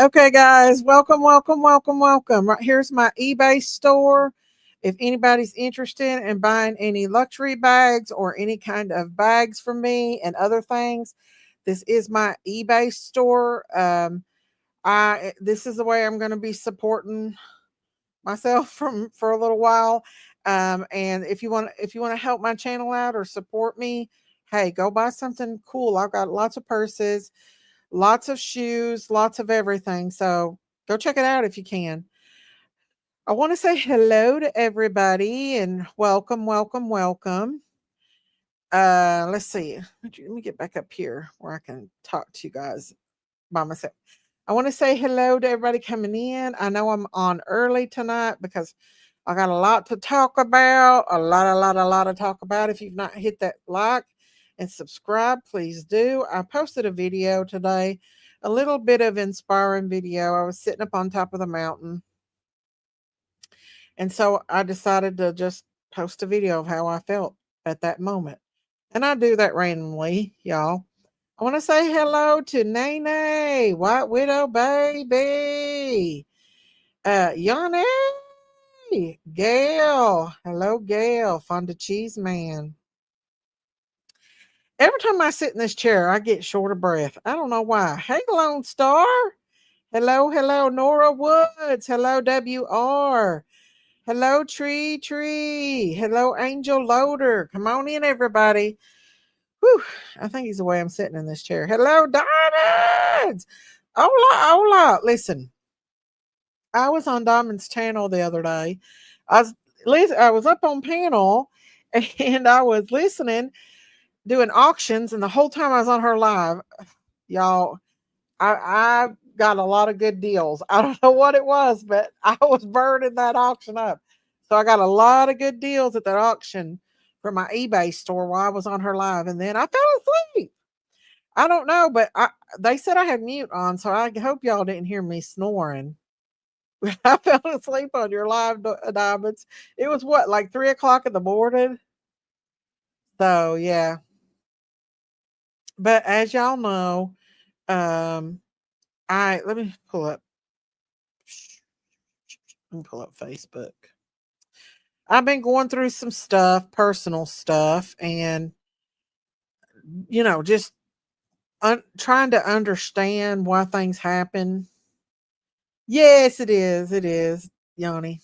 Okay, guys, welcome, welcome, welcome, welcome. Right here's my eBay store. If anybody's interested in buying any luxury bags or any kind of bags from me and other things, this is my eBay store. I this is the way I'm going to be supporting myself from for a little while. And if you want to help my channel out or support me, hey, go buy something cool. I've got lots of purses, lots of shoes, lots of everything. So go check it out if you can. I want to say hello to everybody and welcome, welcome, welcome. Let's see. Let me get back up here where I can talk to you guys by myself. I want to say hello to everybody coming in. I know I'm on early tonight because I got a lot to talk about, a lot to talk about. If you've not hit that like and subscribe, please do. I posted a video today, a little bit of inspiring video. I was sitting up on top of the mountain, and so I decided to just post a video of how I felt at that moment. And I do that randomly, y'all. I want to say hello to Nene, White Widow Baby, Yanni, Gail. Hello, Gail. Fonda Cheese Man. Every time I sit in this chair, I get short of breath. I don't know why. Hey, Lone Star. Hello, hello, Nora Woods. Hello, WR. Hello, Tree. Hello, Angel Loader. Come on in, everybody. Whew. I think he's the way I'm sitting in this chair. Hello, Diamonds. Hola, hola. Listen, I was on Diamond's channel the other day. I was I was up on panel and I was listening, doing auctions, and the whole time I was on her live, y'all, I got a lot of good deals. I don't know what it was, but I was burning that auction up. So I got a lot of good deals at that auction for my eBay store while I was on her live, and then I fell asleep. I don't know, but they said I had mute on, so I hope y'all didn't hear me snoring. I fell asleep on your live, Diamonds. It was what, like 3 o'clock in the morning? So yeah. But as y'all know, um, let me pull up. Let me pull up Facebook. I've been going through some stuff, personal stuff, and just trying to understand why things happen. Yes, it is. It is, Yanni.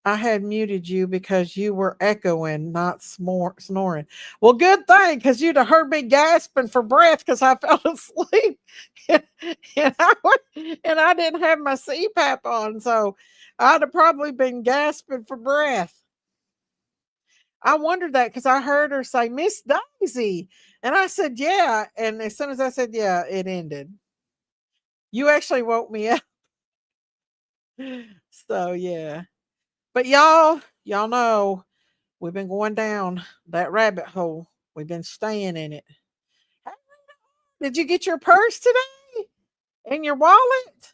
I had muted you because you were echoing, not snoring. Well, good thing, because you'd have heard me gasping for breath because I fell asleep, and, and I didn't have my CPAP on, so I'd have probably been gasping for breath. I wondered that because I heard her say Miss Daisy, and I said yeah, and as soon as I said yeah, it ended. You actually woke me up, so yeah. But y'all know we've been going down that rabbit hole. We've been staying in it. Did you get your purse today and your wallet?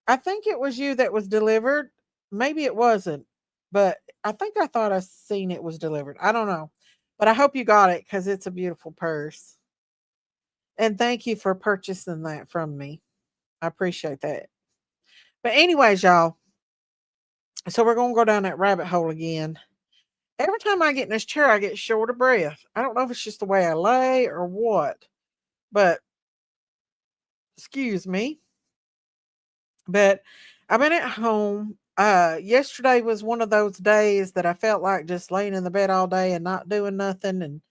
I think it was you that was delivered. Maybe it wasn't, but I thought I seen it was delivered. I don't know, but I hope you got it because it's a beautiful purse. And thank you for purchasing that from me. I appreciate that. But anyways, y'all, so we're gonna go down that rabbit hole again. Every time I get in this chair, I get short of breath. I don't know if it's just the way I lay or what, but excuse me. But I've been at home. Yesterday was one of those days that I felt like just laying in the bed all day and not doing nothing and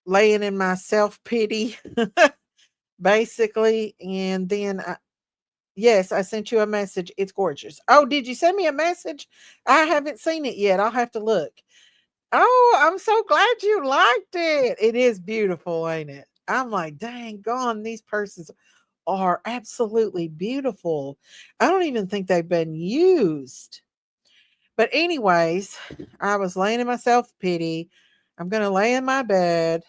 laying in my self pity, basically. And then, yes, I sent you a message. It's gorgeous. Oh, did you send me a message? I haven't seen it yet. I'll have to look. Oh, I'm so glad you liked it. It is beautiful, ain't it? I'm like, dang gone, these purses are absolutely beautiful. I don't even think they've been used. But anyways, I was laying in my self pity. I'm gonna lay in my bed.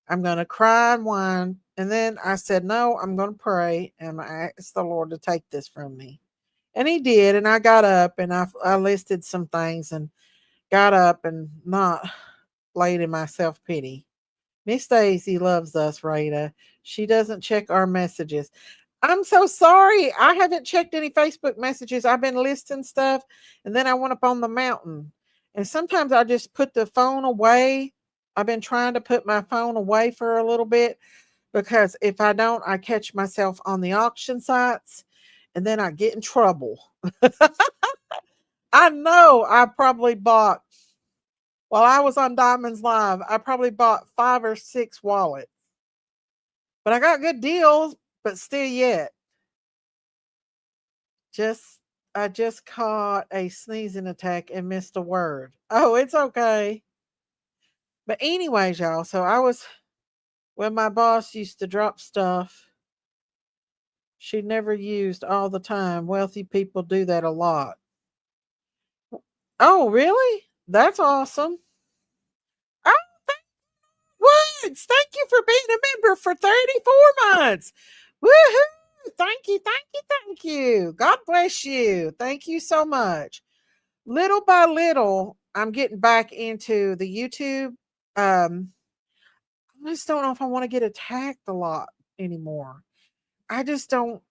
I'm gonna cry and whine. And then I said, no, I'm gonna pray and I asked the Lord to take this from me. And he did. And I got up and I listed some things and got up and not laid in my self pity. Miss Daisy loves us, Rita. She doesn't check our messages. I'm so sorry. I haven't checked any Facebook messages. I've been listing stuff and then I went up on the mountain. And sometimes I just put the phone away. I've been trying to put my phone away for a little bit because if I don't, I catch myself on the auction sites and then I get in trouble. I know I probably bought, while I was on Diamonds Live, I probably bought 5 or 6 wallets. But I got good deals, but still yet. Just I just caught a sneezing attack and missed a word. Oh, it's okay. But anyways, y'all, so I was when my boss used to drop stuff she never used all the time. Wealthy people do that a lot. Oh, really? That's awesome. Oh, Woods, thank you for being a member for 34 months. Woohoo! Thank you, thank you, thank you. God bless you. Thank you so much. Little by little, I'm getting back into the YouTube. I just don't know if I want to get attacked a lot anymore. I just don't.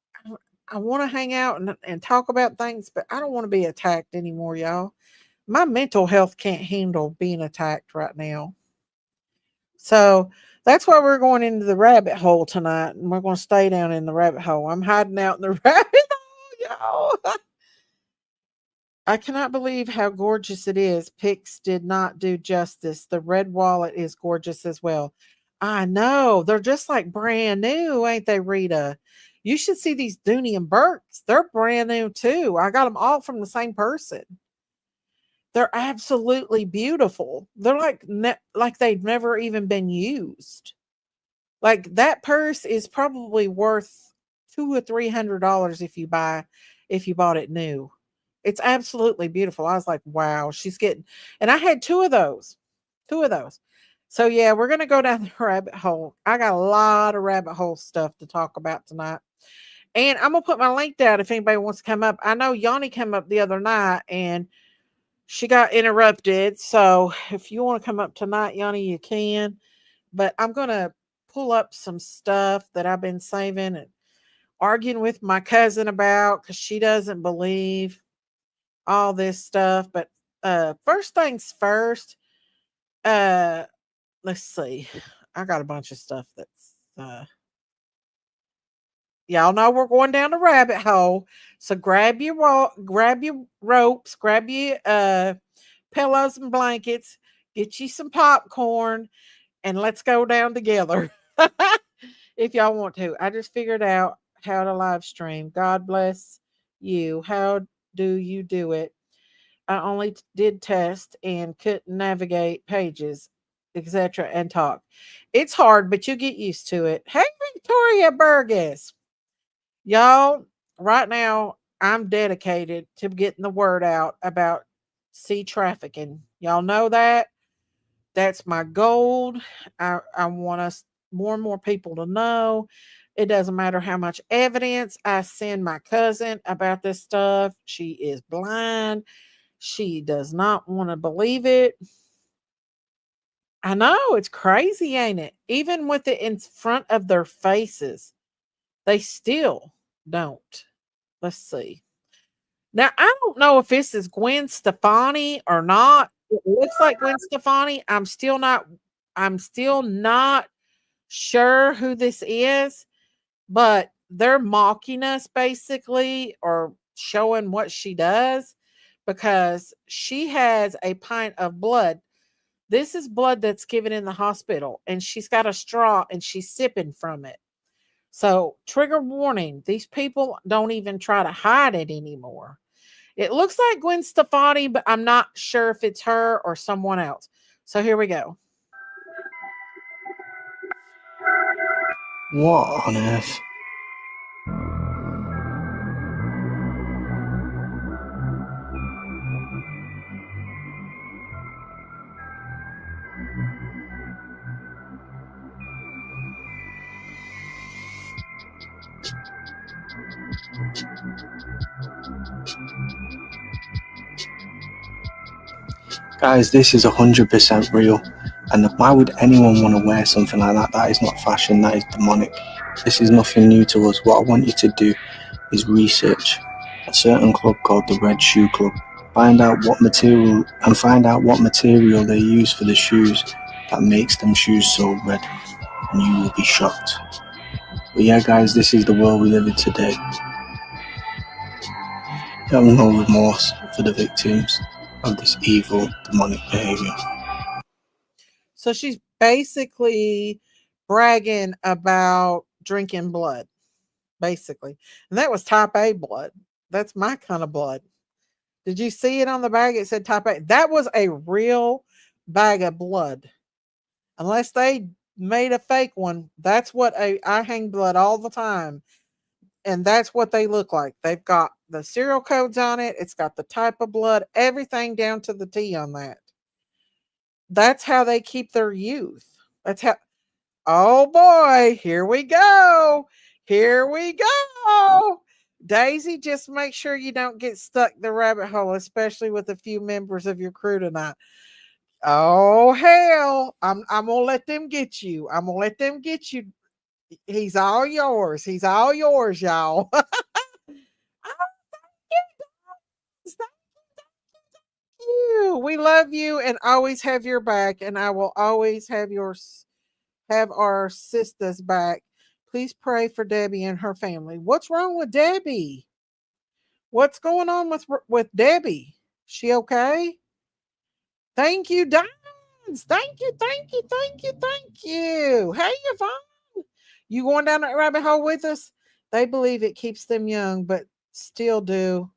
I want to hang out and talk about things, but I don't want to be attacked anymore, y'all. My mental health can't handle being attacked right now. So that's why we're going into the rabbit hole tonight, and we're going to stay down in the rabbit hole. I'm hiding out in the rabbit hole, y'all. I cannot believe how gorgeous it is. Pics did not do justice. The red wallet is gorgeous as well. I know. They're just like brand new, ain't they, Rita? You should see these Dooney and Burks. They're brand new too. I got them all from the same person. They're absolutely beautiful. They're like they've never even been used. Like that purse is probably worth $200 or $300 if you bought it new. It's absolutely beautiful. I was like, wow, she's getting, and I had two of those. So yeah, we're gonna go down the rabbit hole. I got a lot of rabbit hole stuff to talk about tonight, and I'm gonna put my link down if anybody wants to come up. I know Yanni came up the other night and she got interrupted. So if you want to come up tonight, Yanni, you can. But I'm gonna pull up some stuff that I've been saving and arguing with my cousin about because she doesn't believe all this stuff. But first things first, uh let's see. I got a bunch of stuff that's y'all know we're going down the rabbit hole. So grab your ropes, grab your pillows and blankets, get you some popcorn, and let's go down together. If y'all want to. I just figured out how to live stream. God bless you. How do you do it? I only did test and couldn't navigate pages, etc. and talk. It's hard, but you get used to it. Hey, Victoria Burgess. Y'all, right now, I'm dedicated to getting the word out about sea trafficking. Y'all know that? That's my goal. I want us more and more people to know. It doesn't matter how much evidence I send my cousin about this stuff. She is blind. She does not want to believe it. I know it's crazy, ain't it? Even with it in front of their faces, they still don't. Let's see. Now, I don't know if this is Gwen Stefani or not. It looks like Gwen Stefani. I'm still not sure who this is, but they're mocking us basically or showing what she does because she has a pint of blood. This is blood that's given in the hospital, and she's got a straw and she's sipping from it. So, trigger warning, these people don't even try to hide it anymore. It looks like Gwen Stefani, but I'm not sure if it's her or someone else. So here we go. What on earth? Guys, this is 100% real. And why would anyone want to wear something like that? That is not fashion, that is demonic. This is nothing new to us. What I want you to do is research a certain club called the Red Shoe Club. Find out what material they use for the shoes that makes them shoes so red, and you will be shocked. But yeah, guys, this is the world we live in today. You have no remorse for the victims of this evil, demonic behavior. So she's basically bragging about drinking blood, basically. And that was type A blood. That's my kind of blood. Did you see it on the bag? It said type A. That was a real bag of blood. Unless they made a fake one. That's what I hang blood all the time. And that's what they look like. They've got the serial codes on it. It's got the type of blood, everything down to the T on that. That's how they keep their youth. That's how. Oh boy, here we go. Here we go. Daisy, just make sure you don't get stuck the rabbit hole, especially with a few members of your crew tonight. Oh hell. I'm gonna let them get you. I'm gonna let them get you. He's all yours. He's all yours, y'all. You. We love you and always have your back, and I will always have our sisters back. Please pray for Debbie and her family. What's wrong with Debbie? What's going on with Debbie? She okay? Thank you, Diamonds. Thank you, thank you, thank you, thank you. Hey, Yvonne, you going down that rabbit hole with us? They believe it keeps them young, but still do.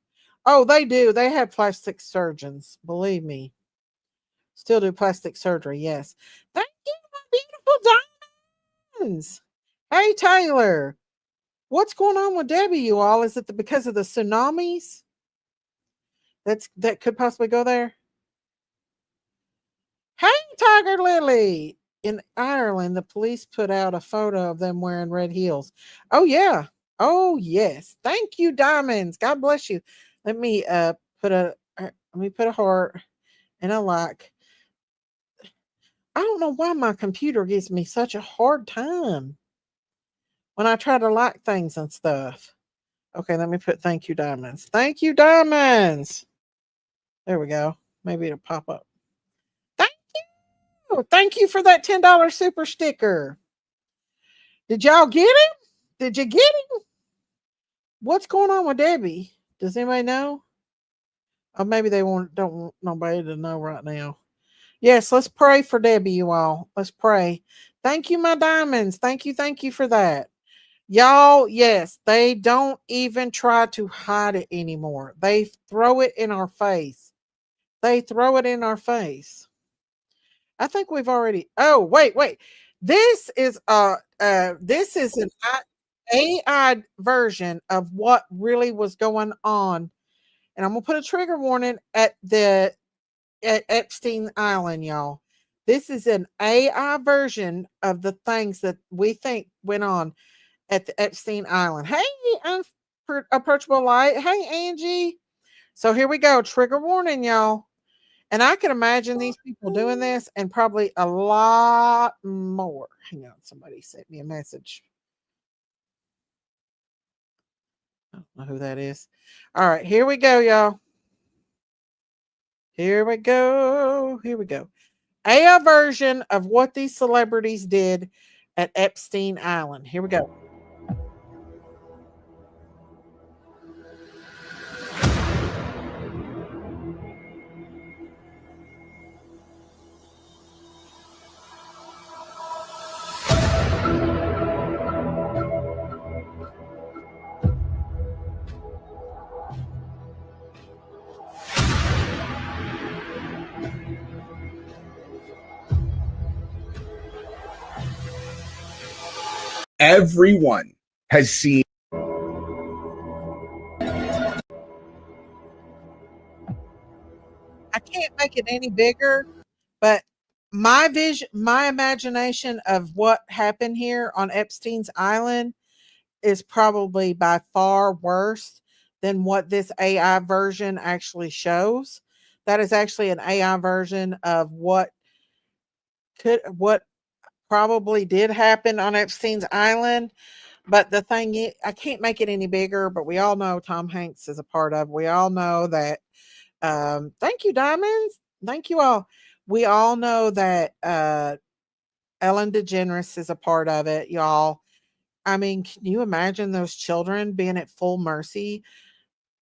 Oh, they do. They have plastic surgeons. Believe me. Still do plastic surgery. Yes. Thank you, my beautiful Diamonds. Hey, Taylor. What's going on with Debbie, you all? Is it because of the tsunamis? That could possibly go there. Hey, Tiger Lily. In Ireland, the police put out a photo of them wearing red heels. Oh yeah. Oh yes. Thank you, Diamonds. God bless you. Let me put a heart and a like. I don't know why my computer gives me such a hard time when I try to like things and stuff. Okay, let me put thank you, Diamonds. Thank you, Diamonds. There we go. Maybe it'll pop up. Thank you. Thank you for that $10 super sticker. Did y'all get him? Did you get him? What's going on with Debbie? Does anybody know? Or maybe they don't want nobody to know right now. Yes, let's pray for Debbie, you all. Let's pray. Thank you, my diamonds. Thank you for that. Y'all, yes, they don't even try to hide it anymore. They throw it in our face. They throw it in our face. I think we've already. Oh, wait. This is an AI version of what really was going on, and I'm gonna put a trigger warning at Epstein Island, y'all. This is an AI version of the things that we think went on at the Epstein Island. Hey, approachable light. Hey, Angie. So here we go. Trigger warning, y'all. And I can imagine these people doing this and probably a lot more. Hang on, somebody sent me a message. I don't know who that is. All right, here we go, y'all. Here we go. Here we go. A version of what these celebrities did at Epstein Island. Here we go. Everyone has seen. I can't make it any bigger, but my vision, my imagination of what happened here on Epstein's Island is probably by far worse than what this AI version actually shows. That is actually an AI version of what what probably did happen on Epstein's Island. But the thing is, I can't make it any bigger, but we all know Tom Hanks is a part of. We all know that. Thank you, Diamonds. Thank you all. We all know that Ellen DeGeneres is a part of it, y'all. I mean, can you imagine those children being at full mercy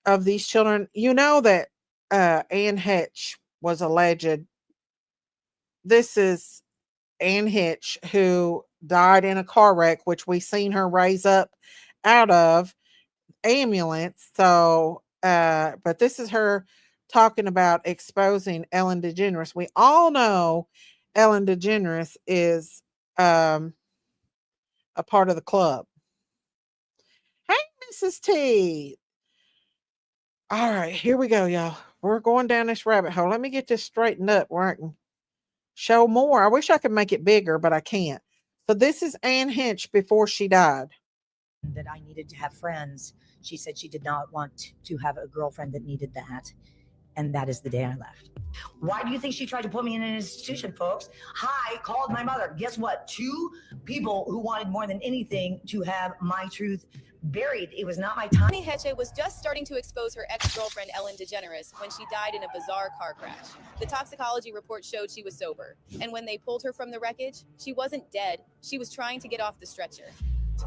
of these children? You know that Anne Hitch was alleged. This is Anne Hitch, who died in a car wreck, which we seen her raise up out of ambulance. So, but this is her talking about exposing Ellen DeGeneres. We all know Ellen DeGeneres is a part of the club. Hey, Mrs. T. All right, here we go, y'all. We're going down this rabbit hole. Let me get this straightened up where I can show more. I wish I could make it bigger, but I can't. So this is Anne Hitch before she died. That I needed to have friends. She said she did not want to have a girlfriend that needed that. And that is the day I left. Why do you think she tried to put me in an institution, folks? I called my mother. Guess what? 2 people who wanted more than anything to have my truth buried. It was not my time. Anne Hitch was just starting to expose her ex-girlfriend Ellen DeGeneres when she died in a bizarre car crash. The toxicology report showed she was sober, and when they pulled her from the wreckage, she wasn't dead. She was trying to get off the stretcher.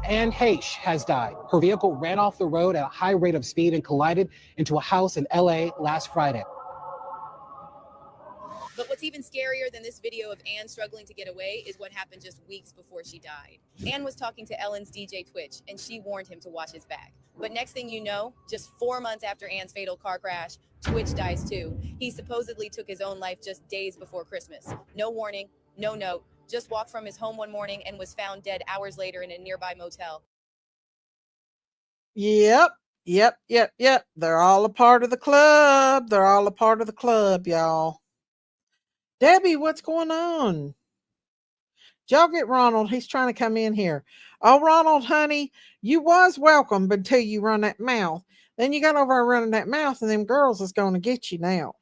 Anne Hitch has died. Her vehicle ran off the road at a high rate of speed and collided into a house in LA last Friday. But what's even scarier than this video of Anne struggling to get away is what happened just weeks before she died. Anne was talking to Ellen's DJ Twitch, and she warned him to watch his back. But next thing you know, just 4 months after Anne's fatal car crash, Twitch dies too. He supposedly took his own life just days before Christmas. No warning, no note, just walked from his home one morning and was found dead hours later in a nearby motel. Yep. They're all a part of the club. They're all a part of the club, y'all. Debbie, what's going on? Did y'all get Ronald? He's trying to come in here. Oh, Ronald, honey, you was welcome until you run that mouth. Then you got over there running that mouth, and them girls is going to get you now.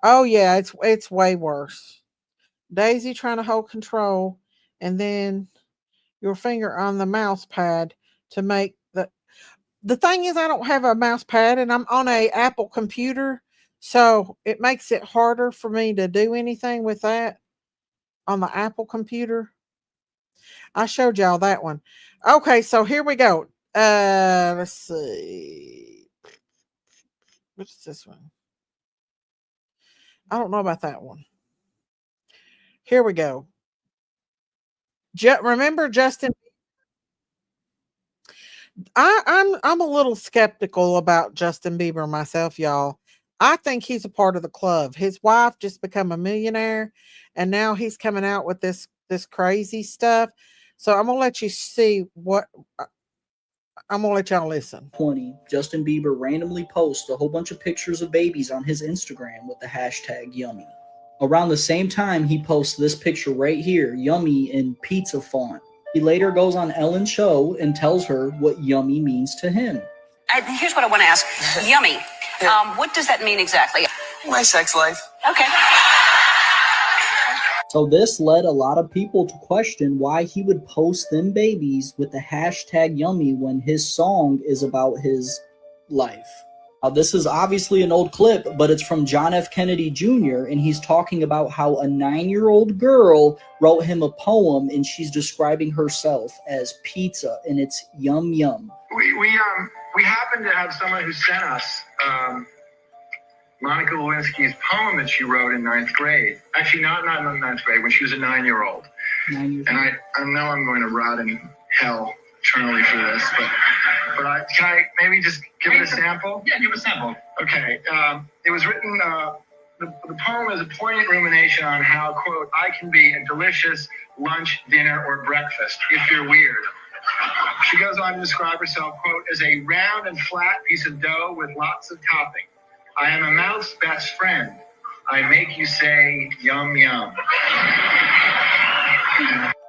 Oh, yeah, it's way worse. Daisy trying to hold control, and then your finger on the mouse pad to make the thing is, I don't have a mouse pad, and I'm on a Apple computer, so it makes it harder for me to do anything with that on the Apple computer. I showed y'all that one. Okay, so here we go. Let's see. What's this one? I don't know about that one. Here we go. Remember Justin? I'm a little skeptical about Justin Bieber myself, y'all. I think he's a part of the club. His wife just become a millionaire, and now he's coming out with this crazy stuff. So I'm gonna let you see what. I'm gonna let y'all listen. 20, Justin Bieber randomly posts a whole bunch of pictures of babies on his Instagram with the hashtag yummy. Around the same time, he posts this picture right here, yummy in pizza font. He later goes on Ellen's show and tells her what yummy means to him. Here's what I want to ask. Yummy. What does that mean exactly? My sex life. Okay. So this led a lot of people to question why he would post them babies with the hashtag yummy when his song is about his life. Now, this is obviously an old clip, but it's from John F. Kennedy Jr., and he's talking about how a 9-year-old girl wrote him a poem, and she's describing herself as pizza, and it's yum yum. We happen to have someone who sent us Monica Lewinsky's poem that she wrote in 9th grade. Actually, not in 9th grade, when she was a 9-year-old. And I know I'm going to rot in hell eternally for this, but can I maybe just give it a sample? Yeah, give a sample. Okay. It was written, the poem is a poignant rumination on how, quote, I can be a delicious lunch, dinner, or breakfast if you're weird. She goes on to describe herself, quote, as a round and flat piece of dough with lots of topping. I am a mouth's best friend. I make you say yum yum.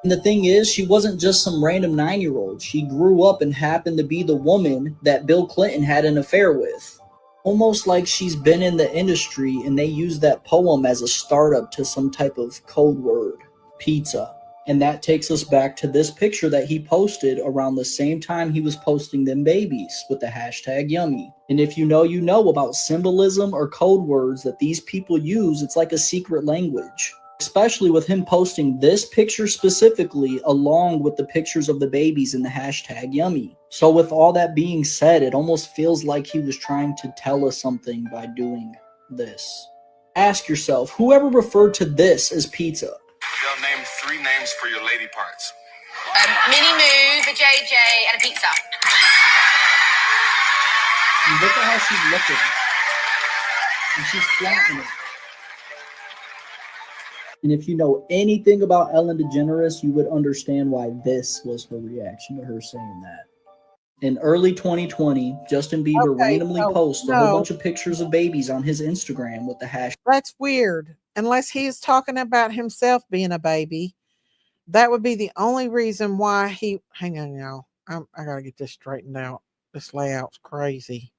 And the thing is, she wasn't just some random 9-year-old. She grew up and happened to be the woman that Bill Clinton had an affair with. almost like she's been in the industry and they use that poem as a startup to some type of code word, pizza. And that takes us back to this picture that he posted around the same time he was posting them babies with the hashtag yummy. And if you know about symbolism or code words that these people use, it's like a secret language. Especially with him posting this picture specifically along with the pictures of the babies in the hashtag yummy. So with all that being said, it almost feels like he was trying to tell us something by doing this. Ask yourself, whoever referred to this as pizza? They'll name 3 names for your lady parts. Mini Moos, a JJ, and a pizza. And look at how she's looking. And she's flaunting it. And if you know anything about Ellen DeGeneres, you would understand why this was her reaction to her saying that. In early 2020, Justin Bieber randomly posts a whole bunch of pictures of babies on his Instagram with the hashtag. That's weird. Unless he's talking about himself being a baby. That would be the only reason why he... Hang on, y'all. I got to get this straightened out. This layout's crazy.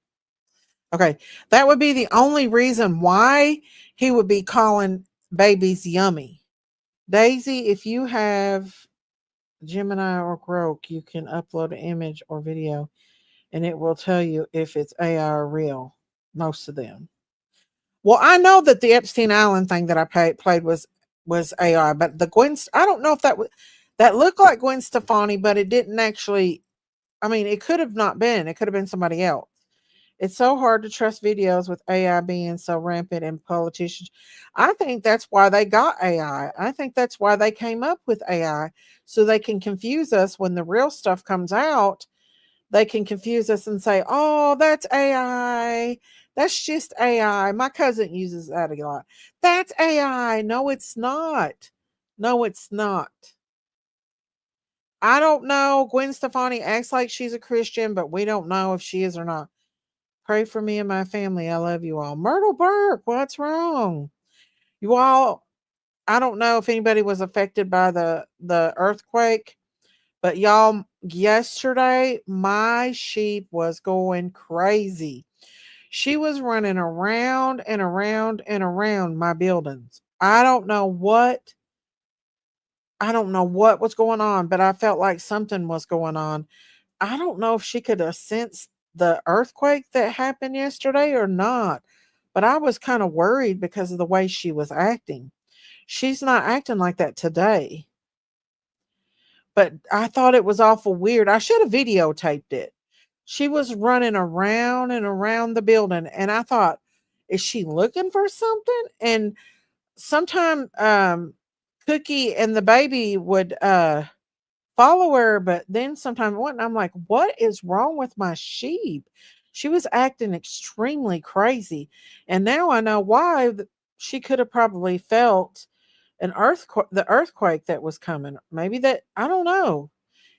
Okay. That would be the only reason why he would be calling babies yummy. Daisy, if you have Gemini or Grok, you can upload an image or video and it will tell you if it's AI or real. Most of them. Well, I know that the Epstein Island thing that I played was AI, but the Gwen, I don't know if that looked like Gwen Stefani, but it didn't actually. I mean, it could have not been. It could have been somebody else. It's so hard to trust videos with AI being so rampant and politicians. I think that's why they got AI. I think that's why they came up with AI, so they can confuse us when the real stuff comes out. They can confuse us and say, oh, that's AI. That's just AI. My cousin uses that a lot. That's AI. No, it's not. No, it's not. I don't know. Gwen Stefani acts like she's a Christian, but we don't know if she is or not. Pray for me and my family. I love you all. Myrtle Burke, what's wrong? You all, I don't know if anybody was affected by the earthquake, but y'all, yesterday, my sheep was going crazy. She was running around and around and around my buildings. I don't know what was going on, but I felt like something was going on. I don't know if she could have sensed the earthquake that happened yesterday or not, but I was kind of worried because of the way she was acting. She's not acting like that today. But I thought it was awful weird. I should have videotaped it. She was running around and around the building, and I thought, is she looking for something? And sometime Cookie and the baby would follow her, but then sometime wouldn't. I'm like, what is wrong with my sheep? She was acting extremely crazy. And now I know why. She could have probably felt the earthquake that was coming. Maybe that, I don't know.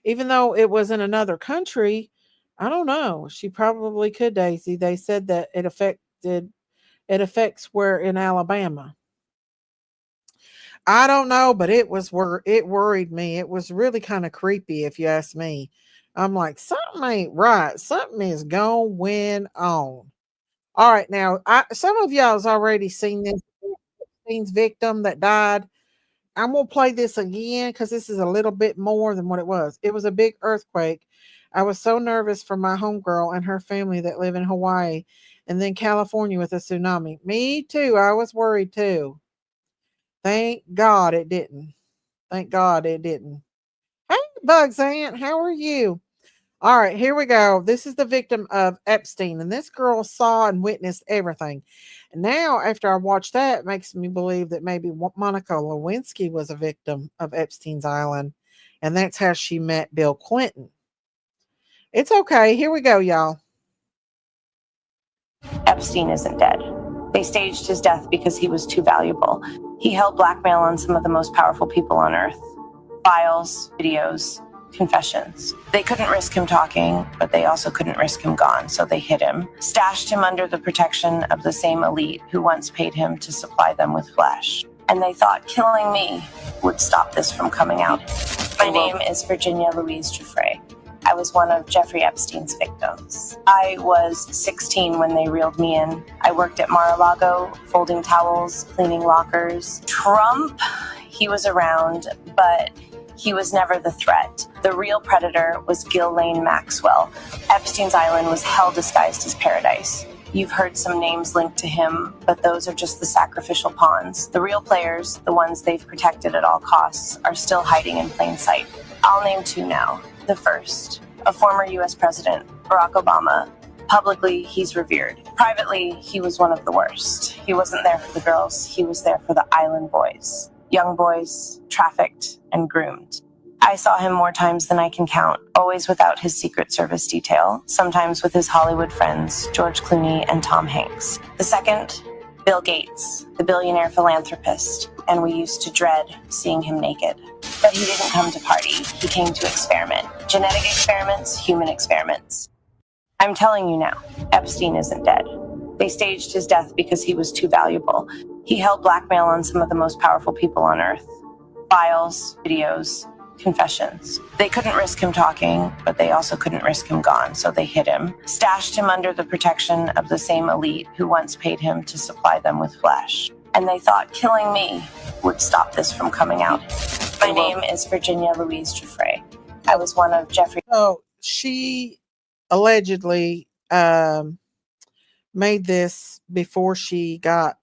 Even though it was in another country, I don't know. She probably could, Daisy. They said that it affects where in Alabama. I don't know, but it worried me. It was really kind of creepy, if you ask me. I'm like, something ain't right. Something is going on. All right, now some of y'all's already seen this victim that died. I'm gonna play this again because this is a little bit more than what it was. It was a big earthquake. I was so nervous for my homegirl and her family that live in Hawaii, and then California with a tsunami. Me too. I was worried too. Thank God it didn't. Thank God it didn't. Hey, Bugs Aunt, how are you? All right, here we go. This is the victim of Epstein, and this girl saw and witnessed everything. And now, after I watched that, it makes me believe that maybe Monica Lewinsky was a victim of Epstein's Island, and that's how she met Bill Clinton. It's okay. Here we go, y'all. Epstein isn't dead. They staged his death because he was too valuable. He held blackmail on some of the most powerful people on earth. Files, videos, confessions. They couldn't risk him talking, but they also couldn't risk him gone, so they hid him, stashed him under the protection of the same elite who once paid him to supply them with flesh. And they thought killing me would stop this from coming out. My name is Virginia Louise Giuffre. I was one of Jeffrey Epstein's victims. I was 16 when they reeled me in. I worked at Mar-a-Lago, folding towels, cleaning lockers. Trump, he was around, but he was never the threat. The real predator was Ghislaine Maxwell. Epstein's Island was hell disguised as paradise. You've heard some names linked to him, but those are just the sacrificial pawns. The real players, the ones they've protected at all costs, are still hiding in plain sight. I'll name two now. The first, a former US president, Barack Obama. Publicly, he's revered. Privately, he was one of the worst. He wasn't there for the girls, he was there for the island boys. Young boys, trafficked and groomed. I saw him more times than I can count, always without his Secret Service detail, sometimes with his Hollywood friends, George Clooney and Tom Hanks. The second, Bill Gates, the billionaire philanthropist, and we used to dread seeing him naked. But he didn't come to party, he came to experiment. Genetic experiments, human experiments. I'm telling you now, Epstein isn't dead. They staged his death because he was too valuable. He held blackmail on some of the most powerful people on Earth. Files, videos, confessions. They couldn't risk him talking, but they also couldn't risk him gone, so they hid him, stashed him under the protection of the same elite who once paid him to supply them with flesh. And they thought killing me would stop this from coming out. My name is Virginia Louise Giuffre. I was one of Jeffrey. So she allegedly made this before she got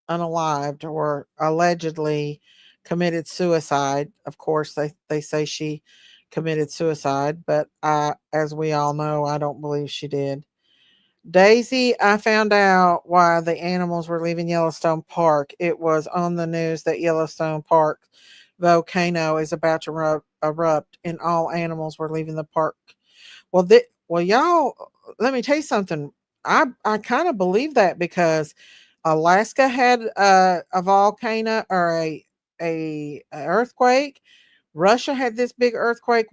unalived, or allegedly committed suicide. Of course, they say she committed suicide, but as we all know, I don't believe she did. Daisy, I found out why the animals were leaving Yellowstone Park. It was on the news that Yellowstone Park volcano is about to erupt and all animals were leaving the park. Well, y'all, let me tell you something. I kind of believe that because Alaska had a volcano or a earthquake. Russia had this big earthquake.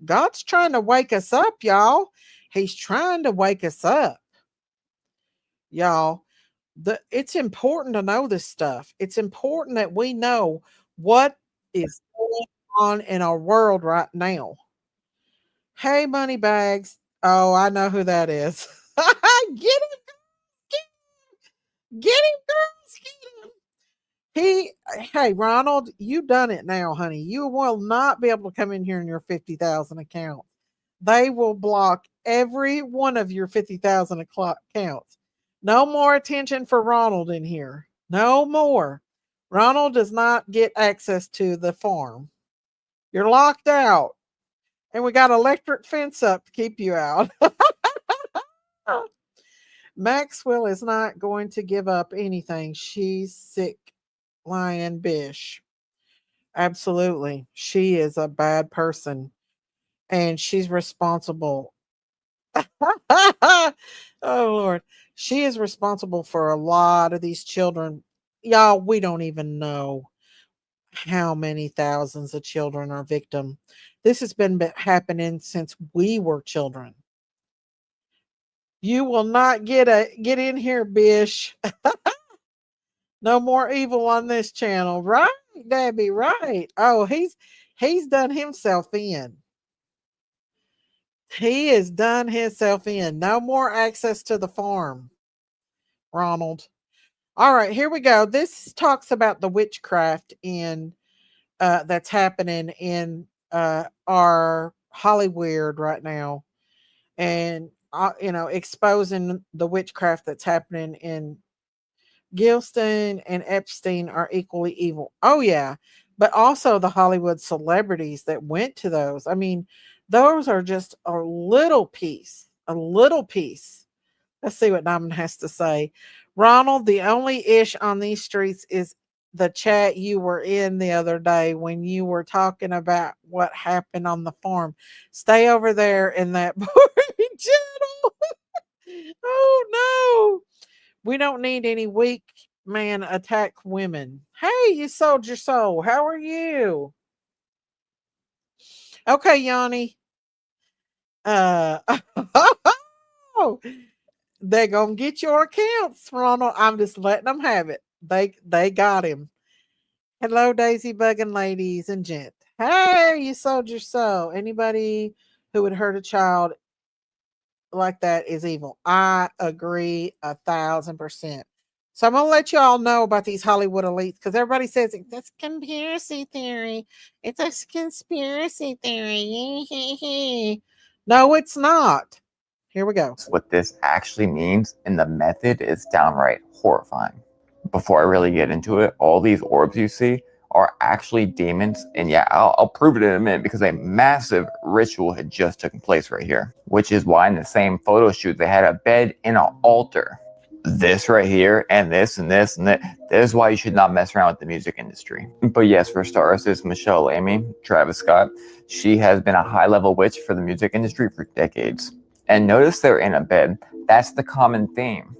God's trying to wake us up, y'all. He's trying to wake us up, y'all. It's important to know this stuff. It's important that we know what is going on in our world right now. Hey, money bags. Oh, I know who that is. Get him, get him, girls, get him. Hey, Ronald, you done it now, honey. You will not be able to come in here in your 50,000 account. They will block every one of your 50,000 accounts. No more attention for Ronald in here. No more. Ronald does not get access to the farm. You're locked out. And we got electric fence up to keep you out. Maxwell is not going to give up anything. She's sick, lying bish. Absolutely. She is a bad person. And she's responsible. Oh, Lord. She is responsible for a lot of these children. Y'all, we don't even know how many thousands of children are victim. This has been happening since we were children. You will not get in here, bish. No more evil on this channel, right, Debbie? Right? Oh, he's done himself in. He has done himself in. No more access to the farm, Ronald. All right, here we go. This talks about the witchcraft in that's happening in our Hollywood right now, and exposing the witchcraft that's happening in Gilston and Epstein are equally evil. Oh yeah, but also the Hollywood celebrities that went to those. I mean, those are just a little piece. A little piece. Let's see what Diamond has to say. Ronald, the only ish on these streets is the chat you were in the other day when you were talking about what happened on the farm. Stay over there in that boring channel. Oh no. We don't need any weak man attack women. Hey, you sold your soul. How are you? Okay, Yanni. Oh, they're gonna get your accounts, Ronald. I'm just letting them have it. They got him. Hello, Daisy bugging ladies and gent. Hey, you sold your soul. Anybody who would hurt a child like that is evil. I agree 1,000%. So I'm gonna let y'all know about these Hollywood elites because everybody says that's conspiracy theory. It's a conspiracy theory. No, it's not. Here we go. What this actually means, and the method is downright horrifying. Before I really get into it, all these orbs you see are actually demons, and yeah, I'll prove it in a minute because a massive ritual had just taken place right here, which is why in the same photo shoot they had a bed and an altar. This right here, and this and this and that. This is why you should not mess around with the music industry. But yes, for stars, is Michelle Amy, Travis Scott. She has been a high-level witch for the music industry for decades. And notice they're in a bed. That's the common theme.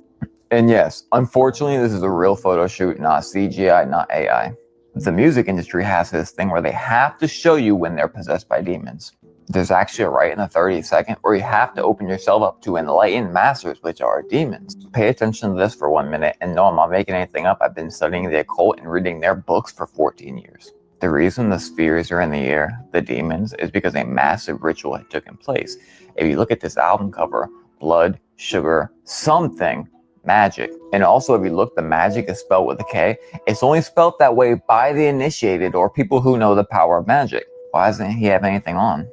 And yes, unfortunately, this is a real photo shoot, not CGI, not AI. The music industry has this thing where they have to show you when they're possessed by demons. There's actually a right in the 30 second where you have to open yourself up to enlightened masters, which are demons. Pay attention to this for 1 minute, and no, I'm not making anything up. I've been studying the occult and reading their books for 14 years. The reason the spheres are in the air, the demons, is because a massive ritual had taken place. If you look at this album cover, blood, sugar, something, magic. And also if you look, the magic is spelled with a K. It's only spelled that way by the initiated or people who know the power of magic. Why doesn't he have anything on?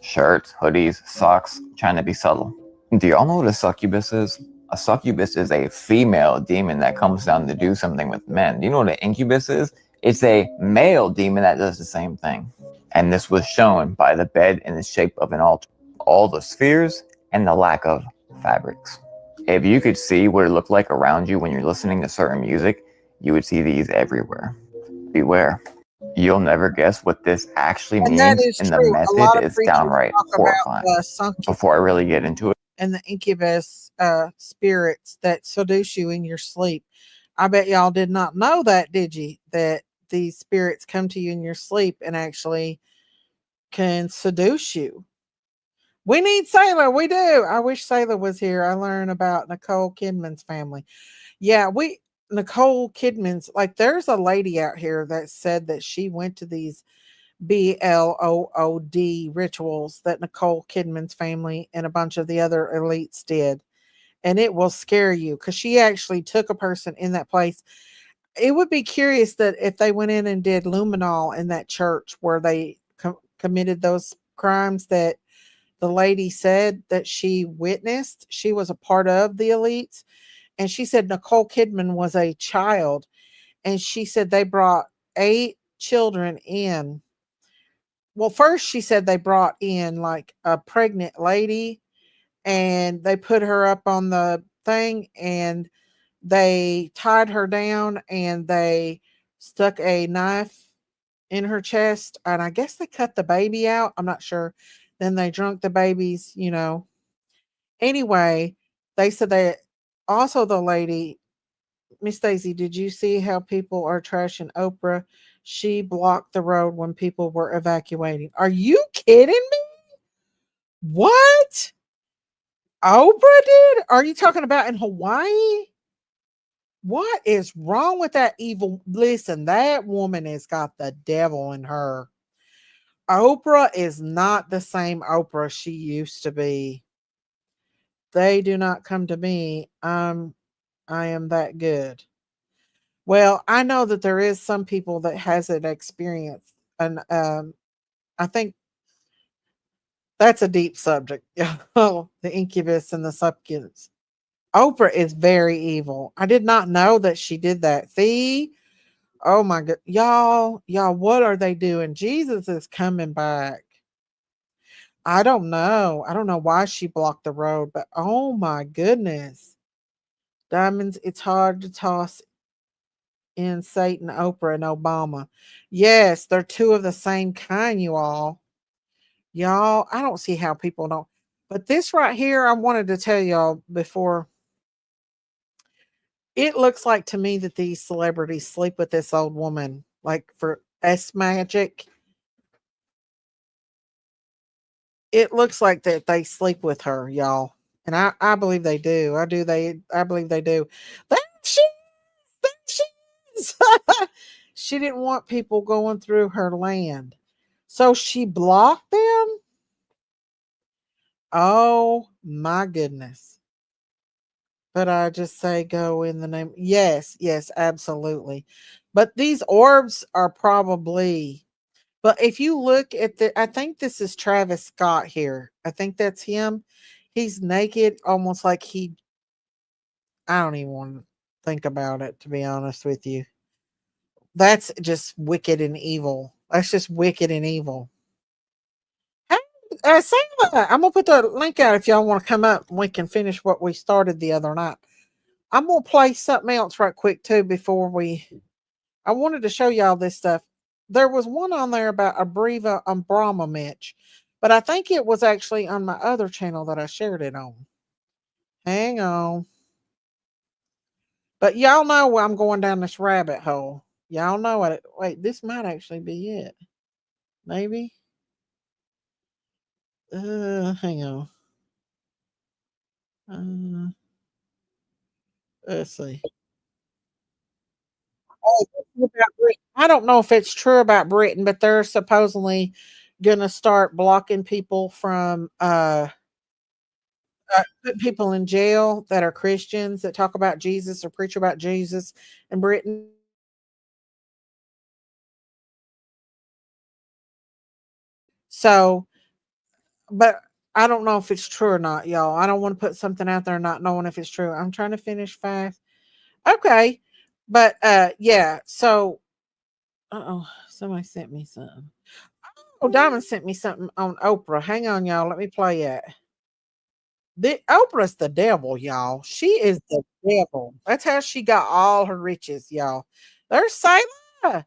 Shirts, hoodies, socks, trying to be subtle. Do y'all know what a succubus is? A succubus is a female demon that comes down to do something with men. Do you know what an incubus is? It's a male demon that does the same thing. And this was shown by the bed in the shape of an altar. All the spheres and the lack of fabrics. If you could see what it looked like around you when you're listening to certain music, you would see these everywhere. Beware. You'll never guess what this actually And that means, is and the true. A lot method of is preachers downright talk horrifying. about sunken Before I really get into it, and the incubus spirits that seduce you in your sleep. I bet y'all did not know that, did you? That these spirits come to you in your sleep and actually can seduce you. We need Sailor. We do. I wish Sailor was here. I learned about Nicole Kidman's family. Yeah, Nicole Kidman's, like, there's a lady out here that said that she went to these BLOOD rituals that Nicole Kidman's family and a bunch of the other elites did. And it will scare you because she actually took a person in that place. It would be curious that if they went in and did luminol in that church where they committed those crimes that the lady said that she witnessed, she was a part of the elites. And she said Nicole Kidman was a child. And she said they brought 8 children in. Well, first she said they brought in like a pregnant lady and they put her up on the thing and they tied her down and they stuck a knife in her chest. And I guess they cut the baby out. I'm not sure. Then they drunk the babies, you know. Anyway, they said that also the lady, Miss Daisy, did you see how people are trashing Oprah? She blocked the road when people were evacuating. Are you kidding me? What? Oprah did? Are you talking about in Hawaii? What is wrong with that evil? Listen, that woman has got the devil in her. Oprah is not the same Oprah she used to be. They do not come to me. I am that good. Well, I know that there is some people that has an experience, and I think that's a deep subject. Oh, the incubus and the succubus. Oprah is very evil. I did not know that she did that. See? Oh my god. Y'all, what are they doing? Jesus is coming back. I don't know. I don't know why she blocked the road, but oh my goodness. Diamonds, it's hard to toss in Satan, Oprah, and Obama. Yes, they're two of the same kind, you all. Y'all, I don't see how people don't. But this right here, I wanted to tell y'all before. It looks like to me that these celebrities sleep with this old woman, like for S Magic. It looks like that they sleep with her, y'all. And I believe they do. I believe they do. That she is. She didn't want people going through her land. So she blocked them? Oh my goodness. But I just say go in the name. Yes, yes, absolutely. But these orbs are probably, but if you look at I think this is Travis Scott here. I think that's him. He's naked, almost like I don't even want to think about it, to be honest with you. That's just wicked and evil. That's just wicked and evil. Hey, Sarah, I'm gonna put the link out if y'all want to come up and we can finish what we started the other night. I'm gonna play something else right quick too before we. I wanted to show y'all this stuff. There was one on there about a Breva Brahma Mitch, but I think it was actually on my other channel that I shared it on. Hang on. But y'all know I'm going down this rabbit hole. Y'all know it. Wait, this might actually be it. Maybe. Hang on. Uh, let's see. Oh, I don't know if it's true about Britain, but they're supposedly going to start blocking people from put people in jail that are Christians that talk about Jesus or preach about Jesus in Britain. So, but I don't know if it's true or not, y'all. I don't want to put something out there not knowing if it's true. I'm trying to finish fast. Okay. But yeah, so oh, somebody sent me something. Oh, Diamond sent me something on Oprah. Hang on, y'all. Let me play it. Oprah's the devil, y'all. She is the devil. That's how she got all her riches, y'all. There's Sayla.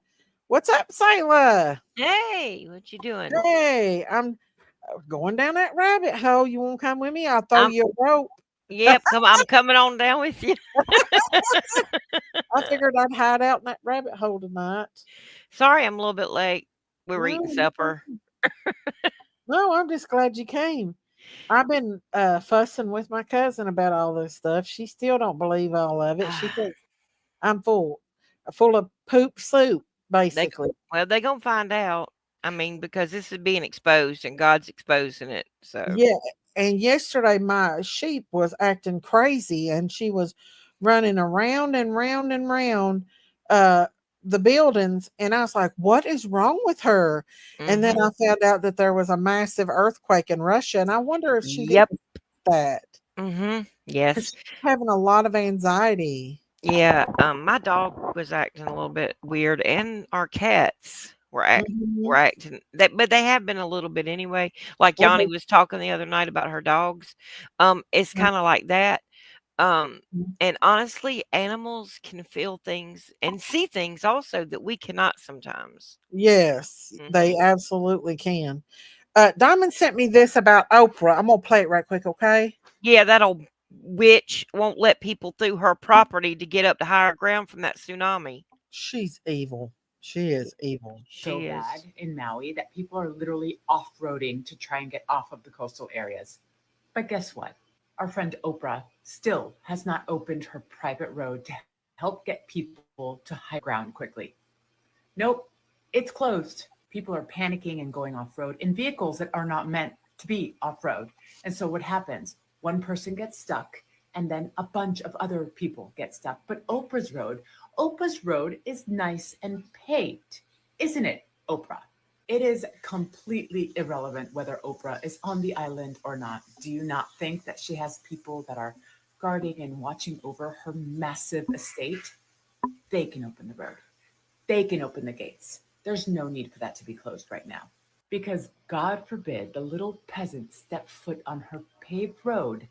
What's up, Sayla? Hey, what you doing? Hey, I'm going down that rabbit hole. You want to come with me? I'll throw I'm you a rope. Yep, I'm coming on down with you. I figured I'd hide out in that rabbit hole tonight. Sorry, I'm a little bit late. We were eating No, supper. no, I'm just glad you came. I've been fussing with my cousin about all this stuff. She still don't believe all of it. She thinks I'm full of poop soup, They basically. well, they gonna find out. I mean, because this is being exposed and God's exposing it. So Yeah. And yesterday my sheep was acting crazy and she was running around and round and round uh the buildings, and I was like, what is wrong with her? And then mhm. I found out that there was a massive earthquake in Russia, and I wonder if she did Yep. that. Mhm. 'Cause Yes. she's having a lot of anxiety. Yeah, my dog was acting a little bit weird, and our cats were Mhm. acting that, but they have been a little bit anyway. Like Well, Yanni was talking the other night about her dogs. It's kind of like that. Um, and honestly, animals can feel things and see things also that we cannot sometimes. yes, they Mhm. absolutely can. Diamond sent me this about Oprah. I'm gonna play it right quick, okay? Yeah, that old witch won't let people through her property to get up to higher ground from that tsunami. She's evil. She is evil. So She is. bad in Maui that people are literally off-roading to try and get off of the coastal areas. But guess what? Our friend Oprah still has not opened her private road to help get people to high ground quickly. Nope, it's closed. People are panicking and going off-road in vehicles that are not meant to be off-road. And so what happens? One person gets stuck and then a bunch of other people get stuck. But Oprah's road is nice and paved, isn't it, Oprah? It is completely irrelevant whether Oprah is on the island or not. Do you not think that she has people that are guarding and watching over her massive estate? They can open the road. They can open the gates. There's no need for that to be closed right now. Because God forbid the little peasants step foot on her paved road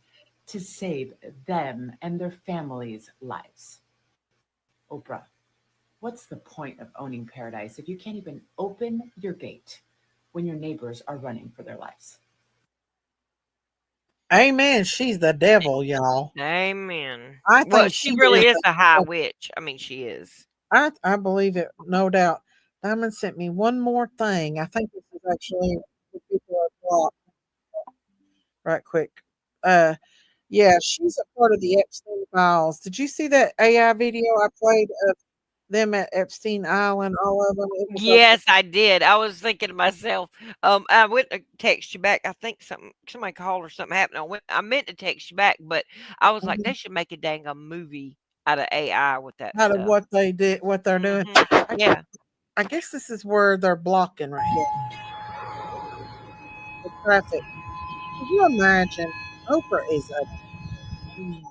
to save them and their families' lives. Oprah, what's the point of owning paradise if you can't even open your gate when your neighbors are running for their lives? Amen. She's the devil, y'all. Amen. I Well, think she she really is. is a high witch. I mean, she is. I believe it, no doubt. Diamond sent me one more thing. I think this is actually the people are blocked. Right quick. Uh, yeah, she's a part of the Epstein files. Did you see that AI video I played of them at Epstein Island, all of them. It was like, Yes, I did. I was thinking to myself, I went to text you back. I think somebody called or something happened. I meant to text you back, but I was like, mhm, they should make a dang a movie out of AI with that out of stuff. what they did, what they're doing. Hmm. Yeah. I guess this is where they're blocking right here, the traffic. Could you imagine? Oprah is a. Mm,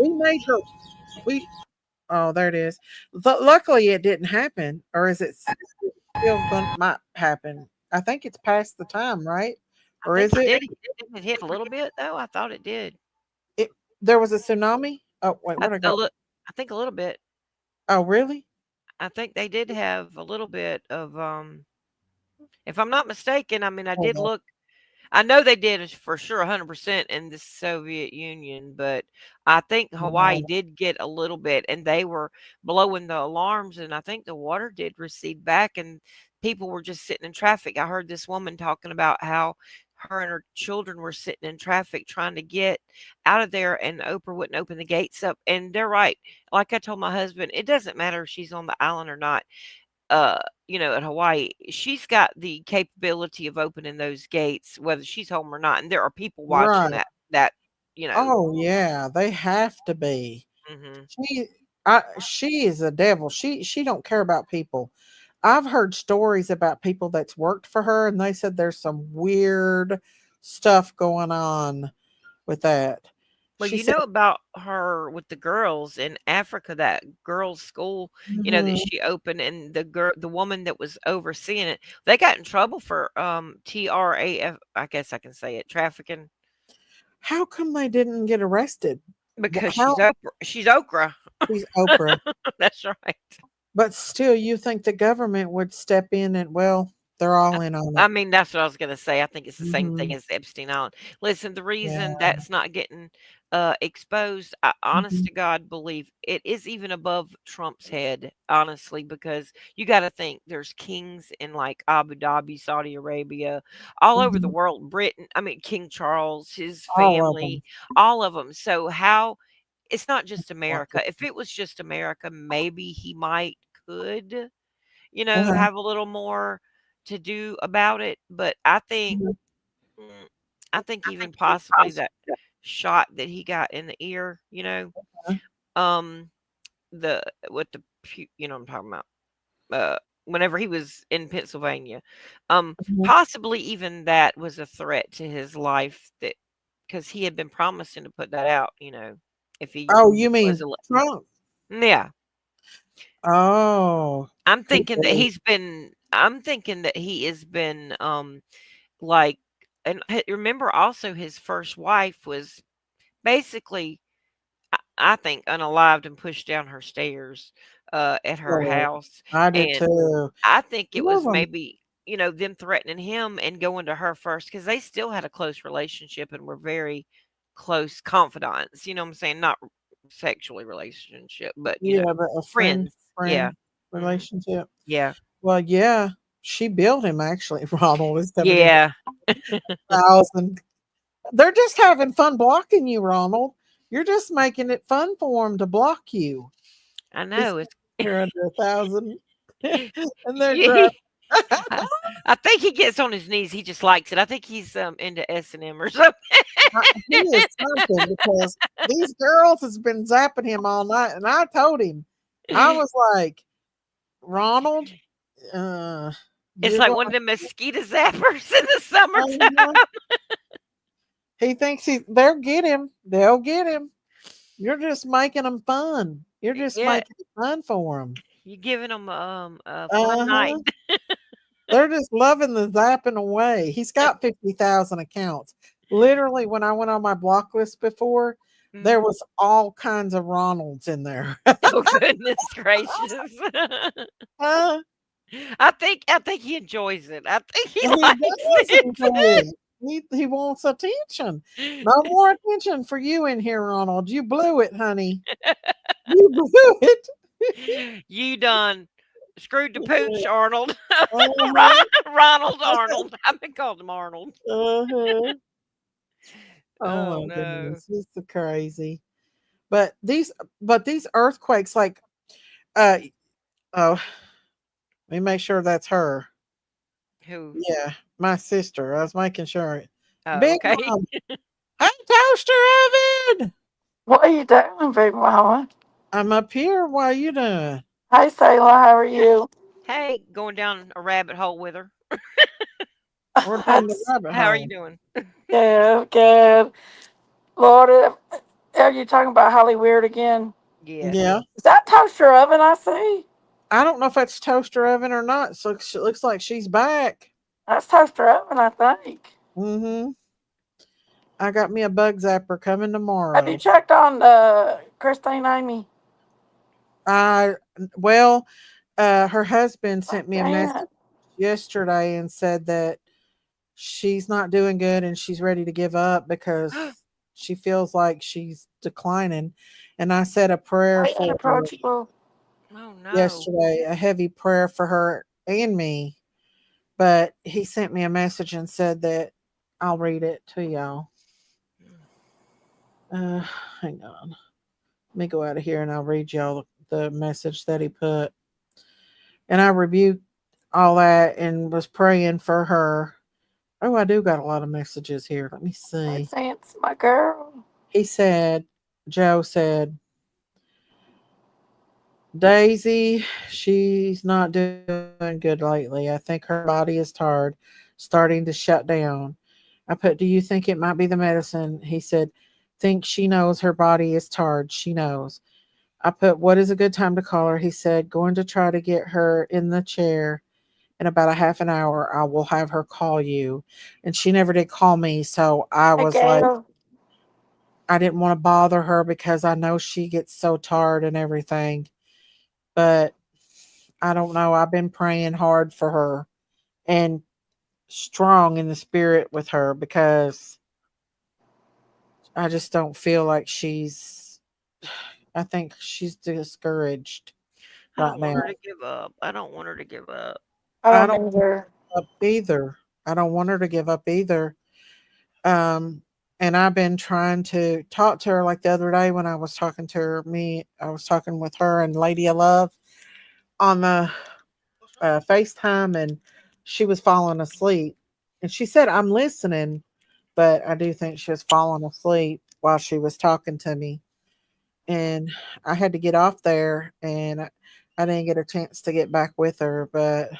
we made her. We. Oh, there it is. Luckily, it didn't happen, or is it still going? Might happen. I think it's past the time, right? I Or think is it it? did. Didn't it hit a little bit though? I thought it did. It there was a tsunami. Oh wait, I, where'd I a go? li- I think a little bit. Oh really? I think they did have a little bit of if I'm not mistaken, I mean I Hold did on. look. I know they did for sure 100% in the Soviet Union, but I think Hawaii Wow. did get a little bit and they were blowing the alarms and I think the water did recede back and people were just sitting in traffic. I heard this woman talking about how her and her children were sitting in traffic trying to get out of there and Oprah wouldn't open the gates up. And they're right. Like I told my husband, it doesn't matter if she's on the island or not uh, at Hawaii, she's got the capability of opening those gates, whether she's home or not. And there are people watching Right. that, you know. Oh yeah, they have to be. Hmm. She she is a devil. She don't care about people. I've heard stories about people that's worked for her and they said there's some weird stuff going on with that. Well, She you said know about her with the girls in Africa, that girls' school, that mhm. she opened, and the woman that was overseeing it, they got in trouble for TRAF. I guess I can say it, trafficking, How come they didn't get arrested? because she's How Oprah. She's Okra. she's Oprah. That's right. But still you think the government would step in and well, they're all in on I it. mean, that's what I was gonna say. I think it's the same thing Mhm. as Epstein Island. Listen, the reason Yeah. that's not getting exposed, I honest Mhm. to God believe it is even above Trump's head, honestly, because you got to think there's kings in like Abu Dhabi, Saudi Arabia, all over the Mhm. world, Britain, I mean, King Charles, his All of them. family, all of them. So, how it's not just Watch America. it. If it was just America, maybe he might could Uh-huh. have a little more to do about it. But I think, Mhm. mm, I think even possibly that shot that he got in the ear, Uh-huh. um, the with the what I'm talking about. Whenever he was in Pennsylvania, Mhm. possibly even that was a threat to his life that because he had been promising to put that out, if he Oh, you was mean Trump? yeah. Oh, I'm he thinking that did. he has been like and remember also his first wife was basically I think unalived and pushed down her stairs at her Oh, house. I do And too. I think it Love was them. maybe, them threatening him and going to her first because they still had a close relationship and were very close confidants. You know what I'm saying? Not sexually relationship, but Yeah, but a friend friends. Yeah. friend Hmm. relationship. Yeah. Well, yeah, she built him actually. Ronald is coming in Yeah. 1,000. They're just having fun blocking you, Ronald. You're just making it fun for them to block you. I He's know. It's here under 1,000, and they're yeah, driving. I, I think he gets on his knees. He just likes it. I think he's into S&M or something. He is something because these girls has been zapping him all night, and I told him, I was like, Ronald, It's you're like going. one of the mosquito zappers in the summertime. Uh-huh. He thinks they'll get him. They'll get him. You're just making them fun. You're just Yeah, making it fun for them. you giving him a fun night. Uh-huh. They're just loving the zapping away. He's got 50,000 accounts. Literally, when I went on my block list before, there Mhm. was all kinds of Ronalds in there. Oh goodness gracious! Uh, I think he enjoys it. I think he he likes does enjoy it. it. He wants attention. No more attention for you in here, Ronald. You blew it, honey. You blew it. You done screwed the pooch, Arnold. Uh-huh. Ronald Arnold. I've been called him Arnold. Uh-huh. Oh Oh my no. goodness, it's so crazy. But these earthquakes, like, uh, oh, let me make sure that's her. Who? Yeah, my sister. I was making sure. Oh, Big okay. Mom. Hey, Toaster Oven. What are you doing, Big Mama? I'm up here. What are you doing? Hi, Sayla. How are you? Hey, going down a rabbit hole with her. We're down the That's rabbit How are you hole. doing? good, good. Lord, are you talking about Holly Weird again? Yes. Yeah. Is that toaster oven I see? I don't know if that's Toaster Oven or not. So it looks like she's back. That's toaster oven, I think. Mm-hmm. I got me a bug zapper coming Have you tomorrow. checked on Christine Amy? I well, her husband I sent me a message can't. yesterday and said that she's not doing good and she's ready to give up because she feels like she's declining. And I said a prayer Way for her unapproachable. Oh no. yesterday, a heavy prayer for her and me. But he sent me a message and said that I'll read it to y'all. Uh, hang on. Let me go out of here and I'll read y'all the message that he put. And I rebuked all that and was praying for her. Oh, I do got a lot of messages here. Let me Hi, see. Sans, my girl. He said, Joe said, Daisy, she's not doing good lately. I think her body is tired, starting to shut down. I put, do you think it might be the medicine? He said, think she knows her body is tired. She knows. I put, what is a good time to call her? He said, going to try to get her in the chair in about a half an hour. I will have her call you. And she never did call me. So I Hey, was like, Gail. I didn't want to bother her because I know she gets so tired and everything. But I don't know. I've been praying hard for her and strong in the spirit with her because I just don't feel like I think she's discouraged I right don't want her now. to give up. I don't want her to give up. I I don't don't either. give up either. I don't want her to give up either. Um, and I've been trying to talk to her like the other day when I was talking to I was talking with her and Lady of Love on the FaceTime, and she was falling asleep. And she said, I'm listening, but I do think she was falling asleep while she was talking to me. And I had to get off there, and I didn't get a chance to get back with her, but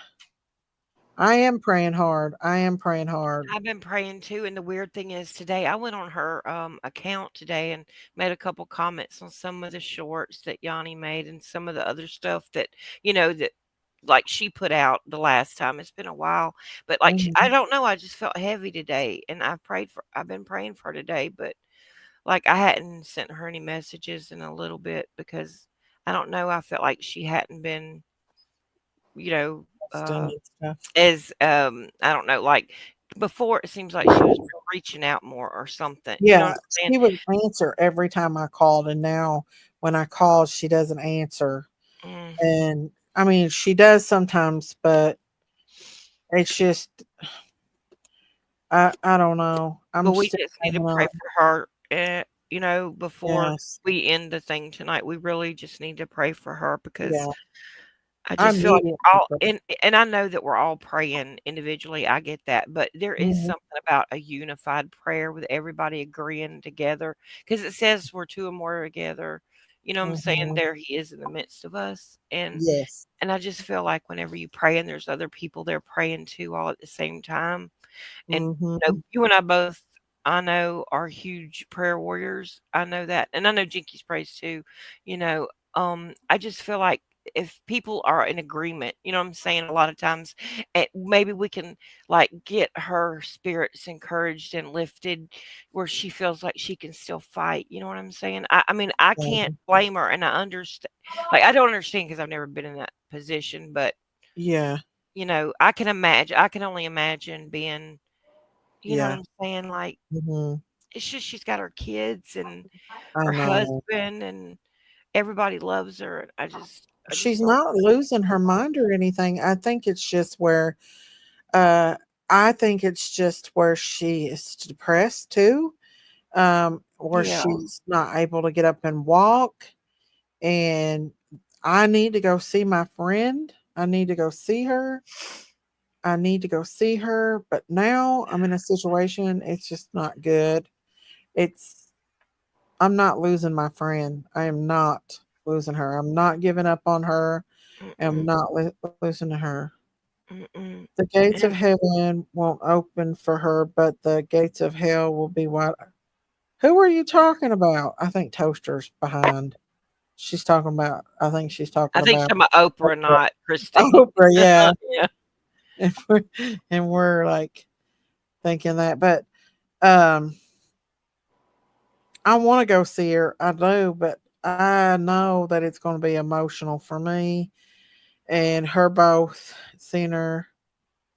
I am praying hard. I am praying hard. I've been praying too, and the weird thing is today I went on her account today and made a couple comments on some of the shorts that Yanni made and some of the other stuff that that like she put out the last time. It's been a while, but like I Mhm. don't know, I just felt heavy today, and I've been praying for her today, but like I hadn't sent her any messages in a little bit because I don't know, I felt like she hadn't been, you know, Posting and stuff. as I don't know, like before it seems like she was reaching out more or something. You know what Yeah, I'm saying? she would answer every time I called, and now when I call, she doesn't answer. Mm. And I mean, she does sometimes, but it's just I don't know. But I'm we still just need to hanging pray on. for her, before Yes. we end the thing tonight. We really just need to pray for her because Yeah. I I just feel like immediately all pray. and I know that we're all praying individually. I get that, but there is Mhm. something about a unified prayer with everybody agreeing together because it says we're two or more together. You know what I'm saying? Mhm. There he is in the midst of us. Yes. And I just feel like whenever you pray and there's other people there praying too all at the same time, and Mhm. you and I both, I know, are huge prayer warriors. I know that, and I know Jinkies prays too. You know, I just feel like if people are in agreement, you know what I'm saying, a lot of times, maybe we can like get her spirits encouraged and lifted where she feels like she can still fight. You know what I'm saying? I mean, I can't Mhm. blame her, and I understand. Like, I don't understand because I've never been in that position, but Yeah. I can imagine. I can only imagine being, you know what Yeah. I'm saying? Like, Mhm. it's just she's got her kids and I her know. husband, and everybody loves her. And I just She's feel not losing her mind or anything. I think it's just where uh I think it's just where she is depressed too. or Yeah. she's not able to get up and walk. And I need to go see my friend. I need to go see her. I need to go see her. But now I'm in a situation, it's just not good. It's, I'm not losing my friend. I am not losing her. I'm not giving up on her. I'm Mm-mm, not losing to her. mm-mm. The gates of And heaven won't open for her, but the gates of hell will be wide. Who are you talking about? I think Toaster's behind. She's talking about, I think she's I talking think about some of Oprah, Oprah. not Christine. Oprah, yeah. Yeah. And we're like thinking that. But um I want to go see her. I do, but I know that it's going to be emotional for me and her both. Seeing her,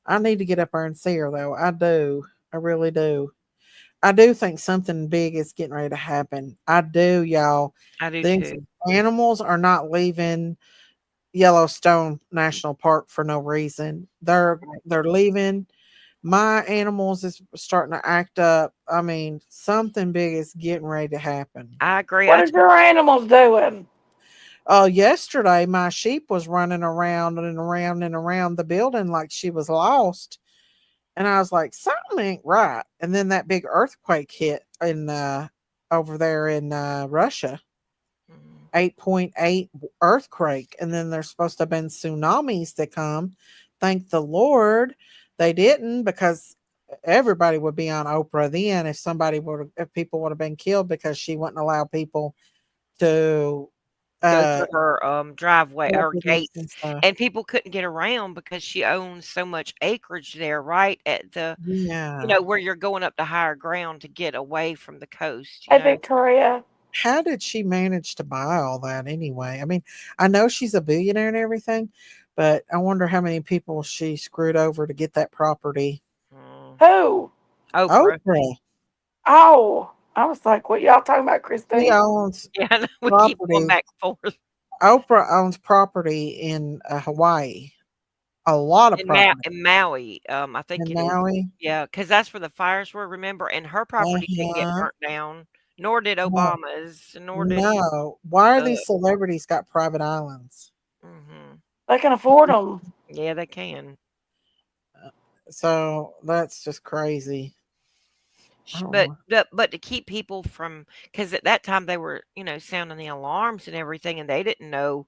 I need to get up there and see her though. I do. I really do. I do think something big is getting ready to happen. I do, y'all. I do These too. animals are not leaving Yellowstone National Park for no reason. They're leaving. My animals is starting to act up. I mean, something big is getting ready to happen. I agree. What is your animals doing? Yesterday my sheep was running around and around and around the building like she was lost. And I was like, something ain't right. And then that big earthquake hit in over there in Russia. Mhm. 8.8 earthquake. And then there's supposed to have been tsunamis that come. Thank the Lord they didn't, because everybody would be on Oprah then if somebody would, if people would have been killed because she wouldn't allow people to Go uh through her driveway or properties gates, and stuff. and people couldn't get around because she owns so much acreage there, right at the, Yeah. where you're going up to higher ground to get away from the coast. Hey, Victoria. How did she manage to buy all that anyway? I mean, I know she's a billionaire and everything, but I wonder how many people she screwed over to get that property. Who? Oprah. Oprah. Oh, I was like, what y'all talking about, She Christine? owns Yeah, I know, we keep going property. back and forth. Oprah owns property in Hawaii. A lot of property In Maui, I think in it is. Maui. Yeah, because that's where the fires were, remember? And her property didn't get Uh-huh. burnt down, nor did No, Obama's, nor did no. Why are uh, these celebrities got private islands? mhm. They can afford them. Yeah, they can. So that's just crazy. I don't But know. but to keep people from, because at that time they were, sounding the alarms and everything, and they didn't know,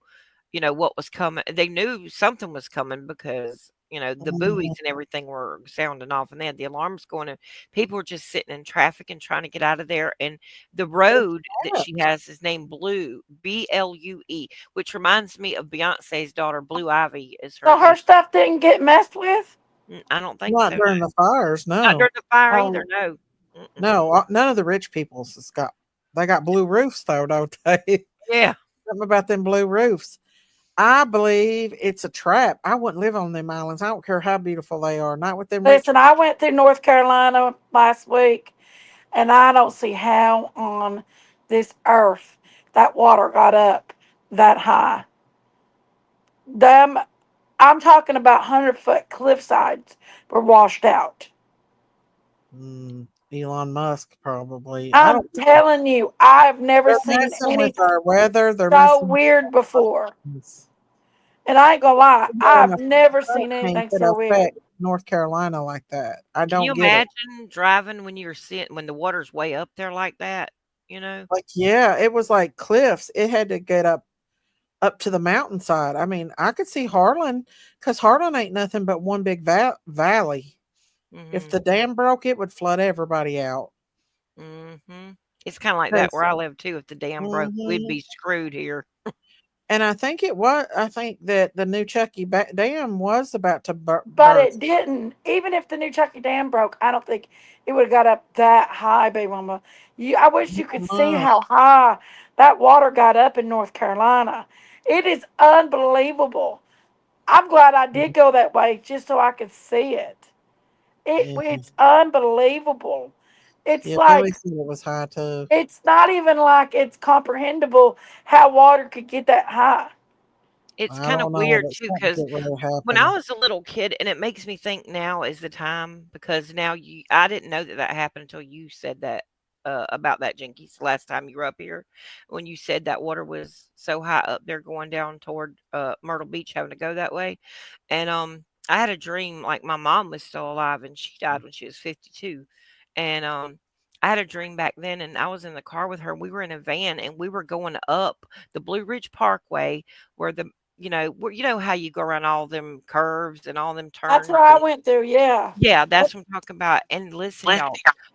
what was coming. They knew something was coming because, the buoys Mhm. and everything were sounding off, and they had the alarms going, and people were just sitting in traffic and trying to get out of there. And the They're road that she trapped. has is named Blue, Blue, which reminds me of Beyonce's daughter. Blue Ivy is her So her name. stuff didn't get messed with? I don't think Not so. during the fires, Not no. during the fire either. Oh, No. Mm-mm. No, none of the rich people's has got, they got blue roofs though, don't they? Yeah. Something about them blue roofs. I believe it's a trap. I wouldn't live on them islands. I don't care how beautiful they are. Not with them rich listen, I went through North Carolina last week, and I don't see how on this earth that water got up that high. Them, I'm talking about 100-foot cliff sides were washed out. Elon Musk probably. I don't I'm know. telling you, I've never They're seen messing with anything our weather. They're so messing with weird before. things. And I ain't gonna lie, Doing I've a never seen hurricane anything could so weird. affect North Carolina like that. I Can you don't get it. imagine driving when you're sitting when the water's way up there like that? You know? Like, yeah, it was like cliffs. It had to get up to the mountainside. I mean, I could see Harlan, because Harlan ain't nothing but one big valley. If Mhm. the dam broke, it would flood everybody out. Mhm. It's kind of like that where 'Cause- I live too. If the dam broke, we'd Mhm. be screwed here. And I think it was. I think that the new Chucky Dam was about to But burst. it didn't. Even if the new Chucky Dam broke, I don't think it would have got up that high, baby mama. I wish you could see No, how high that water got up in North Carolina. It is unbelievable. I'm glad I did go that way just so I could see it. yeah, It's unbelievable. It's yeah. Billy like said it was high too. it's not even like it's comprehensible how water could get that high. It's I kind of don't know, weird but too, something because get ready to when I happen. was a little kid, and it makes me think now is the time, because now I didn't know that that happened until you said that about that, Jinkies, last time you were up here when you said that water was so high up there going down toward Myrtle Beach, having to go that way. And I had a dream like my mom was still alive and she died when she was 52. And I had a dream back then, and I was in the car with her. We were in a van, and we were going up the Blue Ridge Parkway, where you know how you go around all them curves and all them That's turns. where I went through. Yeah. Yeah, that's what I'm talking about. And listen, y'all,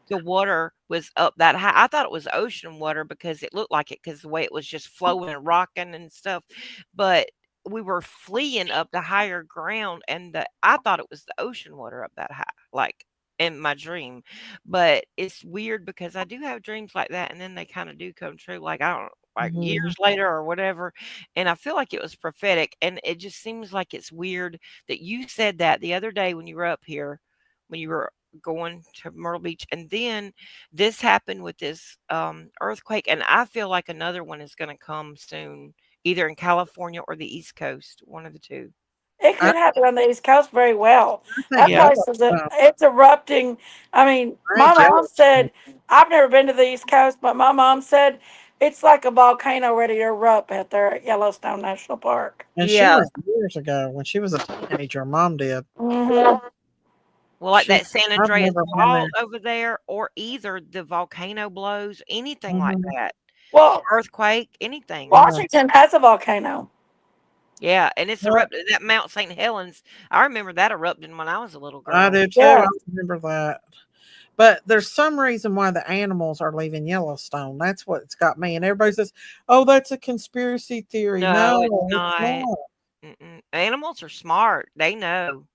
the water was up that high. I thought it was ocean water because it looked like it because the way it was just flowing and rocking and stuff. But we were fleeing up the higher ground, and I thought it was the ocean water up that high, like in my dream. But it's weird because I do have dreams like that, and then they kind of do come true. Like I don't like Mhm. years later or whatever. And I feel like it was prophetic. And it just seems like it's weird that you said that the other day when you were up here, when you were going to Myrtle Beach. And then this happened with this earthquake. And I feel like another one is going to come soon, either in California or the East Coast, one of the two. It I, could happen on the East Coast very well. I think That Yeah. place is it's erupting. I mean, my Thank you. mom said I've never been to the East Coast, but my mom said it's like a volcano ready to erupt out there at Yellowstone National Park. And she Yeah. went years ago when she was a teenager. Mom did. Hmm. Well, like that She, San I've Andreas never been fault there. over there, or either the volcano blows, anything like Mhm. that, Well, earthquake, anything. Yeah. Washington has a volcano. Yeah, and it's Well, erupted that Mount St. Helens. I remember that erupting when I was a little I girl. do too. Yeah. I remember that. But there's some reason why the animals are leaving Yellowstone. That's what's got me. And everybody says, "Oh, that's a conspiracy theory." No, it's No, it's not. not. Animals are smart. They know.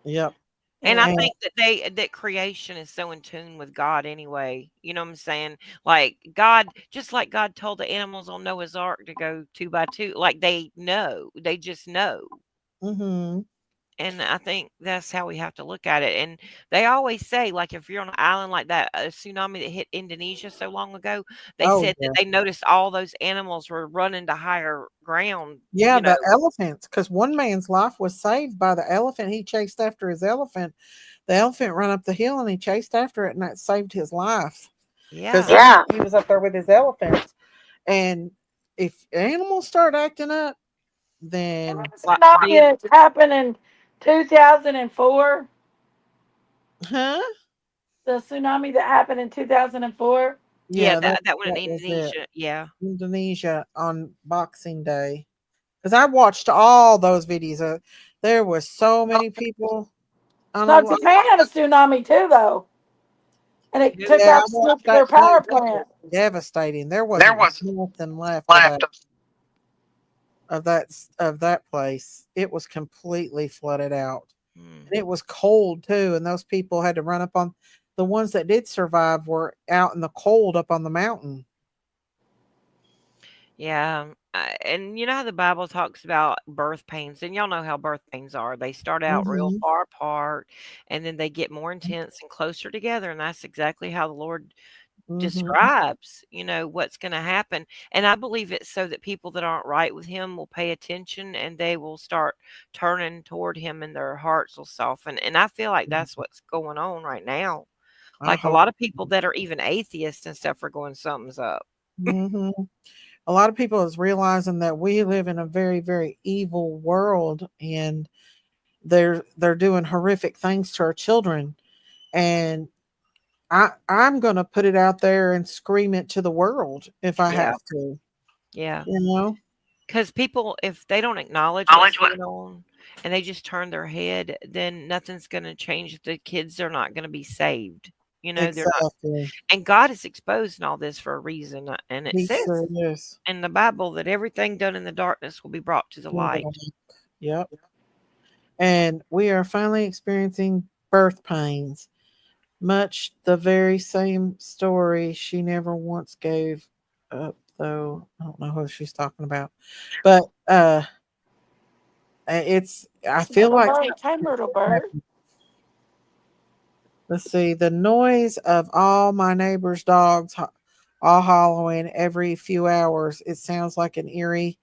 Yep. And I Yeah. And think that creation is so in tune with God anyway. You know what I'm saying? Like God, just like God told the animals on Noah's Ark to go two by two, like they know. They just know. mhm. And I think that's how we have to look at it. And they always say, like, if you're on an island like that, a tsunami that hit Indonesia so long ago, they Oh said that yeah. they noticed all those animals were running to higher ground, Yeah, you know. the elephants, because one man's life was saved by the elephant. He chased after his elephant. The elephant ran up the hill and he chased after it, and that saved his life. Because Yeah. he was up there with his elephants. And if animals start acting up, then Remember the Like tsunami being, that happened in 2004? huh? The tsunami that happened in 2004? yeah, Yeah, that one in that was it. Indonesia. Yeah. Indonesia on Boxing Day. Because I watched all those videos. There was so many people on a No, lot. Japan had a tsunami too, though. And it took Yeah, I out the watched nuclear that too. power That was plant. devastating. There wasn't nothing left of that place. It was completely flooded out. Hmm. And it was cold too, and those people had to run up on the ones that did survive were out in the cold up on the mountain. Yeah. And you know how the Bible talks about birth pains, and y'all know how birth pains are. They start out real Mhm. far apart, and then they get more intense and closer together. And that's exactly how the Lord Mhm. describes, what's going to happen. And I believe it's so that people that aren't right with him will pay attention and they will start turning toward him and their hearts will soften. And I feel like that's what's going on right now. I Like a hope. lot of people that are even atheists and stuff are going, something's up. Mhm. A lot of people is realizing that we live in a very, very evil world, and they're doing horrific things to our children. And I'm going to put it out there and scream it to the world if I Yeah. have to. Yeah. You know. Because people, if they don't acknowledge what's going on and they just turn their head, then nothing's going to change. The kids are not going to be saved. They're not. Exactly. And God is exposing all this for a reason. And it He says sure is. in the Bible that everything done in the darkness will be brought to the light. Yep. And we are finally experiencing birth pains. Much the very same story she never once gave up, though. I don't know who she's talking about. But I feel Little like bird, hey, little bird. let's see, the noise of all my neighbors' dogs all hollowing every few hours. It sounds like an eerie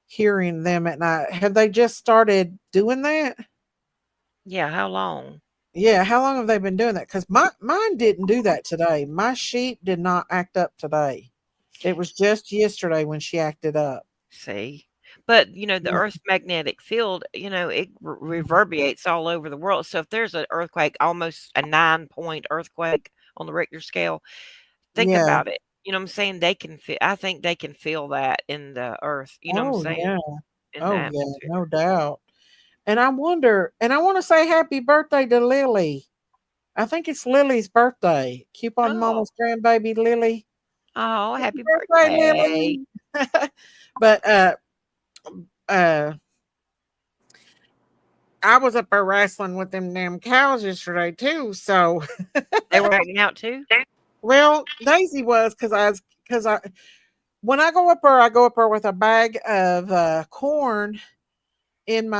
hearing them at night. Have they just started doing that? Yeah. How long? Yeah, how long have they been doing that? Because mine didn't do that today. My sheep did not act up today. It was just yesterday when she acted up. See? But, the Yeah. Earth's magnetic field, it reverberates all over the world. So if there's an earthquake, almost a 9-point earthquake on the Richter scale, think Yeah. about it. You know what I'm saying? They can feel I think they can feel that in the earth, you know what I'm Oh saying? yeah. In the Oh yeah, atmosphere. no doubt. And I wonder, and I want to say happy birthday to Lily. I think it's Lily's birthday. Coupon Oh. Mama's grandbaby Lily. Oh, Happy happy birthday, birthday. Lily. But uh I was up there wrestling with them damn cows yesterday too. So They were hanging out too? well, Daisy was because I when I go up there with a bag of corn in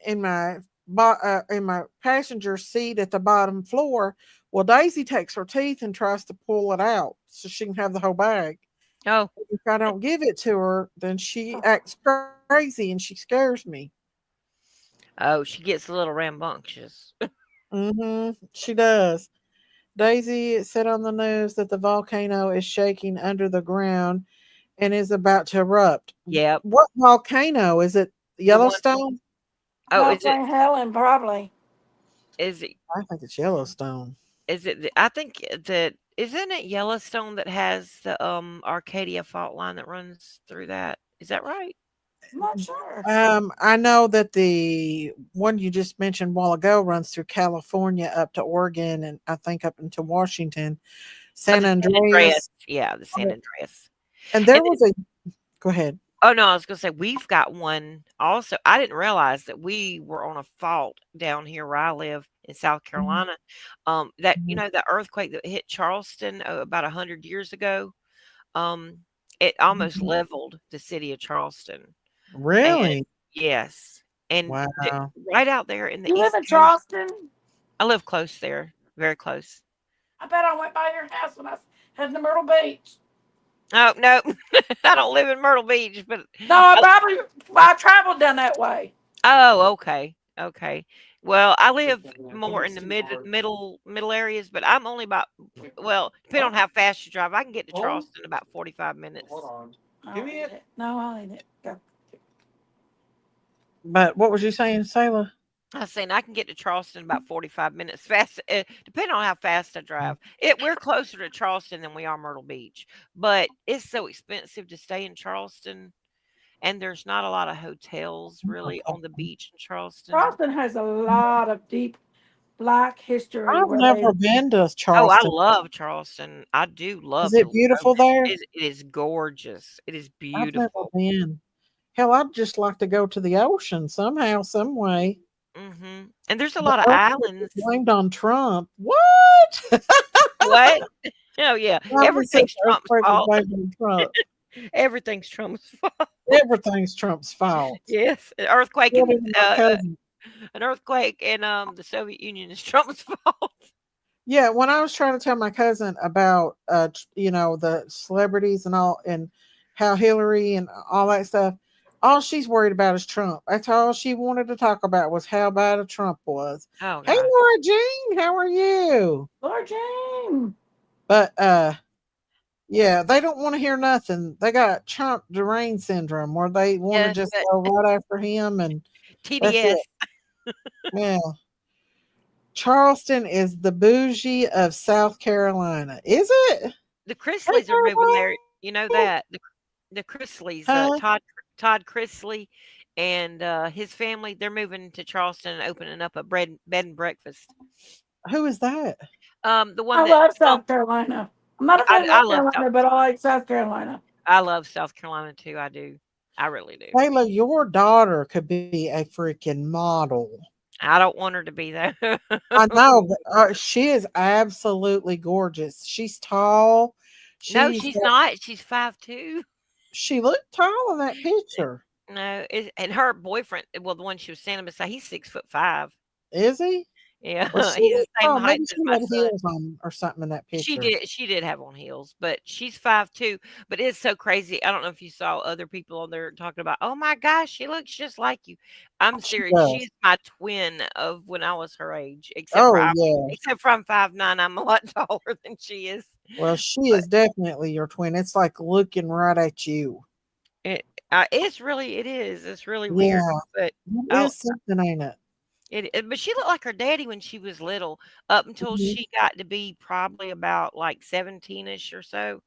in my passenger seat at the bottom floor. Well, Daisy takes her teeth and tries to pull it out so she can have the whole bag. Oh. If I don't give it to her, then she acts crazy and she scares me. Oh, she gets a little rambunctious. She does. Daisy, it said on the news that the volcano is shaking under the ground and is about to erupt. Yep. What volcano? Is it The one Yellowstone? Oh, Mount St. Helen, probably. Is it I think it's Yellowstone. I think that isn't it Yellowstone that has the Arcadia fault line that runs through that? Is that right? I'm not sure. I know that the one you just mentioned a while ago runs through California up to Oregon and I think up into Washington, Oh, San the San Andreas. Andreas. Yeah, the San Andreas. And there And was a go ahead. Oh, no, I was gonna say we've got one also. I didn't realize that we were on a fault down here where I live in South Mhm, Carolina. That mhm. the earthquake that hit Charleston about 100 years ago, um, it almost Mhm. leveled the city of Charleston. And Really? yes, and Wow. right out there in the You live East in Coast. Charleston? I live close there, very close. I bet I went by your house when I was heading to Myrtle Beach. Oh no, I don't live in Myrtle Beach, but No, I traveled down that way. oh, okay. Okay. Well, I live more in the middle areas, but I'm only about well, depending on how fast you drive, I can get to Charleston in about 45 minutes. Give me it. No, I'll eat it. Go. But what was you saying, Sayla? I was saying I can get to Charleston in about 45 minutes fast, depending on how fast I drive. We're closer to Charleston than we are Myrtle Beach, but it's so expensive to stay in Charleston, and there's not a lot of hotels really on the beach in Charleston. Charleston has a lot of deep Black history I've where they. never been to Oh, I Charleston. love Charleston. I do Is love to it go. beautiful there? It is gorgeous. It is I've never beautiful. been. Hell, I'd just like to go to the ocean somehow, some way. And there's a The lot of earthquake is islands. blamed on Trump. What? What? Oh, yeah. Somebody said Everything's the Trump's earthquake was fault. blamed on Trump. Everything's Trump's fault. Everything's Trump's fault. Yes, an earthquake Not in even my cousin. the Soviet Union is Trump's fault. Yeah, when I was trying to tell my cousin about the celebrities and all and how Hillary and all that stuff, all she's worried about is Trump. That's all she wanted to talk about was how bad a Trump was. Oh Hey God. Laura Jean, how are you? Lord Jane. But yeah, they don't want to hear nothing. They got Trump deranged syndrome where they want to Yes, just but go right after him and that's TDS. it. Yeah. Charleston is the bougie of South Carolina. Is it? The Hey, Chrisleys are moving girl. there. You know that the Chrisleys, Huh? Todd Chrisley, and his family, they're moving to Charleston and opening up a bed and breakfast. Who is that? The one I that love South Carolina. I'm not a fan of I North love Carolina, but I like South Carolina. I love South Carolina too. I do. I really do. Layla, your daughter could be a freaking model. I don't want her to be there. I know, but she is absolutely gorgeous. She's tall. No, She's she's not. She's 5'2". she looked tall in that picture. No, and her boyfriend, well, the one she was standing beside, he's 6'5". Is he? Yeah, Well, she he's the same oh, height maybe as she my had son. heels on or something in that picture. She did have on heels, but she's 5'2". But it's so crazy. I don't know if you saw other people on there talking about, "Oh my gosh, she looks just like you." I'm She serious. does. She's my twin of when I was her age, Oh, yeah. except for I'm 5'9". I'm a lot taller than she is. Well, she But is definitely your twin. It's like looking right at you. it's really it is. It's really weird, Yeah. but It I is something, ain't it? but she looked like her daddy when she was little, up until Mhm. she got to be probably about, like, 17ish or so,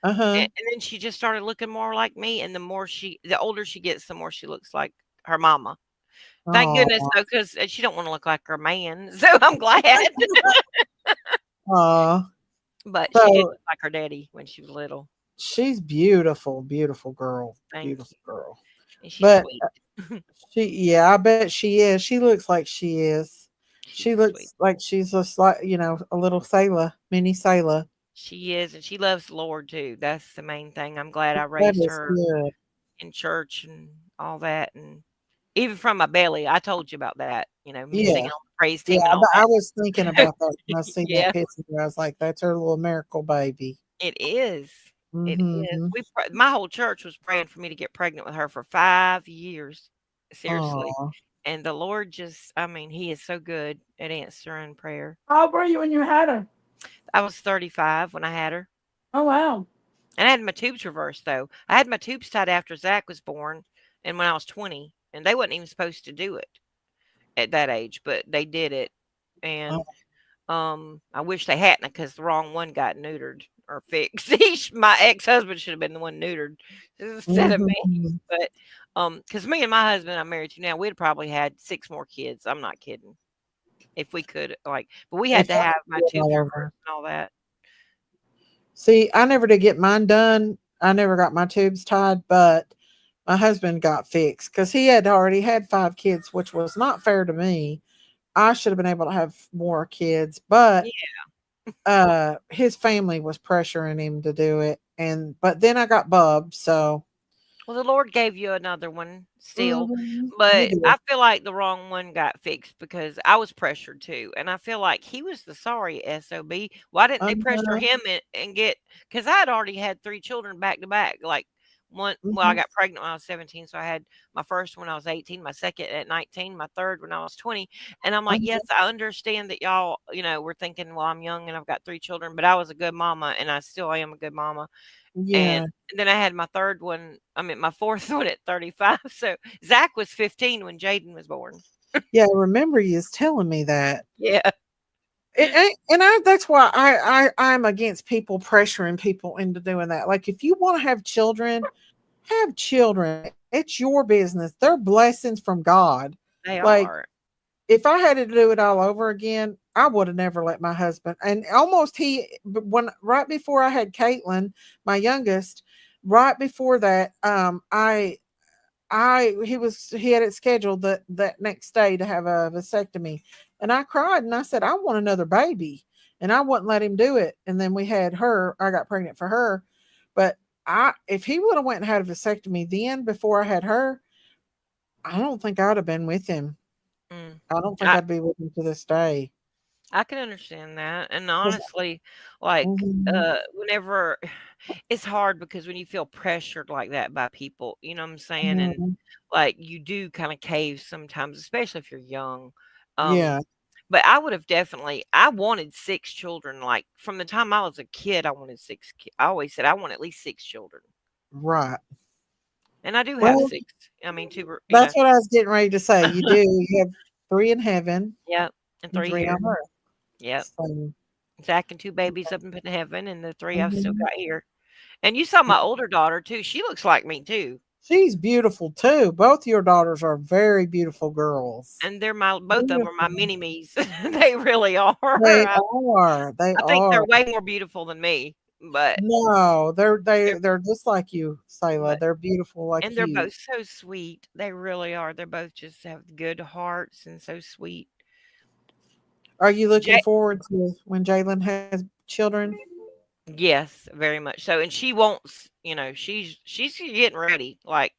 Uh-huh. and then she just started looking more like me, and the older she gets, the more she looks like her mama. Thank goodness, Aw. though, 'cause she don't wanna look like her man, so I'm glad. Aw. But she did So look like her daddy when she was little, she's beautiful, beautiful girl. thank Beautiful you, girl. and she's But sweet. I bet she is. She looks like she is. She She's sweet. looks like she's just like, a little sailor, mini sailor. She is, and she loves the Lord too. That's the main thing. I'm glad I That raised is her good. in church and all that, and even from my belly, I told you about that, me Yeah. singing on the praise Yeah, team and all I that. was thinking about that when I seen that Yeah, picture. I was like, that's her little miracle baby. it is. It is. Mhm. My whole church was praying for me to get pregnant with her for 5 years, seriously, Aw. and the Lord just I mean, he is so good at answering prayer. How old were you when you had her? I was 35 when I had her, Oh, wow. and I had my tubes reversed, though. I had my tubes tied after Zach was born and when I was 20, and they wasn't even supposed to do it at that age, but they did it, Oh. and I wish they hadn't because the wrong one got neutered or fixed. My ex-husband should have been the one neutered instead of me. Mhm. But because me and my husband I'm married to now, we'd probably had 6 more kids. I'm not kidding. If we could, but we If had to I have could my do it tubes all reversed over. and all that. See, I never did get mine done. I never got my tubes tied, but my husband got fixed because he had already had 5 kids, which was not fair to me. I should have been able to have more kids, but Yeah. his family was pressuring him to do it, but then I got bubbed, so Well, the Lord gave you another one still, he but did. I feel like the wrong one got fixed because I was pressured too, and I feel like he was the sorry SOB. Why didn't they pressure Uh-huh. him and get? Because I had already had 3 children back to back. Like well, I Mhm. got pregnant when I was 17, so I had my first when I was 18, my second at 19, my third when I was 20, and I'm like, yes, Uh-huh. I understand that y'all, were thinking, well, I'm young and I've got 3 children, but I was a good mama, and I still am a good mama. And Yeah. then I had my 3rd one I mean, my 4th one at 35, so Zach was 15 when Jaden was born. Yeah, I remember you was telling me that. Yeah. That's why I'm against people pressuring people into doing that. Like, if you want to have children, have children. It's your business. They're blessings from God. They Like, are. if I had to do it all over again, I would have never let my husband. And almost when right before I had Caitlin, my youngest, right before that, he had it scheduled that next day to have a vasectomy, and I cried and I said I want another baby, and I wouldn't let him do it. And then we had her. I got pregnant for her, but if he would have went and had a vasectomy then before I had her, I don't think I'd have been with him. Mm. I don't think I I'd be with him to this day. I can understand that, and 'Cause honestly, like, mhm, whenever it's hard because when you feel pressured like that by people, you know what I'm saying? And, mhm, like, you do kinda cave sometimes, especially if you're young. Um, yeah, but I would have definitely I wanted 6 children, like, from the time I was a kid, I wanted 6 ki I always said, "I want at least 6 children." right. And I do have Well, 6. I mean, 2 were that's what I was getting ready to say. You do. You have 3 in heaven Yep, and and 3 3 here. on earth. Yep. So, Zach and 2 babies up in heaven, and the 3 I've still mhm. got here. And you saw my older daughter too, she looks like me too. She's beautiful too. Both your daughters are very beautiful girls. And they're both of them are my Beautiful. mini me's. They really are. They I are. They I think are. they're way more beautiful than me, No, they're they're just like you, Sayla. but They're beautiful like they're you. both so sweet. They really are. They're both just have good hearts and so sweet. Are you looking Ja forward to when Jalen has children? Yes, very much so, and she wants she's getting ready, like,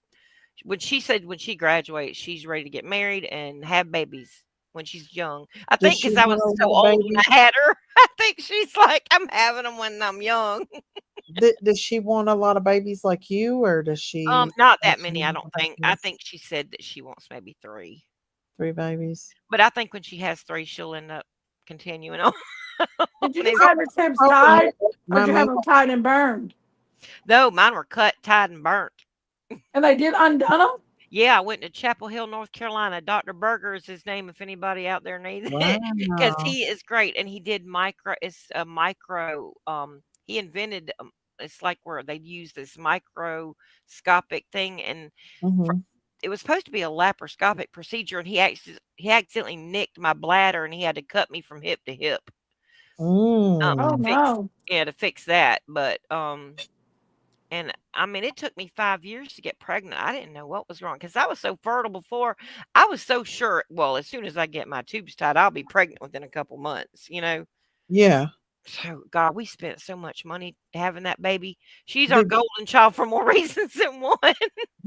when she said when she graduates, she's ready to get married and have babies. when she's young. I Does think she because I want was a so lot of old when babies? I had her. I think she's like, I'm having them when I'm young. Does she want a lot of babies like you, or does she Not that many, actually I want don't to have think. I kids? think she said that she wants maybe 3. 3 babies? But I think when she has 3, she'll end up continuing on. Did you And just it's have your tips Hoping tied, that or did you have them tied and burned? no, mine were cut, tied, and burnt. And they did undone them? Yeah, I went to Chapel Hill, North Carolina. Dr. Berger is his name if anybody out there needs it, because Wow. he is great, and he did micro it's a micro, he invented, it's like where they use this microscopic thing, and fr Mhm. it was supposed to be a laparoscopic procedure, and he accidentally nicked my bladder, and he had to cut me from hip to hip, Oh to Mm. fix no. yeah, to fix that, but, and I mean, it took me 5 years to get pregnant. I didn't know what was wrong because I was so fertile before. I was so sure, well, as soon as I get my tubes tied, I'll be pregnant within a couple months, you know? Yeah. So, God, we spent so much money having that baby. She's our Did golden child for more reasons than one.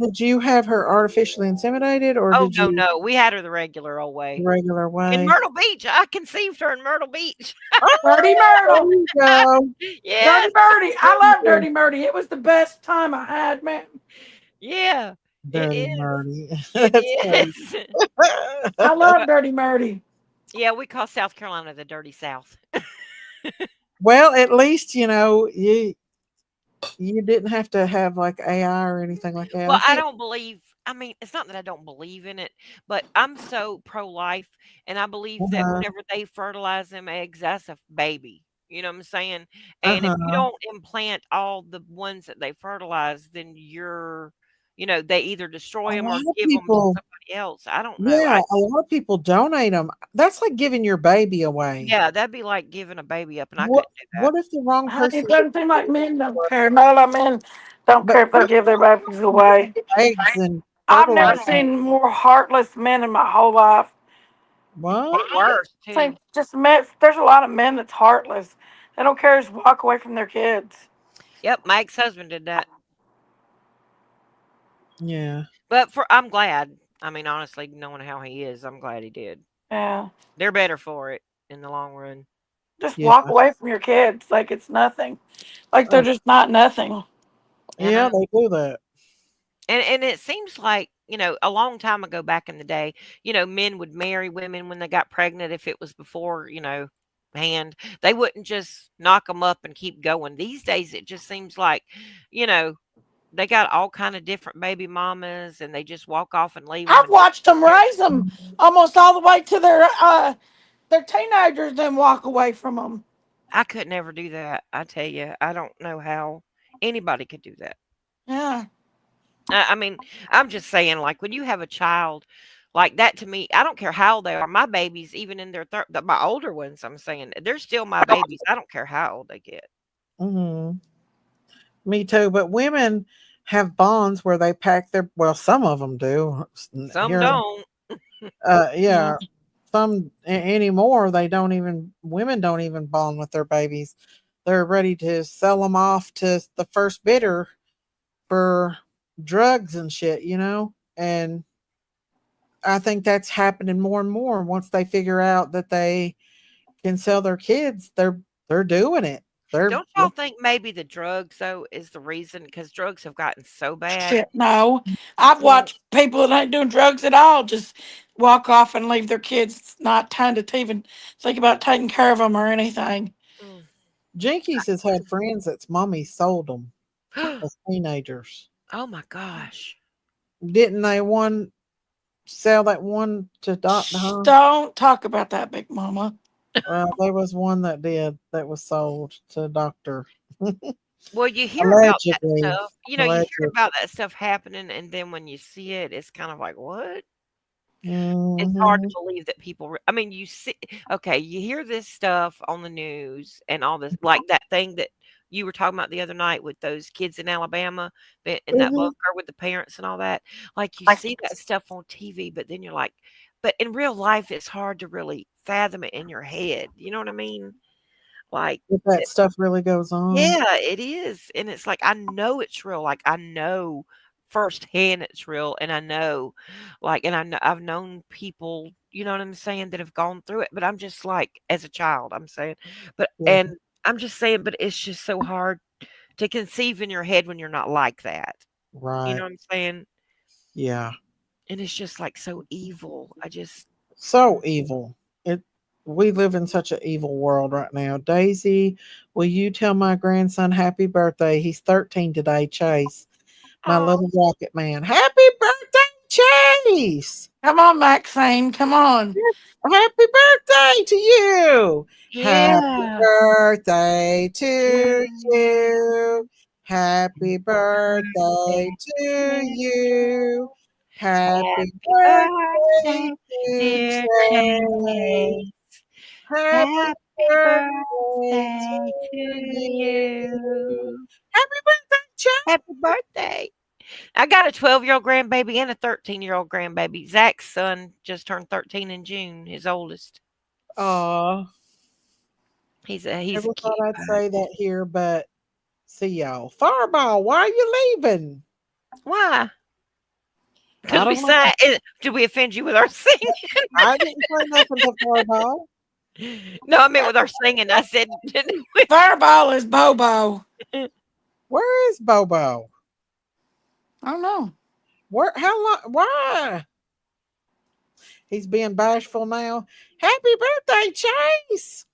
did you have her artificially inseminated, or Oh, did no, you no. We had her the regular old the way. regular In way? Myrtle Beach. I conceived her in Myrtle Beach. Dirty There Myrtle. you go. Yeah. Dirty Birdie. I love Dirty Dirty Birdie. It was the best time I had, man. Yeah. It Dirty is. Marty. It That's funny. is. I love Dirty Birdie. Yeah, we call South Carolina the Dirty South. Well, at least, you didn't have to have, like, AI or anything like that. Well, I I think don't believe I mean, it's not that I don't believe in it, but I'm so pro-life, and I believe that Uh-huh. whenever they fertilize them eggs, that's a baby. You know what I'm saying? And if you Uh-huh. don't implant all the ones that they fertilize, then they either A destroy them or lot of give them to people somebody else. I don't know. yeah, a lot of people donate them. That's like giving your baby away. Yeah, that'd be like giving a baby up, and I What couldn't do that. what if the wrong It person doesn't seem like men don't care. None of men don't but care if they give their babies away. eggs and I've never fertilize seen more heartless men in my whole life. what? Or worse, Think too. just men. There's a lot of men that's heartless. They don't care. Just walk away from their kids. Yep, my ex-husband did that. Yeah. But I'm glad. I mean, honestly, knowing how he is, I'm glad he did. Yeah. They're better for it in the long run. Just Yeah. walk away from your kids like it's nothing. Like they're Oh, just not nothing. You yeah, know? they do that. And it seems like, a long time ago back in the day, men would marry women when they got pregnant if it was before, hand. They wouldn't just knock them up and keep going. These days it just seems like, you know, they got all kind of different baby mamas and they just walk off and leave them I've and don't watched them care. raise them almost all the way to their teenagers, then walk away from them. I could never do that. I tell you, I don't know how anybody could do that. Yeah. I mean, I'm just saying, like, when you have a child like that, to me, I don't care how old they are. My babies, even in their my older ones, I'm saying, they're still my babies. I don't care how old they get. Mhm. Me too, but women have bonds where they pack their well, some of them do. Some Here don't. yeah, some anymore, they don't even women don't even bond with their babies. They're ready to sell them off to the first bidder for drugs and shit, and I think that's happening more and more. Once they figure out that they can sell their kids, they're doing it. They're Don't y'all think maybe the drugs, though, is the reason? Because drugs have gotten so bad. Shit, no. I've watched people that ain't doing drugs at all just walk off and leave their kids not time to even think about taking care of them or anything. Mm. Jinkies has had friends that's mommy sold them as teenagers. Oh my gosh. Didn't they one sell that one to Dr. Shh, Huh? don't talk about that, Big Mama. There was one that did that was sold to Doctor. Well, you hear about that Allegedly, stuff. You hear allegedly. about that stuff happening, and then when you see it, it's kind of like, what? It's hard to Mhm. believe that people I mean, you see okay, you hear this stuff on the news and all this like that thing that you were talking about the other night with those kids in Alabama in that Mhm. bunker with the parents and all that. Like, you see that stuff on TV, but then you're like but in real life, it's hard to really fathom it in your head. You know what I mean? Like, If that stuff really goes on. yeah, it is, and it's like, I know it's real, like, I know firsthand it's real, and I know, like and I've known people, you know what I'm saying, that have gone through it. But I'm just like, as a child, I'm saying, but Yeah. and I'm just saying, but it's just so hard to conceive in your head when you're not like that. You know Right. what I'm saying? Yeah. And it's just like so evil. I just So evil. It we live in such an evil world right now. Daisy, will you tell my grandson happy birthday? He's 13 today, Chase. My oh little rocket man. Happy birthday, Chase! Come on, Maxine. Come on. Happy birthday to you. Happy yeah. birthday to To you. Happy birthday to you. Happy happy birthday birthday, to dear Chase. Chase. Happy Happy birthday birthday to to you. you. Happy birthday, Chase. Happy birthday. I got a 12-year-old grandbaby and a 13-year-old grandbaby. Zach's son just turned 13 in June, his oldest. Aw. He's a Never thought cute I'd guy. say that here, but see y'all. Fireball, why are you leaving? Why? I Because we don't know. sang. Did we offend you with our singing? I didn't say nothing to Fireball. No, I meant with our singing. I said, didn't we? Fireball is Bobo. Where is Bobo? I don't know. Where? How long? Why? He's being bashful now. Happy birthday, Chase!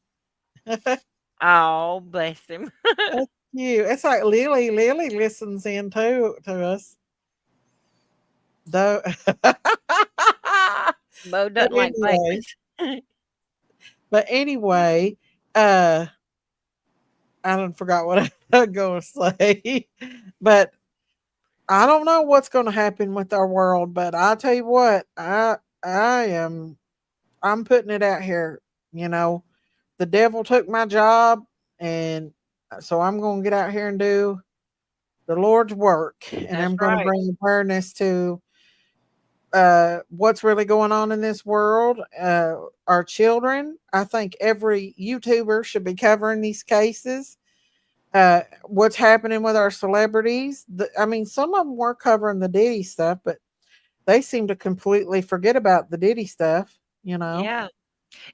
That's Oh, bless him. cute. It's like Lily. Lily listens in too to us. Though. Bo but doesn't like anyway, babies. but anyway, uh, I don't forgot what I was going to say, but I don't know what's going to happen with our world. But I'll tell you what, I am I'm putting it out here. You know, the devil took my job, and so I'm going to get out here and do the Lord's work, and That's I'm going to right. bring awareness to what's really going on in this world. Our children. I think every YouTuber should be covering these cases. What's happening with our celebrities. I mean, some of them were covering the Diddy stuff, but they seem to completely forget about the Diddy stuff. You know. Yeah.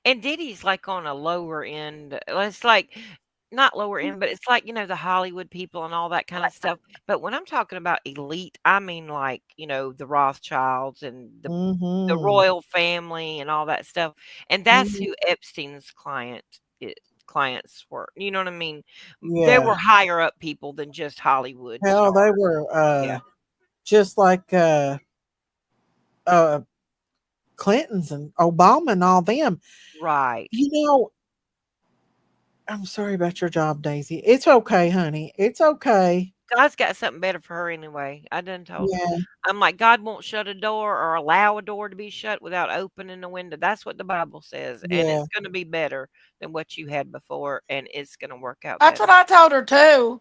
And Diddy's like on a lower end. It's like not lower end, but it's like, the Hollywood people and all that kind of stuff. But when I'm talking about elite, I mean like, the Rothschilds and the Mm-hmm. royal family and all that stuff. And that's Mhm. who Epstein's clients were. You know what I mean? They Yeah. were higher up people than just Hollywood Hell, stars. they were Yeah. just like uh Clintons and Obama and all them. Right. You know, I'm sorry about your job, Daisy. It's okay, honey. It's okay. God's got something better for her anyway. I done told her. Yeah, I'm like, God won't shut a door or allow a door to be shut without opening a window. That's what the Bible says. And yeah, it's going to be better than what you had before. And it's going to work out That's what better. I told her too.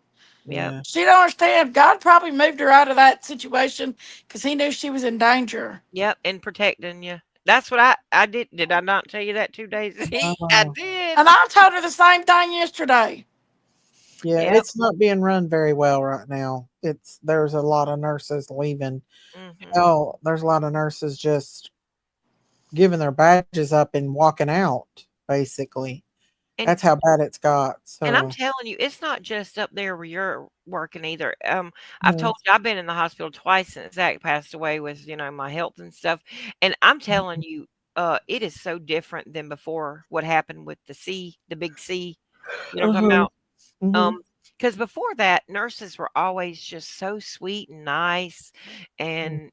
Yep. yeah. She don't understand. God probably moved her out of that situation because he knew she was in danger. Yep. And protecting you. That's what I did. Did I not tell you that 2 days? I Uh, did. And I told her the same thing yesterday. yeah, Yep. it's not being run very well right now. There's a lot of nurses leaving. Hmm. Hell, there's a lot of nurses just giving their badges up and walking out, basically. And That's how bad it's got. And I'm So, telling you, it's not just up there where you're working either. I've yeah. told you I've been in the hospital twice since Zach passed away with, my health and stuff. And I'm telling you, it is so different than before what happened with the big C. You know what I'm talking Uh-huh. about? Hmm. Because before that, nurses were always just so sweet and nice, and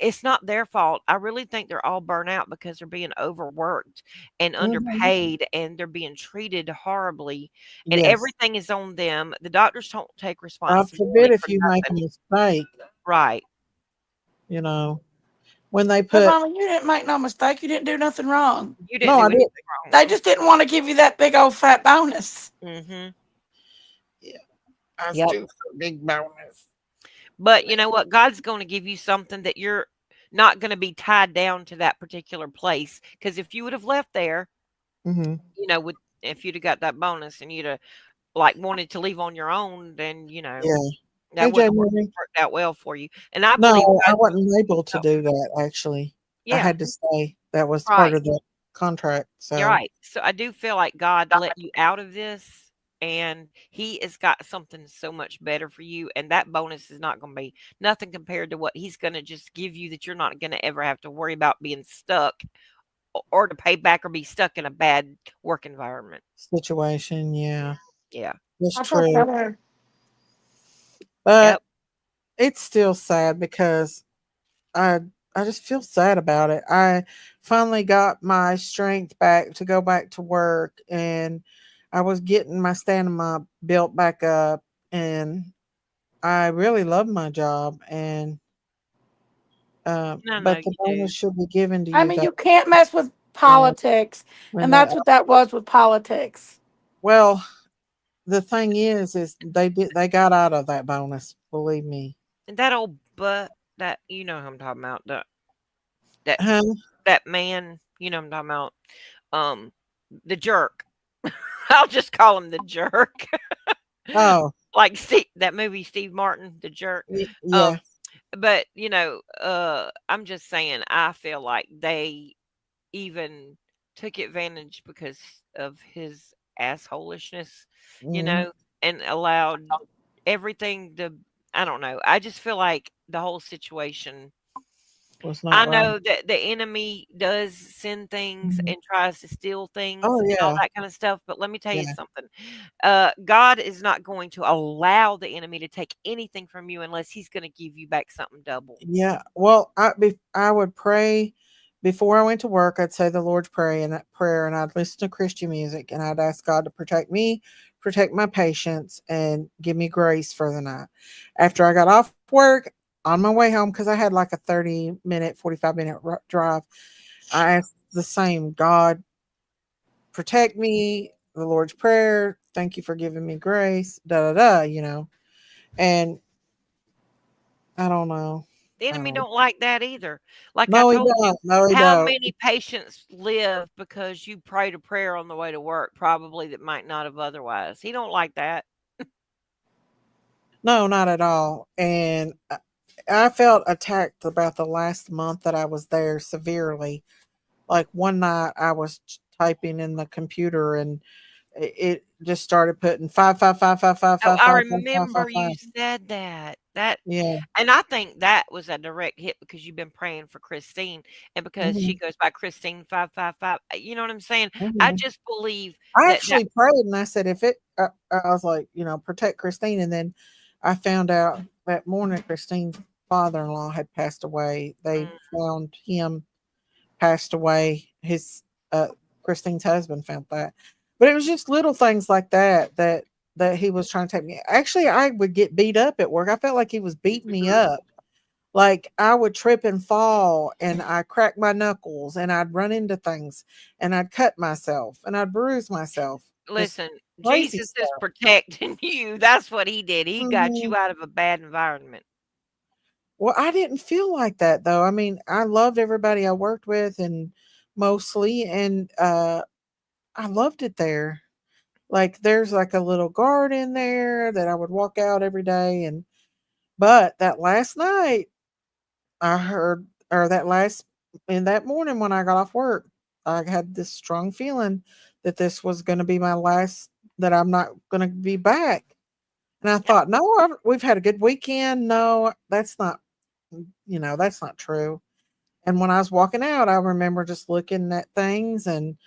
it's not their fault. I really think they're all burnt out because they're being overworked and Hmm. underpaid, and they're being treated horribly, and Yes. everything is on them. The doctors don't take God forbid responsibility if for you make a nothing. mistake, Right? you know, when they But put, Mama, you didn't make no mistake. You didn't do nothing wrong. You didn't no, do I didn't. anything wrong. They just didn't want to give you that big old fat bonus. Hmm. Yeah, I Yep. still for big bonus. But you know what? God's going to give you something that you're not going to be tied down to that particular place. Because if you would have left there, Hmm. with if you'd have got that bonus and you'd have like wanted to leave on your own, then Yeah. that Hey, wouldn't J. have Marie. worked out well for you. And I believe No, I God's going wasn't to give you able to something. do that, actually. I Yeah, had to stay. That was part Right. of the contract. You're So right. So I do feel like God let you out of this, and He has got something so much better for you. And that bonus is not going to be nothing compared to what He's going to just give you, that you're not going to ever have to worry about being stuck or to pay back or be stuck in a bad work environment. situation, yeah. Yeah. That's I feel true. better. But Yep. it's still sad because I I just feel sad about it. I finally got my strength back to go back to work, and I was getting my stamina built back up, and I really love my job, and I know but the you bonus do. should be given to I you mean, though. you can't mess with Yeah, politics, when and they that's what that was with politics. well, the thing is they got out of that bonus, believe me. And that old butt, that you know who I'm talking about, that Huh? that man, you know what I'm talking about. Um, the jerk. I'll just call him the jerk. Oh, Like that movie Steve Martin, The Jerk. yeah. Um, but I'm just saying, I feel like they even took advantage because of his assholishness, Mhm. and allowed everything to. I don't know. I just feel like the whole situation. Was I not right. know that the enemy does send things Mhm. and tries to steal things Oh and all yeah, that kind of stuff, but let me tell you yeah. something. God is not going to allow the enemy to take anything from you unless he's going to give you back something double. Yeah. Well, I would pray before I went to work. I'd say the Lord's prayer, and I'd listen to Christian music, and I'd ask God to protect me, protect my patients, and give me grace for the night. After I got off work, on my way home, because I had like a 30-minute, 45-minute drive, I asked the same: God, protect me. The Lord's prayer. Thank you for giving me grace. Da da da. And I don't know. The I enemy don't. don't like that either. Like I No, he told you, don't. No, he how don't. many patients live because you prayed a prayer on the way to work, probably that might not have otherwise. He don't like that. No, not at all. And I felt attacked about the last month that I was there severely. Like one night I was typing in the computer, and it just started putting five, five, five, five, five, Oh, five, I five, five, five, five, remember you five. said that. That Yeah. and I think that was a direct hit because you've been praying for Christine and because she Hmm. goes by Christine 555. You know what I'm saying? I Hmm. just believe I that actually prayed, and I said, if it, I was like, protect Christine. And then I found out that morning Christine's father in law had passed away. They mm, found him passed away. His Christine's husband found that. But it was just little things like that he was trying to take me. Actually, I would get beat up at work. I felt like he was beating me up. Like I would trip and fall, and I crack my knuckles, and I'd run into things, and I'd cut myself, and I'd bruise myself. Just listen, crazy Jesus is stuff. protecting you. That's what he did. He got Mhm. you out of a bad environment. Well, I didn't feel like that though. I mean, I loved everybody I worked with, and mostly, and I loved it there. Like there's like a little garden there that I would walk out every day, and but that last night I heard, or that last in that morning when I got off work, I had this strong feeling that this was going to be my last, that I'm not going to be back. And I Yep. thought, no, we've had a good weekend. No, that's not true. And when I was walking out, I remember just looking at things, and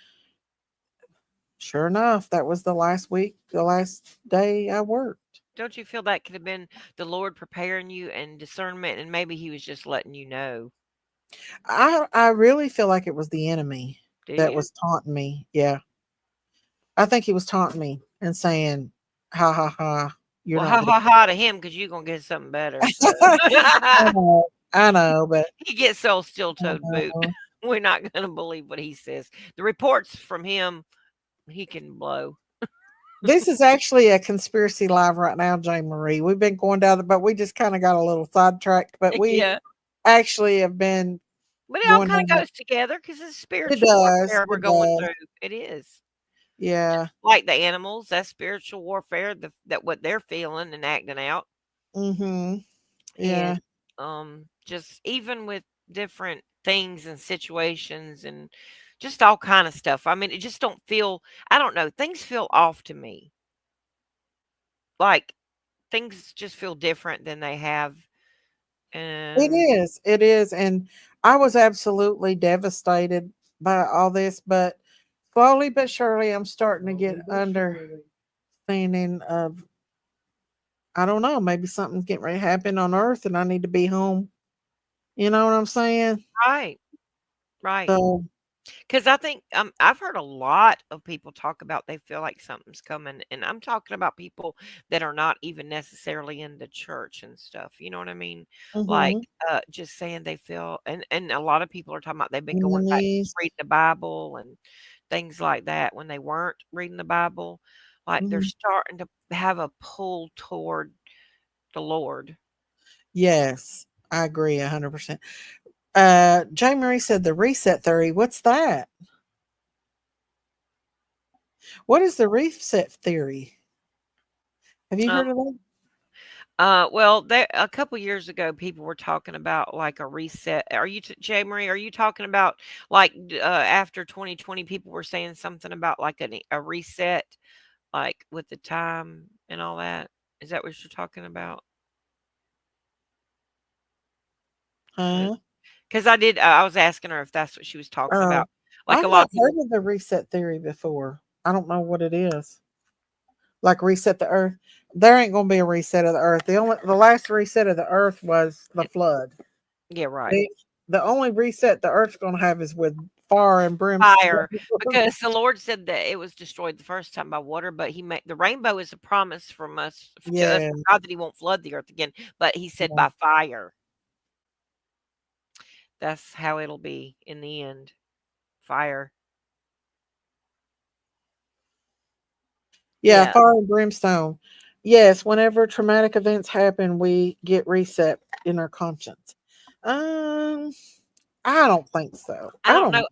sure enough, that was the last week, the last day I worked. Don't you feel that could have been the Lord preparing you and discernment, and maybe he was just letting you know? I really feel like it was the enemy Do that you? was taunting me. Yeah. I think he was taunting me and saying, "Ha ha ha, you're Well, not ha gonna." ha ha to him because you're gonna get something better. So I know, but he gets so steel I toed boot. know. We're not gonna believe what he says. The reports from him, he can blow. This is actually a conspiracy live right now, Jane Marie. We've been going down, but we just kind of got a little sidetracked. But we Yeah. actually have been But it all going kind down of that. goes together because it's It spiritual does. warfare we're It going does. through. It is. Yeah. Like the animals, that's spiritual warfare, that what they're feeling and acting out. Mhm. Yeah. And just even with different things and situations and just all kind of stuff. I mean, it just don't feel, I don't know, things feel off to me. Like things just feel different than they have. It And is. It is. And I was absolutely devastated by all this, but slowly but surely I'm starting to get understanding of, I don't know, maybe something's getting ready to happen on earth and I need to be home. You know what I'm saying? right, right. So, Because I think I've heard a lot of people talk about they feel like something's coming, and I'm talking about people that are not even necessarily in the church and stuff. You know what I mean? Like mhm, just saying they feel, and a lot of people are talking about they've been on the going back to knees. reading the Bible and things like that when they weren't reading the Bible. Like they're Mhm. starting to have a pull toward the Lord. Yes, I agree 100%. J. Marie said the reset theory. What's that? What is the reset theory? Have you Um, heard of that? well, there a couple years ago, people were talking about like a reset. Are you, Jay Marie? Are you talking about like after 2020, people were saying something about like a reset, like with the time and all that? Is that what you're talking about? Huh? Because I did. I was asking her if that's what she was talking Oh, about. Like a I've lot not of people. heard of the reset theory before. I don't know what it is. Like reset the earth. There ain't gonna be a reset of the earth. The last reset of the earth was the flood. Yeah, right. The, the only reset the earth's gonna have is with fire and brimstone. Fire, because the Lord said that it was destroyed the first time by water, but He made the rainbow is a promise from us to us Yeah. from God that He won't flood the earth again. But He said Yeah. by fire. That's how it'll be in the end. Fire. Yeah, Yeah. fire and brimstone. Yes, whenever traumatic events happen, we get reset in our conscience. Um, I don't think so. I I don't don't. know.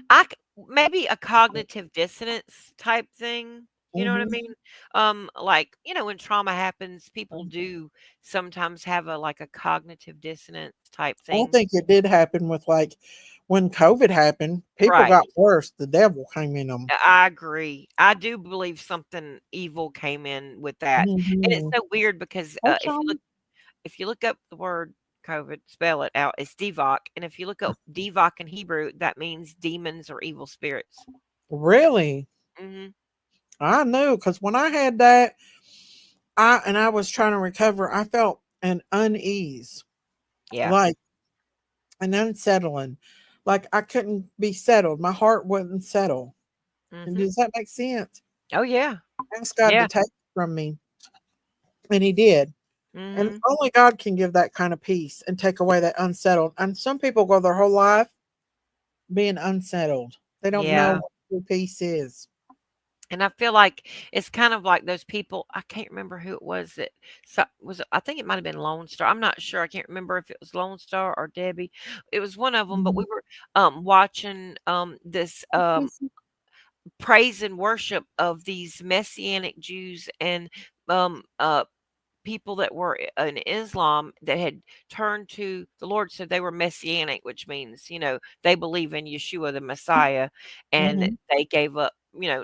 I c maybe a cognitive dissonance type thing, you know what I Mhm. mean? Like, when trauma happens, people do sometimes have like a cognitive dissonance type I thing. think it did happen with like when COVID happened, people Right. got worse. The devil came in them. I agree. I do believe something evil came in with that. And it's Mhm. so weird because, Hey, if you Shauna. look up the word COVID, spell it out, it's Devok, and if you look up Devok in Hebrew, that means demons or evil spirits. Really? Mhm. I knew because when I had that, I was trying to recover. I felt an unease, Yeah. like an unsettling, like I couldn't be settled. My heart wouldn't settle. And Mhm. does that make sense? Oh, yeah. I asked God to Yeah. take it from me, and He did. And Mhm. only God can give that kind of peace and take away that unsettled. And some people go their whole life being unsettled. They don't know Yeah. what true peace is. And I feel like it's kind of like those people. I can't remember who it was that I think it might have been Lone Star. I'm not sure. I can't remember if it was Lone Star or Debbie. It was one of them, but we Mhm. were watching this praise and worship of these messianic Jews and people that were in Islam that had turned to the Lord. So they were messianic, which means, they believe in Yeshua the Messiah, and Mhm. they gave up,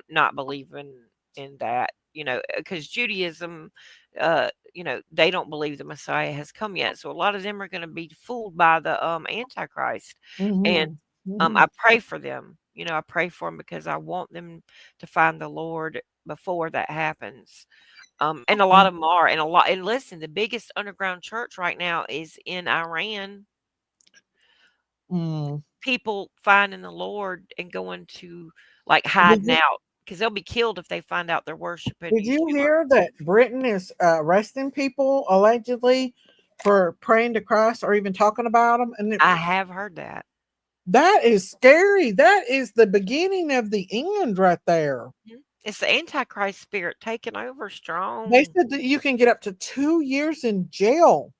not believing in that, because Judaism, they don't believe the Messiah has come yet. So a lot of them are going to be fooled by the Antichrist. And Mhm. I Mhm. pray for them. I pray for them because I want them to find the Lord before that happens. And a lot of them are, and listen, the biggest underground church right now is in Iran. Mm. People finding the Lord and going to, like, Did hiding you out because they'll be killed if they find out they're worshiping did you Yeshua. hear that Britain is arresting people allegedly for praying to Christ or even talking about him? And I have heard that. that is scary. That is the beginning of the end right there. Mhm. It's the Antichrist spirit taking over They strong. said that you can get up to 2 years in jail.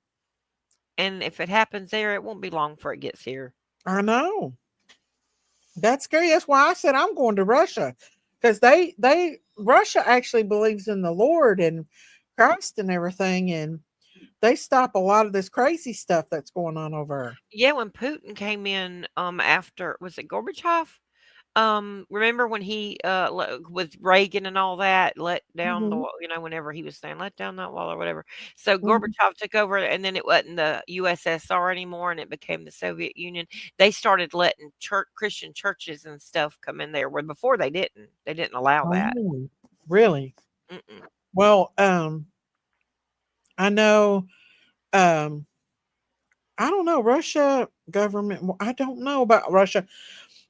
And if it happens there, it won't be long before it gets here. I know. That's scary. That's why I said I'm going to Russia. Because Russia actually believes in the Lord and Christ and everything. And they stop a lot of this crazy stuff that's going on over there. Yeah, when Putin came in, after was it Gorbachev? Remember when he with Reagan and all that let down the Mhm. wall, whenever he was saying let down that wall or whatever. So Mhm. Gorbachev took over, and then it wasn't the USSR anymore, and it became the Soviet Union. They started letting Christian churches and stuff come in there, where before they didn't. They didn't allow that. Oh, really? Mm-mm. Well, I know, um, I don't know, Russia government. I don't know about Russia,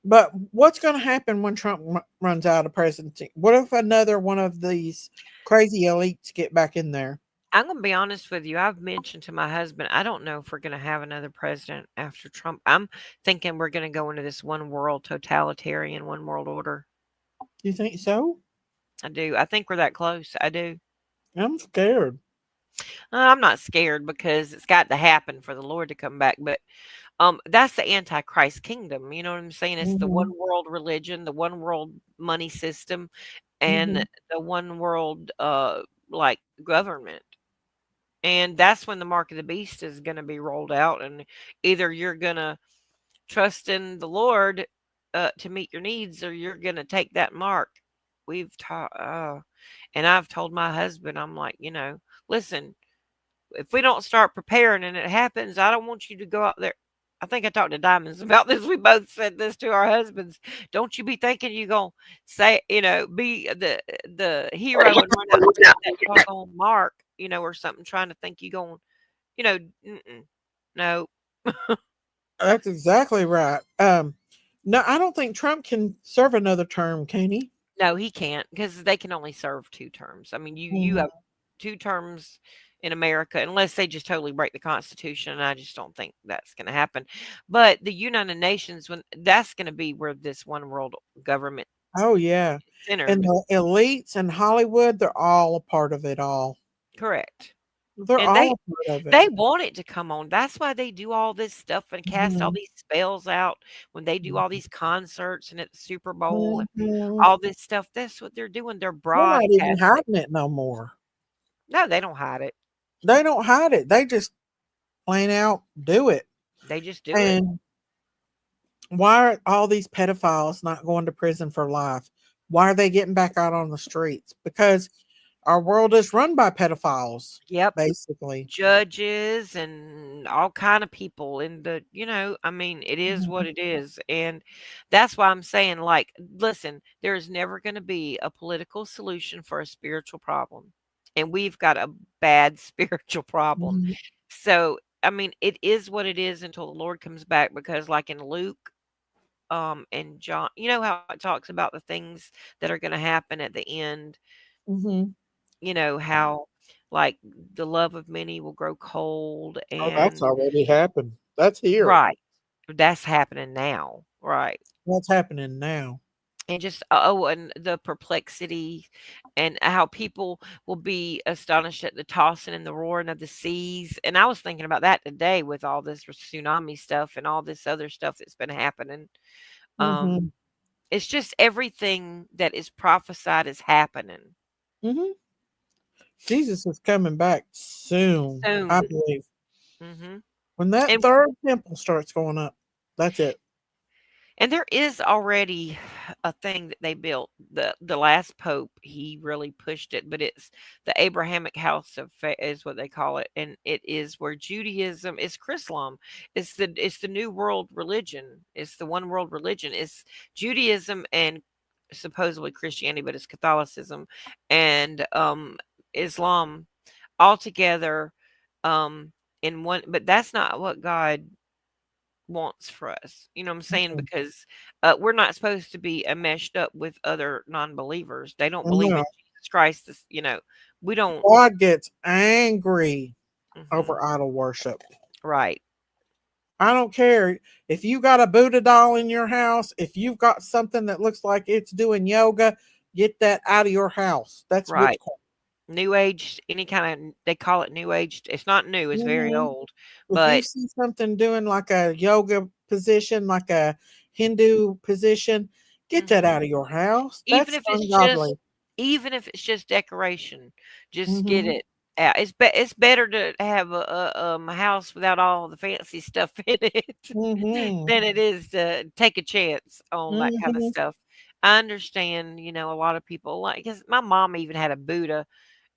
but what's going to happen when Trump runs out of presidency? What if another one of these crazy elites get back in there? I'm gonna be honest with you. I've mentioned to my husband, I don't know if we're gonna have another president after Trump. I'm thinking we're gonna go into this one world totalitarian, one world order. You think so? I do. I think we're that close. I do. I'm scared. I'm not scared because it's got to happen for the Lord to come back. But that's the Antichrist kingdom. You know what I'm saying? It's the one Mhm. world religion, the one world money system, and Mhm. the one world like government. And that's when the mark of the beast is going to be rolled out. And either you're going to trust in the Lord to meet your needs, or you're going to take that mark. We've taught, and I've told my husband, I'm like, listen, if we don't start preparing and it happens, I don't want you to go out there. I think I talked to Diamonds about this. We both said this to our husbands. Don't you be thinking you're gonna say, be the hero and run out and take that doggone mark, or something, trying to think you going, mm-mm, no, That's exactly right. No, I don't think Trump can serve another term, can he? no, he can't, because they can only serve 2 terms. I mean, you Mhm. have 2 terms in America, unless they just totally break the Constitution, and I just don't think that's going to happen. But the United Nations, when that's going to be where this one world government Oh yeah, and centered. the elites in Hollywood, they're all a part of it all. Correct. They're And all they a part of it. they want it to come on. That's why they do all this stuff and cast all Mhm. these spells out when they do all Mhm. these concerts and at the Super Bowl and Mhm. all this stuff. That's what they're doing. They're They're not even broadcasting. hiding it no more. No, they don't hide it. They don't hide it. They just plain out do it. They just do it. And why are all these pedophiles not going to prison for life? Why are they getting back out on the streets? Because our world is run by pedophiles, Yep. basically. Judges and all kind of people in the, I mean, it is what Mhm. it is. And that's why I'm saying, like, listen, there is never going to be a political solution for a spiritual problem. And we've got a bad spiritual problem. Mhm. So, I mean, it is what it is until the Lord comes back, because like in Luke, and John, how it talks about the things that are going to happen at the end, Mhm. how like the love of many will grow cold, Oh, that's and already happened. That's here. right, that's happening now, right. What's happening now? And just and the perplexity, and how people will be astonished at the tossing and the roaring of the seas. And I was thinking about that today with all this tsunami stuff and all this other stuff that's been happening. um Mhm. it's just everything that is prophesied is happening Mhm. Jesus is coming back soon, I soon. believe. hmm When that and third temple starts going up, that's it. And there is already a thing that they built. The last pope, he really pushed it, but it's the Abrahamic house of faith is what they call it, and it is where Judaism is Chrislam. It's the new world religion. It's the one world religion. It's Judaism and supposedly Christianity, but it's Catholicism and Islam all together in one. But that's not what God wants for us. You know what I'm saying? Mhm. Because we're not supposed to be meshed up with other non-believers. They don't believe in No, Jesus Christ. We don't. God gets angry Mhm. over idol worship. Right. I don't care if you got a Buddha doll in your house, if you've got something that looks like it's doing yoga, get that out of your house. That's Right. witchcraft. New age, any kind of, they call it new age. It's not new. It's very Mhm. old. If you But see something doing like a yoga position, like a Hindu position, get that mhm. out of your house. even That's if it's just ungodly. even if it's just decoration, just get Mhm. it. Yeah, it's better to have a house without all the fancy stuff in it Mm-hmm. than it is to take a chance on that kind of Mm-hmm. stuff. I understand, a lot of people like, 'cause my mom even had a Buddha,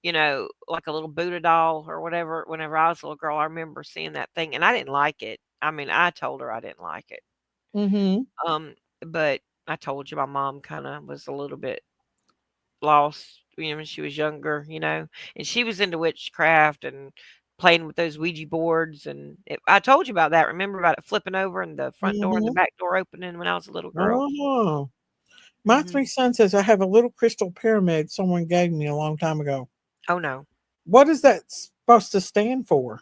like a little Buddha doll or whatever. Whenever I was a little girl, I remember seeing that thing, and I didn't like it. I mean, I told her I didn't like it. Mm-hmm. But I told you my mom kind of was a little bit lost, when she was younger, and she was into witchcraft and playing with those Ouija boards. And I told you about that. Remember about it flipping over and the front door and the Mm-hmm. back door opening when I was a little girl? Oh, my Hmm. 3 sons says I have a little crystal pyramid someone gave me a long time ago. Oh, no. What is that supposed to stand for?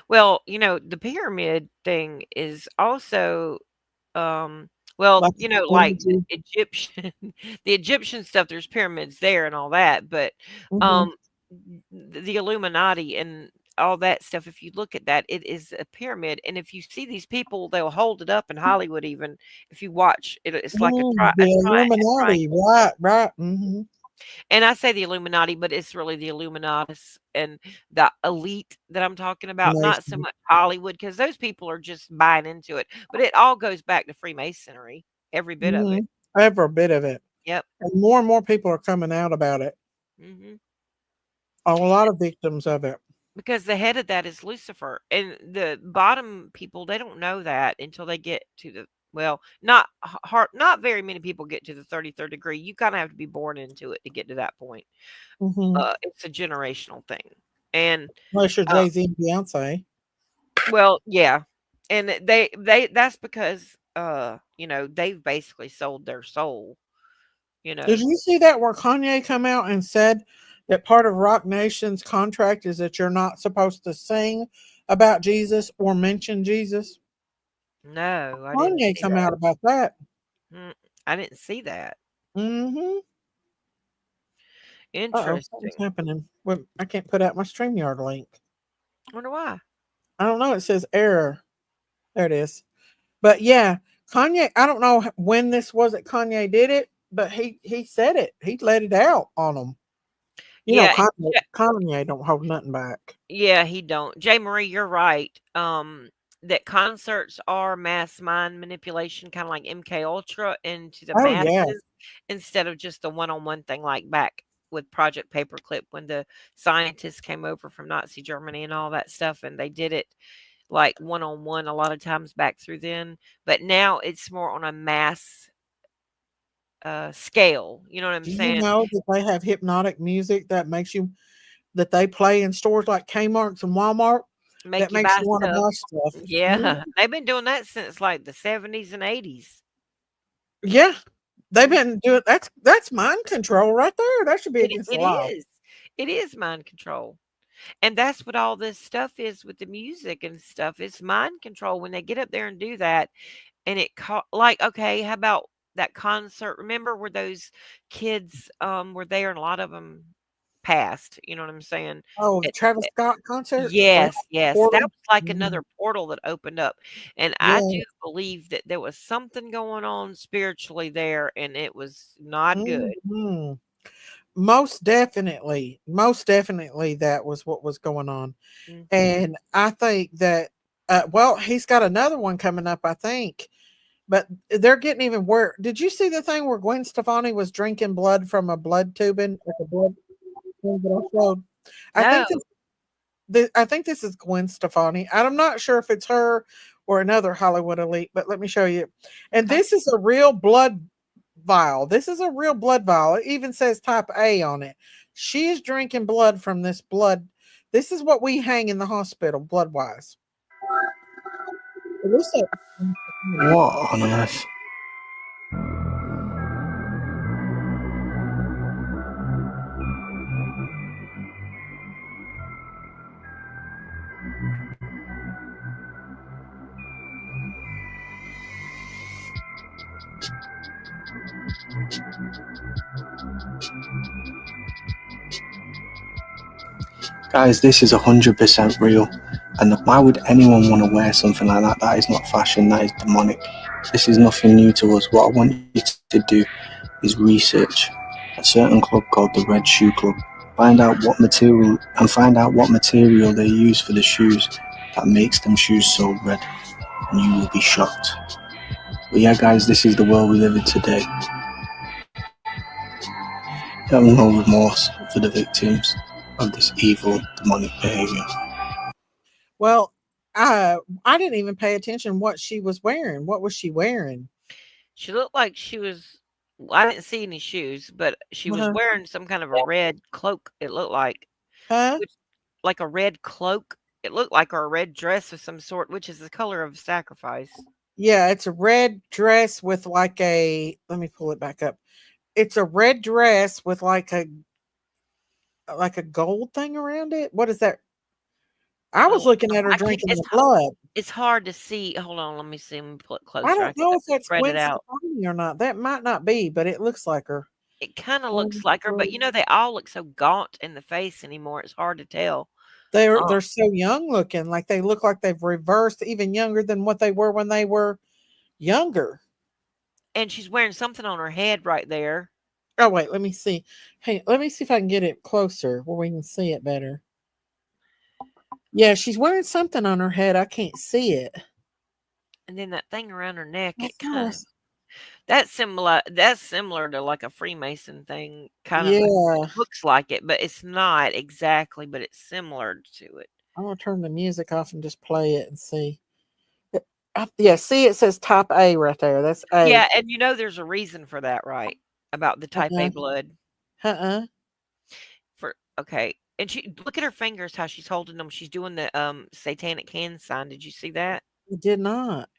Well, the pyramid thing is also, well, Like like energy? Egyptian, the Egyptian stuff, there's pyramids there and all that, but Mm-hmm. um, the Illuminati and all that stuff, if you look at that, it is a pyramid. And if you see these people, they'll hold it up in Hollywood, even if you watch it, it's like The a Illuminati, triangle. right, right. Mm-hmm. And I say the Illuminati, but it's really the Illuminatus and the elite that I'm talking about, not so Nation. much Hollywood, because those people are just buying into it. But it all goes back to Freemasonry, every bit of it. Mm-hmm. Every bit of it. Yep. And more people are coming out about it. Hmm. A lot of victims of it. Because the head of that is Lucifer, and the bottom people, they don't know that until they get to the, well, not very many people get to the 33rd degree. You kind of have to be born into it to get to that point. Mm-hmm. It's a generational thing, and Unless you're uh, Jay-Z and Beyonce. well, yeah, and they that's because they've basically sold their soul. Did you see that where Kanye come out and said that part of Rock Nation's contract is that you're not supposed to sing about Jesus or mention Jesus? No, I didn't Kanye see come that. out about that. I didn't see that. Mm-hmm. Uh-oh, something's Interesting. happening. Well, I can't put out my StreamYard link. Wonder why. I don't know. It says error. There it is. But yeah, Kanye, I don't know when this was that Kanye did it, but he said it. He let it out on them. Yeah, Kanye don't hold nothing back. yeah, he don't. Jay Marie, you're right. That concerts are mass mind manipulation, kind of like MK Ultra, into the Oh yeah. masses instead of just a one-on-one thing like back with Project Paperclip when the scientists came over from Nazi Germany and all that stuff, and they did it like one-on-one a lot of times back through then. But now it's more on a mass scale. You know what I'm Do you saying? know that they have hypnotic music that they play in stores like Kmart's and Walmart that Make you makes buy you want to stuff. buy stuff? Yeah, they've been doing that since like the 70s and 80s. Yeah, they've been doing that's mind control right there. That should be It against the it law. is. It is mind control. And that's what all this stuff is with the music and stuff. It's mind control when they get up there and do that. And like, okay, how about that concert? Remember where those kids were there and a lot of them passed? You know what I'm saying? Oh, the It, Travis Scott concert? Yeah. Yes, yes. That Portal? was like Mhm. another portal that opened up. And I Yeah. do believe that there was something going on spiritually there, and it was not good. Mhm. Most definitely. Most definitely that was what was going on. Mhm. And I think that well, he's got another one coming up, I think. But they're getting even worse. Did you see the thing where Gwen Stefani was drinking blood from a blood tubing, like a blood thing that I showed? I No. think I think this is Gwen Stefani. I'm not sure if it's her or another Hollywood elite, but let me show you. And Okay. this is a real blood vial. This is a real blood vial. It even says type A on it. She is drinking blood from this blood. This is what we hang in the hospital, blood wise. What on earth? Guys, this is 100% real. And why would anyone want to wear something like that? That is not fashion, that is demonic. This is nothing new to us. What I want you to do is research a certain club called the Red Shoe Club. Find out what material they use for the shoes that makes them shoes so red, and you will be shocked. But yeah, guys, this is the world we live in today. You have no remorse for the victims of this evil, demonic behavior. Well, I didn't even pay attention what she was wearing. What was she wearing? She looked like she was. Well, I didn't see any shoes, but she was Uh-huh. wearing some kind of a red cloak. It looked Huh? like a red cloak. It looked like or a red dress of some sort, which is the color of sacrifice. Yeah, it's a red dress with like a. Let me pull it back up. It's a red dress with like a gold thing around it. What is that? I was Oh, looking at her I can't. drinking the blood. It's hard to see. Hold on, let me see. Let me pull it I closer. I don't can know if that's spread it Gwen out. Stefani or not. That might not be, but it looks like her. It kind of looks like her, but they all look so gaunt in the face anymore. It's hard to tell. They're so young looking, like they look like they've reversed, even younger than what they were when they were younger. And she's wearing something on her head right there. Oh wait, let me see. Hey, let me see if I can get it closer where we can see it better. Yeah, she's wearing something on her head. I can't see it. And then that thing around her neck, That's it kind of that's similar to like a Freemason thing. Kind of Yeah. looks like it, but it's not exactly, but it's similar to it. I'm gonna turn the music off and just play it and see. Yeah, see it says type A right there. That's A. Yeah, and there's a reason for that, right? About the type A Uh-uh. blood. Uh-uh. Okay. And she look at her fingers, how she's holding them. She's doing the satanic hand sign. Did you see that? I did not.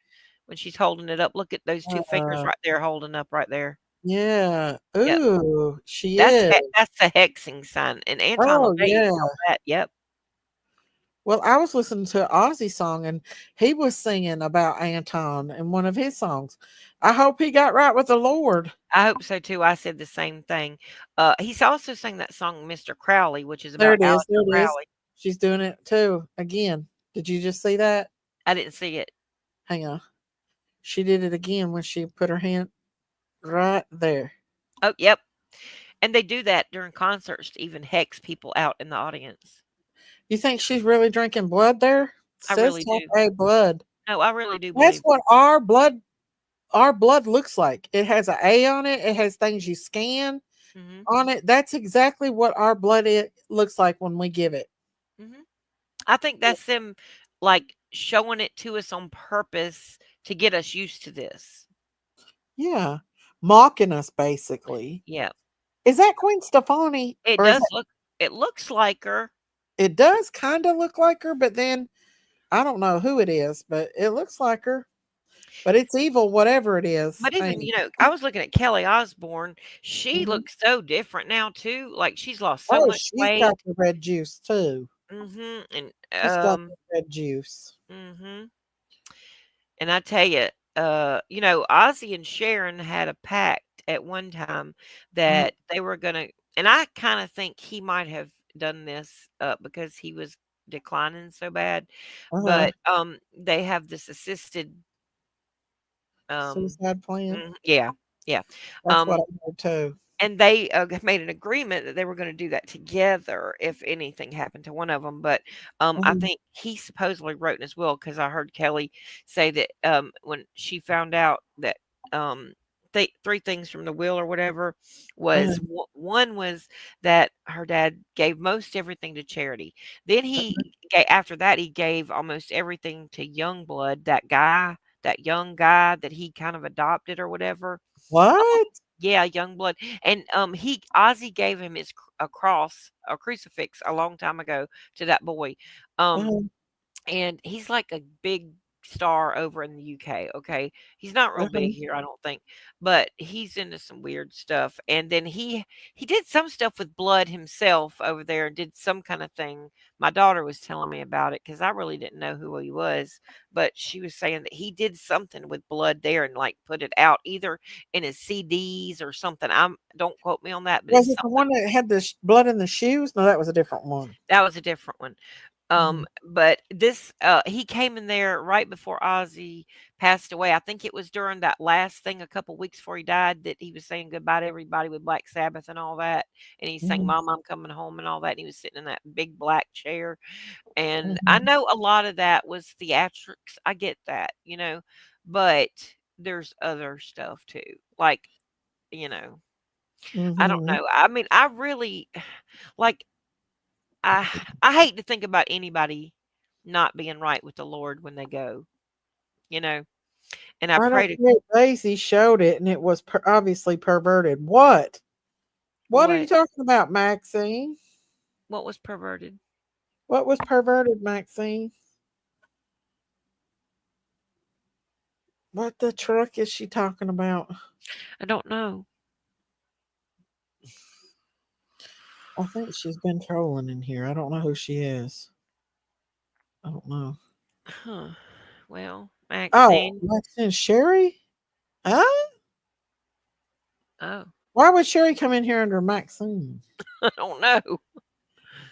When she's holding it up, look at those two fingers right there holding up right there. Yeah. Yep. Ooh, she is. That's the hexing sign. And Anton Oh LaVey yeah. know that. Yep. Well, I was listening to an Ozzy song and he was singing about Anton in one of his songs. I hope he got right with the Lord. I hope so too. I said the same thing. He's also sang that song, Mr. Crowley, which is There about it is. There Aleister it is. Crowley. She's doing it too. Again. Did you just see that? I didn't see it. Hang on. She did it again when she put her hand right there. Oh, yep. And they do that during concerts to even hex people out in the audience. You think she's really drinking blood there? I Says really type do. A blood. No, I really do That's believe what our blood looks like. It has an A on it. It has things you scan on it. That's exactly what our blood looks like when we give it. I think that's them like showing it to us on purpose to get us used to this. Yeah. Mocking us basically. Yeah. Is that Queen Stefani? It does look it looks like her. It does kind of look like her, but then I don't know who it is, but it looks like her. But it's evil, whatever it is. But even, I was looking at Kelly Osbourne. She Mhm. looks so different now too. Like she's lost so Oh, much she's weight. got the red juice too. And She's got the red juice. And I tell you, Ozzy and Sharon had a pact at one time that they were gonna, and I kind of think he might have done this because he was declining so bad. But they have this assisted Suicide plan. yeah. That's what I heard too. And they made an agreement that they were going to do that together if anything happened to one of them. But I think he supposedly wrote in his will, because I heard Kelly say that when she found out that three things from the will or whatever was one was that her dad gave most everything to charity. Then after that he gave almost everything to Youngblood, that young guy that he kind of adopted or whatever. What? Yeah, Youngblood. And Ozzy gave him a cross, a crucifix a long time ago to that boy. And he's like a big star over in the UK, okay? He's not real big here, I don't think, but he's into some weird stuff. And then he did some stuff with blood himself over there and did some kind of thing. My daughter was telling me about it because I really didn't know who he was, but she was saying that he did something with blood there and like put it out either in his CDs or something. Don't quote me on that, but Was it the one that had the blood in the shoes? No, that was a different one. That was a different one. But this he came in there right before Ozzy passed away. I think it was during that last thing a couple weeks before he died that he was saying goodbye to everybody with Black Sabbath and all that. And he sang Mhm. Mom, I'm Coming Home and all that. And he was sitting in that big black chair. And I Mhm. know a lot of that was theatrics. I get that, but there's other stuff too. Like, you know, I don't Mhm. know. I mean, I really like I I hate to think about anybody not being right with the Lord when they go, you know. And I I pray don't to care. Daisy showed it, and it was obviously perverted. What? What are you what talking about, Maxine? what was perverted. What was perverted, Maxine? What the truck is she talking about? I don't know. I think she's been trolling in here. I don't know who she is. I don't know. Huh. Well, Oh, Maxine. Maxine Sherry? Huh? Oh, Why would Sherry come in here under Maxine? I don't know.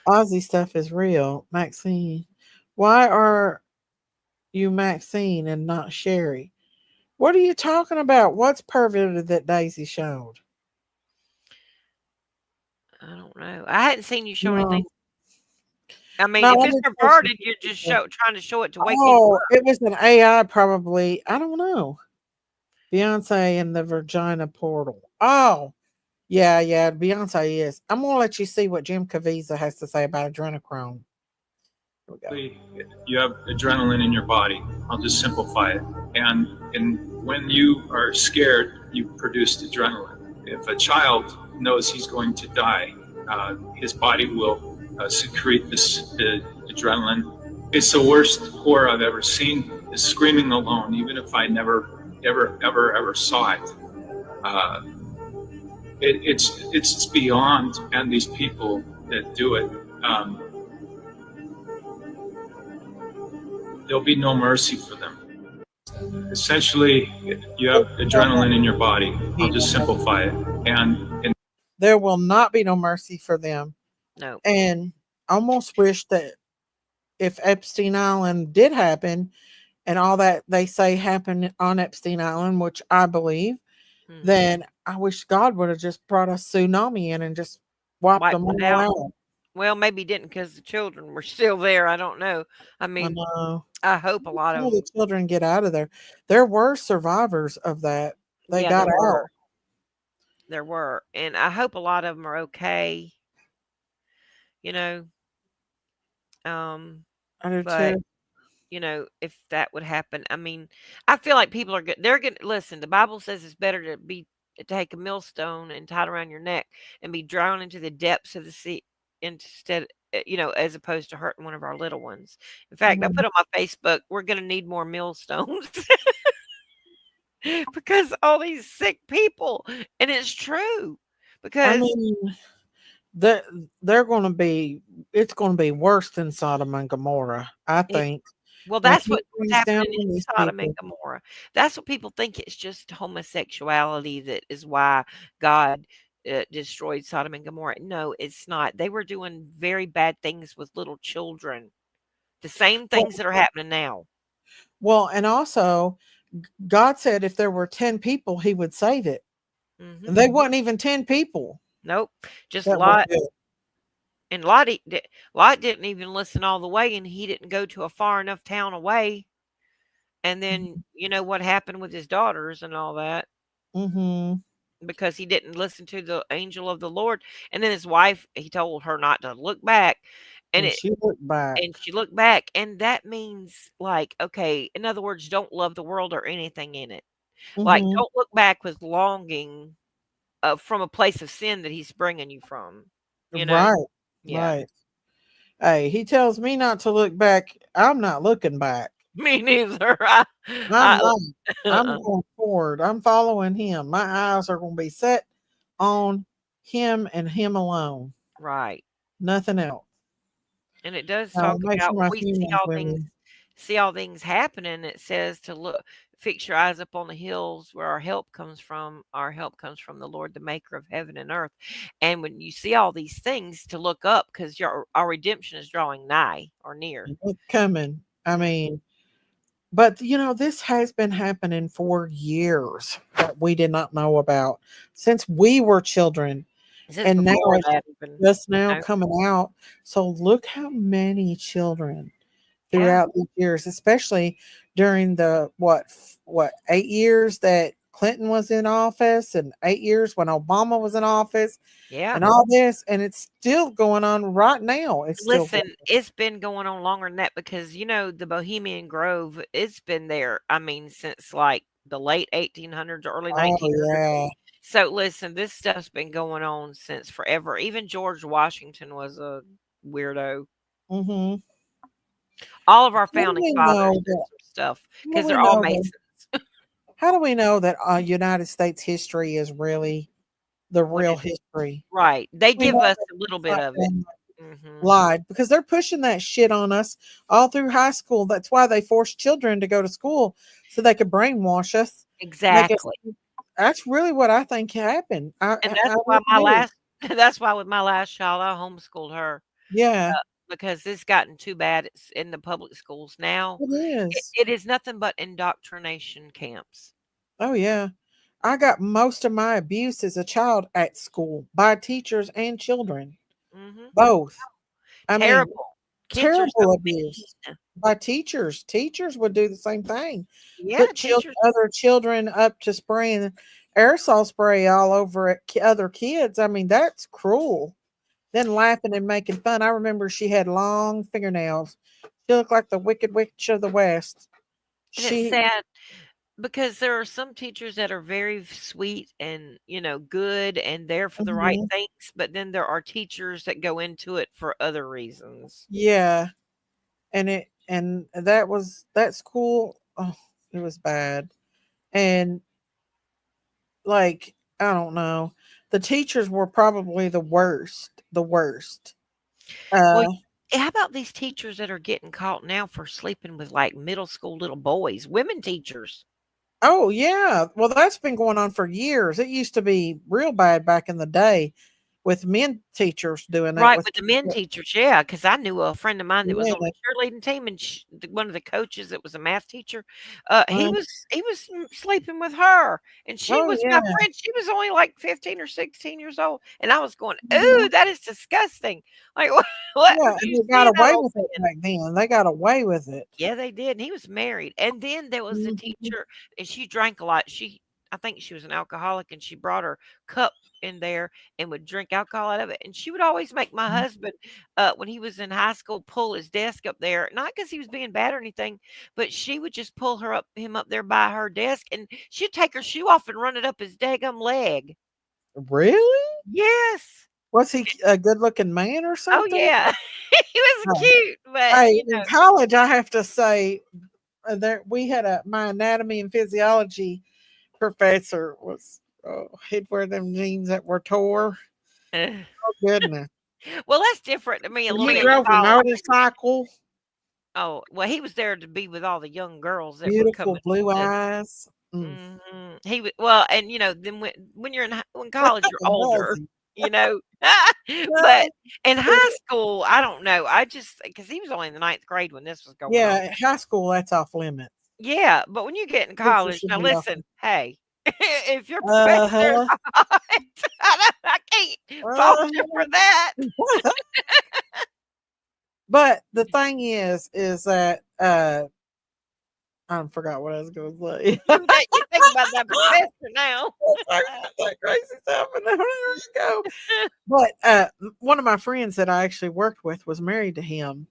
Aussie stuff is real. Maxine. Why are you Maxine and not Sherry? What are you talking about? What's perverted that Daisy showed? I don't know. I hadn't seen you show No, anything. I mean, no, if I it's didn't show some perverted, you're just pictures. trying to show it to wake people Oh, up. it was an AI probably. I don't know. Beyonce and the Virginia portal. Oh, yeah, yeah. Beyonce is. I'm gonna let you see what Jim Caviezel has to say about adrenochrome. Here we go. You have adrenaline in your body. I'll just simplify it. And when you are scared, you produce adrenaline. If a child knows he's going to die, his body will secrete this adrenaline. It's the worst horror I've ever seen. Is screaming alone, even if I never, ever saw it. Uh, it's beyond, and these people that do it. There'll be no mercy for them. Essentially, you have adrenaline in your body. I'll just simplify it. And There will not be no mercy for them. No. And I almost wish that if Epstein Island did happen and all that they say happened on Epstein Island, which I believe, then I wish God would have just brought a tsunami in and just wiped Wiped them it all out. out. Well, maybe he didn't because the children were still there. I don't know. I I mean, know. I hope a lot Some of of the them. children get out of there. There were survivors of that. They Yeah, got there were. out. There were. And I hope a lot of them are okay, you know. Um, I do but too. if that would happen, I mean, I feel like people are good. They're going to listen. The Bible says it's better to take a millstone and tie it around your neck and be drowned into the depths of the sea instead, as opposed to hurting one of our little ones. In fact, I Mhm. put on my Facebook, we're going to need more millstones because all these sick people, and it's true I because mean, that they're going to be. It's going to be worse than Sodom and Gomorrah. I it, think well, when that's He what's brings down happening in on these Sodom and people. Gomorrah. That's what people think it's just homosexuality that is why God destroyed Sodom and Gomorrah. No, it's not. They were doing very bad things with little children. The same Well, things that are happening now. and also, God said if there were 10 people, He would save it. Hmm And they wasn't even 10 people Nope, just that were Lot. good. And Lot didn't even listen all the way, and he didn't go to a far enough town away. And then you know what happened with his daughters and all that Mm-hmm. because he didn't listen to the angel of the Lord. And then his wife, he told her not to look back, and And it she looked back. and she looked back, and that means like, okay, in other words, don't love the world or anything in it. Like, Mm-hmm. don't look back with longing from a place of sin that he's bringing you from. You know? Right. Yeah. Right. Hey, He tells me not to look back. I'm not looking back. Me neither. I'm I not. I'm going forward. I'm following Him. My eyes are going to be set on Him and Him alone. right. Nothing else. And it does talk Make about sure when my we funeral's with me. see all things happening, it says to look fix your eyes up on the hills where our help comes from. Our help comes from the Lord, the maker of heaven and earth. And when you see all these things, to look up, because our redemption is drawing nigh or near. It's coming. I mean, but this has been happening for years that we did not know about since we were children. Since And now before it's that, even. just now coming out. So look how many children throughout the years, especially during the what 8 years that Clinton was in office, and 8 years when Obama was in office, Yeah. and all this, and it's still going on right now. It's still Listen, it's been going on longer than that because the Bohemian Grove, it's been there. I mean, since like the late 1800s, early oh 1900s. yeah. So listen, this stuff's been going on since forever. Even George Washington was a weirdo. Mm-hmm. All of our How do founding we fathers know did that? some stuff How do because we they're all know that? Masons. How do we know that United States history is really the What real is history? right? They We give know us that a little it's bit not of it. been Mhm. lied because they're pushing that shit on us all through high school. That's why they forced children to go to school so they could brainwash us, make us. Exactly. That's really what I think happened. And I that's why really do. that's why with my last child, I homeschooled her, Yeah, because it's gotten too bad it's in the public schools now. it It is. it is nothing but indoctrination camps. Oh yeah, I got most of my abuse as a child at school by teachers and children, Mhm. both. I mean, Terrible. Kids are so terrible abuse mean. by teachers. Teachers would do the same thing. Yeah, Put teachers. other children up to spraying aerosol spray all over at other kids. I mean, that's cruel. Then laughing and making fun. I remember she had long fingernails. She looked like the Wicked Witch of the West. And it's She, sad because there are some teachers that are very sweet and, good and there for the right Mhm. things, but then there are teachers that go into it for other reasons. Yeah, and that school. Oh, it was bad. And like I don't know, the teachers were probably the worst. The worst. Well, Uh, how about these teachers that are getting caught now for sleeping with like middle school little boys, women teachers? oh yeah. Well, that's been going on for years. It used to be real bad back in the day with men teachers doing that Right, with with the men teachers, yeah, because I knew a friend of mine that was on yeah. the cheerleading team, and one of the coaches that was a math teacher, Uh, he was sleeping with her, and she oh was my yeah. friend. She was only like 15 or 16 years old, and I was going, "Ooh, Mhm. that is disgusting!" Like, what Yeah, do and you they got see that away old with it man? back then. They got away with it. Yeah, they did, and he was married. And then there was a Mhm. teacher, and she drank a lot. I think she was an alcoholic, and she brought her cup in there and would drink alcohol out of it. And she would always make my husband, when he was in high school, pull his desk up there, not because he was being bad or anything, but she would just pull him up there by her desk, and she'd take her shoe off and run it up his daggum leg. Really? Yes. Was he a good-looking man or Oh something? yeah, he was Oh. cute, but Hey, in college, I have to say, there we had my anatomy and physiology professor was he'd wear them jeans that were tore. Oh goodness! well, that's different to me a And little he bit with drove a college. motorcycle. Oh, well, he was there to be with all the young girls that were Beautiful coming blue to eyes. Mm. He was well, and, then when you're in college, you're Was older, he? you know? But No. in high school, I don't know, I just because he was only in the ninth grade when this was going on. Yeah, high school that's off limits. Yeah, but when you get in Teachers college should now be off. listen, hey, if your professor is Uh-huh. hot, I can't fault you for that. Uh-huh. But the thing is that I forgot what I was going to say. You think about that professor now. Sorry about that crazy stuff. And there you go. But one of my friends that I actually worked with was married to him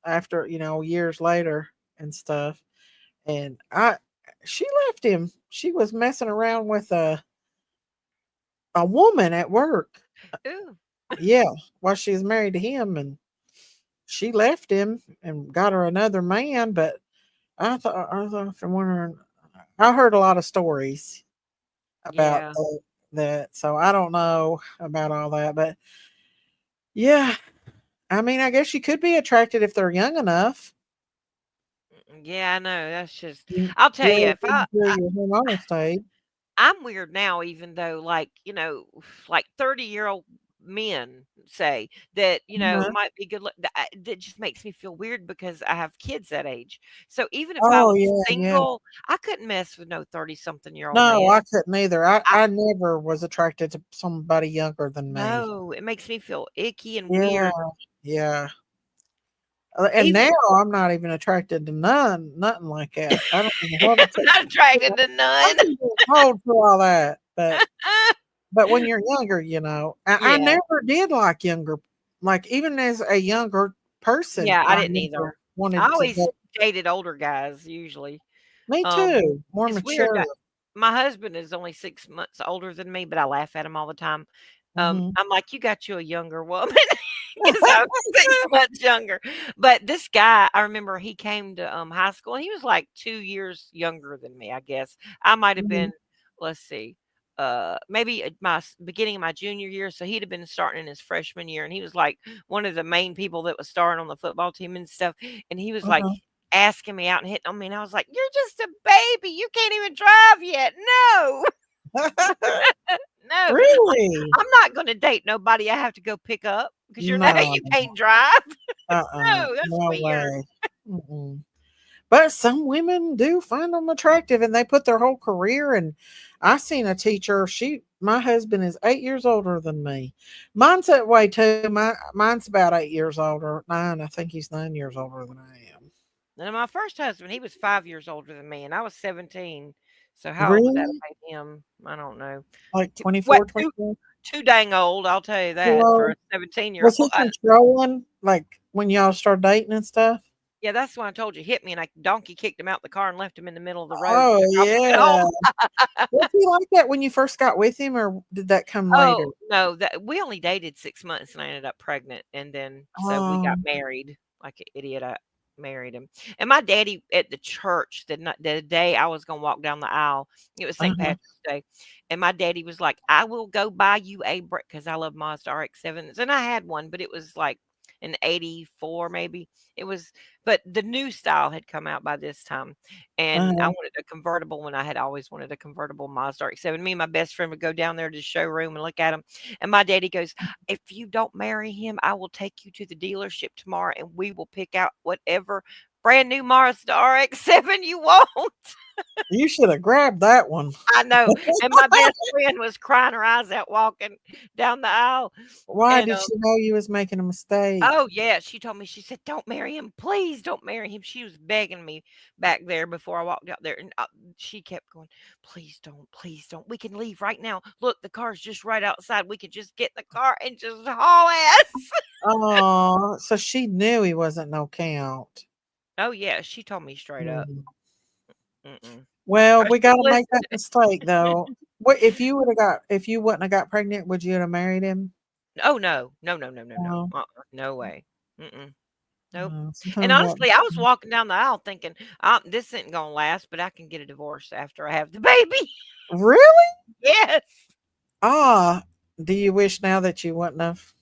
after years later and stuff. And she left him. She was messing around with a woman at work. Ooh. Yeah, while she was married to him, and she left him and got her another man. But I thought from wondering, I heard a lot of stories about Yeah. that, so I don't know about all that. But yeah, I mean, I guess you could be attracted if they're young enough. Yeah, I know. That's just. You I'll tell you, well, if when you're your hormonal state. I'm weird now, even though, like, like 30-year-old men say that, Uh-huh. might be good. That just makes me feel weird because I have kids that age. So even if I Oh, was yeah, yeah. single, I couldn't mess with no 30-something-year-old No, man. I couldn't either. I I I never was attracted to somebody younger than me. No, it makes me feel icky and Yeah, weird. yeah. And Even now I'm not even attracted to nothing like that. I don't know what I'm attracted not attracted to I'm none. too old for all that, but when you're younger, I Yeah. never did like younger like, even as a younger person, Yeah, I I didn't never either. I wanted to always date. dated older guys usually. Me Um, too, more it's weird mature. that my husband is only 6 months older than me, but I laugh at him all the time. Mhm. I'm like, "You got you a younger woman," 'cause I'm 6 months younger. But this guy, I remember he came to, high school, and he was, like, 2 years younger than me, I guess. I might have Mhm. been, let's see, maybe at my beginning of my junior year, so he'd have been starting in his freshman year, and he was, like, one of the main people that was starting on the football team and stuff, and he was, like, Uh-huh. asking me out and hitting on me, and I was like, "You're just a baby, you can't even drive yet, no." No, Really? I'm not gonna date nobody I have to go pick up because No. you can't drive. Uh-uh, No, that's no weird. way. Mm-mm. But some women do find them attractive, and they put their whole career and I seen a teacher, my husband is 8 years older than me. Mine's that way too. Mine's about 8 years older. 9, I think he's 9 years older than I am. And my first husband, he was 5 years older than me, and I was 17. So how old would that Really? have made him? I don't know. Like What, 24, too 25? too dang old, I'll tell you Too that, for old? a 17-year-old. Was he controlling, like, when y'all started dating and stuff? Yeah, that's when I told you, hit me, and I donkey kicked him out the car and left him in the middle of the road Oh, because I was at yeah. home. Was he like that when you first got with him, or did that come later? Oh, no, that we only dated 6 months, and I ended up pregnant, and then so we got Um, married like an idiot. I married him, and my daddy at the church the day I was gonna walk down the aisle, it was St. uh-huh, Patrick's Day, and my daddy was like, "I will go buy you a because I love Mazda RX-7s, and I had one, but it was like an '84 maybe. It was, but the new style had come out by this time, and I uh-huh. wanted a convertible when I had always wanted a convertible Mazda RX-7. Me and my best friend would go down there to the showroom and look at them. And my daddy goes, "If you don't marry him, I will take you to the dealership tomorrow and we will pick out whatever brand new Mazda RX-7 you want." You should have grabbed that one. I know. And my best friend was crying her eyes out walking down the aisle. Why And did she know you was making a mistake? oh, yeah, she told me, she said, "Don't marry him, please don't marry him." She was begging me back there before I walked out there, and, she kept going, please don't, we can leave right now. Look, the car's just right outside, we could just get in the car and just haul ass." Oh, so she knew he wasn't no count. Oh, yeah, she told me straight up. Mhm. Mm-mm. Well, I we should've gotta make that mistake, listened. though. If you wouldn't have got pregnant, would you have married him? Oh, no. No, no, no, no, no. No. No way. Mm-mm. Nope. No, And sometimes that honestly, I was walking down the aisle thinking, "This isn't gonna last, but I can get a divorce after I have the baby." Really? Yes. Ah, do you wish now that you wouldn't have?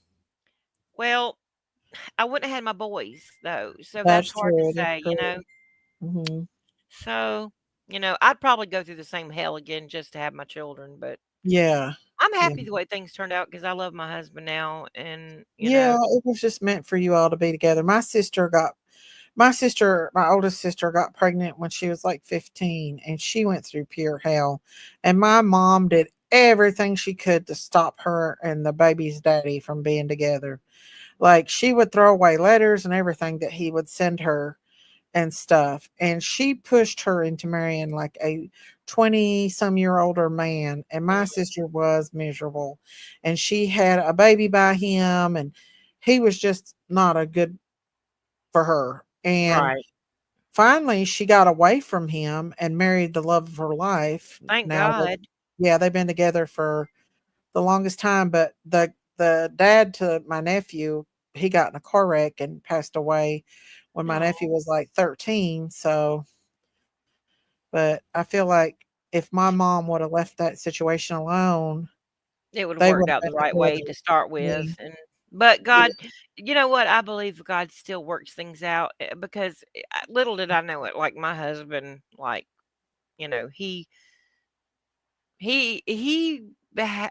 Well, I wouldn't have had my boys, though, so that's That's hard to true, that's say, you true. know? Mhm. So, I'd probably go through the same hell again just to have my children, but Yeah. I'm Yeah. happy the way things turned out because I love my husband now, and, Yeah, it was just meant for you all to be together. My oldest sister got pregnant when she was like 15, and she went through pure hell. And my mom did everything she could to stop her and the baby's daddy from being together. Like, she would throw away letters and everything that he would send her and stuff. And she pushed her into marrying like a 20 some year older man. And my Mhm. sister was miserable. And she had a baby by him, and he was just not a good for her. And Right. finally, she got away from him and married the love of her life. Thank Now that, God. yeah, they've been together for the longest time. But the dad to my nephew, he got in a car wreck and passed away when my No, nephew was like 13. So, but I feel like if my mom would have left that situation alone, it would've they worked would out have the been right way together. to start Yeah. with, and But God, you know what? I believe God still works things out because little did I know it. Like my husband, like he he he beha-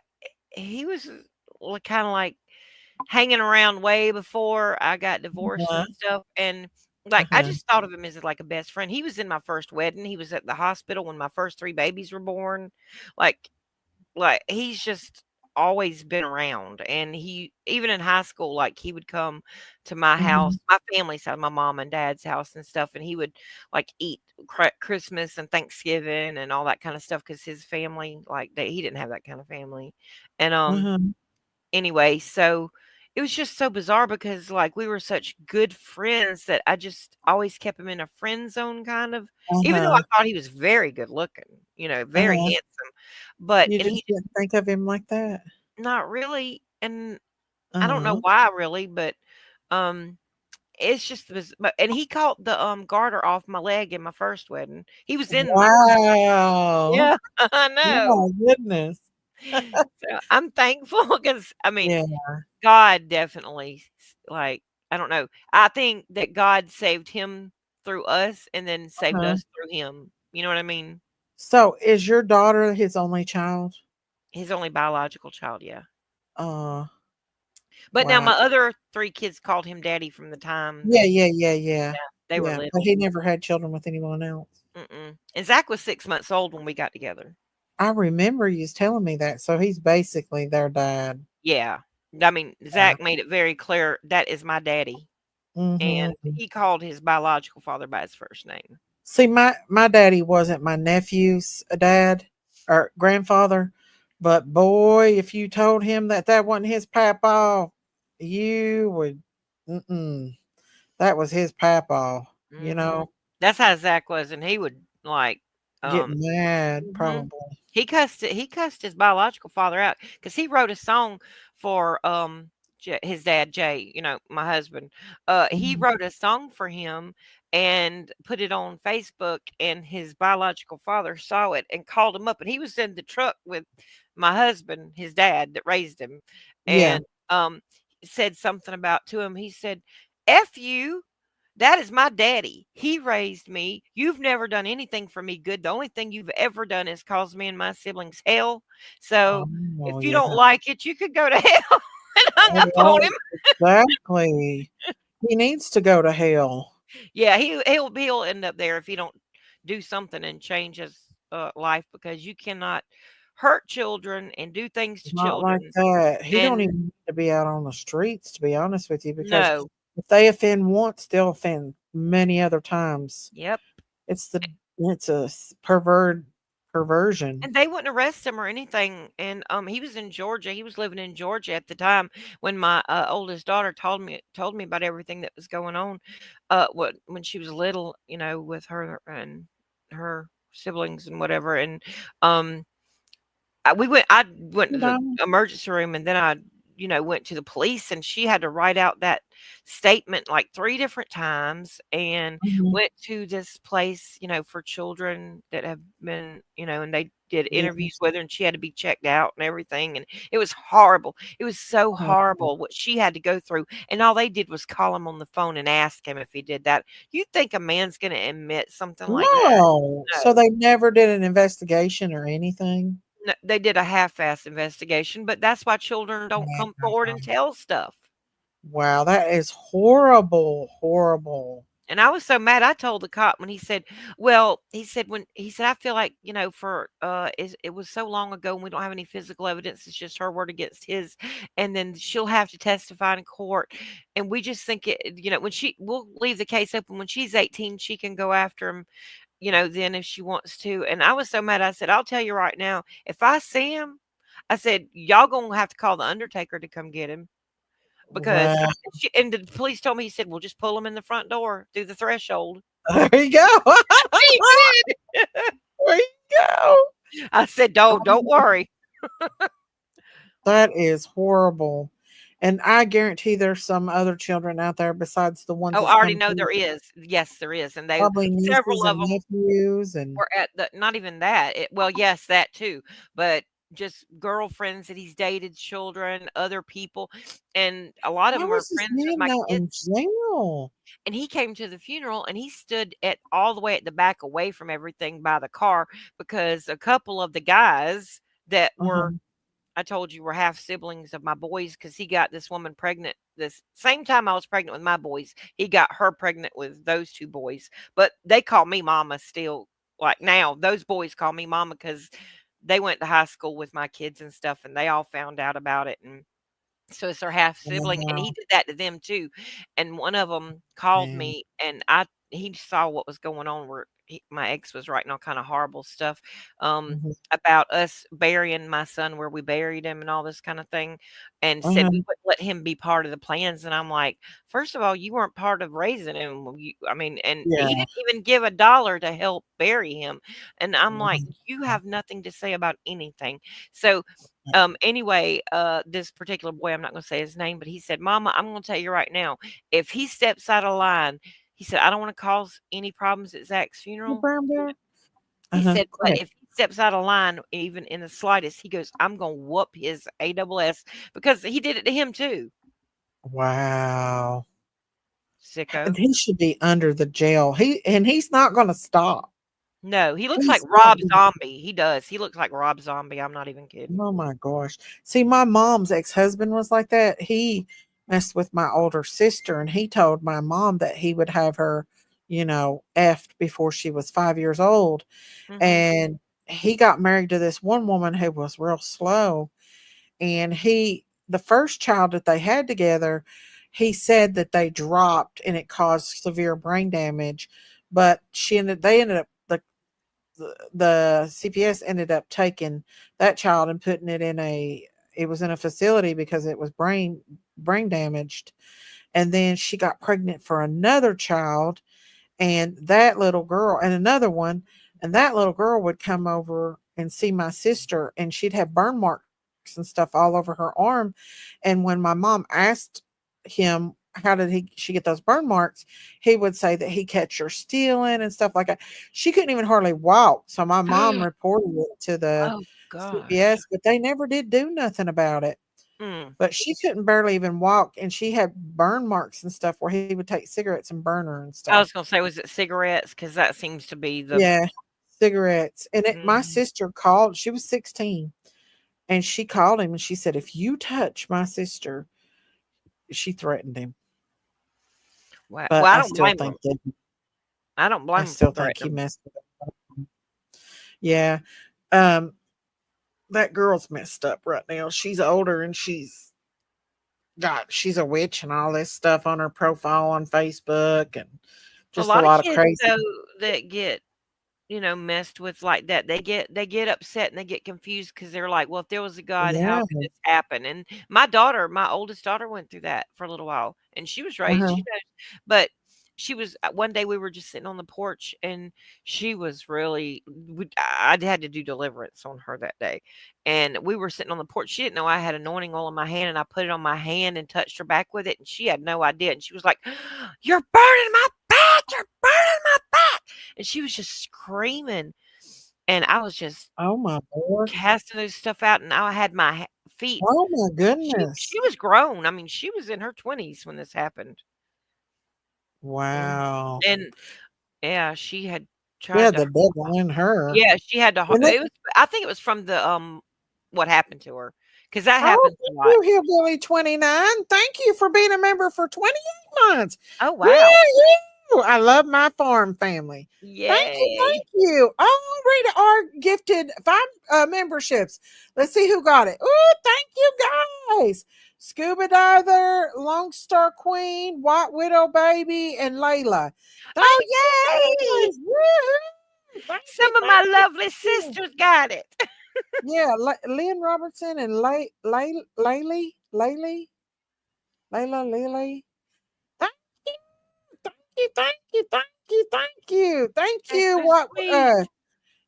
he was kind of like hanging around way before I got divorced Uh-huh. and stuff. And like I Uh-huh. just thought of him as like a best friend. He was in my first wedding. He was at the hospital when my first 3 babies were born. Like he's just always been around, and he even in high school, like he would come to my house, Mhm. my family's house, my mom and dad's house and stuff, and he would like eat Christmas and Thanksgiving and all that kind of stuff because his family, like he didn't have that kind of family. And Mhm. anyway, so it was just so bizarre because like we were such good friends that I just always kept him in a friend zone kind of, even though I Uh-huh. thought he was very good looking, very Uh-huh. handsome. But You and he just didn't think of him like that? not really, and I don't know Uh-huh. why really, but, um, it's just this but and he caught the, garter off my leg in my first wedding. He was in my first Wow. yeah, I Oh know. my goodness. So, I'm thankful because I mean, Yeah. God definitely like, I don't know. I think that God saved him through us and then saved Uh-huh. us through him. You know what I mean? So, is your daughter his only child? His only biological child, yeah. Uh, But now wow. my other 3 kids called him daddy from the time Yeah, yeah, yeah, yeah. yeah, they were Yeah, but little. he never had children with anyone else. Mm-mm. And Zach was 6 months old when we got together. I remember you telling me that, so he's basically their dad. Yeah. I mean, Yeah. Zach made it very clear that is my daddy. And Mhm. he called his biological father by his first name. See, my daddy wasn't my nephew's dad or grandfather, but boy, if you told him that that wasn't his papa, you would, mm-mm, that was his papa, you Mhm. know, That's how Zach was, and he would, like, get um mad mhm. probably. He cussed his biological father out because he wrote a song for, his dad, Jay, my husband. He Mhm. wrote a song for him and put it on Facebook, and his biological father saw it and called him up, and he was in the truck with my husband, his dad that raised him, Yeah. and, said something about to him. He said, "F you. That is my daddy. He raised me. You've never done anything for me good. The only thing you've ever done is cause me and my siblings hell. So Oh, if you yeah. don't like it, you could go to hell." And hung up on Well, him. exactly. He needs to go to hell. Yeah, he'll end up there if he don't do something and change his life because you cannot hurt children and do things to Not like children. that. He don't And even need to be out on the streets, to be honest with you, because no. if they offend once, they'll offend many other times. Yep. It's a perversion. And they wouldn't arrest him or anything, and, he was in Georgia, he was living in Georgia at the time when my, oldest daughter told me about everything that was going on, what when she was little, with her and her siblings and whatever, and, um I went to the No. emergency room, and then I, went to the police, and she had to write out that statement like 3 different times and Mhm. went to this place, for children that have been, and they did Yeah. interviews with her, and she had to be checked out and everything, and it was horrible. It was so Oh, horrible what she had to go through, and all they did was call him on the phone and ask him if he did that. You think a man's gonna admit something like that? no. So No. they never did an investigation or anything? No, they did a half-ass investigation, but that's why children don't come forward and Wow. tell stuff. Wow, that is horrible, horrible. And I was so mad, I told the cop when he said, well, he said, "I feel like, for, it was so long ago and we don't have any physical evidence. It's just her word against his. And then she'll have to testify in court. And we just think we'll leave the case open. When she's 18, she can go after him, then if she wants to." And I was so mad. I said, "I'll tell you right now, if I see him," I said, "y'all gonna have to call the undertaker to come get him." Because Wow. and the police told me, he said, "Well, just pull him in the front door through the threshold." There you go. He did. There you go. I said, Don't worry." That is horrible. And I guarantee there's some other children out there besides the ones Oh, that's I already come know through. there is. Yes, there is, and Probably several nieces of and them nephews and were at the not even that. Well, yes, that too, but just girlfriends that he's dated, children, other people, and a lot of Why them are was this friends with man my not in kids. jail? And he came to the funeral and he stood at all the way at the back away from everything by the car because a couple of the guys that were Uh-huh. I told you were half siblings of my boys because he got this woman pregnant this same time I was pregnant with my boys. He got her pregnant with those two boys, but they call me mama still. Like now, those boys call me mama because they went to high school with my kids and stuff, and they all found out about it. And so it's their half sibling, and he Wow. did that to them too. And one of them called Man. me, and he saw what was going on. Where my ex was writing all kind of horrible stuff Mhm. about us burying my son where we buried him and all this kind of thing, and said we Uh-huh. wouldn't let him be part of the plans. And I'm like, first of all, you weren't part of raising him. I mean, and he Yeah. didn't even give a dollar to help bury him. And I'm like, Mhm. you have nothing to say about anything. So anyway, this particular boy, I'm not going to say his name, but he said, Mama, I'm going to tell you right now, if he steps out of line, he said, I don't want to cause any problems at Zach's The funeral. brown bear? He Uh-huh. said, Go but ahead. if he steps out of line, even in the slightest, he goes, I'm going to whoop his AWS because he did it to him too. Wow. And Sicko. he should be under the jail. He's not gonna stop. No, he looks like He's not Rob gonna Zombie. He does. He looks like Rob Zombie. I'm not even kidding. Oh my gosh. See, my mom's ex-husband was like that. He messed with my older sister and he told my mom that he would have her, effed before she was 5 years old. Hmm. And he got married to this one woman who was real slow. And the first child that they had together, he said that they dropped and it caused severe brain damage. But they ended up the CPS ended up taking that child and putting it was in a facility because it was brain damaged. And then she got pregnant for another child and that little girl and another one, and that little girl would come over and see my sister and she'd have burn marks and stuff all over her arm. And when my mom asked him how did she get those burn marks, he would say that he catch her stealing and stuff like that. She couldn't even hardly walk, so my mom reported it to the Oh CPS, gosh. but they never did do nothing about it. Mm. But she couldn't barely even walk, and she had burn marks and stuff where he would take cigarettes and burn her and I stuff. was gonna say, was it cigarettes? Because that seems to be the. Yeah, cigarettes. And my Mhm. sister called, she was 16, and she called him and she said, "If you touch my sister," she threatened him. Well, But I don't blame him. I don't I blame him for still think he threatening him. messed with her. Yeah. Um, that girl's messed up right now. She's older and she's a witch and all this stuff on her profile on Facebook and A just a lot of lot of kids crazy. though that get messed with like that, they get upset and they get confused because 'cause they're like, "Well, if there was a God, how Yeah. could this happen?" And my oldest daughter went through that for a little while, and she was raised, Uh-huh. she knows, but she was one day we were just sitting on the porch, and she was really I had to do deliverance on her that day, and we were sitting on the porch. She didn't know I had anointing oil in my hand, and I put it on my hand and touched her back with it, and she had no idea, and she was like, "You're burning my back! You're burning my back!" And she was just screaming, and I was just Oh my lord. casting those stuff out, and I had my feet. Oh my She goodness. was grown. I mean, she was in her 20s when this happened. And Wow. and yeah, she had Yeah, tried to the devil in her. yeah, she had to And it was I think it was from the what happened to her because that Oh, happens a thank lot. you, Hillbilly 29. Thank you for being a member for 28 months. Oh wow. Woo! I love my farm family. Thank you, Yay. thank you. Oh, Rita R gifted 5 memberships. Let's see who got it. Oh, thank you guys. Scuba Diver, Lone Star Queen, White Widow Baby, and Layla. Oh, Thank yay. you guys. Woo! Some of my lovely Thank you. sisters got it. Yeah, Lynn Robertson and Layla Lily. Thank you, thank you, thank you, thank you, thank you, thank That's you. so sweet.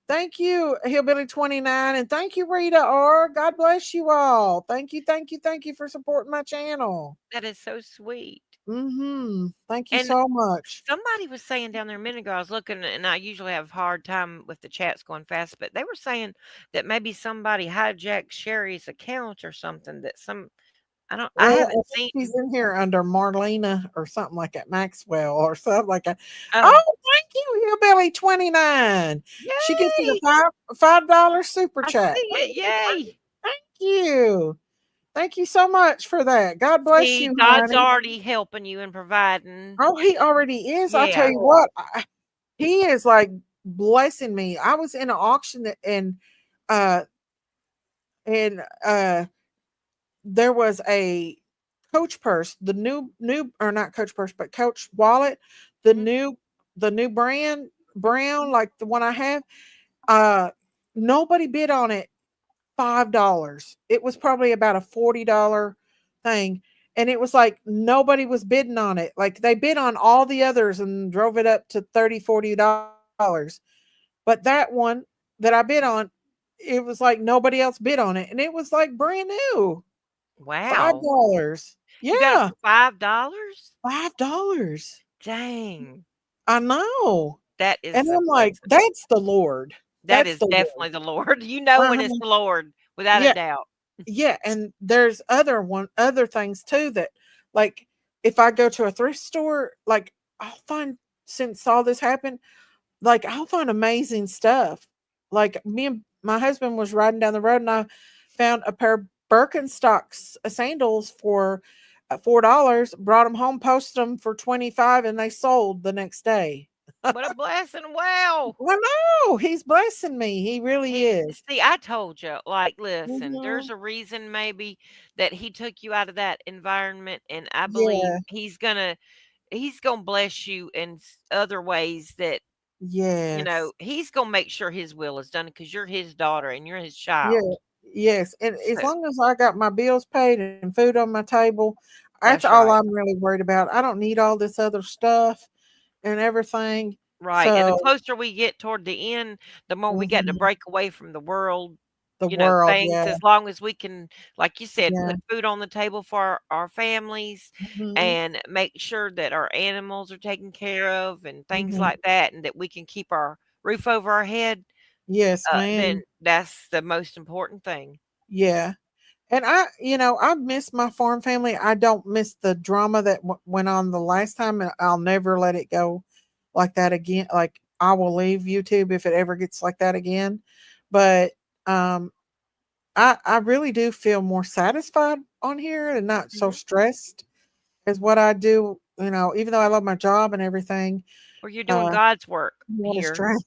Thank you, Hillbilly 29, and thank you, Rita R. God bless you all. Thank you, thank you, thank you for supporting my channel. That is so sweet. Thank you And so much. somebody was saying down there a minute ago, I was looking, and I usually have a hard time with the chats going fast, but they were saying that maybe somebody hijacked Sherry's account or something. That I I haven't think seen. she's in here under Marlena or something like that, Maxwell or something like that. Oh, Oh, thank you, Hillbilly 29. She gives me yay! the $5 super I chat. see it. Yay! Thank you. Thank you so much for that. God bless See, you, God's honey. already helping you and providing. Oh, he already is. I tell Yeah. you what, he is like blessing me. I was in an auction uh and there was a Coach purse, the new or not Coach purse, but Coach wallet, the Mhm. new brand brown like the one I have. Uh Nobody bid on it $5. It was probably about a $40 thing. And it was like nobody was bidding on it. Like they bid on all the others and drove it up to $30, $40. But that one that I bid on, it was like nobody else bid on it. And it was like brand new. Wow. $5. You got it Yeah. for $5? $5. Dang. I know. That And is a I'm like, blessing. that's the Lord. That That's is the Lord. definitely the Lord. You know when it's Uh-huh. the Lord, without a Yeah. doubt. Yeah, and there's other things too that like if I go to a thrift store, like I'll find since all this happened, like I'll find amazing stuff. Like me and my husband was riding down the road and I found a pair of Birkenstocks sandals for $4, brought them home, posted them for 25 and they sold the next day. What a blessing. Wow. I know, he's blessing me. He really is. See, I told you, like, listen, Mhm. there's a reason maybe that he took you out of that environment, and I believe Yeah. he's gonna bless you in other ways that Yes. he's gonna make sure his will is done because you're his daughter and you're his Yeah, child. yes, and as So long as I got my bills paid and food on my table, that's that's all right. I'm really worried about. I don't need all this other stuff and everything. Right, and the So, closer we get toward the end, the more we get to mhm, break away from the world, the world, things, yeah, as long as we can, like you said, yeah, put food on the table for our families mhm, and make sure that our animals are taken care of and things mhm. like that, and that we can keep our roof over our head, Yes, then ma'am. that's the most important thing. Yeah, and I miss my farm family. I don't miss the drama that went on the last time, and I'll never let it go like that again. Like I will leave YouTube if it ever gets like that again. But um I really do feel more satisfied on here and not so Mhm. stressed as what I do, even though I love my job and everything, Or you're doing uh, God's work what a here. stress.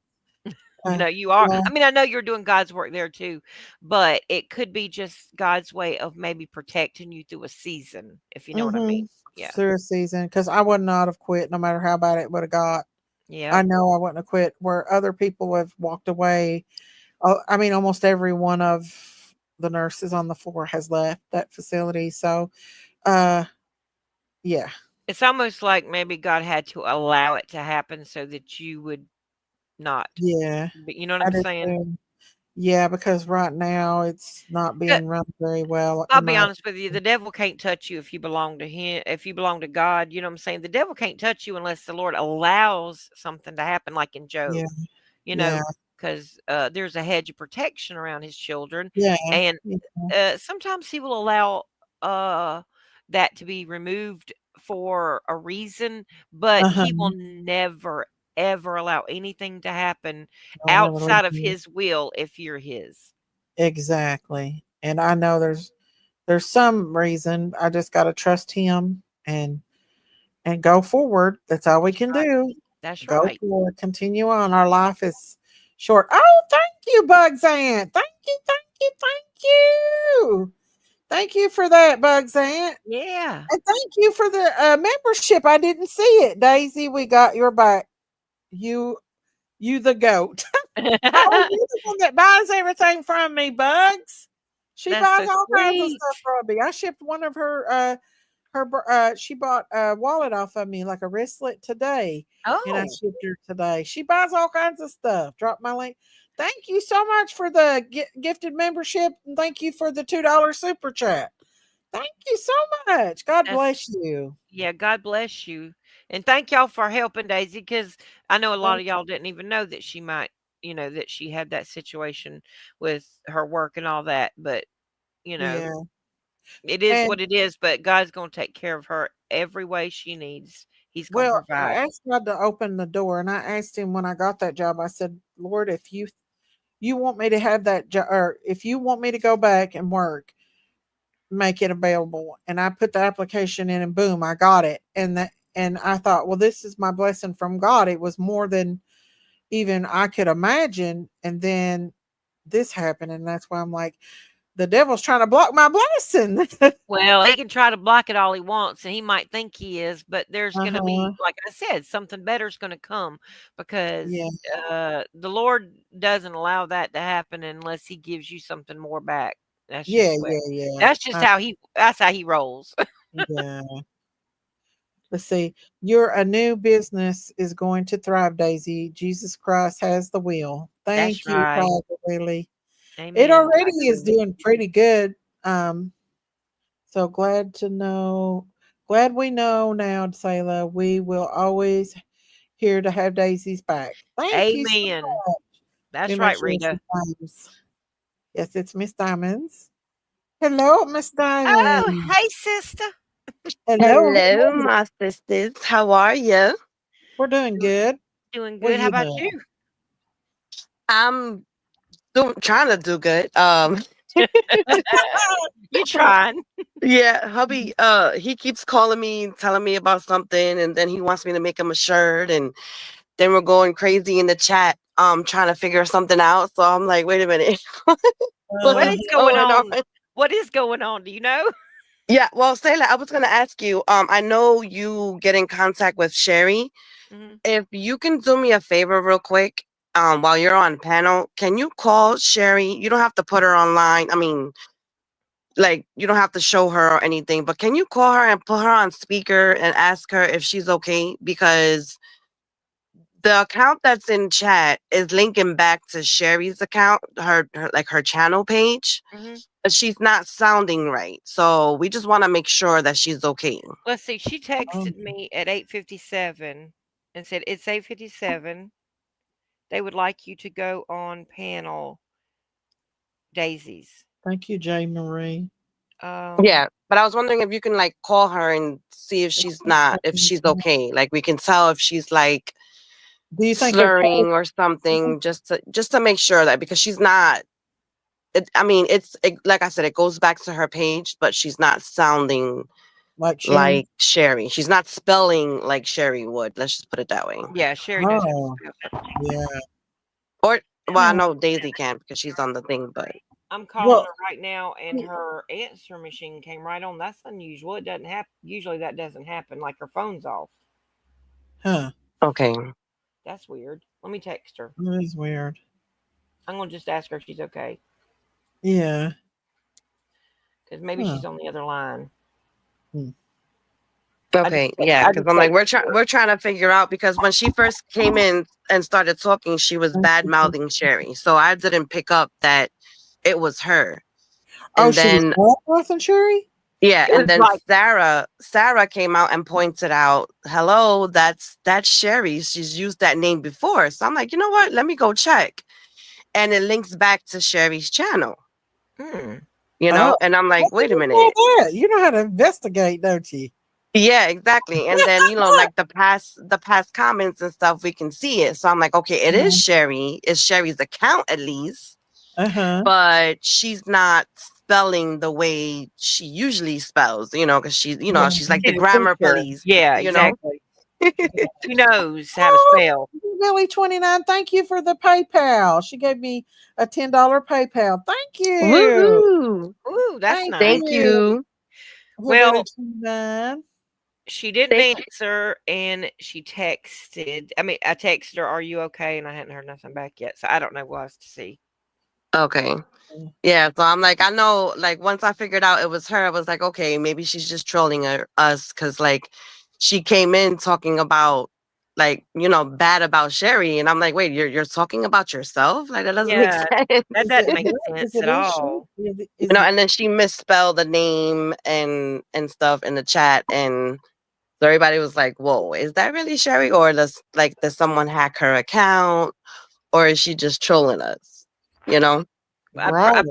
You are. Yeah. I mean, I know you're doing God's work there too, but it could be just God's way of maybe protecting you through a season, if you know what I mean. Mhm. Yeah. Through a season, because I would not have quit no matter how bad it would have got. I Yep. know I wouldn't have quit where other people have walked away. I mean, almost every one of the nurses on the floor has left that facility. So, uh, yeah. It's almost like maybe God had to allow it to happen so that you would not. Yeah. But you know what I I'm just saying? do. Yeah, because right now it's not being run very well I'll in be my honest with you, the devil can't touch you if you belong to him, if you belong to God, you know what I'm saying? The devil can't touch you unless the Lord allows something to happen like in yeah, Job, yeah, because there's a hedge of protection around his children, yeah, and yeah, sometimes he will allow uh, that to be removed for a reason, but he will uh-huh. never ever allow anything to happen I'll never leave outside of you. his will if you're his. Exactly. And I know there's some reason. I just gotta trust him and go forward. That's all we That's can right. do. That's Go right. forward. Continue on. Our life is short. Oh, thank you, Bugs Ant. Thank you, thank you, thank you. Thank you for that, Bugs Ant. Yeah. And thank you for the membership. I didn't see it. Daisy, we got your back. You you the goat. Oh, you're the one that buys everything from me, Bugs. She That's buys so all kinds of sweet. stuff from me. I shipped one of she bought a wallet off of me, like a wristlet today, and I Oh, shipped her today. She buys all kinds of stuff. Drop my link. Thank you so much for the gifted membership. And thank you for the $2 super chat. Thank you so much. God bless you. Yeah, God bless you. And thank y'all for helping Daisy, because I know a lot of y'all didn't even know that she might, that she had that situation with her work and all that. But, Yeah. it is And what it is. But God's going to take care of her every way she needs. He's going to well, I provide. asked God to open the door, and I asked him when I got that job, I said, Lord, if you want me to have that job, or if you want me to go back and work, make it available. And I put the application in, and boom, I got it. And I thought, well, this is my blessing from God. It was more than even I could imagine. And then this happened, and that's why I'm like, the devil's trying to block my blessing. Well, he can try to block it all he wants, and he might think he is, but there's going to be, Uh-huh. like I said, something better is going to come, because Yeah. the Lord doesn't allow that to happen unless he gives you something more back. That's Yeah, just what. yeah. That's just how he. That's how he rolls. Yeah. Let's see. A new business is going to thrive, Daisy. Jesus Christ has the will. That's Thank you, right. Father, really. It Amen. I already is agree. doing pretty good. So glad to know. Glad we know now, Sayla. We will always here to have Daisy's back. Thank you so Amen. much. That's Let me make right, sure it's Rita. names. Yes, it's Miss Diamonds. Hello, Miss Oh, Diamond. hey, sister. Hello. Hello, Hello. my sisters. How are you? We're doing good. Doing What good. How you about doing? you? I'm trying to do good. You trying? Yeah, hubby. He keeps calling me, telling me about something, and then he wants me to make him a shirt, and then we're going crazy in the chat, trying to figure something out. So I'm like, wait a minute, What what's is going going on? on? What is going on? Do you know? Yeah, well, Sayla, I was gonna ask you. I know you get in contact with Sherry. Mhm. If you can do me a favor real quick, while you're on panel, can you call Sherry? You don't have to put her online. I mean, like, you don't have to show her or anything, but can you call her and put her on speaker and ask her if she's okay? Because the account that's in chat is linking back to Sherry's account, her channel page, Mhm. but she's not sounding right. So we just want to make sure that she's okay. Let's see. She texted me at 8:57 and said it's 8:57. They would like you to go on panel, Daisies. Thank you, J. Marie. Yeah, but I was wondering if you can like call her and see if she's okay. Like we can tell if she's like Do you think it's slurring or something, just to make sure that, because she's not. I mean, like I said, it goes back to her page, but she's not sounding like Sherry? like Sherry. She's not spelling like Sherry would. Let's just put it that way. Yeah, Sherry knows how to Oh, spell it. yeah. Or well, I know Daisy can't because she's on the thing, but I'm calling her right now, and her answer machine came right on. That's unusual. It doesn't happen. Usually that doesn't happen. Like her phone's off. Huh. okay. That's weird. Let me text her. That is weird. I'm gonna just ask her if she's okay, Yeah. because maybe Huh. she's on the other line. Okay, yeah, because I'm like we're trying to figure out, because when she first came in and started talking, she was bad mouthing Sherry, so I didn't pick up that it was her. Oh, And she was then bad mouthing Sherry? yeah, It was and then like, Sarah came out and pointed out, hello, that's Sherry. She's used that name before. So I'm like, you know what? Let me go check. And it links back to Sherry's channel. You know, and I'm like, wait a minute. You know how to investigate, don't you? Yeah, exactly. And then, like the past comments and stuff, we can see it. So I'm like, okay, it is Sherry. It's Sherry's account at least. Uh-huh. But she's not spelling the way she usually spells, because she's, she's like the she's a grammar teacher. police, Yeah, you know? exactly. She knows how to spell. Billy 29, thank you for the PayPal. She gave me a $10 PayPal. Thank you. Woohoo! Ooh, that's nice. Thank you. Well, 29. she didn't answer, and she texted. I mean, I texted her, "Are you okay?" And I hadn't heard nothing back yet, so I don't know what else to see. Okay. Yeah, so I'm like, I know, like, once I figured out it was her, I was like, okay, maybe she's just trolling us, because, like, she came in talking about like, you know, bad about Sherry. And I'm like, wait, you're talking about yourself? Like, that doesn't make Yeah, sense. that doesn't make sense at Is she? all. You know, and then she misspelled the name and stuff in the chat, and so everybody was like, whoa, is that really Sherry? Or does someone hack her account? Or is she just trolling us? You know? I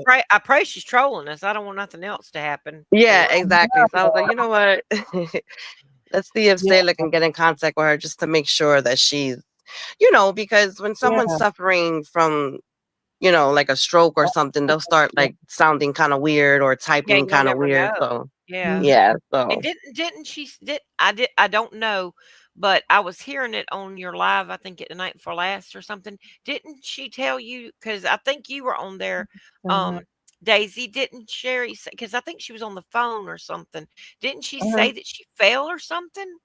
pray she's trolling us. I don't want nothing else to happen. Yeah, exactly. So I was like, you know what? Let's see if Sayla can get in contact with her just to make sure that she's, you know, because when someone's suffering from, you know, like a stroke or something, they'll start like sounding kind of weird or Yeah, typing you'll kind of never weird. know. So Yeah. yeah, so And didn't she I don't know, but I was hearing it on your live, I think at the night before last or something. Didn't she tell you, because I think you were on there, Daisy, didn't Sherry say, because I think she was on the phone or something. Didn't she say that she fell or something?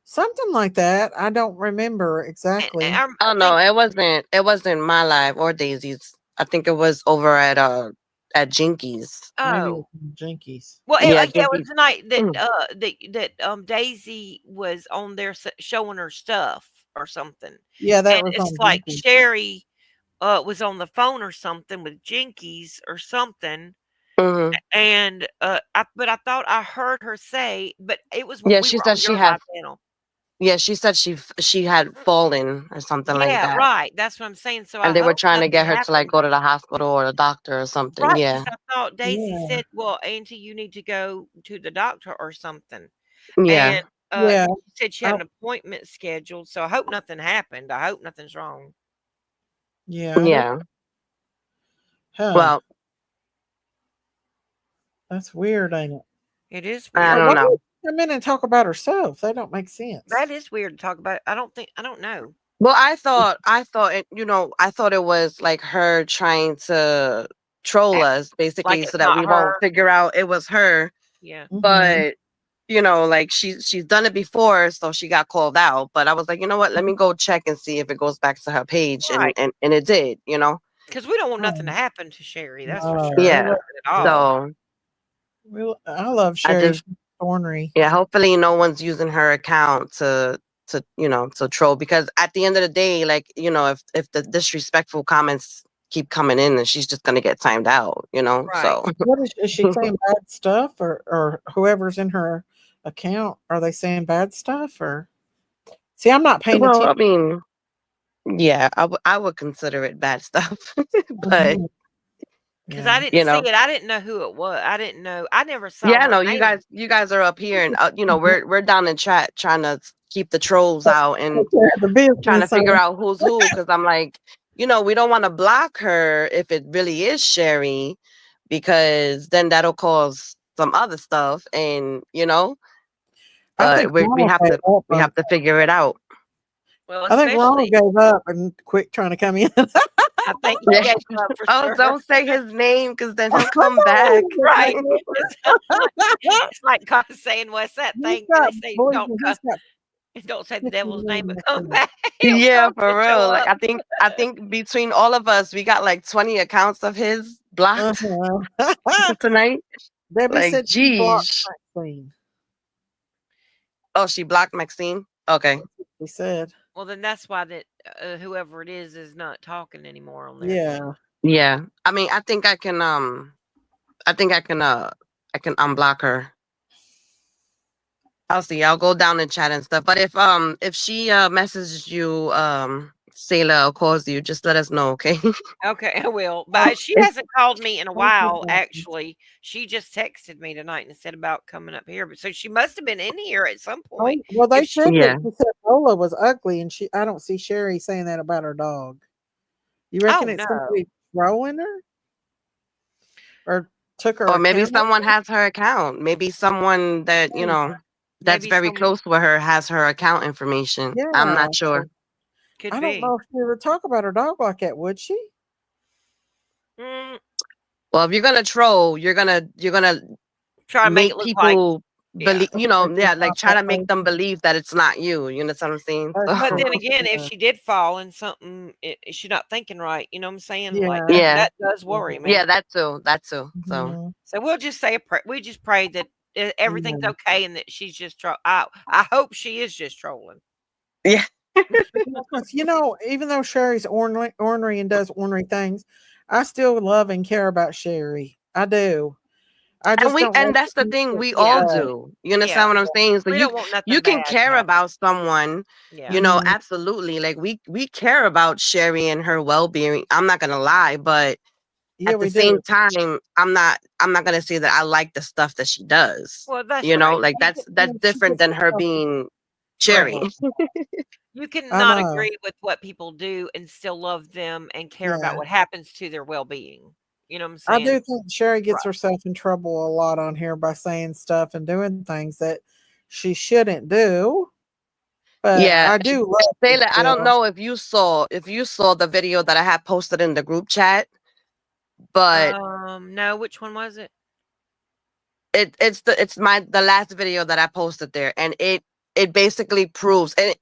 Something like that. I don't remember exactly. Oh no, it wasn't my live or Daisy's. I think it was over at Jinkies. Maybe Oh. Jinkies. Well, Yeah, it was Jinkies. the night that Daisy was on there showing her stuff or something. Yeah, that And was it's on like Jinkies. Sherry was on the phone or something with Jinkies or something. And but I thought I heard her say, but it was when Yeah, we she were said on she your had. live panel. Yeah, she said she had fallen or something like Yeah, that, right. That's what I'm saying. So I and they were hope trying to nothing get her to like happened. go to the hospital or the doctor or something. Right, Yeah, because I thought Daisy said, "Well, Auntie, you need to go to the doctor or something." yeah. And Yeah. she said she had an appointment scheduled. So I hope nothing happened. I hope nothing's wrong. Yeah. Yeah. Huh. Well, That's weird, ain't it? It is I weird. don't Why would know. she come in and talk about herself? That don't make sense. That is weird to talk about. I don't know. Well, I thought it, you know, I thought it was like her trying to troll us Like basically so it's that not we won't her. figure out it was her. Yeah. But you know, like she's done it before, so she got called out. But I was like, you know what? Let me go check and see if it goes back to her page, Right. and it did. You know. Because we don't want nothing to happen to Sherry. That's for No, sure. Yeah. Nothing at all. So I love I Sherry. just She's ornery. yeah. Hopefully, no one's using her account to you know to troll, because at the end of the day, like, you know, if the disrespectful comments keep coming in, then she's just gonna get timed out. You know. Right. So What is she saying bad stuff, or whoever's in her account? Are they saying bad stuff, or see? I'm not paying well, I attention. mean, yeah, I would consider it bad stuff, but Because I didn't you see know. it. I didn't know who it was. I didn't know. I never saw Yeah, her no, name. you guys are up here, and you know we're down in chat trying to keep the trolls out and The trying to business. figure out who's who. Because I'm like, you know, we don't want to block her if it really is Sherry, because then that'll cause some other stuff, and you know, I think we Ronald have gave to up. figure it out. Well, I think Ronald especially, gave up and quit trying to come in. I think he Yeah. gave up for Oh, sure. don't say his name, because then he'll come back. Right. It's like God saying, "What's that thing?" They say, don't say the devil's name, but come back. He'll Yeah, come for to show real. Like up. I think between all of us, we got like 20 accounts of his blocked tonight. Debbie Like, said she blocked geez. Maxine. Oh, she blocked Maxine? Okay. She said. Well, then that's why that whoever it is not talking anymore on there. Yeah. Yeah. I mean, I think I can I can unblock her. I'll see. I'll go down and chat and stuff. But if she messages you, Sayla, or calls you, just let us know, okay? Okay, I will. But she hasn't called me in a while, actually. She just texted me tonight and said about coming up here. But so she must have been in here at some point. Well, they If she, said that she said Lola was ugly, and I don't see Sherry saying that about her dog. You reckon it's no. somebody trolling her, or took her Or maybe account? someone has her account. Maybe someone that, you know, that's Maybe very some, close with her has her account information. I'm Yeah. not sure. could I don't be. know if she would talk about her dog like that, would she? Mm, Well, if you're gonna troll, you're gonna try to make make it look like, people believe, you know, Like, yeah, it's like not try to that make them believe that it's not you. You know what I'm saying? but So, then again, if Yeah. she did fall in something, she's not thinking right. You know what I'm saying? Like Yeah. yeah, that does worry me. yeah, that too, that too. So, Mhm. So we'll just say we just pray that everything's Amen. okay and that she's just I hope she is just trolling. yeah, Because, even though Sherry's ornery and does ornery things, I still love and care about Sherry. I do. I And just don't like that's the the things thing, that we she all Yeah. does. do. You Yeah. understand what I'm saying? So We don't want you nothing can bad to care happen. about someone, Yeah. absolutely. Like we care about Sherry and her well-being. I'm not gonna lie, but Yeah, at the we same do. time, I'm not gonna say that I like the stuff that she does. Well, that's right. Like that's She different gets than her herself in being Sherry. trouble. You I cannot know. agree with what people do and still love them and care about Yeah. what happens to their well-being. You know what I'm I saying? do think Sherry gets Right. herself in trouble a lot on here by saying stuff and doing things that she shouldn't do. But Yeah. I do love her Taylor, I don't still. know if you saw the video that I had posted in the group chat, but No, which one was it? it's the last video that I posted there, and it basically proves, and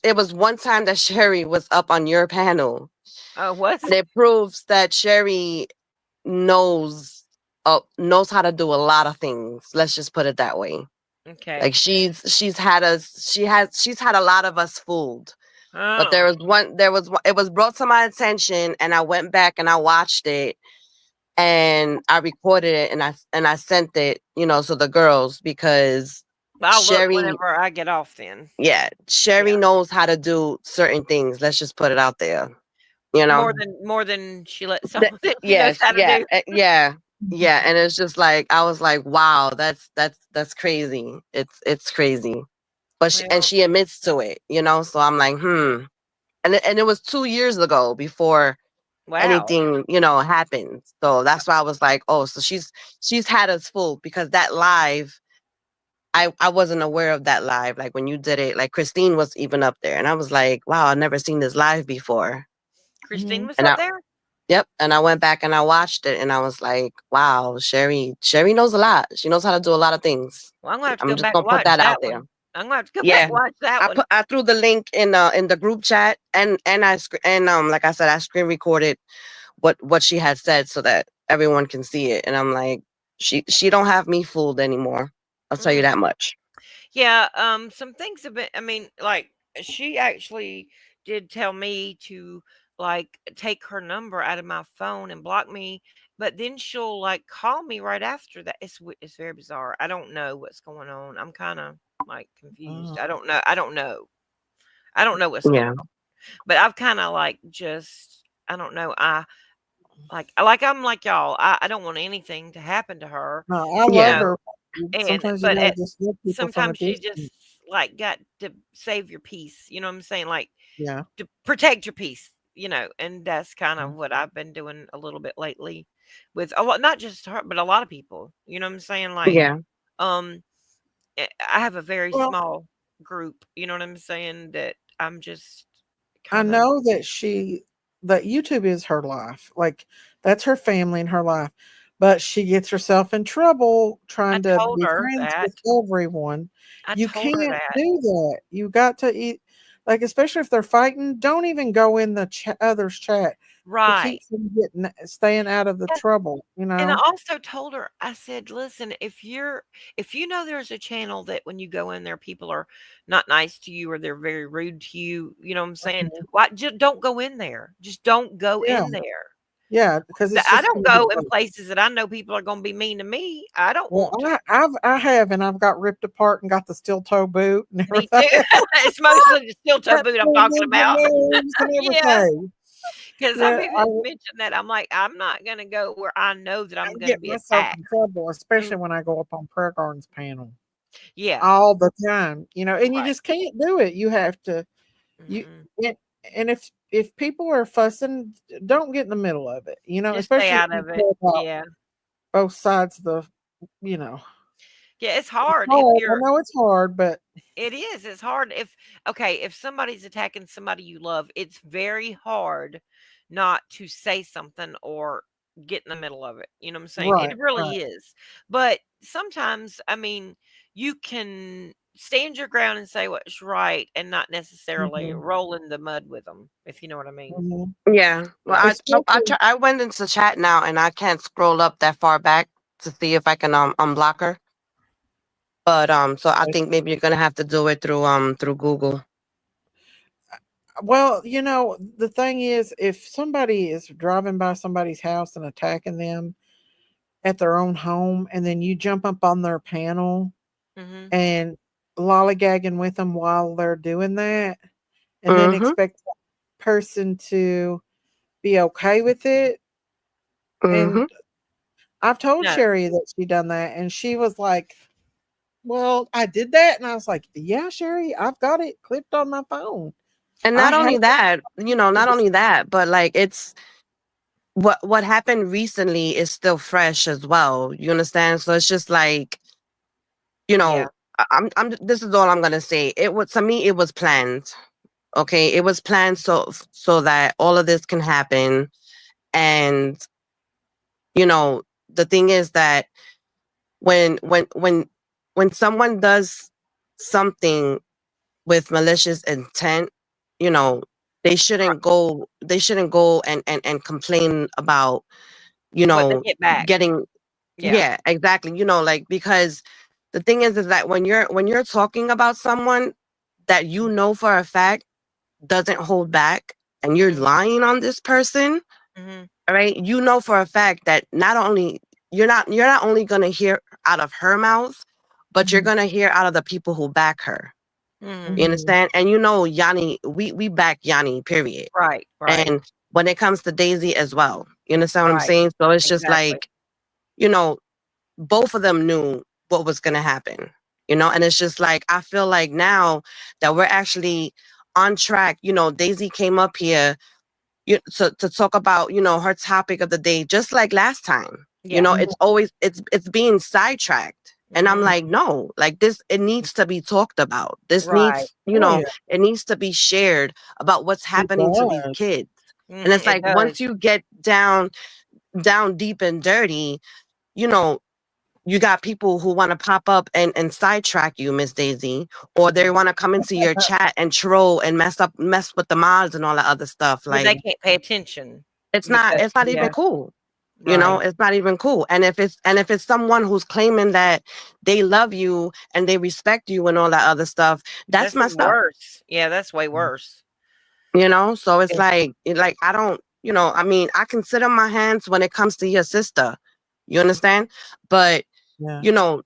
it was one time that Sherry was up on your panel, Oh, what? and it proves that Sherry knows how to do a lot of things. Let's just put it that way. Okay. Like she's had a lot of us fooled. But Oh. it was brought to my attention, and I went back and I watched it, and I recorded it, and I sent it, to the girls, because I'll look Sherry, whenever I get off then. Sherry knows how to do certain things. Let's just put it out there. More than she lets on that she knows Yes, how to do. yeah, and it's just like I was like, wow, that's crazy. It's crazy, but Well, she admits to it, So I'm like, and it was 2 years ago before wow. anything happened. So that's why I was like, oh, so she's had us fooled, because that live, I wasn't aware of that live. Like when you did it, like Christine was even up there, and I was like, wow, I've never seen this live before. Christine was And up there? Yep, and I went back and I watched it, and I was like, wow, Sherry knows a lot. She knows how to do a lot of things. Well, I'm gonna have to I'm go just back gonna and put watch that that out there. one. I'm gonna have to go back Yeah, and watch that one. I threw the link in the group chat, and like I said, I screen recorded what she had said so that everyone can see it. And I'm like, she don't have me fooled anymore. I'll tell you that much. Yeah, some things have been, I mean, like, she actually did tell me to, like, take her number out of my phone and block me, but then she'll, like, call me right after that. It's very bizarre. I don't know what's going on. I'm kinda, like, confused. I don't know. I don't know. I don't know what's going Yeah. on. But I've kinda, like, just I don't know. I'm like y'all. I don't want anything to happen to her, No, I you love know, her. Sometimes you but gotta just love people from a sometimes you distance. just, like, got to save your peace, you know what I'm saying? Like, Yeah. to protect your peace, and that's kind of Mhm. what I've been doing a little bit lately with a lot, not just her, but a lot of people, you know what I'm saying? Like, Yeah. um, I have a very Well, small group, you know what I'm saying, that I'm just I kind of know that that YouTube is her life. Like that's her family and her life. But she gets herself in trouble I trying to told be her friends that. with everyone. I You told her can't that. do that. You got to eat, like, especially if they're fighting, don't even go in the other's chat to Right. keep from staying out of the trouble, And I also told her, I said, "Listen, if you know there's a channel that when you go in there, people are not nice to you or they're very rude to you, you know what I'm saying? Mhm. Why just don't go in there. Just don't go Yeah. in there." Yeah, because it's I just don't gonna be go in fun. places that I know people are gonna be mean to me. I don't Well, want to. I have, and I've got ripped apart and got the steel toe boot and Me everything. too. It's mostly the steel toe Got boot I'm the talking ninja about. nails and Yeah, everything. because I've Yeah, even mentioned that. I'm like, I'm not gonna go where I know that I'm I gonna get be myself attacked. in trouble, Mm, especially when I go up on Prayer Gardens panel yeah. all the time, and you Right. just can't do it. You have to you Mm-mm. and and if people are fussing, don't get in the middle of it, Just stay especially if out you of it. care about Yeah. both sides of the, you know. Yeah, it's It's hard if hard. I you're know it's hard, but it is, it's hard if somebody's attacking somebody you love, it's very hard not to say something or get in the middle of it, you know what I'm saying? right, It really right. is. But sometimes, I mean, you can stand your ground and say what's right and not necessarily Mhm, roll in the mud with them, if you know what I mean. mhm. Yeah. Well, Yeah. Especially I went into chat now, and I can't scroll up that far back to see if I can unblock her. But so I think maybe you're gonna have to do it through Google. Well, the thing is, if somebody is driving by somebody's house and attacking them at their own home, and then you jump up on their panel Mm-hmm. and lollygagging with them while they're doing that, and then Mm-hmm. expect that person to be okay with it. Mm-hmm. And I've told No. Sherry that she done that, and she was like, "Well, I did that," and I was like, "Yeah, Sherry, I've got it clipped on my phone. And I not have only that, not it." only that, but like it's what happened recently is still fresh as well. You understand? So it's just like, you Yeah. know, I'm this is all I'm gonna say. It was, to me, it was planned. Okay. It was planned so that all of this can happen. And the thing is that when when when when someone does something with malicious intent, you know, they shouldn't go and complain about, you What they know, get back. getting, Yeah. yeah, exactly. Like, because the thing is that when you're talking about someone that you know for a fact doesn't hold back, and you're Mm-hmm. lying on this person, Mm-hmm. all right, you know for a fact that not only you're not only gonna hear out of her mouth, but you're Mhm, gonna hear out of the people who back her. Mm-hmm. You mhm. understand? And Yanni, we back Yanni, period. Right. Right. And when it comes to Daisy as well, you understand what I'm Right. saying? So it's just Exactly. like, you know, both of them knew what was gonna happen. And it's just like, I feel like now that we're actually on track. Daisy came up here to talk about, her topic of the day, just like last time. Yeah. It's always it's being sidetracked. And I'm Mm-hmm. like, no, like this, it needs to be talked about. This Right. needs, Oh, yeah, it needs to be shared about what's it happening to these does. kids. And Mm-hmm. it's It like, once does. you get down deep and dirty, you know, you got people who want to pop up and sidetrack you, Miss Daisy, or they want to come into your chat and troll and mess with the mods and all that other stuff. But they Like, can't pay attention it's not because it's not even yeah. cool. Right. It's not even cool. And if it's someone who's claiming that they love you and they respect you and all that other stuff, that's That's even messed up. worse. Yeah, that's way worse. So it's It's like I don't, I mean, I consider my hands when it comes to your sister. You understand? But yeah. you know,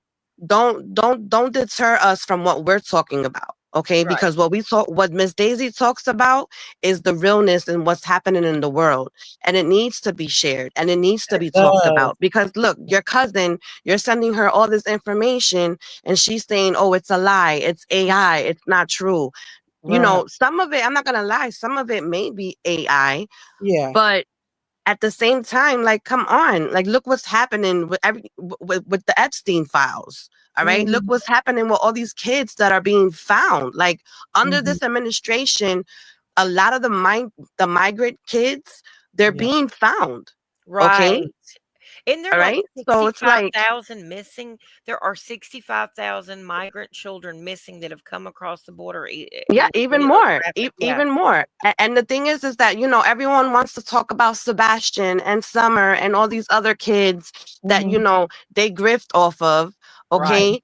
don't deter us from what we're talking about. Okay, Right. because what Miss Daisy talks about is the realness and what's happening in the world. And it needs to be shared and it needs to It be talked does. about. Because look, your cousin, you're sending her all this information and she's saying, oh, it's a lie, it's AI, it's not true. Right. Some of it, I'm not gonna lie, some of it may be AI, Yeah. but at the same time, like, come on, like, look what's happening with the Epstein files. All right, look Mhm, what's happening with all these kids that are being found. Like, under mhm. this administration, a lot of the migrant kids, they're Yeah. being found. Okay, Right. Isn't there all like right. So it's like, 65,000 missing? There are 65,000 migrant children missing that have come across the border, yeah, even illegally or more, trafficked. Yeah. even more. And the thing is that everyone wants to talk about Sebastian and Summer and all these other kids that Mhm. they grift off of. Right. Okay,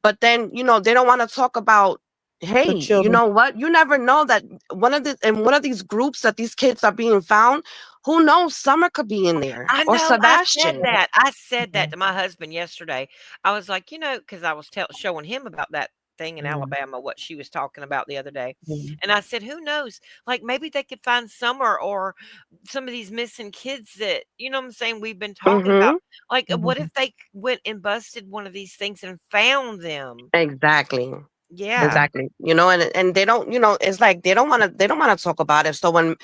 but then they don't want to talk about, hey, The you children. know what, you never know that one of these groups that these kids are being found, who knows, Summer could be in there, I or know. Sebastian. I said Yeah. that to my husband yesterday. I was like, because I was showing him about that thing in Yeah. Alabama, what she was talking about the other day. Yeah. And I said, who knows? Like maybe they could find Summer or some of these missing kids that, you know what I'm saying, we've been talking about. Mm-hmm. Like, what Mhm. if they went and busted one of these things and found them? Exactly. Yeah. Yeah. Exactly. And they don't, it's like they don't want to talk about it. So when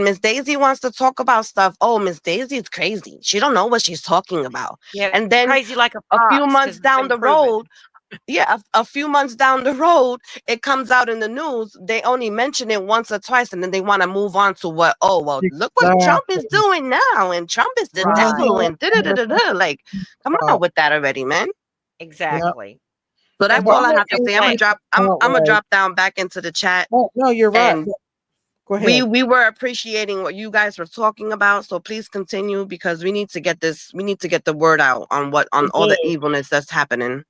Miss Daisy wants to talk about stuff, oh, Miss Daisy is crazy. She don't know what she's talking about. Yeah. And then Crazy like a a few fox because months it's down been the proven. road, yeah, a few months down the road, it comes out in the news. They only mention it once or twice, and then they want to move on to what? Oh, well, look what Trump is Exactly. doing now, and Trump is the Right. devil, and da da da da da. Like, come on Fault. with that already, man. Yep. Exactly. So And that's Well, what all I'm I was gonna have to it say. I'm gonna like? drop. I'm gonna outrage. drop down back into the chat, Oh, no, you're right. and Go we ahead. we were appreciating what you guys were talking about. So please continue, because we need to get this. We need to get the word out on We all the do. evilness that's happening.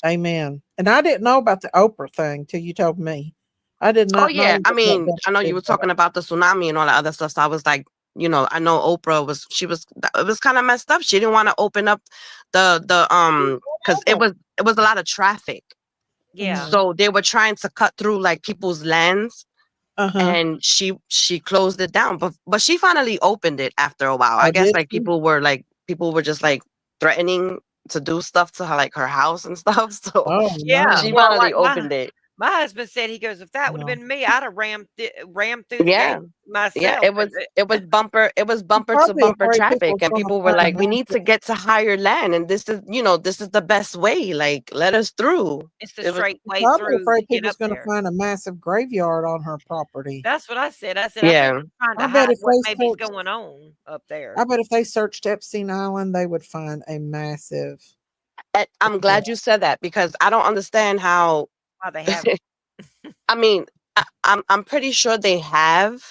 Amen. And I didn't know about the Oprah thing till you told me. I did Oh not know yeah, I that that mean, I know you did were that. talking about the tsunami and all that other stuff. So I was like, I know Oprah was. It was kind of messed up. She didn't want to open up because it was a lot of traffic. Yeah. So they were trying to cut through like people's lands, Uh-huh. and she closed it down. But she finally opened it after a while. I Oh, guess did like she? people were just like threatening to do stuff to her, like her house and stuff. So Oh, Yeah. she no. Well, finally like opened it. my husband said, he goes, if that would have No. been me, I'd have rammed through the Yeah. gate Yeah, myself. it was bumper She's to probably bumper afraid people traffic, are and gonna people were find a like, "We need massive. to get to higher land, and this is the best way. Like, let us through." It's the It was straight She's way probably through to afraid get people's up gonna there. find a massive graveyard on her property. That's what I said. I said, I think yeah. they're trying I to bet hide if what they may be searched going on up there. I bet if they searched Epstein Island, they would find a massive And I'm glad you said that because I don't understand how. Why they have I mean, I'm pretty sure they have,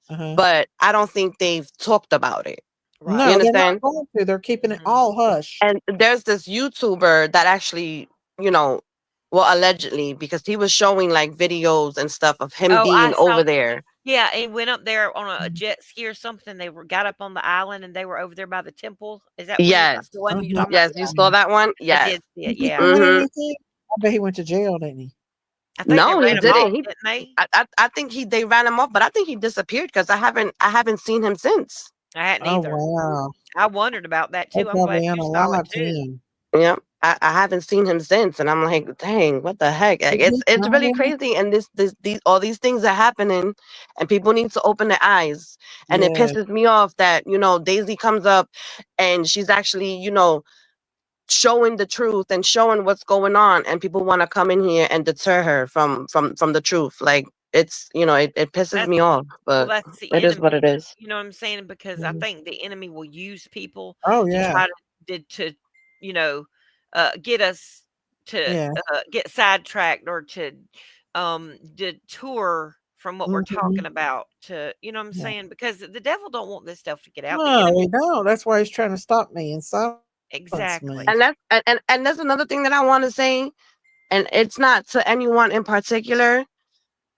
Uh-huh. but I don't think they've talked about it. You No, right. they're not understand? going to. They're keeping it Mhm. all hush. And there's this YouTuber that actually, well, allegedly, because he was showing like videos and stuff of him Oh, I being saw. over there. Yeah, he went up there on a Mhm. jet ski or something. They got up on the island and they were over there by the temple. Is that Yes. the one you Uh-huh. talking about? Yes, you saw that one? I Yes. did see Did it. he Yeah, come in hmm anything? I bet he went to jail, didn't he? I think they No, he ran him Maybe. off, didn't. didn't they? I think they ran him off, but I think he disappeared because I haven't seen him since. I hadn't Oh, either. wow. I wondered about that They too. I'm glad probably you saw it unalived too. him. Yeah, I haven't seen him since, and I'm like, dang, what the heck? Like, Did he it's find really him? crazy, and these all these things are happening, and people need to open their eyes. And it Yes. pisses me off that Daisy comes up, and she's actually showing the truth and showing what's going on, and people want to come in here and deter her from the truth. Like it pisses That's me off, but that's the it is what enemy. it is. You know what I'm saying? Because I Mhm. think the enemy will use people Oh, to yeah. try to you know get us to Yeah. get sidetracked or to detour from what we're Mhm. talking about. To you know what I'm Yeah. saying? Because the devil don't want this stuff to get out. The No, enemy we don't. That's why he's trying to stop me and silence me. exactly. And that's another thing that I want to say, and it's not to anyone in particular.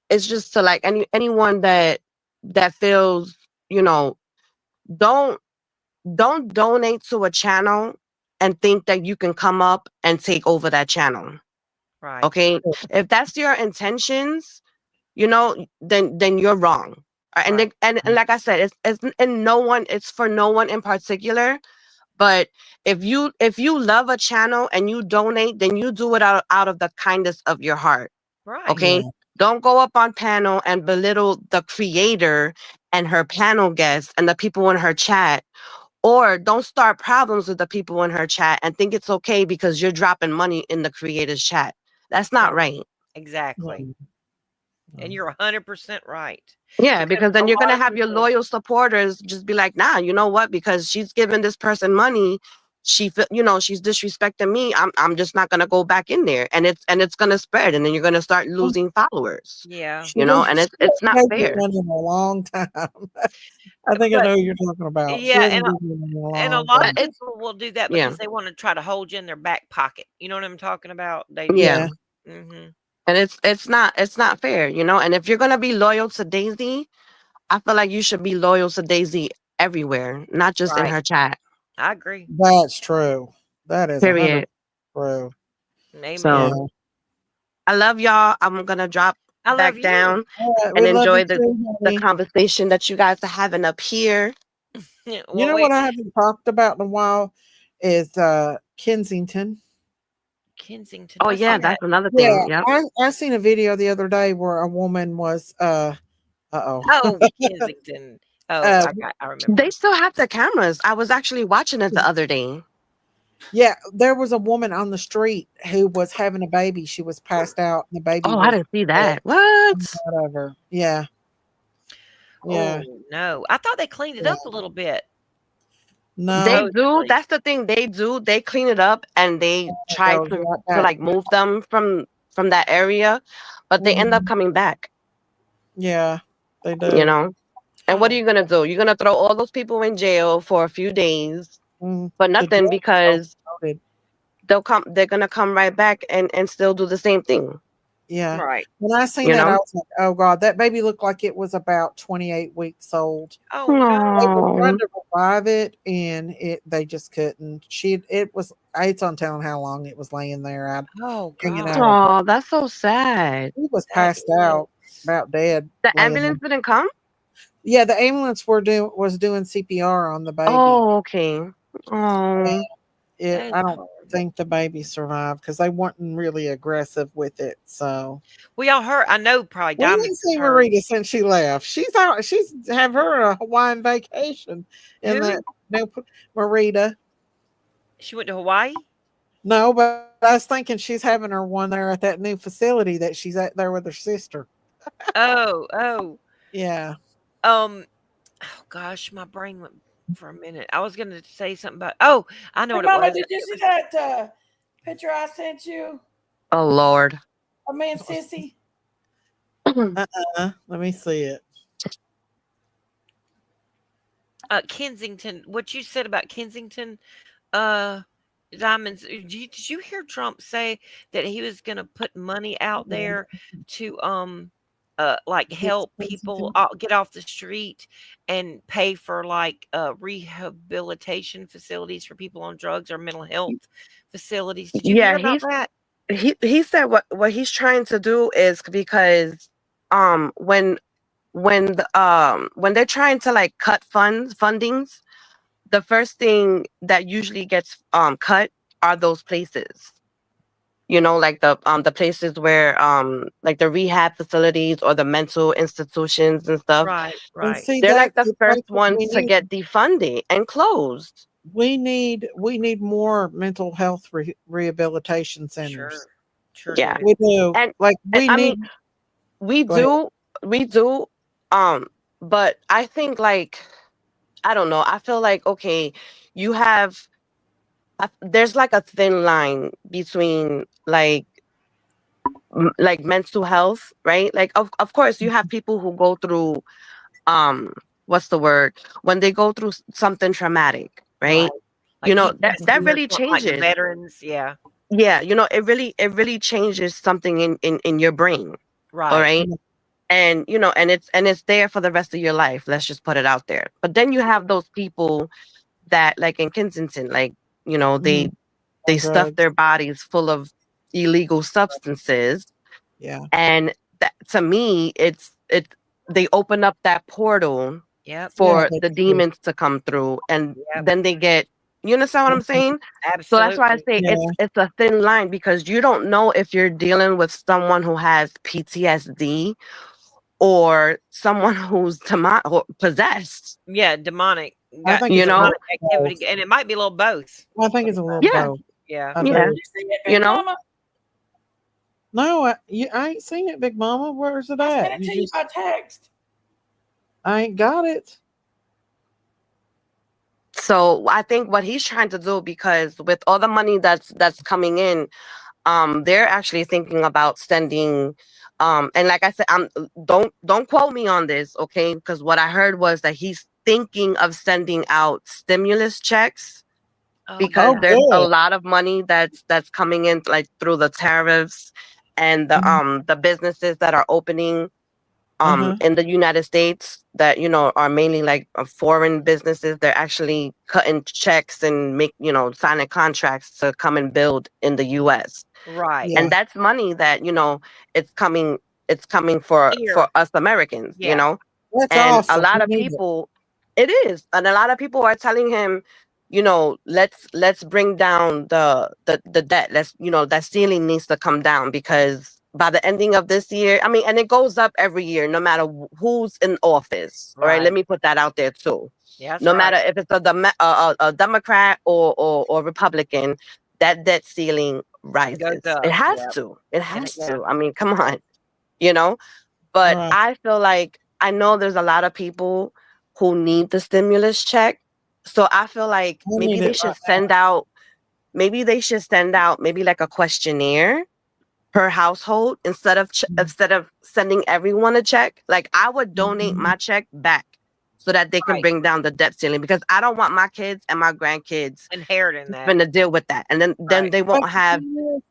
It's just to like anyone that feels don't don't donate to a channel and think that you can come up and take over that channel. Right. Okay, if that's your intentions, then you're wrong. And Right. and like I said, it's for no one in particular. But if you love a channel and you donate, then you do it out of the kindness of your heart. Right. Okay. Yeah. Don't go up on panel and belittle the creator and her panel guests and the people in her chat, or don't start problems with the people in her chat and think it's okay because you're dropping money in the creator's chat. That's not Right. right. Exactly. No, And no. you're 100% right. Yeah, Because because a then you're lot gonna of have your people loyal supporters just be like, nah, you know what? Because she's giving this person money, she's disrespecting me. I'm just not gonna go back in there, and it's gonna spread, and then you're gonna start Well, losing followers. yeah. she didn't And she it's not hasn't paid fair. money in a long time. I think I But know who you're talking about. She yeah, hasn't given money in a and a long lot of But time. it's people will do that yeah, because they want to try to hold you in their back pocket. You know what I'm talking about? yeah, Yeah. Mhm. and it's not fair. And if you're gonna be loyal to Daisy, I feel like you should be loyal to Daisy everywhere, not just in Right. her chat. I agree. That's true. That is 100 Period. true. Amen. Yeah. So I love y'all. I'm gonna drop I love back you. down All right. and We love you enjoy the too, the honey. conversation that you guys are having up here. Yeah, You well, know wait, what I haven't talked about in a while is Kensington. Kensington. Oh What's yeah, that? that's another Yeah, thing. Yep. I seen a video the other day where a woman was uh-oh. Oh, Kensington. Oh, uh I They remember. still have the cameras. I was actually watching it the other day. yeah, there was a woman on the street who was having a baby. She was passed out and the baby Oh, I was didn't see dead that. What? out of her. Yeah, yeah, Oh no, I thought they cleaned it yeah. up a little bit. They No, do. Supposedly. That's the thing. They do. They clean it up and they it try goes to right to back. like move them from that area, but they end up Mhm. coming back. Yeah, they You do. know. And what are Oh, you gonna do? You're gonna throw all those people in jail for a few days for The nothing jail is because overloaded. they're gonna come right back and still do the same thing. Yeah. Right. When I seen You that, I know? was like, "Oh God, that baby looked like it was about 28 weeks old." Oh They were trying Oh, to revive it, and they just couldn't. It was. It's on telling how long it was laying there, out Oh hanging God. out of. oh, that's so sad. He was That passed out, is. about dead, The laying there. ambulance didn't come? Yeah, the ambulance was doing CPR on the baby. Oh, okay. Oh, That is I don't horrible. think the baby survived because they weren't really aggressive with it. So We all heard. I know probably we Diamonds didn't has see heard. Marita since she left. She's out. She's have her a Hawaiian vacation in Who? that. No, Marita. She went to Hawaii? No, but I was thinking she's having her one there at that new facility that she's at there with her sister. Oh, oh. Yeah. Oh gosh, my brain went for a minute. I was gonna say something about I know Hey, what it Mama, was. did you It see was that picture I sent you? oh Lord. Of me and Sissy? Let me see it. Kensington. What you said about Kensington, uh Diamonds. Did you hear Trump say that he was gonna put money out there to like help people get off the street and pay for like rehabilitation facilities for people on drugs or mental health facilities? Did you hear Yeah, about that? he said what he's trying to do is because when when they're trying to like cut fundings, the first thing that usually gets cut are those places. You know, like the places where like the rehab facilities or the mental institutions and stuff. Right, And right. see They're like the that's first what we ones to need. get defunded and closed. We need more mental health rehabilitation centers. Sure. Sure Yeah. do. We do. And, Like and we I mean, need. we Go ahead. do, we do, um, but I think like I don't know. I feel like okay, you have there's like a thin line between like like mental health, right? Like of course you have people who go through what's the word, when they go through something traumatic, Right. right? You Like know PTSD that or really something like the changes. veterans. Yeah. Yeah, you know it really changes something in your brain. All Right. right. And you know and it's there for the rest of your life, let's just put it out there. But then you have those people that like in Kensington, like you know Mhm. they On stuff drugs. their bodies full of illegal substances. Yeah. And that, to me they open up that portal Yep. Yeah. for They the do. demons to come through, and Yep. then they get, you understand what I'm Mhm. saying? So that's why I Absolutely. say Yeah. it's a thin line, because you don't know if you're dealing with someone who has PTSD or someone who's or possessed. Yeah, demonic. I Got think You it's a know? little demonic both. activity, and it might be a little both. I think it's a little Yeah, both. Yeah. I yeah. do. You see it, You Big know? Mama? No, I ain't seen it, Big Mama. Where's it I at? sent it to you by text. I ain't got it. So I think what he's trying to do, because with all the money that's coming in, they're actually thinking about sending and like I said, don't quote me on this, okay? Because what I heard was that he's thinking of sending out stimulus checks, Oh because Oh, yeah. there's a good. lot of money that's coming in like through the tariffs and Mhm. the businesses that are opening Uh-huh. in the United States that you know are mainly like foreign businesses. They're actually cutting checks and signing contracts to come and build in the US. Right. Yeah. And that's money that it's coming for Here. us Americans, you Yeah. know. That's And a awesome. lot We of need it. people, it is, and a lot of people are telling him, let's bring down the debt. Let's, that ceiling needs to come down, because by the ending of this year, I mean, and it goes up every year no matter who's in office. All right, let Right. me put that out there too. Yeah, that's No matter right. if it's a Democrat or Republican, that debt ceiling Goes rises. It up. has Yep. to. It And has yeah. to. I mean, come on, you know. But Right. I feel like, I know there's a lot of people who need the stimulus check. So I feel like I need it right maybe they should send out maybe like a questionnaire per household, instead of now. sending everyone a check. Like I would donate Mhm. my check back so that they can Right. bring down the debt ceiling, because I don't want my kids and my grandkids Inheriting that. having to deal with that. And then Right. they won't have.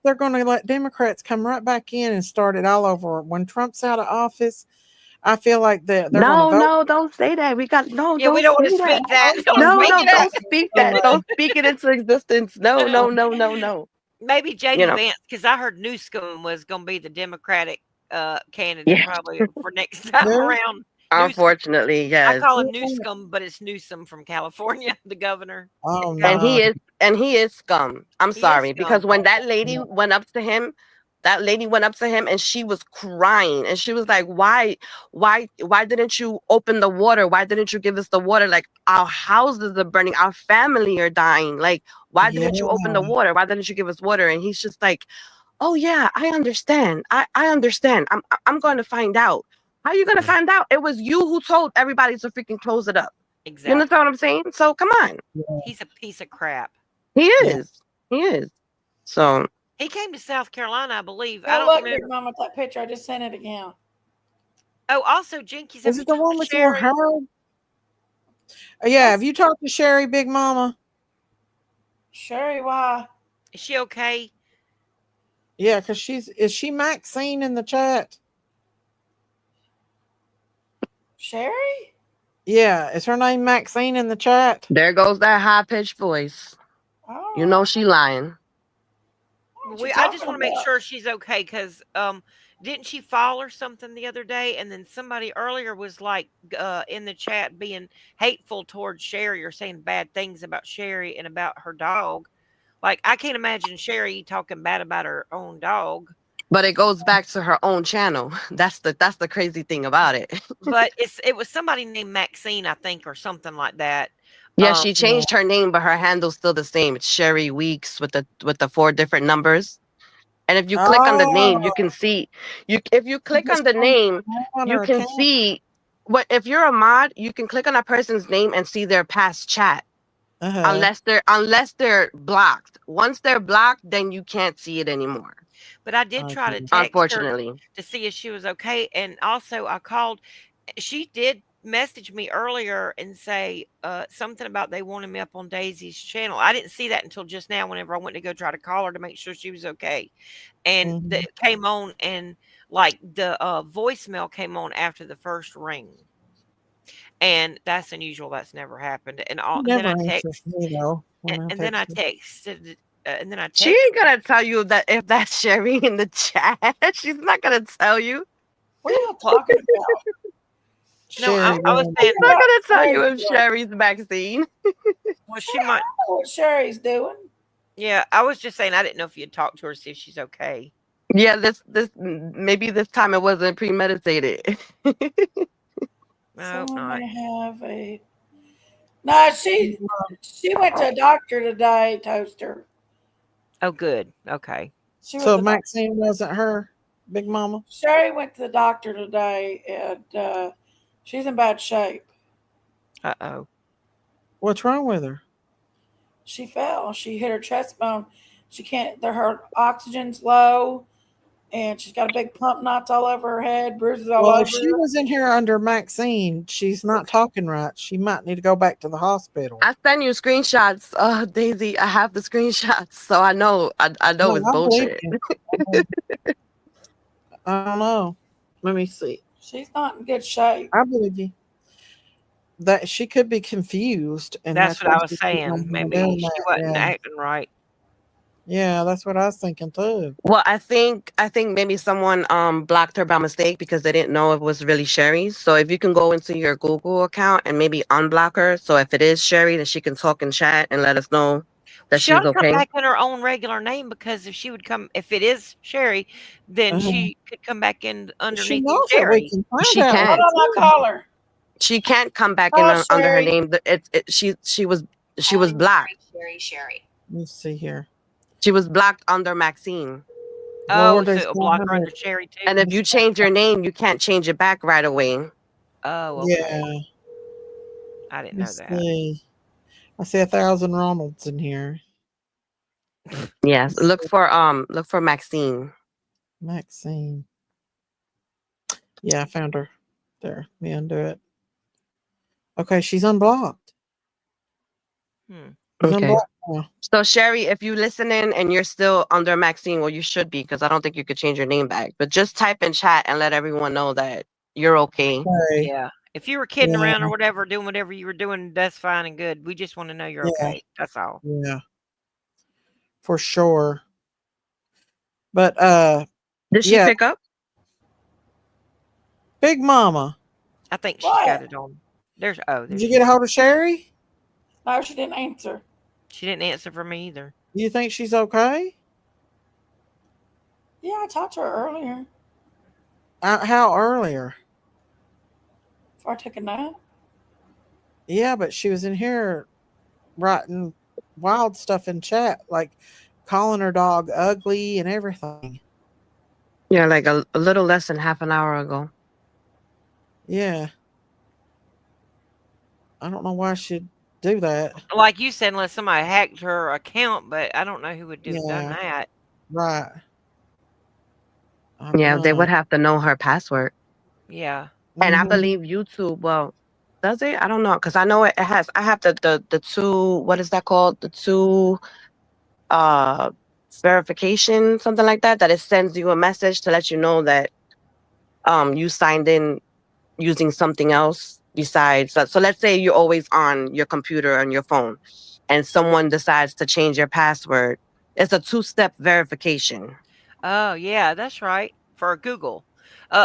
They're going to let Democrats come right back in and start it all over. When Trump's out of office, I feel like they're going to vote. No, don't say that. We got no. Yeah, we don't want to speak that. Don't speak that. Don't speak it into existence. No. Maybe JD You know. Vance, because I heard Newsom was going to be the Democratic candidate probably for next time around. Unfortunately, yes. I call him Newsom, but it's Newsom from California, the governor. Oh no. And he is scum. I'm sorry, because when that lady went up to him, and she was crying, and she was like, why didn't you open the water? Why didn't you give us the water? Like, our houses are burning, our family are dying. Like, why didn't you open the water? Why didn't you give us water? And he's just like, oh yeah, I understand. I understand. I'm going to find out. How are you going to find out? It was you who told everybody to freaking close it up. Exactly. You understand what I'm saying? So come on. He's a piece of crap. He is. He is. So he came to South Carolina, I believe. Oh, I don't look, remember. Big Mama, that picture. I just sent it again. Oh, also, Jinkies. Is it the one with your hair? Yeah. Have you talked to Sherry, Big Mama? Sherry, why? Is she okay? Yeah, because is she Maxine in the chat? Sherry? Yeah, is her name Maxine in the chat? There goes that high-pitched voice. Oh. You know she lying. I just want to make sure she's okay, because didn't she fall or something the other day? And then somebody earlier was like in the chat being hateful towards Sherry or saying bad things about Sherry and about her dog. Like, I can't imagine Sherry talking bad about her own dog. But it goes back to her own channel. That's the crazy thing about it. But it was somebody named Maxine, I think, or something like that. Yeah, she changed her name, but her handle's still the same. It's Sherry Weeks with the 4 different numbers. And if you click on the name, you can see. If you click on the name, you can see. What if you're a mod? You can click on a person's name and see their past chat. Unless they're blocked. Once they're blocked, then you can't see it anymore. But I did try to text unfortunately her to see if she was okay. And also I called. She did message me earlier and say something about they wanted me up on Daisy's channel. I didn't see that until just now whenever I went to go try to call her to make sure she was okay. And it came on, and like the voicemail came on after the first ring. And that's unusual. That's never happened. And then I texted, and then I texted. And then I texted. She ain't gonna tell you that if that's Sherry in the chat. She's not gonna tell you. What are you talking about? No, I was saying, I'm not gonna tell you if Sherry's Maxine. Well, she might. I know what Sherry's doing. Yeah, I was just saying I didn't know if you'd talk to her to see if she's okay. Yeah, this maybe this time it wasn't premeditated. No, not. Have a. No, she went to a doctor today, Toaster. Oh, good. Okay. So Maxine wasn't her, Big Mama? Sherry went to the doctor today, and she's in bad shape. Uh-oh. What's wrong with her? She fell. She hit her chest bone. She can't. Her oxygen's low, and she's got a big pump knots all over her head, bruises all over. If she was in here under Maxine, she's not talking right. She might need to go back to the hospital. I send you screenshots, Daisy. I have the screenshots, so I know. I know it's bullshit. I don't know. Let me see. She's not in good shape. I believe you. That she could be confused, and that's what I was saying. Maybe she wasn't acting right. Yeah, that's what I was thinking too. Well, I think maybe someone blocked her by mistake because they didn't know it was really Sherry. So if you can go into your Google account and maybe unblock her, so if it is Sherry, then she can talk and chat and let us know that she's okay. She'll come back in her own regular name, because if it is Sherry, then she could come back in underneath Sherry. She can't. I'll call her. She can't come back in under her name. She was blocked. Sherry. Let me see here. She was blocked under Maxine. Oh, so it'll block her under Sherry too. And if you change your name, you can't change it back right away. Oh, okay. Yeah. I didn't know that. See. I see 1,000 Ronalds in here. Yes. Look for Maxine. Okay, she's unblocked. Hmm. She's Okay. unblocked now. So Sherry, if you listening and you're still under Maxine, well, you should be, because I don't think you could change your name back. But just type in chat and let everyone know that you're okay. Okay. Yeah. If you were kidding Yeah. around or whatever, doing whatever you were doing, that's fine and good. We just want to know you're Yeah. okay. That's all. Yeah. For sure. But Did she yeah, pick up? Big Mama. I think she's got it on. There's Did you get a hold of Sherry? No, she didn't answer. She didn't answer for me either. You think she's okay? Yeah, I talked to her earlier How earlier? before I took a nap. Yeah, but she was in here writing wild stuff in chat, like calling her dog ugly and everything. Yeah, like a little less than half an hour ago. Yeah. I don't know why she'd do that. Like you said, unless somebody hacked her account, but I don't know who would have done that. Right. Yeah, they would have to know her password. Yeah. And I believe YouTube, well, does it? I don't know, because I know it has. I have the two, what is that called? The two verification, something like that, that it sends you a message to let you know that you signed in using something else besides. So let's say you're always on your computer and your phone, and someone decides to change your password. It's a 2-step verification. Oh, yeah, that's right. For Google.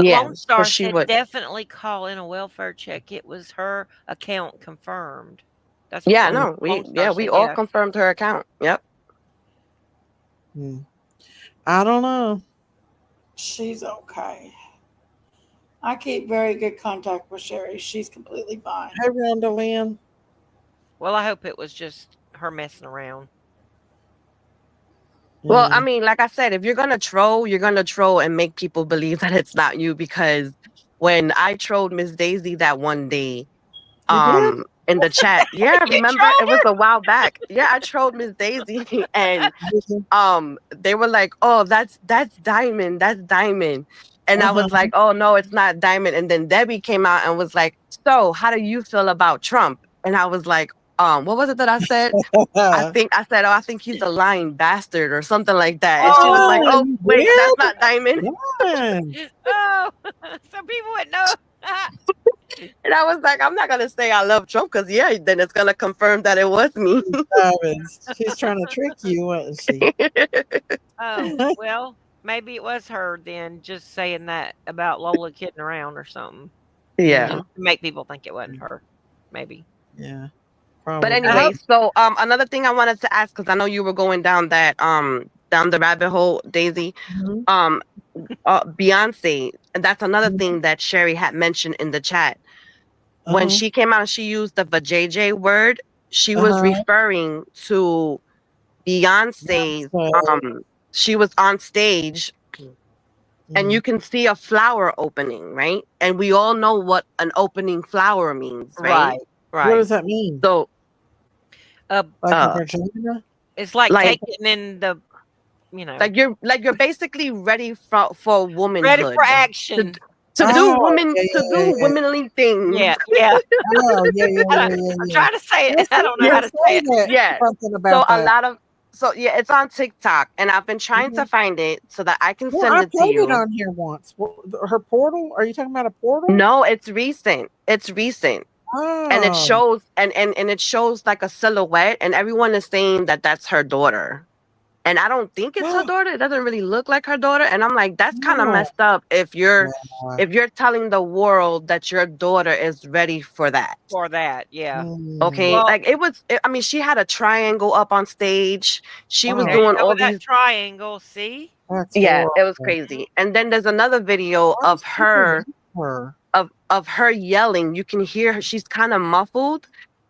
Yeah, Lone so Star she said would. definitely call in a welfare check. It was her account confirmed. That's what Yeah, Lone no, Star we said, all yeah. confirmed her account. Yep. I don't know. She's okay. I keep very good contact with Sherry. She's completely fine. Hey, Rhonda Lynn. Well, I hope it was just her messing around. Well, I mean, like I said, if you're gonna troll, you're gonna troll and make people believe that it's not you. Because when I trolled Miss Daisy that one day, in the chat, yeah, remember it was a while back. Yeah, I trolled Miss Daisy, and they were like, "Oh, that's Diamond, that's Diamond," and I was like, "Oh no, it's not Diamond." And then Debbie came out and was like, "So, how do you feel about Trump?" And I was like, what was it that I said? I said, "Oh, I think he's a lying bastard," or something like that. And she was like, "Oh, wait, that's not Diamond." Oh, some people would know. And I was like, I'm not gonna say I love Trump, because then it's gonna confirm that it was me. She's trying to trick you, wasn't she? Oh, well, maybe it was her then, just saying that about Lola kidding around or something. Yeah. Just to make people think it wasn't her. Maybe. Yeah. But anyway, so another thing I wanted to ask, because I know you were going down that down the rabbit hole, Daisy. Beyonce, and that's another thing that Sherry had mentioned in the chat. When she came out and she used the vajayjay word, she was referring to Beyonce's. She was on stage, and you can see a flower opening, right? And we all know what an opening flower means, right? What does that mean? So, like a vagina? It's like taking in the, like you're basically ready for womanhood, ready for action, to do womanly things. Yeah. I'm trying to say it. I don't know how to say it. Yeah. Something about a lot of it's on TikTok, and I've been trying to find it so that I can send it to played you. it on here once. Her portal? Are you talking about a portal? No, it's recent. And it shows and it shows like a silhouette, and everyone is saying that that's her daughter. And I don't think it's her daughter. It doesn't really look like her daughter. And I'm like, that's kind of messed up if you're telling the world that your daughter is ready for that. Yeah. Okay. Well, like I mean, she had a triangle up on stage. She was doing all these triangle. See? It was crazy. And then there's another video of her of her yelling. You can hear her. She's kind of muffled.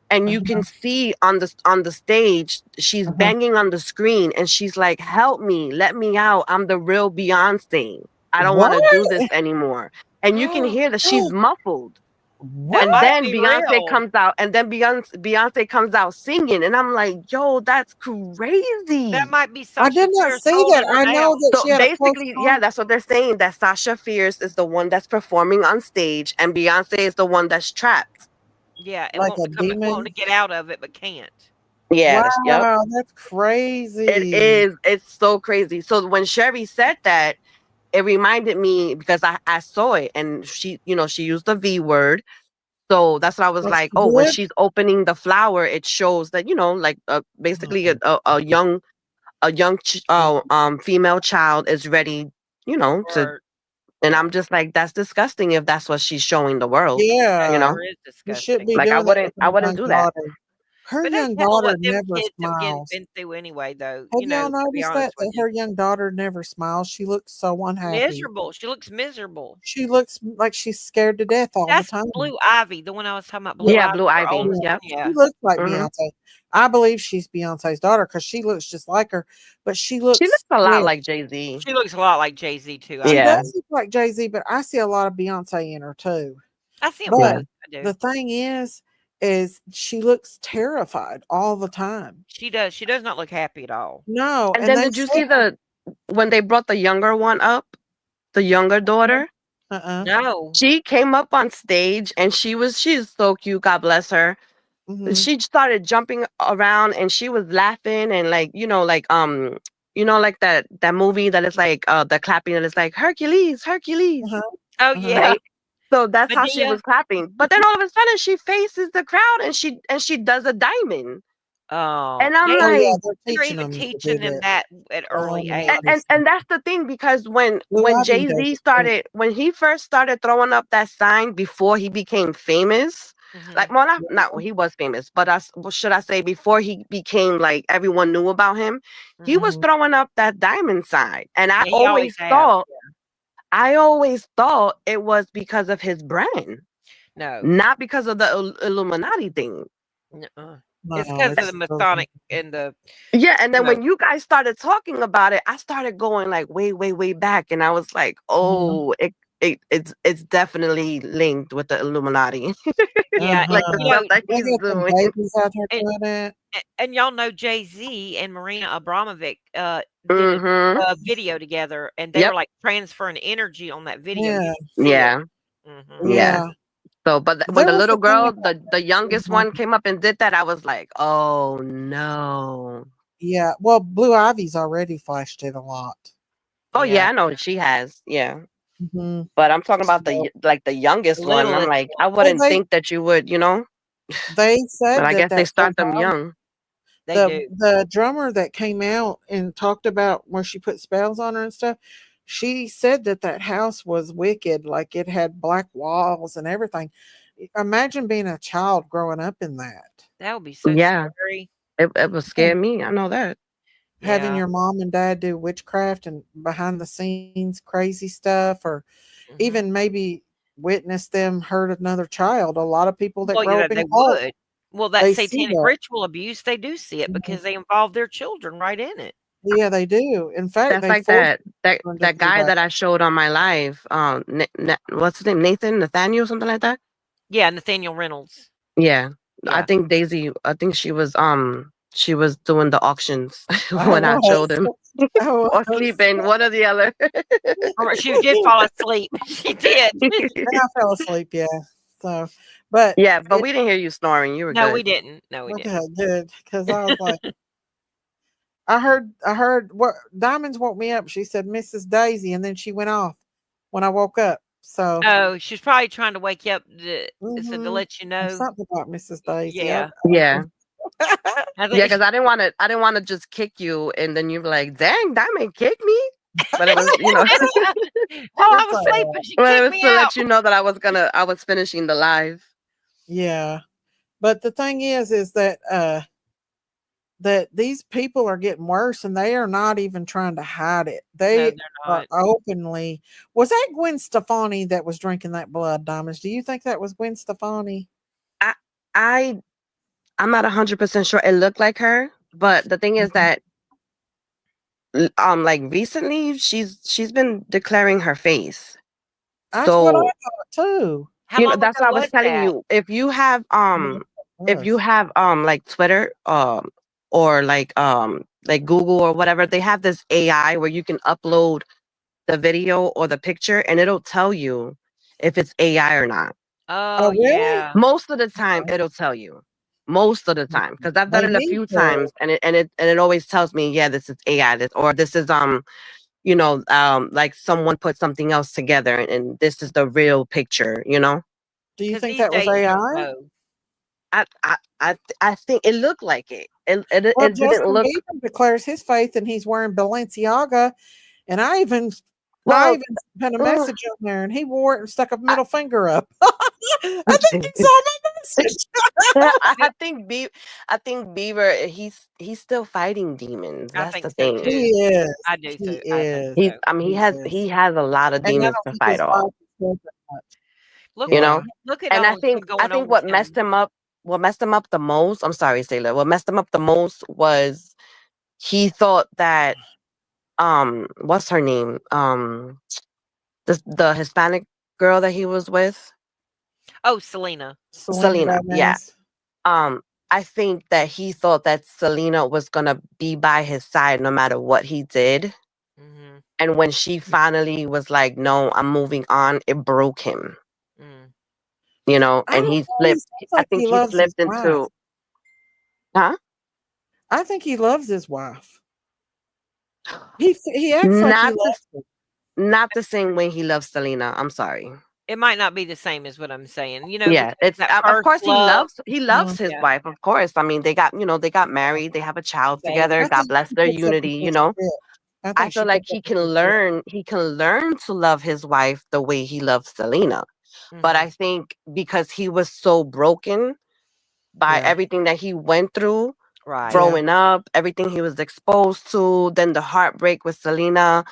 And you can see on the stage, she's banging on the screen, and she's like, "Help me, let me out. I'm the real Beyonce. I don't want to do this anymore." And you can hear that she's muffled. And then Beyonce comes out, and then Beyonce comes out singing, and I'm like, "Yo, that's crazy." That might be Sasha I did not Fierce see that. I holding her know down. that So she had basically, that's what they're saying. That Sasha Fierce is the one that's performing on stage, and Beyonce is the one that's trapped. Yeah, and like a wanting demon. to get out of it but can't. Yeah, yep. Wow, that's It crazy. is. It's so crazy. So when Sherry said that, it reminded me because I saw it and she, she used the V word. So that's what I was What like, she oh, when did? she's opening the flower, it shows that, like basically a young female child is ready, to. Or And yeah, I'm just like, that's disgusting if that's what she's showing the world. that You Yeah, know, sure is you shouldn't disgusting. be like I doing that with wouldn't, her I wouldn't young do that. daughter. Her But don't young tell daughter what them never kids have smiles. been through anyway, though. Have y'all To be noticed honest with that you, her young daughter never smiles? She looks so unhappy. miserable. She looks miserable. She looks like she's scared to death all the That's time. Blue Ivy, the one I was talking about. Yeah, Blue Yeah, Ivy, Blue her Ivy. oldest yeah, Yep. one. she Yeah, looks like Hmm. Beyonce. I believe she's Beyonce's daughter because she looks just like her, but she She looks looks a lot scared. like Jay-Z. she looks a lot like Jay Z too. I She agree. Yeah. does look like Jay-Z, but I see a lot of Beyonce in her too. I see them But both. Yeah. I do. the thing is she looks terrified all the time. She does. She does not look happy at all. No, And and then they did you said, see when they brought the younger one up, the younger daughter? uh-uh, No. She came up on stage and she's so cute, God bless her. mhm, She started jumping around and she was laughing and like, like that movie that is like the clapping that is like Hercules, Hercules, uh-huh, Oh uh-huh, yeah, right? So that's how she Medea. was clapping. But then all of a sudden she faces the crowd and she does a diamond. Oh, And I'm oh yeah, like, they're they're teaching even them to do teaching them that. that at early and, Illuminati and age. stuff. and that's the thing because when Blue when Ivy does Jay-Z it too. started when he first started throwing up that sign before he became famous, Hmm. like well not when he was famous, but what should I say before he became like everyone knew about him, he was Mhm, throwing up that diamond sign. And Yeah, he always have. I always thought it was because of his brand, No, not because of the Illuminati thing. nuh-uh. It's no, because of it's the the Masonic and the Yeah, and you then know. when you guys started talking about it, I started going like way, way, way back, and I was like, mhm, oh, it's definitely linked with the Illuminati, Yeah, like the uh-huh. stuff that They he's got them doing. babies out there and, doing it. and y'all know Jay Z and Marina Abramovic did Mm-hmm. a video together, and they were Yep. like transferring energy on that video. You Yeah, can see it. Yeah. Hmm. Yeah. yeah. So, but when There the was little a thing girl, about the youngest uh-huh, one, came up and did that, I was like, oh no. yeah. Well, Blue Ivy's already flashed it a lot. Oh Yeah, yeah, I know she has. Yeah. Mhm. But I'm talking about So, the youngest one. I'm littlest like, I one. well, wouldn't think that you would. they But said I that guess they that start them Santana, young. They do. the drummer that came out and talked about where she put spells on her and stuff, she said that that house was wicked, like it had black walls and everything. Imagine being a child growing up in that. That would be so Yeah. scary. It would scare me. I know that. Having Yeah. your mom and dad do witchcraft and behind the scenes crazy stuff, or Hmm. even maybe witness them hurt another child. A lot of people that Well, grow yeah, up in they cults, would. Well, that they see satanic that. ritual abuse, they do see it Mhm. because they involve their children right in it. Yeah, they do. In fact, That's they like force that children to that do guy that. that I showed on my live. What's his name? Nathaniel, something like that. Yeah, Nathaniel Reynolds. Yeah, I Yeah. think Daisy. I think she was doing the auctions I when I showed was. him, I or was. sleeping, one or the other. Or she did fall asleep. She did. And I fell asleep, yeah. So, but Yeah, but it we didn't hear you snoring. You were No, we good. didn't. No, we didn't. okay, good because I was like, I heard what Diamonds woke me up. She said Mrs. Daisy, and then she went off when I woke up. So, Oh, she's probably trying to wake you up to mm-hmm, let you know. something about Mrs. Daisy. I Yeah. don't Yeah, know. I yeah, think because I didn't want to just kick you, and then you were like, "Dang, Diamond kicked me." But it was. Oh, I It's was all right. sleeping. She Well, it kicked was me to out. let you know that I was finishing the live. Yeah, but the thing is that that these people are getting worse, and they are not even trying to hide it. No, They they're are not. openly. Was that Gwen Stefani that was drinking that blood, Diamonds? Do you think that was Gwen Stefani? I I I'm not 100% sure. It looked like her, but the thing is Mhm. that like recently she's been declaring her face. That's what I So, thought too. How long that's ago what I was was telling that? you. If you have like Twitter or like Google or whatever, they have this AI where you can upload the video or the picture and it'll tell you if it's AI or not. Oh, really? yeah. Most of the time, it'll tell you. Most of the time, because I've done They it a need few to. times, and it always tells me, yeah, this is AI, or this is like someone put something else together, and this is the real picture. Do you 'Cause think these that was days you don't AI? know. I think it looked like it. Well, It didn't Justin look Bieber declares his faith, and he's wearing Balenciaga, and I even well. put a mm, message on there, and he wore it and stuck a I, middle finger up. I think he saw my message. I think Bieber he's still fighting demons. I That's think the so thing. He too. is. I do He too. I think is. He's so. I mean He is. he has a lot of And I demons don't to think fight his wife off. is that much. Look You what know, look at and all that's I going on think with what messed him. him up the most. I'm sorry, Sailor. What messed him up the most was he thought that what's her name the Hispanic girl that he was with, Oh, Selena. Selena Selena. Yeah. Gomez. I think that he thought that Selena was gonna be by his side no matter what he did. Mhm. And when she finally was like, "No, I'm moving on," it broke him. Mm. I And don't he know. He slipped. seems I like think he he loves his slipped wife. into, huh? I think he loves his wife. He acts like he Not the loves her. not the same way he loves Selena. I'm sorry. It might not be the same as what I'm saying, Yeah, because it's that of first course love. he Mm, loves his Yeah. wife. Of course, I mean they got married. They have a child Baby. together. I God think bless she their puts up unity. with his shit. I I think feel she like puts up with his shit. he can learn to love his wife the way he loves Selena. But Mhm. I think because he was so broken by Yeah. everything that he went through Right. Yeah. growing up, everything he was exposed to, then the heartbreak with Selena,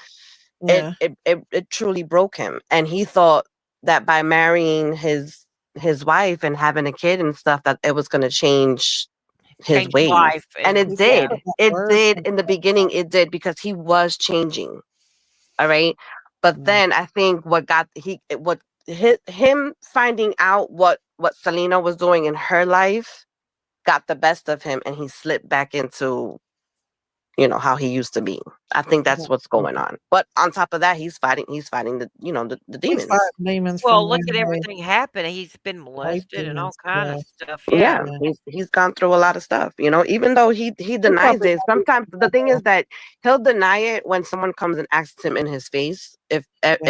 Yeah. it truly broke him. And he thought that by marrying his wife and having a kid and stuff that it was going to change his Change his ways. life And and it He's been yeah. did. putting up It worse did and in the beginning, it did because he was changing. All right. But yeah. then I think what him finding out what Selena was doing in her life got the best of him, and he slipped back into how he used to be. I think that's what's Yeah. going on. But on top of that, he's fighting the He's demons. fighting demons Well, from look when at they everything happened. He's been rape molested and all demons. kind Yeah. of stuff. Yeah, Yeah. Yeah. he's gone through a lot of stuff, even though he He denies probably it. got his Sometimes the thing mother. is that he'll deny it when someone comes and asks him in his face Yeah.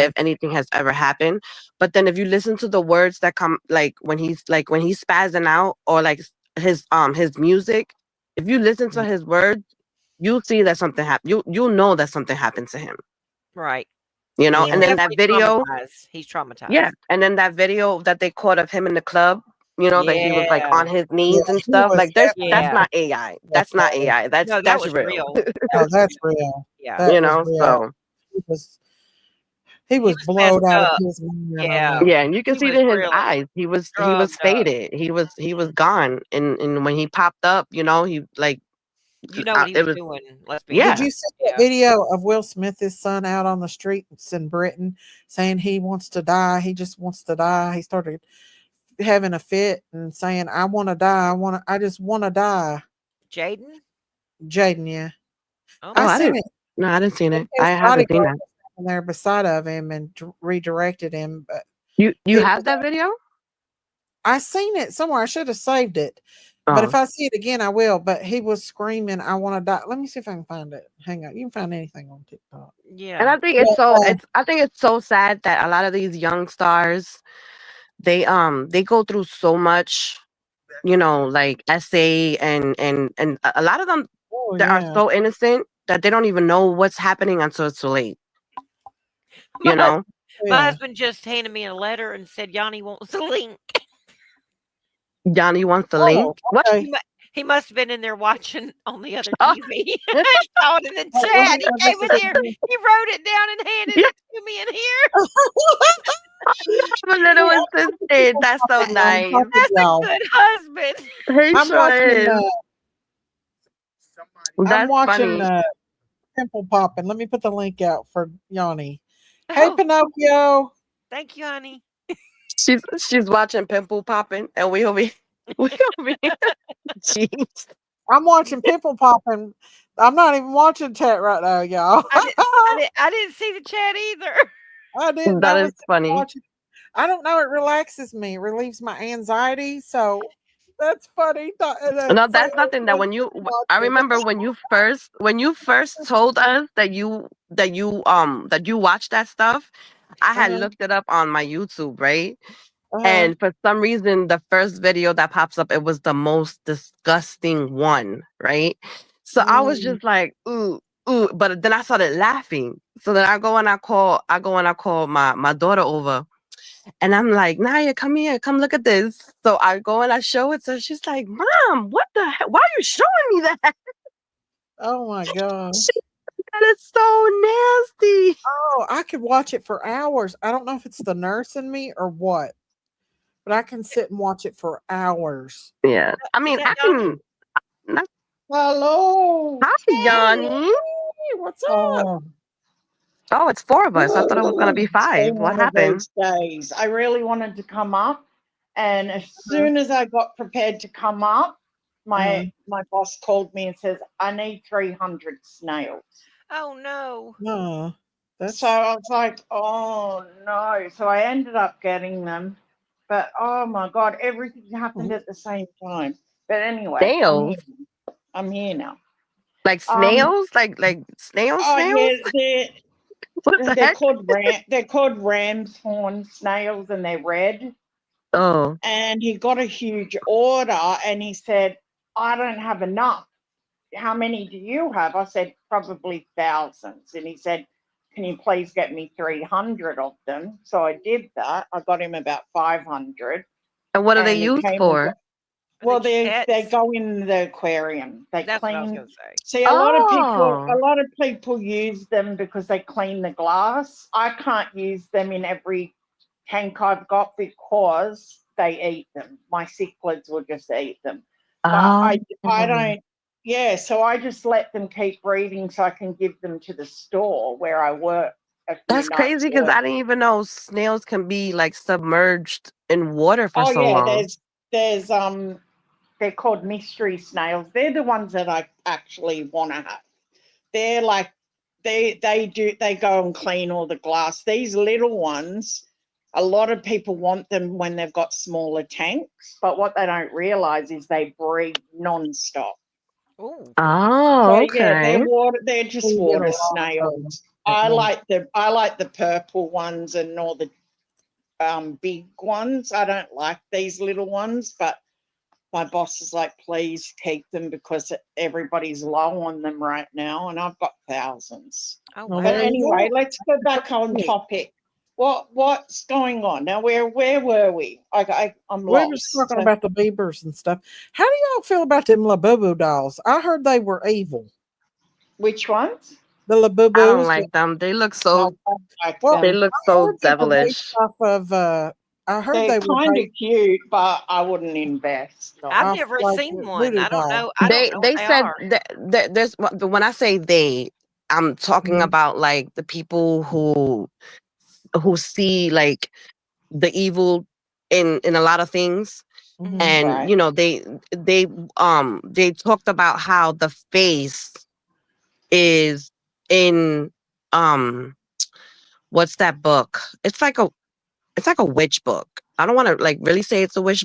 if anything has ever happened. But then if you listen to the words that come when he's spazzing out, or like his music, if you listen to his words, you'll see that something happened. You'll know that something happened to him. Right. Yeah. And then that Definitely video, traumatized. He's yeah, traumatized. and then that video that they caught of him in the club, that he was like Yeah. on his Yeah. knees and He stuff. was Like that's definitely Yeah. not AI. a That's not predator. AI. No, that That's was real. real. That Oh, was that's real. real. Yeah. That was real. So He was He was blowed messed out of up. his mind on Yeah. that yeah, one. and you can He see it was in his really eyes. He was drugged up. faded. He was gone. And when he popped up, he like You know what he it was was doing. Let's be Did yeah. you honest. see that Yeah. video of Will Smith's son out on the streets in Britain saying he wants to die? He just wants to die. He started having a fit and saying, "I want to die. I just want to die." Jaden? Jaden, yeah, Oh Oh, I my I seen didn't. it. No, I didn't see it. His I haven't seen bodyguard that. was standing there beside of him and redirected him, but You he have was. that video? I seen it somewhere. I should have saved it, but if Oh. I see it again, I will. But he was screaming, "I want to die." Let me see if I can find it. Hang on, you can find anything on TikTok. And Yeah. I think But I think it's so sad that a lot of these young stars they go through so much, like essay and a lot of them oh that are yeah, so innocent that they don't even know what's happening until it's too late. My, You hus- know, my yeah. husband just handed me a letter and said Yanni wants a link. Johnny wants the Oh, link. What? okay. He must have been in there watching on the other Oh, TV. I saw it in the Oh, let chat. me He look came at in here. the. He wrote it down and handed yeah, it to me in here. my little I'm watching assistant. people That's so popping on nice. top of That's a y'all. good husband. He I'm sure watching. is. I'm That's watching. funny. Pimple popping. Let me put the link out for Yanni. Hey, Oh, Pinocchio. thank you, honey. She's watching Pimple popping, and we over here. We over here. Jeez. I'm watching Pimple popping. I'm not even watching chat right now, y'all. I didn't see the chat either. I didn't. I That was is funny. watching. I don't know. It relaxes me, relieves my anxiety. So that's funny. No, that's nothing. That when you, I remember when you first told us that you watched that stuff, I had looked it up on my YouTube, right? And for some reason, the first video that pops up, it was the most disgusting one, right? So I was just like, ooh, ooh. But then I started laughing. So then I go and I call my daughter over. And I'm like, Naya, come here, come look at this. So I go and I show it to her. She's like, Mom, what the heck? Why are you showing me that? Oh my God. That is so nasty. Oh, I could watch it for hours. I don't know if it's the nurse in me or what, but I can sit and watch it for hours. Yeah. I mean, I can. Not, Hello. hi, Yanni. Hey, what's up? Oh, it's 4 of us. I thought it was going to be It's 5. been What one of happened? those days. I really wanted to come up, and as soon as I got prepared to come up, my boss called me and says, "I need 300 snails." Oh no. No. So I was like, "Oh no!" So I ended up getting them, but oh my God, everything happened at the same time. But anyway, Snails? I'm here now. Like snails? Like snails? Oh Snails? yeah, What the they're heck? called ram's horn snails, and they're red. Oh. And he got a huge order, and he said, "I don't have enough. How many do you have?" I said, "Probably thousands." And he said, "Can you please get me 300 of them?" So I did that. I got him about 500. And what are they And he used came for? well, they go in the aquarium. They That's what I was clean. gonna say. See, a lot of people use them because they clean the glass. I can't use them in every tank I've got because they eat them. My cichlids will just eat them. But I don't. Yeah, so I just let them keep breeding so I can give them to the store where I work. That's crazy because I didn't even know snails can be like submerged in water for so long. There's they're called mystery snails. They're the ones that I actually want to have. They're like they go and clean all the glass. These little ones, a lot of people want them when they've got smaller tanks, but what they don't realize is they breed non-stop. Oh, okay. Yeah, they're just water snails. I like the purple ones and all the big ones. I don't like these little ones, but my boss is like, "Please keep them because everybody's low on them right now," and I've got thousands. Oh, Well, But there you anyway, go. let's go back on topic. What's going on now? Where were we? I'm We're lost. just talking about the Biebers and stuff. How do y'all feel about them Laboo dolls? I heard they were evil. Which ones? The Laboobos. I don't like them. They look so. Well, they look I so heard they were based devilish. off of. I heard They're they were kind of based cute, but I wouldn't invest. I've off never like seen the one. voodoo I don't doll. know. I don't know what They they said are. that there's when I say they, I'm talking about like the people who see like the evil in a lot of things. And Right. you know they talked about how the face is in what's that book? It's like a witch book. I don't want to like really say it's a witch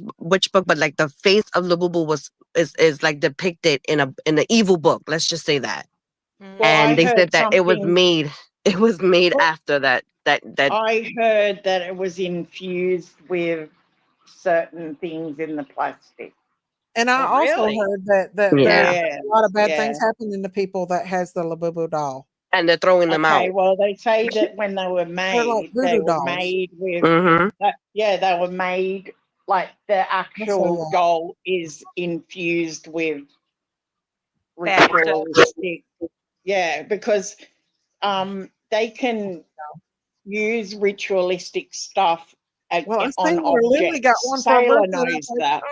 book, but like the face of Labubu is like depicted in an evil book. Let's just say that. Mm. Well, I And they heard said that it was something. made after that. I heard that it was infused with certain things in the plastic. And I Oh, also really? heard that Yeah. there's a lot of bad Yeah. things happening to people that has the Labubu doll. And they're throwing them Okay, out. well, they say that when they were They're like made, they voodoo were dolls. made with Mm-hmm. they were made like the actual doll is infused with Bad stuff. ritualistic. Yeah, because they can use ritualistic stuff Well, I on seen where Lily got objects. one for her Sailor birthday. And I knows was like, that.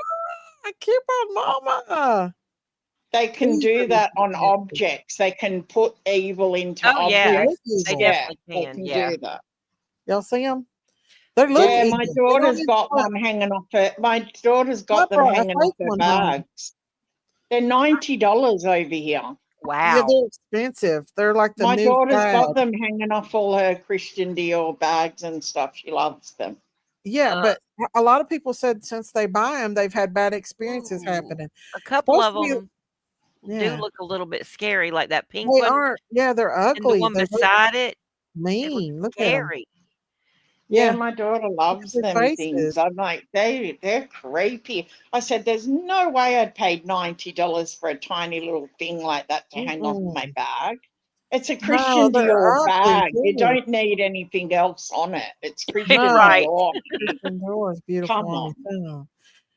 I keep on mama. They can These do are that on nasty. objects. They can put evil into Oh, yeah. objects. They evil. Yeah, definitely they can. can Yeah. do that. Y'all see them? They look Yeah, evil. my They don't daughter's even got look. one hanging off her. My daughter's I got them brought a hanging off fake her one home. bags. They're $90 over here. Yeah, Wow. they're expensive. They're like the My new daughter's bag. got them hanging off all her Christian Dior bags and stuff. She loves them. Yeah, Uh, but a lot of people said since they buy them, they've had bad experiences happening. a couple Supposed of to be, them do yeah, look a little bit scary, like that pink they one are. Yeah, they're and the ugly. one They're beside it. It looks mean. Look at them. scary. Yeah, Yeah, my daughter look at loves their them faces. things. I'm like, they're creepy. I said, there's no way I'd paid $90 for a tiny little thing like that to hang off my Mm-mm. bag. It's a No, Christian they're Dior ugly bag. You too. don't need anything else on it. It's Christian No, Right. Dior. Christian Dior is beautiful Come on on. its own.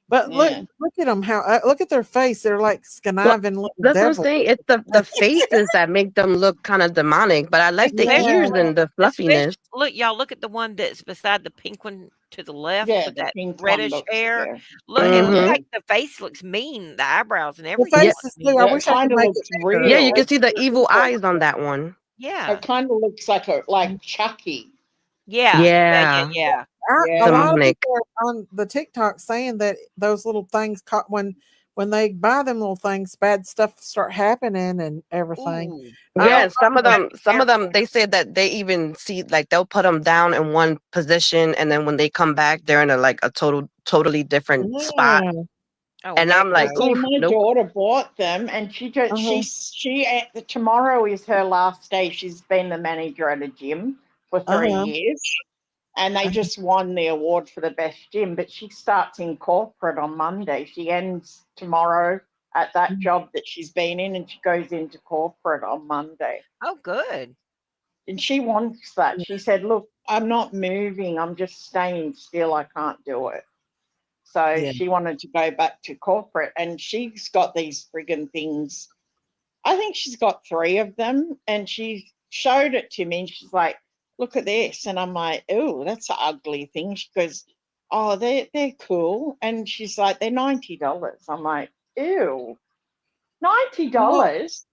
But Yeah. look at them. How look at their face. They're like Well, conniving little that's what I'm devils. saying. It's the faces that make them look kind of demonic, but I like the Yeah. ears and the fluffiness. Look, y'all, look at the one that's beside the pink one to the left Yeah, with the that pink one reddish looks hair. there. Look, it looks Hmm like the face looks mean, the eyebrows and The everything Yeah, look faces too. I mean. It wish I could kind of make it looks bigger. yeah, you real. can see the evil eyes on that one. Yeah. It kind of looks like Chucky. Yeah. Yeah. Yeah. Yeah, Yeah. A Yeah. lot of demonic. people are on the TikTok saying that those little things caught when they buy them little things, bad stuff start happening and everything. Ooh. I Yeah. don't Yeah, You gotta be some of them, careful. they said that they even see like they'll put them down in one position, and then when they come back, they're in a totally different spot. know. Oh, And heck I'm Well, like, no. see, oof, my nope. daughter bought them, and Uh-huh. tomorrow is her last day. She's been the manager at a gym for 3 years, and they Uh-huh. just won the award for the best gym. But she starts in corporate on Monday. She ends tomorrow at that job that she's been in, and she goes into corporate on Monday. Oh, good. And she wants that. She said, "Look, I'm not moving. I'm just staying still. I can't do it." So Yeah. she wanted to go back to corporate, and she's got these friggin' things. I think she's got 3 of them, and she showed it to me, and she's like, "Look at this," and I'm like, "Oh, that's an ugly thing." She goes, "Oh, they're cool," and she's like, "They're $90." I'm like, "Ew, Well, $90?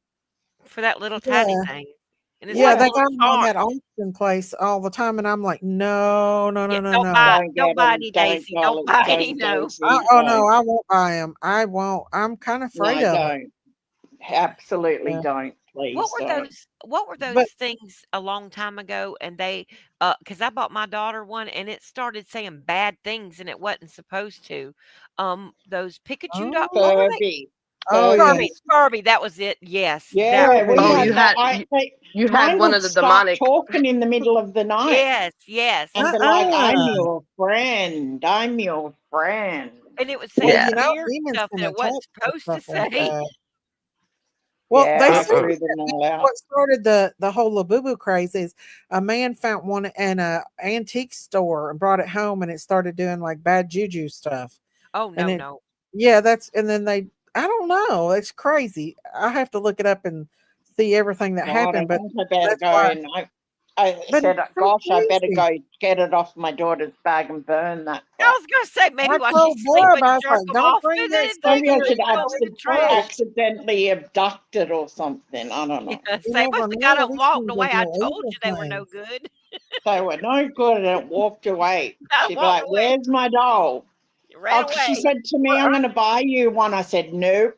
For that little tiny yeah. thing. And it's Yeah, like a they What? little got them on charm. that auction place all the time, and I'm like, no, no, Yeah, no, no, no. don't buy any Daisy. Don't buy any, Don't, no. Daisy, Oh no, don't. I won't buy them. I won't. I'm kind of afraid No, of them. don't. Absolutely Yeah. don't. Please don't. What were those But things a long time ago? And they because I bought my daughter one and it started saying bad things and it wasn't supposed to. Those Pikachu dot what were they? Furby. oh yeah, Furby. Furby, that was it. Yes, that Yeah, was we Oh, it. had that. you had Mine one would of the start demonic. talking in the middle of the night Yes, yes. and be like, "I'm uh-uh. your friend. I'm your friend." And it would say Well, Yeah. you know, weird demons stuff can that it wasn't attack for supposed to stuff like say. that. Well, Yeah, they I said Mm-mm. threw that them all out. what started the whole Laboo craze is a man found one in a antique store and brought it home, and it started doing like bad juju stuff. Oh And no, it, no. yeah, that's and then they, I don't know, it's crazy. I have to look it up and see everything that God, I happened, but think I better that's go why. and I But said, it's so "Gosh, I better crazy. go get it off my daughter's bag and burn that I crap." was gonna say maybe I while she's told Barb, sleeping, I was jerk like, them don't off bring with that it and stuff take Maybe them I here. and should You throw never them in the know. trash. accidentally abduct it or something. I don't Yeah, know. You say never must have got know. up and These walked things are away. I doing told evil you they were no things. good. They were no good and it walked away. I She'd be walked like, away. "Where's my doll?" It ran Oh, 'cause she away. said to me, "I'm going to buy you one." I said, "Nope.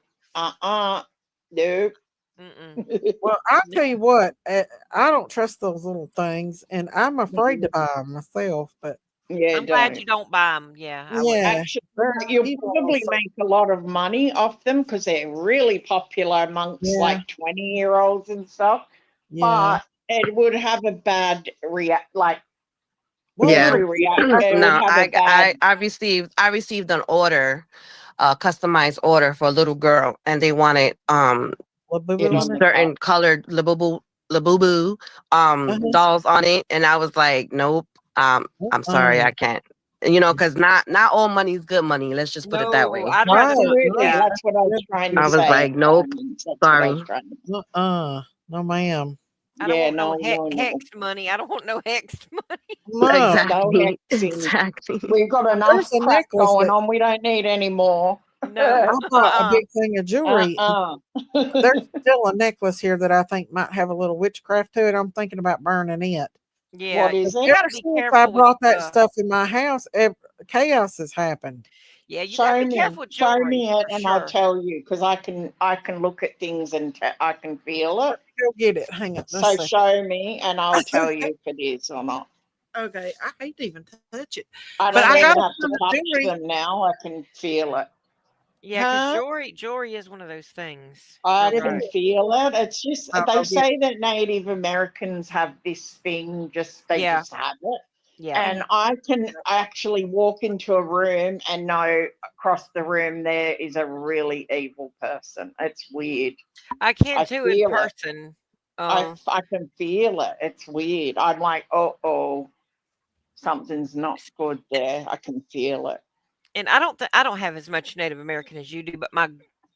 Nope." Mm-mm. Well, I'll tell you what, I don't trust those little things, and I'm afraid to buy them myself. But Yeah, I'm glad you don't. don't buy them. Yeah, I wouldn't. yeah, Actually, they're you'll evil. probably So, make a lot of money off them because they're really popular amongst yeah, like 20-year-olds and stuff. yeah. But it would have a bad react, like Well, Yeah. little every react. I It think would No, have a bad. I received an order, a customized order for a little girl, and they wanted It Labubu on in the it. top. certain colored Labubu Uh-huh. dolls on it, and I was like, nope, I'm sorry, Uh-uh. I can't. Because not all money is good money. Let's just put it that No, way. I'd rather Right, not. Absolutely, right. Yeah, that's what I was That's trying to I was beautiful. say. like, nope, That's what I was sorry. trying to say. No, ma'am. I don't Yeah, want no no, no, no, hexed money. I don't want no hexed money. No, no Exactly, hexing. exactly. We've got there's enough a crap necklace going that on. We don't need any more. No. I bought a big thing of jewelry. Uh-uh. There's still a necklace here that I think might have a little witchcraft to it. I'm thinking about burning it. Yeah, What you is it? Ever gotta be since I careful with brought that stuff in my house, chaos has happened. yeah, you gotta Show be me, careful with show jewelry me it, for and I'll sure. tell you because I can look at things and I can feel it. Let me go get it. Hang on just So a second. show me, and I'll tell you if it is or not. Okay, I hate to even touch it. I But don't I even got have to some touch jewelry. them now. I can feel it. Yeah, because Huh? jewelry is one of those things. I You're can right. feel it. It's just Oh, they yeah. say that Native Americans have this thing, they Yeah. just have it. Yeah. And I can actually walk into a room and know across the room there is a really evil person. It's weird. I can I too in feel it. person. I can feel it. It's weird. I'm like, oh, something's not good there. I can feel it. And I don't have as much Native American as you do, but my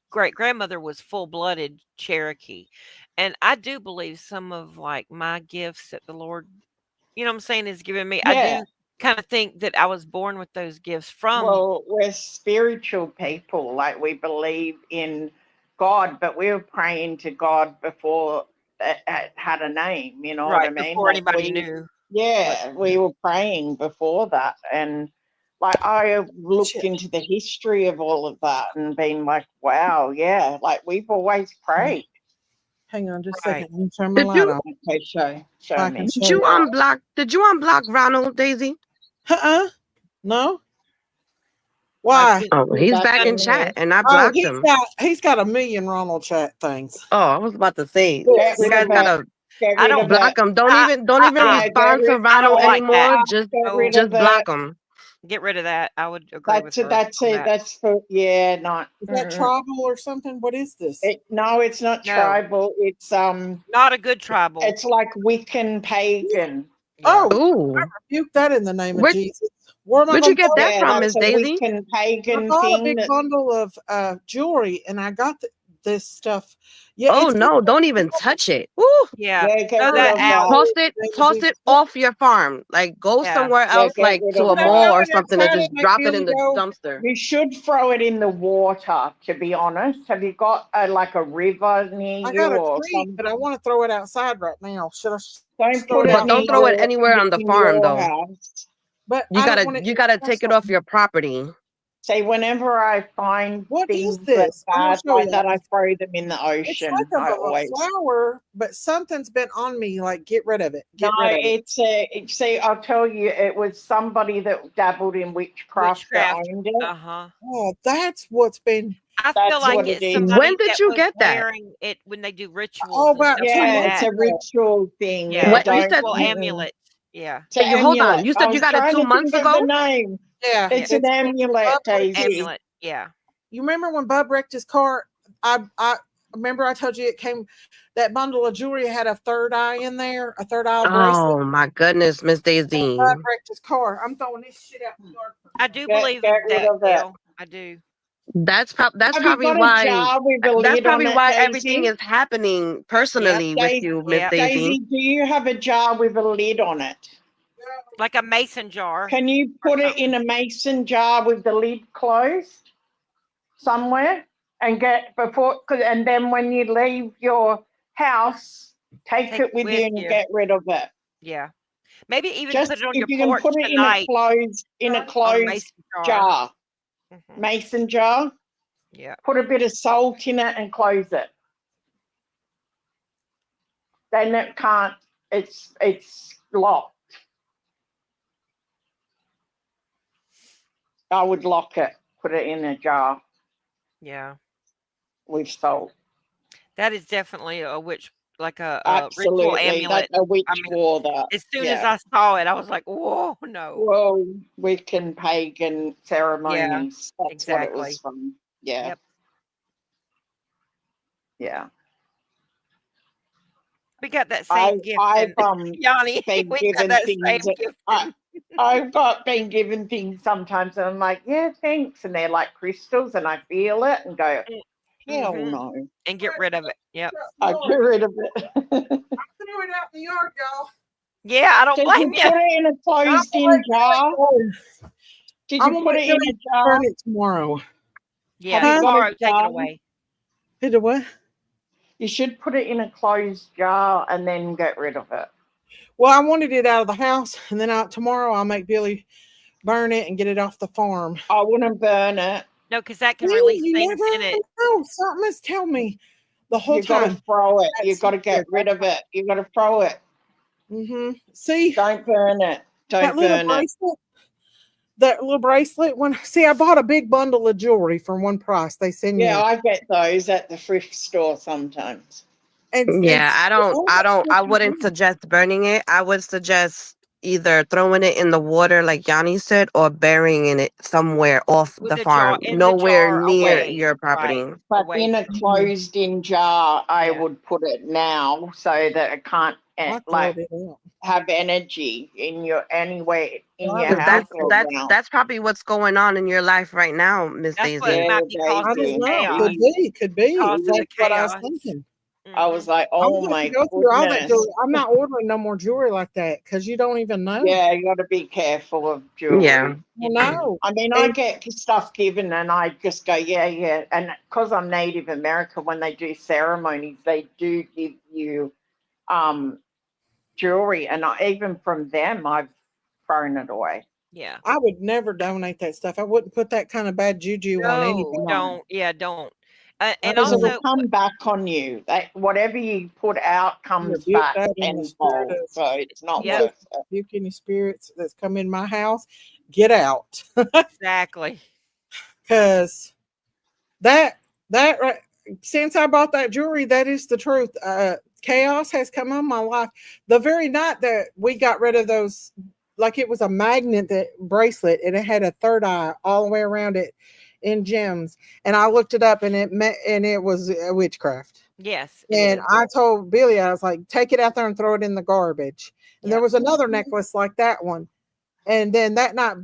great grandmother was full blooded Cherokee, and I do believe some of like my gifts that the Lord, you know, what I'm saying, is giving me. I Yeah. do kind of think that I was born with those gifts from. Well, we're spiritual people. Like we believe in God, but we were praying to God before it had a name. You know what I Right mean? before Like anybody knew. we were praying before that, and like I have looked Shit. into the history of all of that and been like, wow, yeah, like we've always prayed. Hang on just a Right. second. Let me turn my Did light you on. Okay, show I me. can did show you you. unblock Ronald, Daisy? No. I Why? think Oh, he's back in in chat, here. and I Oh, blocked him. he's got a million Ronald chat things. Oh, I was about to say, Get you rid guys of it. gotta Get I rid don't of block it. him. Don't even Yeah, respond to I Ronald don't like that. anymore. Just Get rid of block it. him. Get rid of that. I would agree with That's it. her That's on it. that. That's for not. Is that tribal or something? What is this? No, it's not No. tribal. It's Not a good tribal. It's like Wiccan pagan. Oh, I Ooh, rebuke that in the name of Where- Jesus. Where am I where'd going you to get put that it? from, that's Miss a Daisy? Wiccan I pagan bought a thing. big That, bundle of jewelry, and I got this stuff. Yeah, Oh it's no, don't even touch it. Woo. Yeah. yeah, get Throw rid that of out. that. Toss it off your farm. Like go Yeah. somewhere Yeah, else, get like rid to of a that. mall or Going something, and outside just it make drop it Billy in the go. dumpster. You should throw it in the water. To be honest, have you got like a river near I you got a or creek, something? but I want to throw it outside right now. Should I Don't throw put it it But out? don't near throw it anywhere on the in farm, your though. house. But You I don't want gotta it. take it off your property. See, whenever I find What is things that this? are I'm gonna bad show like you. that, I throw them in the It's ocean. like I a always. flower, but something's been on me. Like, get rid of it. No, Get rid of it. see, I'll tell you, it was somebody that dabbled in witchcraft that owned it. Uh-huh. Oh, that's what's been. I feel That's like what it's it is. somebody When did that you was get that? wearing it when they do rituals Oh, and about stuff 2 like Yeah, months that. it's a ritual thing. Yeah, Yeah, You said ritual don't. amulet. Yeah. It's an Hey, hold on. amulet. You I said you was got it trying 2 to months think of the ago. name. Yeah, It's an amulet, Daisy. Amulet. Yeah. You remember when Bub wrecked his car? I remember I told you it came. That bundle of jewelry had a third eye in there, a third eye bracelet. Oh my goodness, Miss Daisy. Bub wrecked his car. I'm throwing this shit out the yard. I do Get believe rid in that, of it. Gail. I do. That's Have you probably got a why. jar with a That's lid on probably it, why Daisy? everything is happening personally with you, Miss Daisy. Daisy, do you have a jar with a lid on it? Like a mason jar. Can you put it in a mason jar with the lid closed somewhere and and then when you leave your house, take it with you and get rid of it. Yeah. Maybe even Just put it on if your you can porch put it tonight. in a On a closed mason jar. jar. Mason jar. Yeah. Put a bit of salt in it and close it. Then it can't. It's locked. I would lock it. Put it in a jar Yeah. with salt. That is definitely a witch, like a ritual Absolutely, amulet. that's a witch I mean, wore that. as soon as Yeah. I saw it, I was like, "Whoa, no!" Whoa, Wiccan pagan ceremonies. That's exactly. what it was from. Yeah. Yep. Yeah. We got that same gift, Yanni. been We got given that things. same gift. I've been given things sometimes, and I'm like, yeah, thanks, and they're like crystals, and I feel it and go, hell no, and get rid of it. Yep. I get rid of it. I threw it out in the yard, y'all. Yeah, I don't Did blame you put it in a closed-in jar? Did you put it in a jar? Burn it tomorrow. Yeah, Have you got tomorrow, a take it jar? away. Did it what? You should put it in a closed jar and then get rid of it. Well, I wanted it out of the house, and then tomorrow I'll make Billy burn it and get it off the farm. I wouldn't burn it. No, because that can release You things never in it. know. Something must tell me the whole You've got time. to throw it. You've got to get rid of it. You've got to throw it. Mm-hmm. See? Don't burn it. Don't burn it. That little bracelet. When see, I bought a big bundle of jewelry for one price. They send you. Yeah, I get those at the thrift store sometimes. Yeah, I wouldn't suggest burning it. I would suggest either throwing it in the water like Yanni said, or burying in it somewhere off With the a jar, farm, in the nowhere jar near away, your property. right? But Away in a from. closed-in jar, I would put it now so that it can't like have energy in your anywhere in your Because house or around. that's probably what's going on in your life right now, Miss That's Daisy. what might be causing I the don't know. chaos. Could be. Causing the That's what I was chaos. thinking. I was like, I'm oh gonna have my to go through all that goodness. jewelry. I'm not ordering no more jewelry like that because you don't even know. Yeah, you got to be careful of jewelry. Yeah. No. I mean, I get stuff given and I just go, yeah, yeah. And because I'm Native American, when they do ceremonies, they do give you jewelry. And even from them, I've thrown it away. Yeah. I would never donate that stuff. I wouldn't put that kind of bad juju on anybody. Don't. Yeah, don't. And Because also, it will come back on you. Whatever you put out comes Rebuke back that in the spirit tenfold. of- So it's not Yep. worth it. Rebuke any spirits that's come in my house. Get out. exactly. Because that right, since I bought that jewelry, that is the truth. Chaos has come on my life. The very night that we got rid of those, like it was a magnet bracelet, and it had a third eye all the way around it in gems. And I looked it up, and it was witchcraft. Yes. And I told Billy, I was like, take it out there and throw it in the garbage. And there was another necklace like that one. And then that night,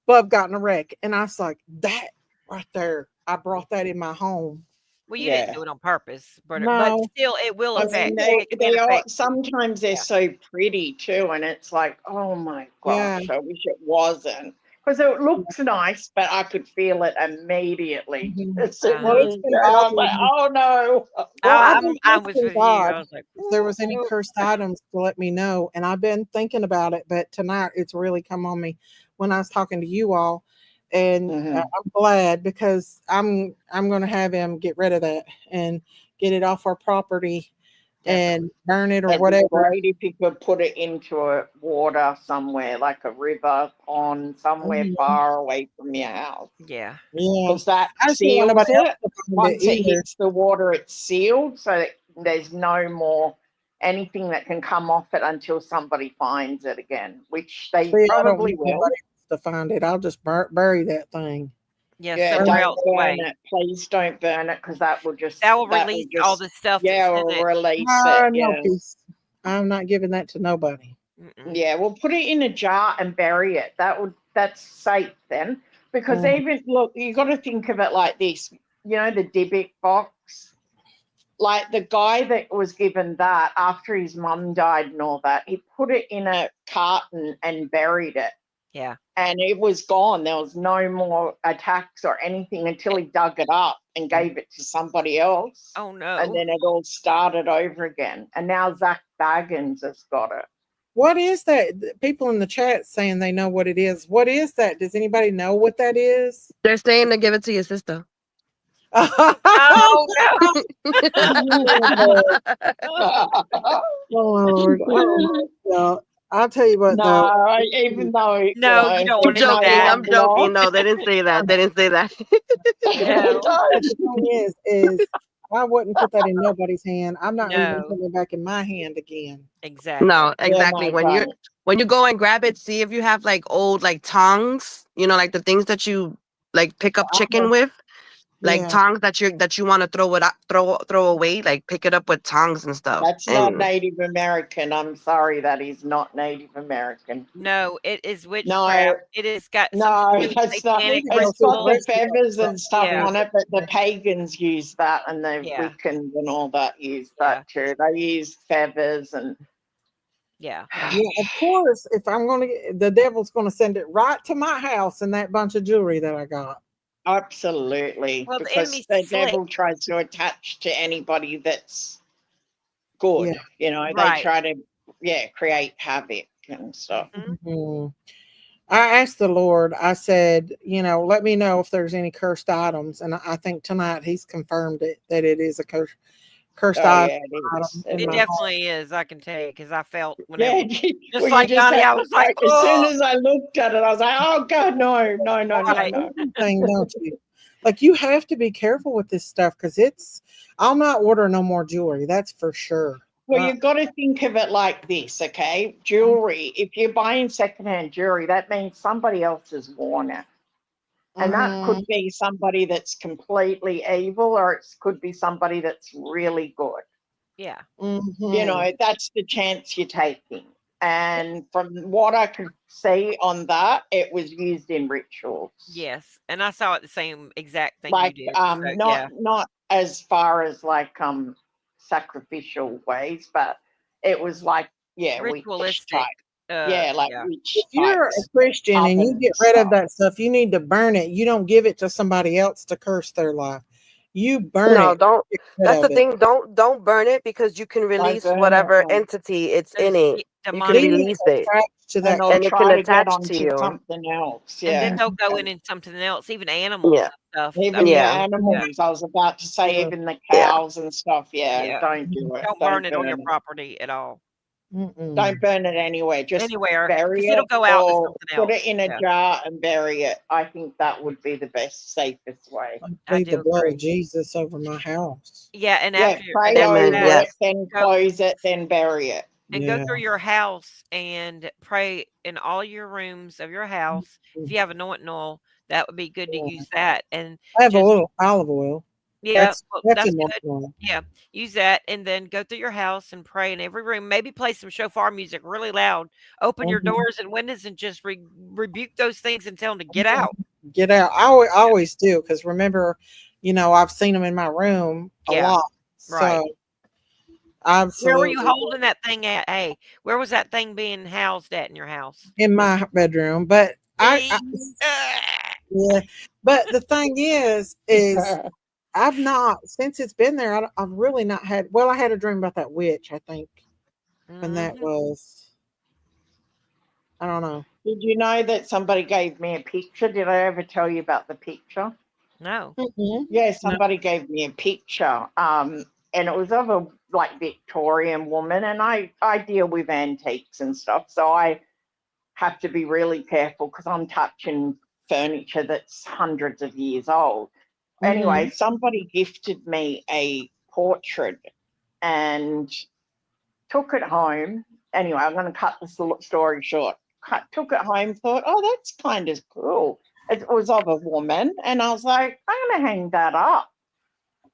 Bub got in a wreck. And I was like, that right there, I brought that in my home. Well, you didn't do it on purpose, but No. still, it will I affect. mean, It they can are affect. sometimes they're so pretty too, and it's like, oh my gosh, I wish it wasn't. Because it looks nice, but I could feel it immediately. As it was, and I was like, oh no. Well, I was with you. I was like, if there was any cursed items to let me know. And I've been thinking about it, but tonight it's really come on me when I was talking to you all. And I'm glad because I'm going to have him get rid of that and get it off our property and burn it or It'd be whatever. great if you could put it into a water somewhere, like a river, pond, somewhere far away from your house. Yeah. Because that I just don't want seals nobody else it. to find Once it it either. hits the water, it's sealed, so that there's no more anything that can come off it until somebody finds it again, which they See, I don't probably want will. nobody else to find it. I'll just bury that thing. Yeah, Yeah, somewhere don't else burn away. it. Please don't burn it, because that will just Release all the stuff. Yeah, that's in will it. release No it. Yeah. peace. I'm not giving that to nobody. Yeah, we'll put it in a jar and bury it. That's safe then. Because even look, you got to think of it like this. You know, the Dybbuk box. Like the guy that was given that after his mum died and all that, he put it in a carton and buried it. Yeah. And it was gone. There was no more attacks or anything until he dug it up and gave it to somebody else. Oh no. And then it all started over again. And now Zach Baggins has got it. What is that? People in the chat saying they know what it is. What is that? Does anybody know what that is? They're saying to give it to your sister. Oh no. Oh Lord. Oh, I'll tell you what No, though. even though you don't want to know that. I'm joking. No, they didn't say that. They didn't say that. The thing is I wouldn't put that in nobody's hand. I'm not even No. putting it back in my hand again. Exactly. No, exactly. Yeah, when you go and grab it, see if you have like old like tongs, you know, like the things that you like pick up chicken with. Like tongs that you want to throw away, like pick it up with tongs and stuff. That's not Native American. I'm sorry, that is not Native American. No, it is witchcraft. No, it is got no, some that's not. satanic It's got the rituals. feathers and stuff Yeah. on it, but the pagans use that, and the Wiccans and all that use that too. They use feathers and. Yeah. Yeah, of course. If I'm going to, the devil's going to send it right to my house and that bunch of jewelry that I got. Absolutely, Well, the because enemy's the slick. devil tries to attach to anybody that's good. Yeah. You know, Right. they try to create havoc and stuff. Mhm. I asked the Lord, I said, let me know if there's any cursed items. And I think tonight he's confirmed it, that it is a cursed Oh eyes yeah, it is. in It my heart. definitely is. I can tell you because I felt Yeah, whenever, just well, you like just Donnie, have I to was like, as soon oh, as I looked at it, I was like, oh God, no, no, no, no, right. no. Thing, don't you? Like you have to be careful with this stuff because it's. I'll not order no more jewelry. That's for sure. Well, you've got to think of it like this, okay? Jewelry, if you're buying secondhand jewelry, that means somebody else has worn it. And that Mhm. could be somebody that's completely evil, or it could be somebody that's really good. Yeah. You Mhm. know, that's the chance you're taking. And from what I could see on that, it was used in rituals. Yes, and I saw it the same exact thing you Like did. So yeah, not as far as like sacrificial ways, but it was like, yeah, witch ritualistic. type. Yeah, like Yeah. witch If type you're a Christian and you oven get rid of stuff. that stuff, you need to burn it. You don't give it to somebody else to curse their life. You burn No, it. don't. Get rid That's the of it. thing. Don't burn it because you can Don't release burn it, whatever no. entity it's in There's it. You can demonic, Demons release are it, attached to and that they'll and it can try to get attach to onto you. something else. and then Yeah. they'll go in something else, even animals Yeah, and stuff. I Even mean, the yeah, yeah, animals, I was about to say, Yeah. even the yeah. cows and stuff. Yeah, yeah. don't do it. Don't burn Don't it on burn your it. property at all. Mm-mm. Don't burn it anywhere. Just Anywhere, bury because it'll it go out to or something put else. it in a Yeah, jar and bury it. I think that would be the best, safest way. I I plead the do blood agree. of Jesus over my house. Yeah, and Yeah, after pray and after Amen. over that, it, Yes. then go close it, then bury it. and go Yeah. through your house and pray in all your rooms of your house. If you have anointing oil, that would be good to Yeah. use that. And I have a just little olive oil. yeah, well, That's that's enough good. oil. Yeah, use that, and then go through your house and pray in every room. Maybe play some shofar music really loud. Open your Mhm. doors and windows and just rebuke those things and tell them to get out. Get out. I always do because remember, I've seen them in my room a Yeah, lot. right. So Where were you absolutely holding that thing at? Hey, where was that thing being housed at in your house? in my bedroom. But I yeah. But the thing is I've not since it's been there. I've really not had. Well, I had a dream about that witch. I think when that Mhm. was. I don't know. Did you know that somebody gave me a picture? Did I ever tell you about the picture? No. Mm-mm. Yeah, No. somebody gave me a picture. And it was of a like Victorian woman, and I deal with antiques and stuff, so I have to be really careful because I'm touching furniture that's hundreds of years old. Anyway, Mhm. somebody gifted me a portrait and took it home. Anyway, I'm going to cut this story short. Took it home, thought, oh, that's kind of cool. It was of a woman, and I was like, I'm going to hang that up.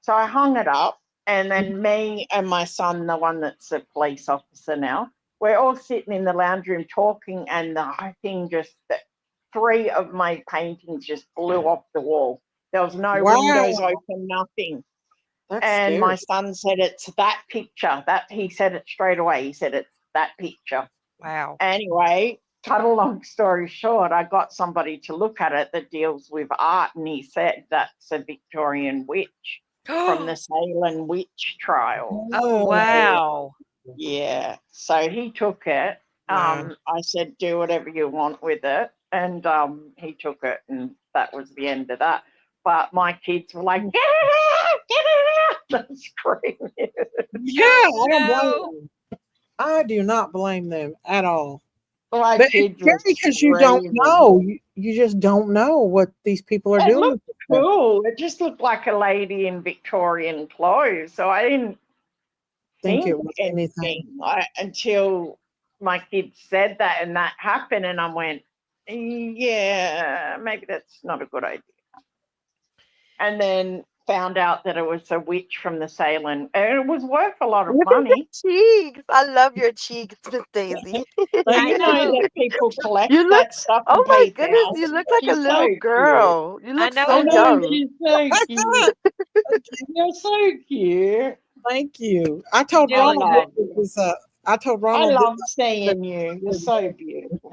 So I hung it up, and then me and my son, the one that's a police officer now, we're all sitting in the lounge room talking, and the thing just, three of my paintings just flew off the wall. There was no windows Wow. open, nothing. That's And my scary. son said, it's that picture. He said it straight away. He said, it's that picture. Wow. Anyway, cut a long story short, I got somebody to look at it that deals with art, and he said that's a Victorian witch from the Salem witch trial. Oh, wow. Yeah. So he took it. Wow. I said, do whatever you want with it. And he took it, and that was the end of that. But my kids were like, get it out, screaming. Yeah, I don't blame them. I do not blame them at all. My But it's kids scary were because you don't screaming. know. You just don't know what these people are It doing. looked cool. It just looked like a lady in Victorian clothes. So I didn't Think it think was anything anything. until my kids said that and that happened. And I went, yeah, maybe that's not a good idea. And then found out that it was a witch from the Salem. And it was worth a lot of Look at your money. cheeks. I love your cheeks, Miss Daisy. So you know that people collect You look. that stuff Oh and my pay goodness, you thousands. look like a She's so little cute. girl. You I look know. so I know, young. she's so cute. You're so cute. Thank you. I You told do I look Ronald love it you. was I told I Ronald love this. seeing you. You're so beautiful.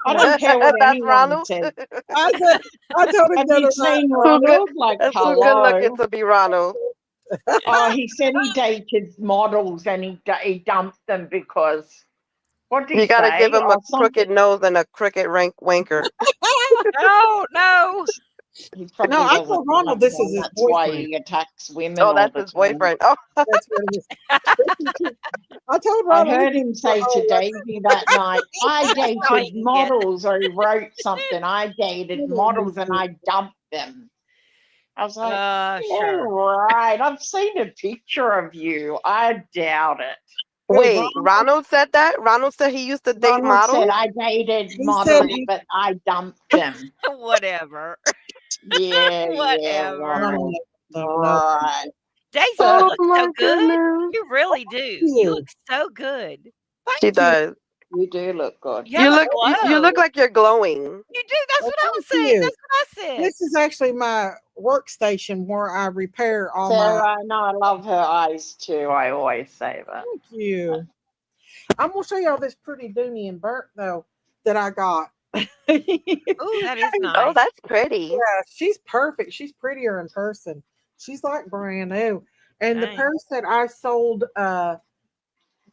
I don't care what That's anyone Ronald. says. I said I told him Have the you other seen Too good. Ronald? Like, That's too good looking hello. to be Ronald. Oh, he said he dated models and he dumped them because, what did You he gotta say? give him a Oh, something. crooked nose and a crooked wanker. No, no. He No, probably I doesn't told Ronald love this is one. his That's why boyfriend. he attacks women Oh, all that's the his time. boyfriend. Oh, That's what it is. I told I Ronald. heard him say to Daisy that night, I That's all you dated can get. models, or he wrote something. I dated models and I dumped them. I was like, yeah, Sure. right. I've seen a picture of you. I doubt it. wait, Ronald said that? Ronald said he used to date Ronald said, models? I dated He said models, he, but I dumped them. Whatever. Yeah, Whatever. Ronald. don't know. Right. Daisy, you Oh look my so good. goodness. You really do. You You. look so good. She Thank you. does. You do look good. You have a glow. You look like you're glowing. You do. That's Well, what I was thank saying. you. That's what I said. This is actually my workstation where I repair all Sarah, my. I know I love her eyes too. I always say that. Thank you. I'm gonna show y'all this pretty Dooney and Burke though that I got. Ooh, that is nice. Oh, that's pretty. Yeah, she's perfect. She's prettier in person. She's like brand new. And the Dang. purse that I sold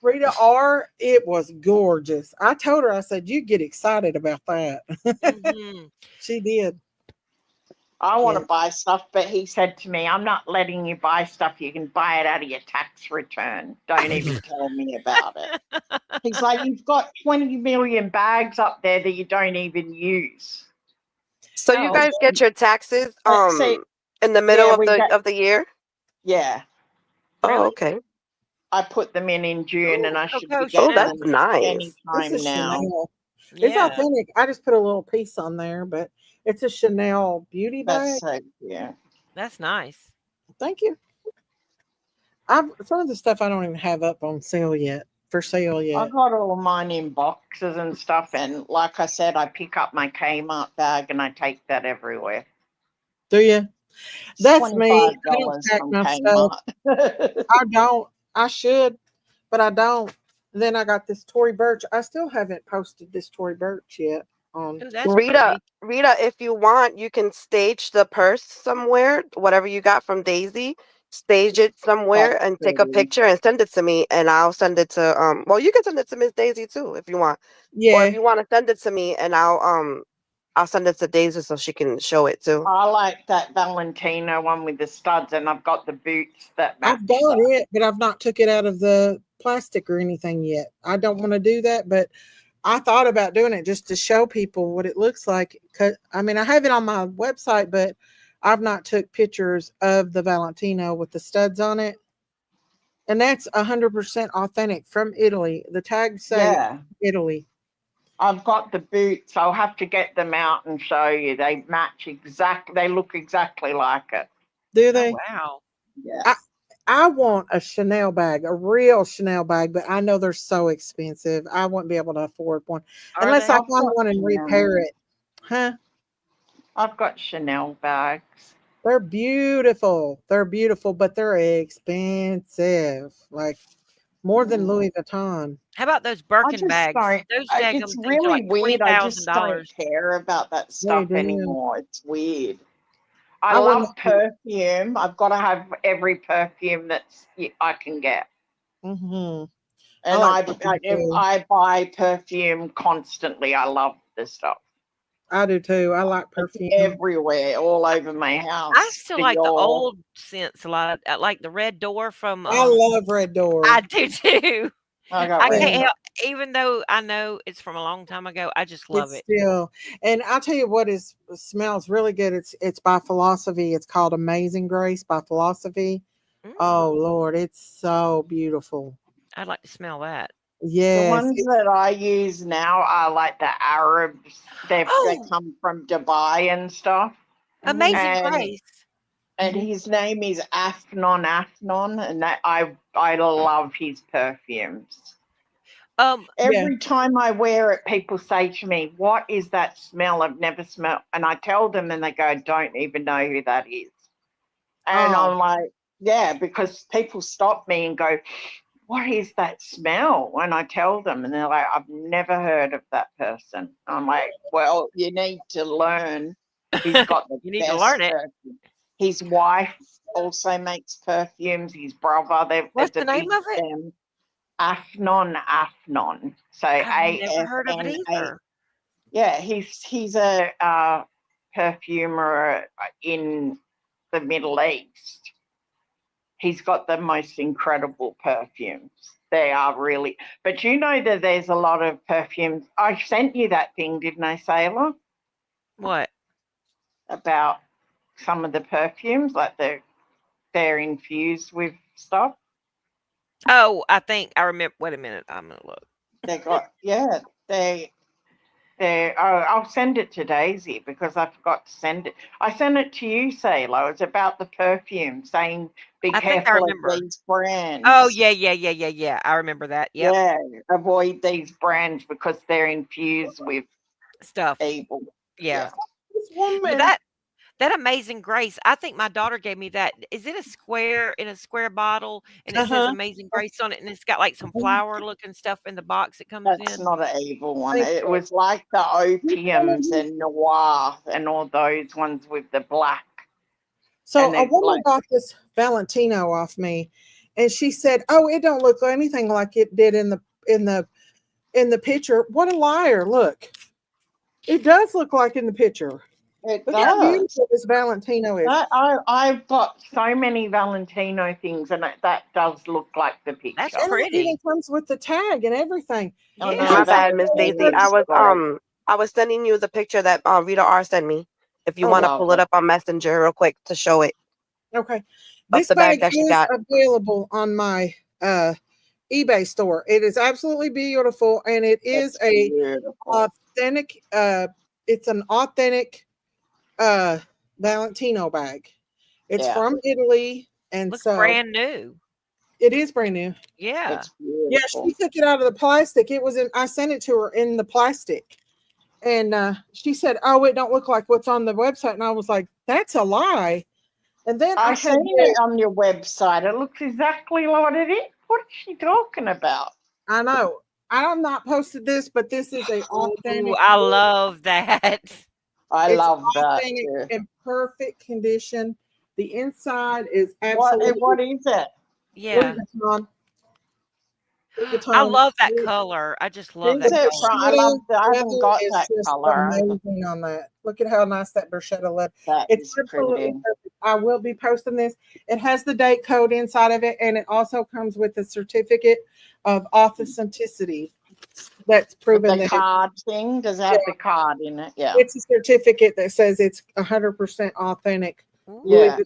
Rita R, it was gorgeous. I told her, I said, you get excited about that. Mhm. She did. I want Yeah. to buy stuff, but he said to me, I'm not letting you buy stuff. You can buy it out of your tax return. Don't even tell me about it. He's like, you've got 20 million bags up there that you don't even use. So you Oh. guys get your taxes See, in the middle yeah, of we the get- of the year? Yeah. Oh, Really? okay. I put them in June, and I should be Coco Oh, getting that's them nice. It's anytime a now. Chanel. It's Yeah. authentic. I just put a little piece on there, but it's a Chanel beauty bag. That's so yeah. That's nice. Thank you. Some of the stuff I don't even have up on sale yet. For sale I yet. got all mine in boxes and stuff, and like I said, I pick up my Kmart bag and I take that everywhere. Do you? It's That's me. I don't $25 pack from my stuff. Kmart. I don't. I should, but I don't. And then I got this Tory Burch. I still haven't posted this Tory Burch yet. Ooh, that's Rita, pretty. Rita, if you want, you can stage the purse somewhere, whatever you got from Daisy. Stage it somewhere That's and take a pretty. picture and send it to me, and I'll send it to well, you can send it to Miss Daisy too if you want. Or Yeah. if you want to send it to me, and I'll send it to Daisy so she can show it too. I like that Valentino one with the studs, and I've got the boots that match I've got that. it, but I've not took it out of the plastic or anything yet. I don't want to do that, but I thought about doing it just to show people what it looks like. 'Cause, I mean, I have it on my website, but I've not took pictures of the Valentino with the studs on it. And that's 100% authentic from Italy. The tags say Yeah. Italy. I've got the boots. I'll have to get them out and show you. They match exactly. They look exactly like it. Do Oh, they? wow. Yeah. I want a Chanel bag, a real Chanel bag, but I know they're so expensive. I wouldn't be able to afford one Are unless they? I I've find got one and repair it. Huh? I've got Chanel bags. They're beautiful. They're beautiful, but they're expensive. Like more than Louis Vuitton. How about those I Birkin just bags? don't. Those It's daggum things are really like weird. I just don't $20,000. care about that They stuff do. anymore. It's weird. I I love wouldn't. perfume. I've got to have every perfume I can get. Mm-hmm. And like perfume too. I buy perfume constantly. I love this stuff. I do too. I like It's perfume. everywhere, all over my house. I still like the Dior. old scents a lot. I like the Red Door from. I love Red Door. I do too. I got I red. can't help, even though I know it's from a long time ago. I just love It's it. still, and I'll tell you what is smells really good. It's by Philosophy. It's called Amazing Grace by Philosophy. Oh Lord, it's so beautiful. I'd like to smell that. The Yes. ones that I use now are like the Arabs. They come from Dubai and stuff. Amazing And- Grace. And his name is Afnon, and that I love his perfumes. Every time I wear it, people say to me, "What is that smell? I've never smelled." And I tell them, and they go, "Don't even know who that is." And I'm like, "Yeah," because people stop me and go, "What is that smell?" And I tell them, and they're like, "I've never heard of that person." I'm like, "Well, you need to learn. He's got the You need best to learn it. perfume." His wife also makes perfumes. His brother, What's there's the a name big of it? Afnon. So I've never heard of it AFNA. either. Yeah, he's a perfumer in the Middle East. He's got the most incredible perfumes. They are really, but you know that there's a lot of perfumes. I sent you that thing, didn't I, Sailor? What? About some of the perfumes, like they're infused with stuff. Oh, I think I remember. Wait a minute. I'm going to look. They got, yeah, I'll send it to Daisy because I forgot to send it. I sent it to you, Sailor. It's about the perfume, saying be I think I careful of remember. these brands. Oh, yeah. I remember that. Yep. Yeah, avoid these brands because they're infused with Stuff. evil. Yeah. This But woman. that Amazing Grace, I think my daughter gave me that. Is it a square bottle and it says Amazing Grace on it and it's got like some flower looking stuff in the box it comes That's in? not an evil one. It was like the opiums and noir and all those ones with the black. So a woman got this Valentino off me, and she said, "Oh, it don't look anything like it did in the picture." What a liar! Look, it does look like in the picture. It Look does. how beautiful this Valentino is. I've got so many Valentino things, and that does look like the picture. That's And pretty. it even comes with the tag and everything. Oh, My no, bad, Miss Daisy. I was sending you the picture that Rita R sent me. If you want to pull it up on Messenger real quick to show it. Okay. Of This the bag bag that she is got. available on my eBay store. It is absolutely beautiful, and it is authentic. It's an authentic Valentino bag. It's from Italy, and Looks so brand new. it is brand new. Yeah. Yeah, she took it out of the plastic. It was in. I sent it to her in the plastic, and she said, "Oh, it don't look like what's on the website." And I was like, "That's a lie." And then I've seen it on your website. It looks exactly like what it is. What is she talking about? I know. I'm not posted this, but this is a authentic. Ooh, I love that. I love that. Authentic in perfect condition. The inside is absolutely. What is it? Yeah. I love that color. I just love that color. I haven't got that color. Amazing on that. Look at how nice that bruschetta leather. That It's is absolutely pretty. perfect. I will be posting this. It has the date code inside of it, and it also comes with a certificate of authenticity that's proven The card thing, does it have the card in it? Yeah. It's a certificate that says it's 100% authentic. Yeah.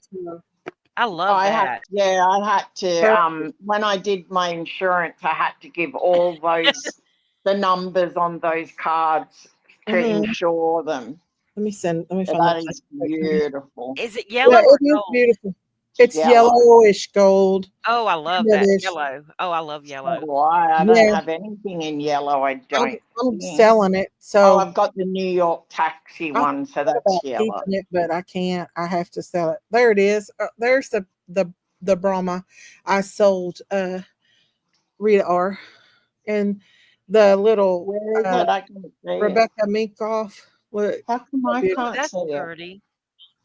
I love that. I had to when I did my insurance, I had to give all those the numbers on those cards to insure them. Let me find that is beautiful. Is it yellow or it is gold? beautiful. It's Yellow. yellowish gold. Oh, I love that yellow. Oh, I love yellow. Why? I don't have anything in yellow. I don't. I'm selling it. So I've got the New York taxi one, so that's yellow. Keeping it, but I can't. I have to sell it. There it is. There's the Brahma I sold Rita R. And the little Where is it? I can see Rebecca Minkoff. Look, how come I can't That's see it? pretty.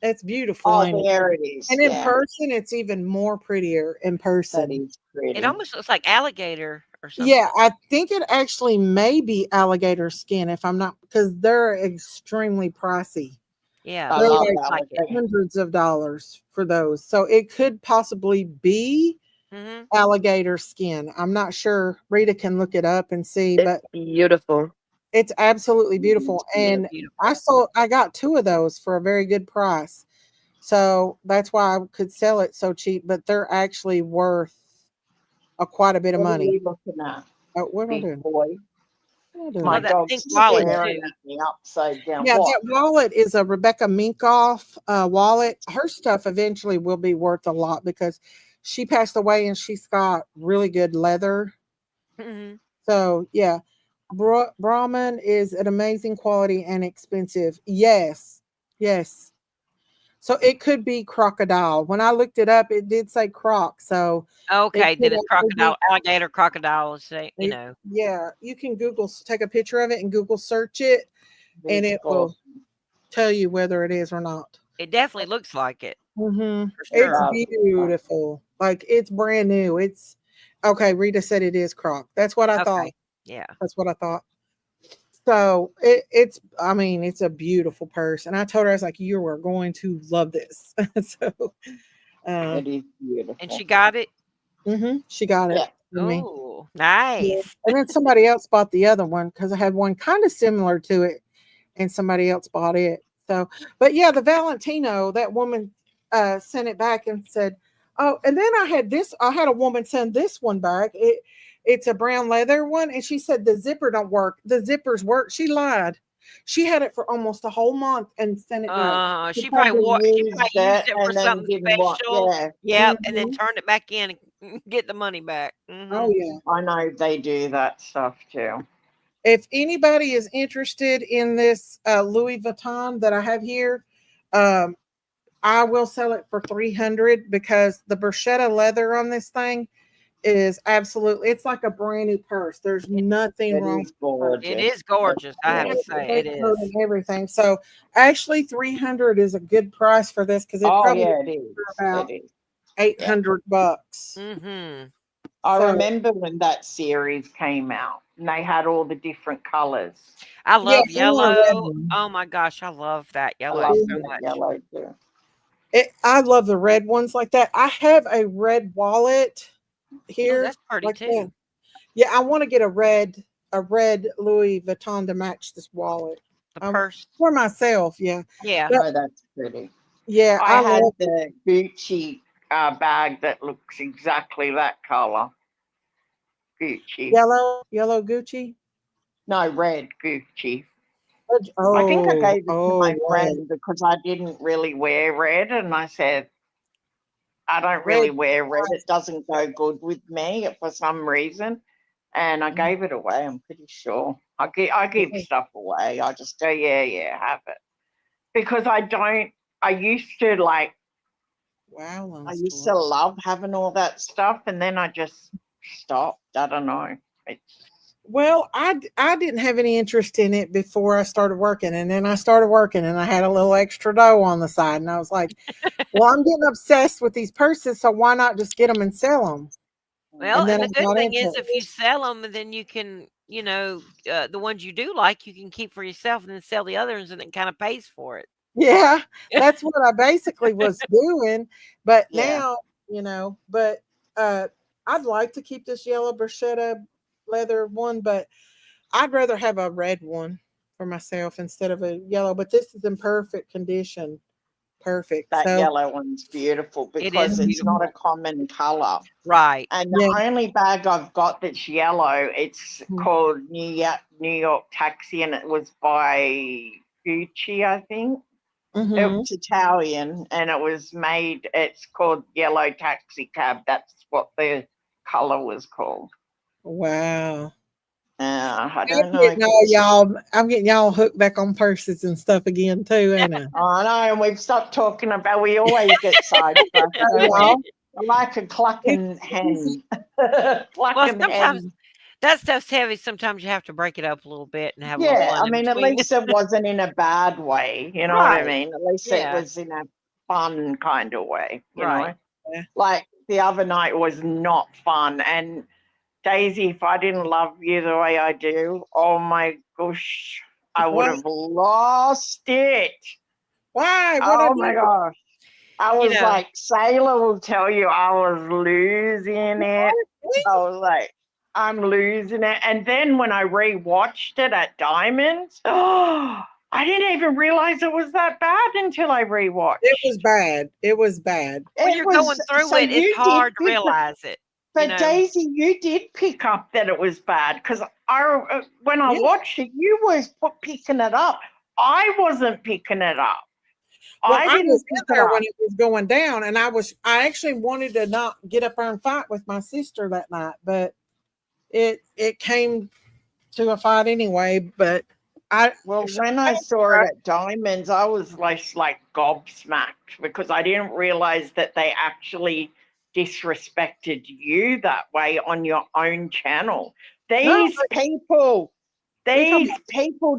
It's beautiful. Oh, ain't it? there it is. And in person, it's even more prettier in person. That is pretty. It almost looks like alligator or something. Yeah, I think it actually may be alligator skin if I'm not, because they're extremely pricey. Yeah, I They're love like alligator. hundreds of dollars for those. So it could possibly be alligator skin. I'm not sure. Rita can look it up and see, but Beautiful. it's absolutely beautiful. And I got 2 of those for a very good price. So that's why I could sell it so cheap, but they're actually worth quite a bit of What are money. you looking at? What am I Big doing? boy. What am I My doing? that dog's pink wallet, staring too. at me upside down. Yeah, What? that wallet is a Rebecca Minkoff wallet. Her stuff eventually will be worth a lot because she passed away and she's got really good leather. So yeah, Brahman is an amazing quality and expensive. Yes. So it could be crocodile. When I looked it up, it did say croc. So Okay, then it's actually crocodile, alligator, crocodile. Say, you know. yeah, you can take a picture of it and Google search it, and it will tell you whether it is or not. It definitely looks like it. For It's sure. beautiful. Like it's brand new. It's okay. Rita said it is croc. That's what I thought. Yeah. That's what I thought. So I mean, it's a beautiful purse. And I told her, I was like, you are going to love this. So, It is And she beautiful. got it? she got it Yeah. for me. Oh, Yeah. nice. And then somebody else bought the other one because I had one kind of similar to it, and somebody else bought it. So, but yeah, the Valentino, that woman sent it back and said, "Oh," and then I had a woman send this one back. It's a brown leather one, and she said the zipper don't work. The zippers work. She lied. She had it for almost a whole month and sent it back. She She probably probably used used it it for and then something didn't want. special. Yeah. Yep, and then Mhm. turned it back in and get the money back. Oh yeah. I know they do that stuff too. If anybody is interested in this Louis Vuitton that I have here, um, I will sell it for 300 because the bruschetta leather on this thing is absolutely, it's like a brand new purse. There's nothing It wrong is with the purse. It gorgeous. is gorgeous, I have to The say. It date code is. and everything. So actually 300 is a good price for this because it Oh probably yeah, is it is. about It is. 800 bucks. Mm-hmm. I So remember when that series came out and they had all the different colors. I yeah, love and a red yellow. one. Oh my gosh, I love that I yellow love so the much. yellow too. I love the red ones like that. I have a red wallet Oh, here that's pretty like that. too. Yeah, I want to get a red Louis Vuitton to match this wallet. The purse. For myself, yeah. Yeah. But Oh, that's pretty. yeah, I I had love it. the Gucci bag that looks exactly that color. Gucci. Yellow Gucci. No, red Gucci. I think I Oh, gave it to my red. friend because I didn't really wear red, and I said, I don't Red. really wear red. It doesn't go good with me for some reason. And I gave it away, I'm pretty sure. I give stuff away. I just go, yeah, have it. Because I used to like, Wow. I used to love having all that stuff, and then I just stopped. I don't know. Well, I didn't have any interest in it before I started working, and then I started working, and I had a little extra dough on the side, and I was like, "Well, I'm getting obsessed with these purses, so why not just get them and sell them?" Well, And then and I the good got thing into is it. if you sell them, then you can, the ones you do like, you can keep for yourself and then sell the others, and it kind of pays for it. Yeah, that's what I basically was doing, but Yeah. now, but I'd like to keep this yellow bruschetta leather one, but I'd rather have a red one for myself instead of a yellow, but this is in perfect condition. Perfect. That So yellow one's beautiful It is because it's not a beautiful. common color. Right. And yeah. the only bag I've got that's yellow, it's called New York Taxi, and it was by Gucci, I think. Mm-hmm. It's Italian, and it was made. It's called Yellow Taxi Cab. That's what the color was called. Wow. I don't know. I'm getting y'all hooked back on purses and stuff again too, ain't I? I know, and we've stopped talking about. We always get sidetracked, don't we? Y'all. I like a clucking hen. Well, Clucking sometimes hen. that stuff's heavy. Sometimes you have to break it up a little bit and have a little Yeah, fun I in mean, at between. least it wasn't in a bad way. You know what I Right. mean? At least it Yeah. was in a fun kind of way. You Right. know, like the other night was not fun. And Daisy, if I didn't love you the way I do, oh my gosh, I would have lost it. Why? Oh my gosh. I was like, Sailor will tell you I was losing it. I was like, I'm losing it. And then when I rewatched it at Diamonds, oh, I didn't even realize it was that bad until I rewatched. It was bad. It was bad. When you're going through it, it's hard to realize it. But Daisy, you did pick up that it was bad because when I watched it, you was picking it up. I wasn't picking it up. Well, I I didn't was pick in it there up. when it was going down, and I actually wanted to not get up there and fight with my sister that night, but it came to a fight anyway. But when I saw it at Diamonds, I was like gobsmacked because I didn't realize that they actually disrespected you that way on your own channel. These people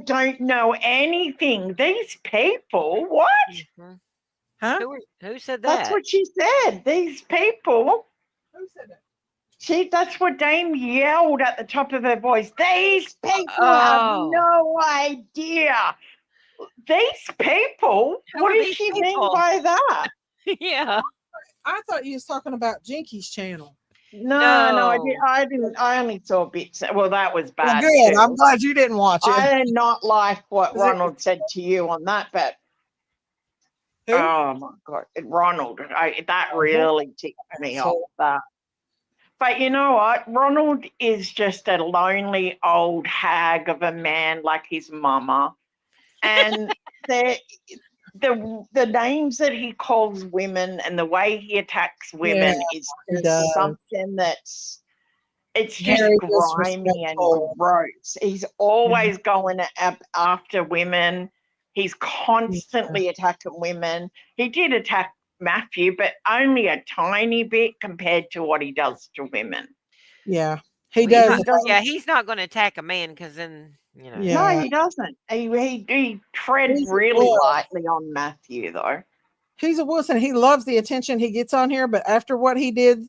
don't know anything. These people, what? Huh? Who said that? That's what she said. These people. Who said that? See, that's what Dame yelled at the top of her voice. These people have Oh. no idea. These people? Who What are does these she mean people? by that? Yeah. I thought you was talking about Jinky's channel. No, No. I didn't. I only saw bits. Well, that was Well, bad good. too. I'm glad you didn't watch it. I did not like what Was it- Ronald said to you on that, but Who? oh my God, Ronald, that really ticked me off. That. But you know what? Ronald is just a lonely old hag of a man like his mama. And the names that he calls women and the way he attacks women is he just does. something that's it's just Very grimy and disrespectful. gross. He's always going after women. He's constantly attacking women. He did attack Matthew, but only a tiny bit compared to what he does to women. Yeah, he Well, does. yeah, he's not going to attack a man because then, you know. Yeah. No, he doesn't. He treads He's a really wuss. lightly on Matthew, though. He's a wuss and he loves the attention he gets on here. But after what he did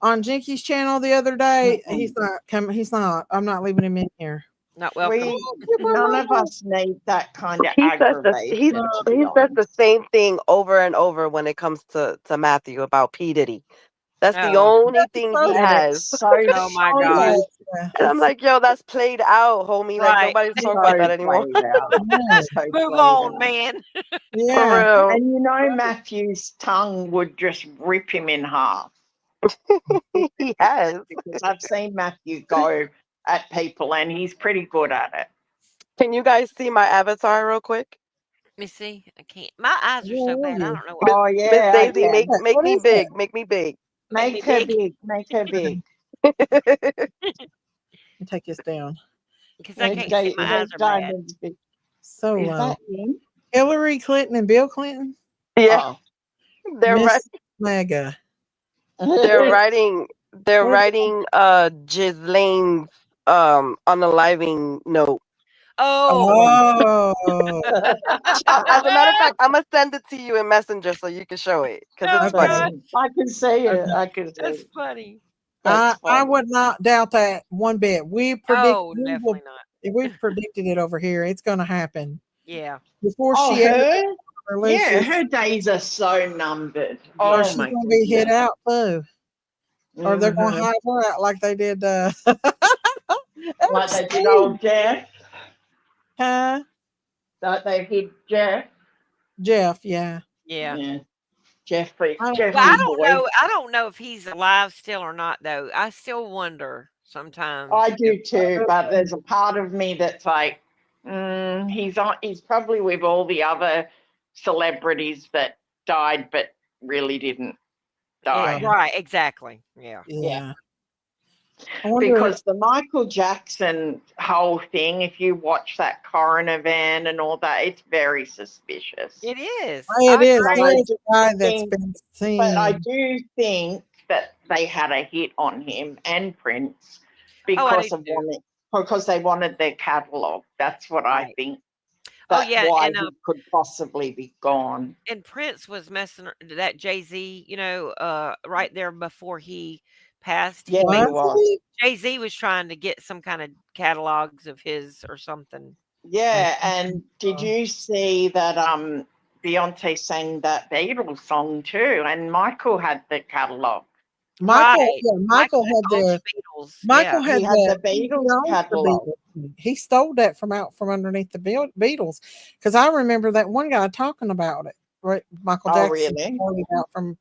on Jinky's channel the other day, he's not coming. He's not. I'm not leaving him in here. Not welcome. None of us need that kind of He says aggravation. he to be says the honest. same thing over and over when it comes to Matthew about P. Diddy. That's the Oh. only thing he And has. it's so Oh my silly. God. And I'm like, yo, that's played out, homie. Like Right. nobody's talking about that anymore. played out. So Move played on, out. man. Yeah. For real. And you know Matthew's tongue would just rip him in half. He has. Because I've seen Matthew go at people and he's pretty good at it. Can you guys see my avatar real quick? Let me see. I can't. My eyes are so bad. I don't know. Oh Miss yeah, I Daisy, can. make What me is big. Make me big. Make her big. Make her big. Take this down. Because I can't see. My eyes are bad. So Is that him? Hillary Clinton and Bill Clinton. Yeah. They're Miss right. Mega. They're writing Ghislaine's unaliving note. Oh. As a matter of fact, I'm gonna send it to you in Messenger so you can show it because it's funny. I can see it. I can see That's it. funny. I would not doubt that one bit. We predict. Oh, definitely not. We've predicted it over here. It's going to happen Yeah. before Oh, she ever her? releases. Yeah, her days are so numbered. Or Oh she's my going to be hit goodness. out too. Or they're going to Mhm. hide her out like they did. Like they did old Jeff. Huh? Like they hid Jeff. Jeff, yeah. Yeah. Jeffrey. Well, Jeffrey I don't boy. know. I don't know if he's alive still or not, though. I still wonder sometimes. I do too, but there's a part of me that's like, he's probably with all the other celebrities that died but really didn't die. Right. Exactly. Yeah. Yeah. Because the Michael Jackson whole thing, if you watch that coroner van and all that, it's very suspicious. It is. It is. But There I is do a guy that's think- been seen. But I do think that they had a hit on him and Prince because because they wanted their catalog. That's what I think. That's why and, he could possibly be gone. And Prince was messing that Jay-Z, right there before he passed. Yeah, he was. Jay-Z was trying to get some kind of catalogs of his or something. Yeah, and did you see that Beyonce sang that Beatles song too? And Michael had the catalog. Michael, Right. yeah, Michael had the Beatles. Michael Yeah. had He had the Beatles he owns the catalog. Beatles. He stole that from out from underneath the Beatles because I remember that one guy talking about it. Right, Michael Oh, Jackson really? stole it out from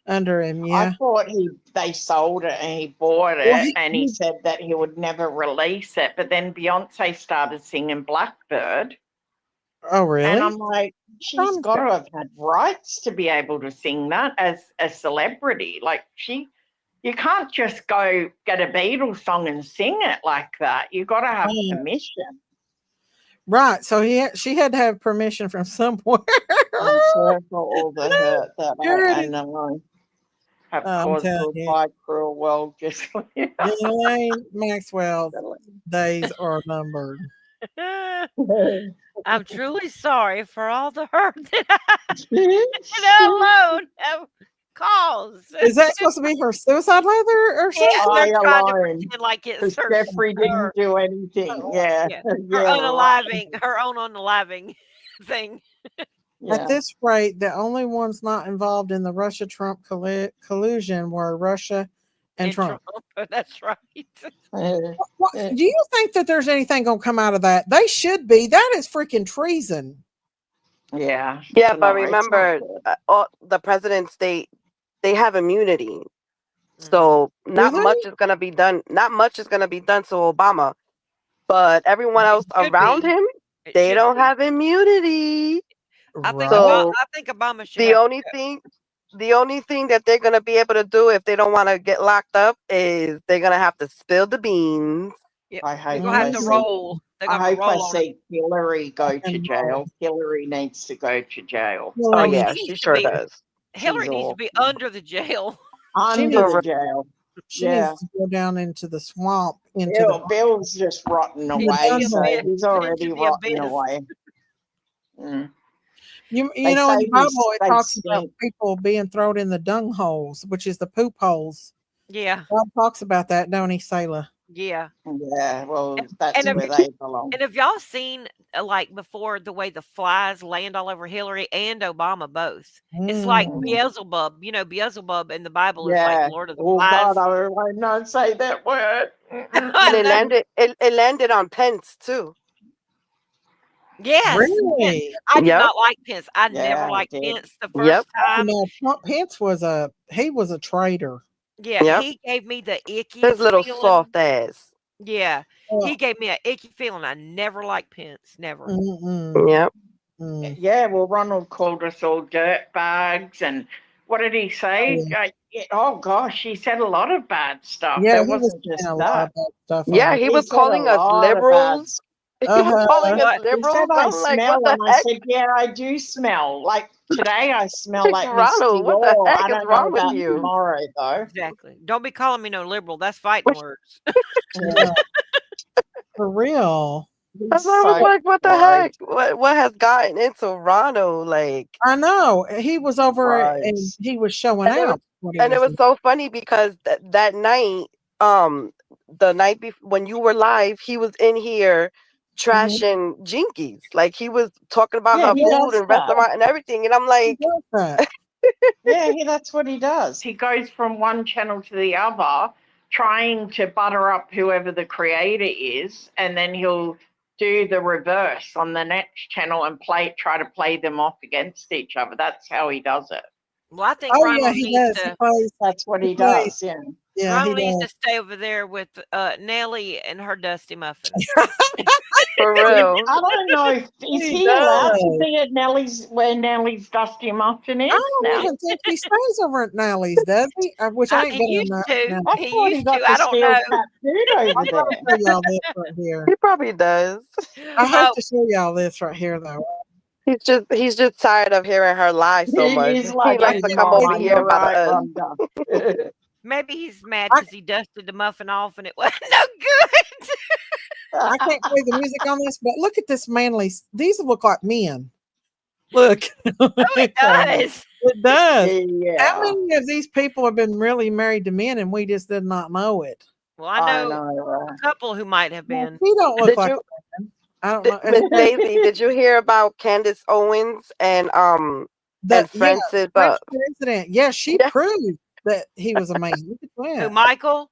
under him. I Yeah, thought they sold it and he bought it, Well, and he said that he would never release it. But then Beyonce started singing Blackbird. Oh, really? And I'm like, she's got to have had rights to be able to sing that as a celebrity. Like you can't just go get a Beatles song and sing it like that. You got to have permission. Right. So she had to have permission from somewhere. I'm sorry for all the hurt that I know have caused by cruel world. Just Elaine Maxwell's days are numbered. I'm truly sorry for all the hurt that I alone have cause. Is that supposed to be her suicide letter or something? Yeah, they're trying to alone. pretend like it's Because her. Jeffrey didn't do anything. Yeah. Yeah, Yeah, her own unaliving thing. At this rate, the only ones not involved in the Russia-Trump collusion were Russia and Trump. That's right. Do you think that there's anything going to come out of that? They should be. That is freaking treason. Yeah. Yeah, but remember, all the presidents, they have immunity. So not much is going to be done. Not much is going to be done to Obama. But everyone else around him, they don't have immunity. I think So Obama should the have only thing that they're going to be able to do if they don't want to get locked up is they're going to have to spill the beans. Yep. I hope They're gonna have they to see- roll. They're I gonna hope I roll on see Hillary go to jail. Hillary needs to go to jail. Oh She yeah, needs she to sure be- does. Hillary She's needs to be under the jail. Under the jail. She Yeah. needs to go down into the swamp. Bill's just rotting In the away, so abyss. he's already Into the rotting abyss. away. Mm. You They know, in say the Bible, it they talks about stink. people being thrown in the dung holes, which is the poop holes. Yeah. God talks about that, don't he, Selah? Yeah. Yeah, well, that's And where if, they belong. and have y'all seen like before the way the flies land all over Hillary and Obama both? It's like Beelzebub. You know, Beelzebub in the Bible is like the Lord of the Oh Flies. God, I will not say that word. And it landed on Pence too. Yes. Really? I did Yep. not like Pence. I Yeah, never I liked did. Pence the first Yep. time. Pence was a traitor. Yeah, Yep. he gave me the icky His little feeling. soft ass. Yeah, Well, he gave me an icky feeling. I never liked Pence. Never. Yep. Yeah, well, Ronald called us all dirt bags, and what did he say? Oh gosh, he said a lot of bad stuff. Yeah, There he was wasn't just saying a lot that. of bad stuff. Yeah, he was said calling a us lot of bad liberals. He was calling us What? He liberals. said I I'm like, smell, what the and I heck? said, yeah, I do smell. Like today, I smell like Miss Ronald, what the Dior. heck I is don't know wrong with about you? tomorrow though. Exactly. Don't be calling me no liberal. That's fighting words. Yeah. For real. I was like, what the heck? What has gotten into Ronald? Like, I know. He was over and he was showing and it was, out. what he and it was was so funny because that night, the night before when you were live, he was in here trashing Jinkies. Like he was talking about Yeah, her he food does and that. restaurant and everything, and I'm like, Yeah, that's what he does. He goes from one channel to the other, trying to butter up whoever the creator is, and then he'll do the reverse on the next channel and try to play them off against each other. That's how he does it. Well, I think Oh, Ronald yeah, he needs does. to. That's what he plays- does. Yeah. Yeah, Ronald he needs does. to stay over there with Nelly and her dusty muffin. for real. I don't know. Is he allowed to be at Nellie's where Nellie's Dusty Muffin is I don't now? even think he stays over at Nellie's, does he? I wish I ain't He been used on to. that. I He thought he used got to. the I don't steel know. cap boot over I gotta there. show y'all this right here. He probably does. I have to show y'all this right here, though. He's just tired of hearing her lie so much. He's like, He likes to come over here you're about right, us. Rhonda. Maybe he's mad because he dusted the muffin off and it wasn't no good. I can't play the music on this, but look at this manly. These look like men. Look. It does. It does. Yeah. How many of these people have been really married to men and we just did not know it? Well, I know a couple who might have been. He don't look Did like you- a man. I don't know. Miss Daisy, did you hear about Candace Owens and and Francis? French president. Yeah, she proved that he was a man. Look at that. Who, Michael?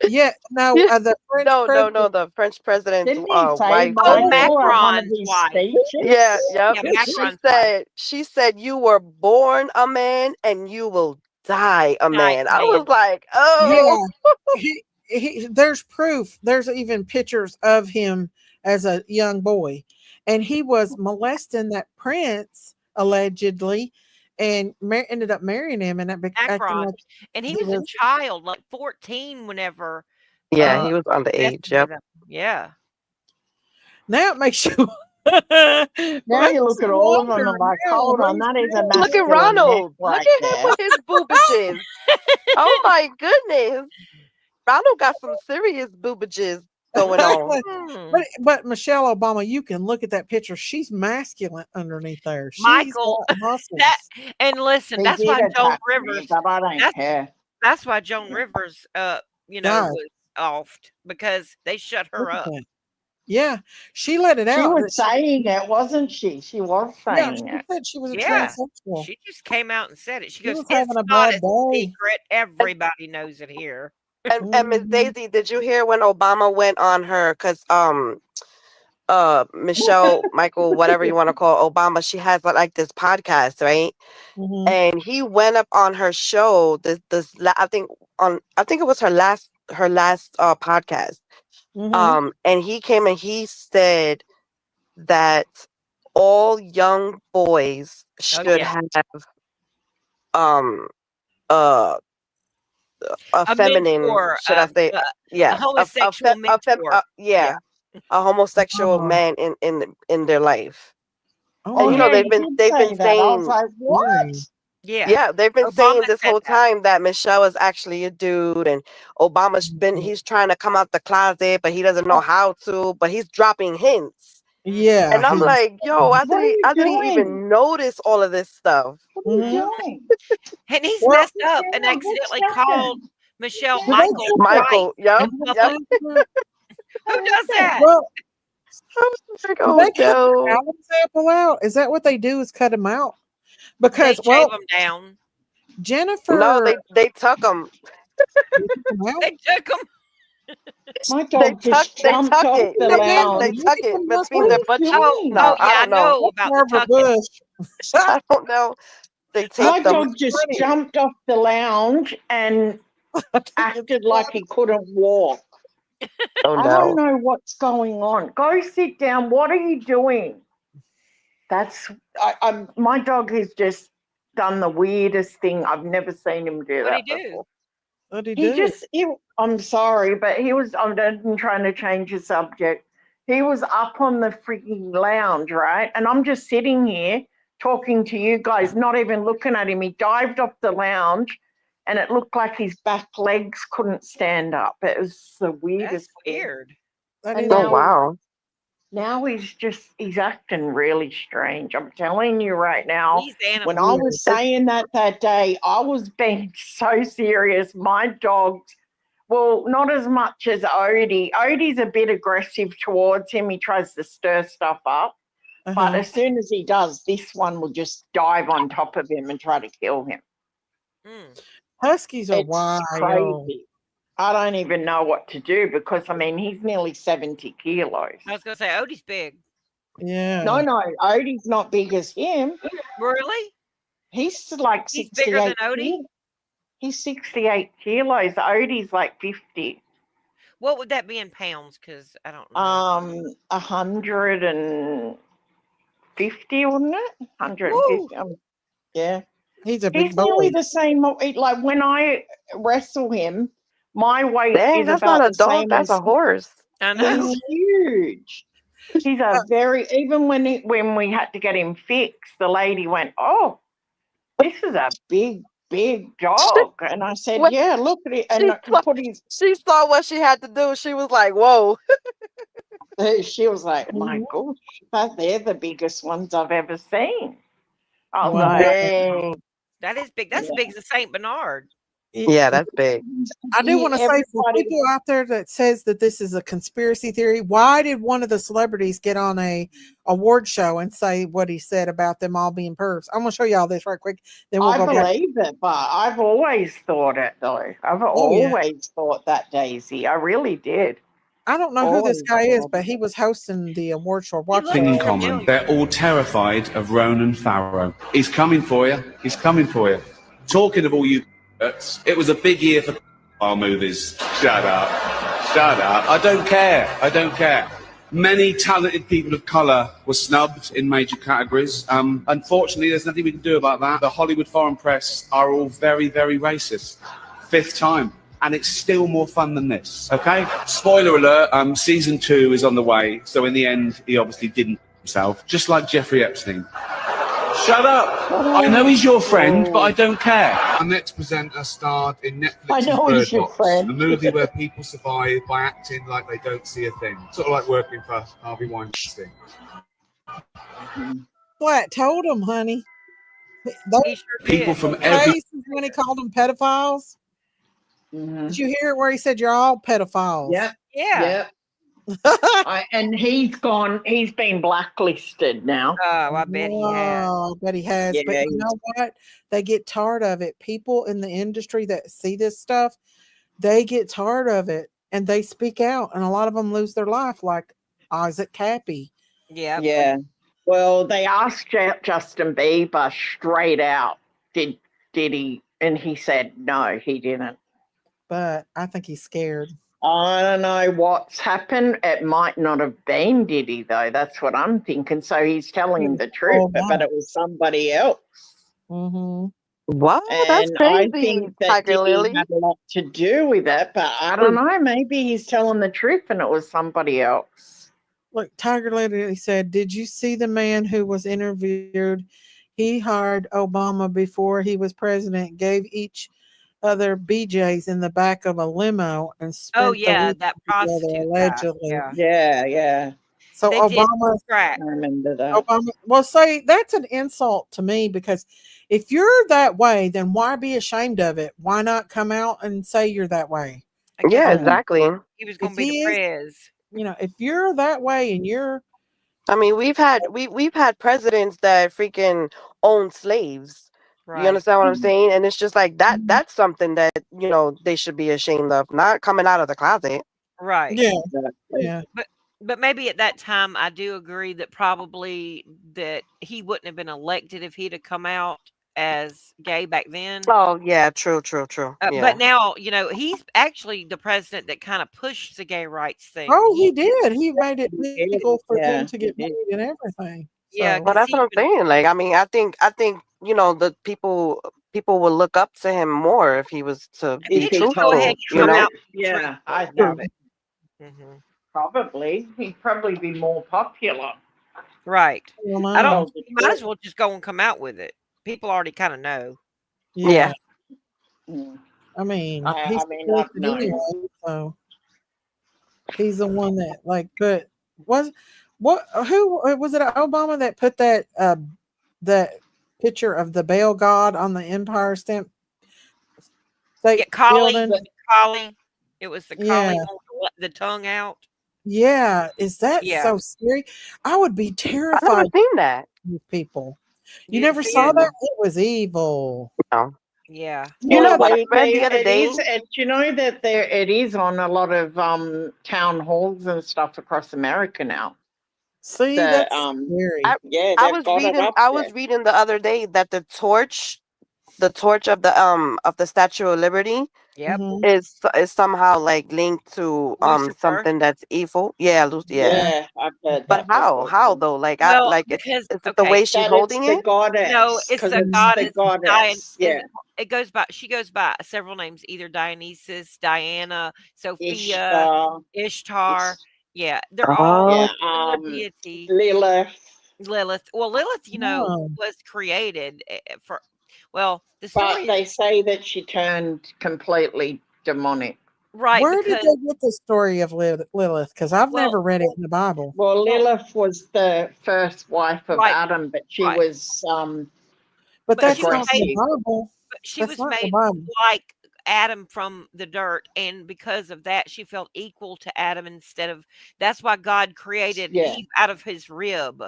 Yeah, no, the French No, president. the French president's Didn't he say wife. Michael at one of Macron's his wife. speeches? Yeah, yep. Yeah, Macron's She said you were born a man and you will die a man. I was like, oh. Yeah, there's proof. There's even pictures of him as a young boy, and he was molesting that prince allegedly, and ended up marrying him, and acting Macron. like And he was a child, like 14 whenever. Yeah, he was underage. Yep. Yeah. Now it makes you. Now you look at all of them and like, hold on, that is a Look at masculine Ronald. neck right Look at him there. with his boobages. Oh my goodness. Ronald got some serious boobages. going on. But Michelle Obama, you can look at that picture. She's masculine underneath there. She's Michael, got muscles. and listen, He that's did why Joan attack me, Rivers. but I don't care. That's why Joan Rivers, you know, God. was offed because they shut her Look at up. that. Yeah, she let it She out. was saying it, wasn't she? She was Yeah, saying she it. said she was a Yeah, transsexual. she just came out and said it. She She goes, was "It's having a not bad a day. secret. Everybody knows it here." And Miss Daisy, did you hear when Obama went on her? Because Michelle, Michael, whatever you want to call Obama, she has like this podcast, right? And he went up on her show. I think it was her last podcast. And he came and he said that all young boys should have a feminine, mentor, should I say, a homosexual mentor. A homosexual man in their life. And you know they've been saying that. I was like, what? Yeah, they've been saying this whole time that Michelle is actually a dude, and he's trying to come out the closet, but he doesn't know how to, but he's dropping hints. Yeah. And I'm like, yo, I didn't even doing? notice all of this stuff. What are you doing? And he's Well, messed up and accidentally called Michelle Michael. Michael, yep. Who does that? Well, like, did oh they cut the no. album sample out? Is that what they do? Is cut them out? Because They shave them down. Jennifer. No, they tuck them. They took them. My dog just jumped off it. the lounge. They tuck it between their butt cheeks. Oh, No, yeah, I don't know. about the tucking. I don't know. They My take them. dog just jumped off the lounge and acted like he couldn't walk. Oh, I don't know what's going on. Go sit down. What are you doing? My dog has just done the weirdest thing. I've never seen him do that before. What did he do? I'm sorry, but I'm trying to change the subject. He was up on the freaking lounge, right? And I'm just sitting here talking to you guys, not even looking at him. He dived off the lounge and it looked like his back legs couldn't stand up. It was the weirdest. That's weird. And wow. Now he's acting really strange. I'm telling you right now, He's animal. when I was saying that day, I was being so serious. My dogs, well, not as much as Odie. Odie's a bit aggressive towards him. He tries to stir stuff up. But as soon as he does, this one will just dive on top of him and try to kill him. Huskies are It's wild. crazy. I don't even know what to do because, I mean, he's nearly 70 kilos. I was going to say, Odie's big. Yeah. No, Odie's not big as him. Really? He's like 68. He's bigger than Odie? He's 68 kilos. Odie's like 50. What would that be in pounds? Because I don't know. 150, wouldn't it? 150. Yeah. He's a big He's boy. nearly the same. Like when I wrestle him, my weight Dang, is that's about not a the dog, same that's as a horse. I know. He's huge. He's a even when we had to get him fixed, the lady went, "Oh, this is a big dog," and I said, "Yeah, look at it." And she saw what she had to do. She was like, "Whoa." She was like, "My gosh, they're the biggest ones I've ever seen." I was like, Dang. That is big. That's as big as a Saint Bernard. Yeah, that's big. I do want to say for people out there that says that this is a conspiracy theory, why did one of the celebrities get on a award show and say what he said about them all being pervs? I'm going to show y'all this right quick. Then we'll I go back. believe it, but I've always thought it though. I've always thought that, Daisy. I really did. I don't know who this guy is, but he was hosting the award show. Watch Thing in common. They're all terrified of Ronan Farrow. He's coming for you. He's coming for you. Talking of all you, it was a big year for our movies. Shut up. Shut up. I don't care. I don't care. Many talented people of colour were snubbed in major categories. Unfortunately, there's nothing we can do about that. The Hollywood foreign press are all very, very racist. 5th time. And it's still more fun than this, okay? Spoiler alert, season 2 is on the way. So in the end, he obviously didn't himself, just like Jeffrey Epstein. Shut up. I know he's your friend, but I don't care. Our next presenter starred in I Netflix's know Bird he's your Box, friend. a movie where people survive by acting like they don't see a thing. Sort of like working for Harvey Weinstein. Flat told him, honey. He sure People did. from every Faces when he called them pedophiles. Mhm. Did you hear it where he said you're all pedophiles? Yep. Yeah. Yep. And he's gone. He's been blacklisted now. Oh, I bet he has. Oh, I bet he has. But Yeah, you know what? They get tired of it. People in the industry that see this stuff, they get tired of it and they speak out. And a lot of them lose their life, like Isaac Cappy. Yeah. Yeah. Well, they asked Justin Bieber straight out, did he? And he said no, he didn't. But I think he's scared. I don't know what's happened. It might not have been Diddy, though. That's what I'm thinking. So he's telling him the truth, but it was somebody else. Mm-hmm. What? That's And crazy, I think that Tiger Diddy Lily. had a lot to do with it, but I don't know. Maybe he's telling the truth and it was somebody else. Look, Tiger Lily said, "Did you see the man who was interviewed? He hired Obama before he was president, gave each other BJs in the back of a limo and spent Oh the yeah, weekend that together, prostitute guy. allegedly." Yeah. Yeah. So They did Obama, crack. I remember that. Obama, well, say that's an insult to me because if you're that way, then why be ashamed of it? Why not come out and say you're that way? I guess Yeah, he exactly. was If gonna be the he is, prez. if you're that way and you're I mean, we've had presidents that freaking own slaves. You Right. understand what I'm saying? And it's just like that's something that, they should be ashamed of, not coming out of the closet. Right. yeah. But maybe at that time I do agree that probably that he wouldn't have been elected if he'd have come out as gay back then. Oh, yeah, true. Yeah. But now, he's actually the president that kind of pushed the gay rights thing. Oh, he did. He made it legal for them to get married and everything. Yeah, So Well, that's what I'm saying. Like, I mean, I think the people would look up to him more if he was to be If he go truthful. ahead told and come the out truth. with the truth Yeah, I about think it. Mhm. probably. He'd probably be more popular. Right. well, I don't. Told the You might as truth. well just go and come out with it. People already kind of know. yeah. Mm. I mean, I he's mean, supposed I've to known. anyway, so he's the one that but who was it Obama that put that picture of the Bell God on the Empire State Yeah, collie. Building? Collie. It was the collie Yeah. one with the tongue out. Yeah. Is that Yeah. so scary? I would be I never terrified seen that. with people. You You didn't never see saw it? that? It was evil. No. Yeah. You know Well, what I read the other it day? is. You know that it is on a lot of town halls and stuff across America now. See, The, that's scary. I yeah, I they've was got it reading up I there. was reading the other day that the torch of the Statue of Liberty Yep. Mhm. is somehow like linked to Lucifer. something that's evil. Yeah, Yeah, I've heard But that how? before. How though? Like Well, is it the okay. way she's That holding it's the it? goddess. No, it's because the it's goddess the goddess. Yeah, it goes by. She goes by several names, either Dionysus, Diana, Sophia, Ishtar. Ishtar. Yeah, they're all Oh, Yeah, similar deity. Lilith. Lilith. Well, Lilith, Oh. was created for. Well, the But story they is say that she turned completely demonic. right Where did because they get the story of Lilith? Because I've well, never read it in the Bible. Well, Lilith was the first wife of right, Adam, but she right. was But But she that's was not in the made. aggressive. Bible. But she That's was not in the made Bible. like Adam from the dirt, and because of that, she felt equal to Adam instead of. That's why God created Yeah. Eve out of his rib,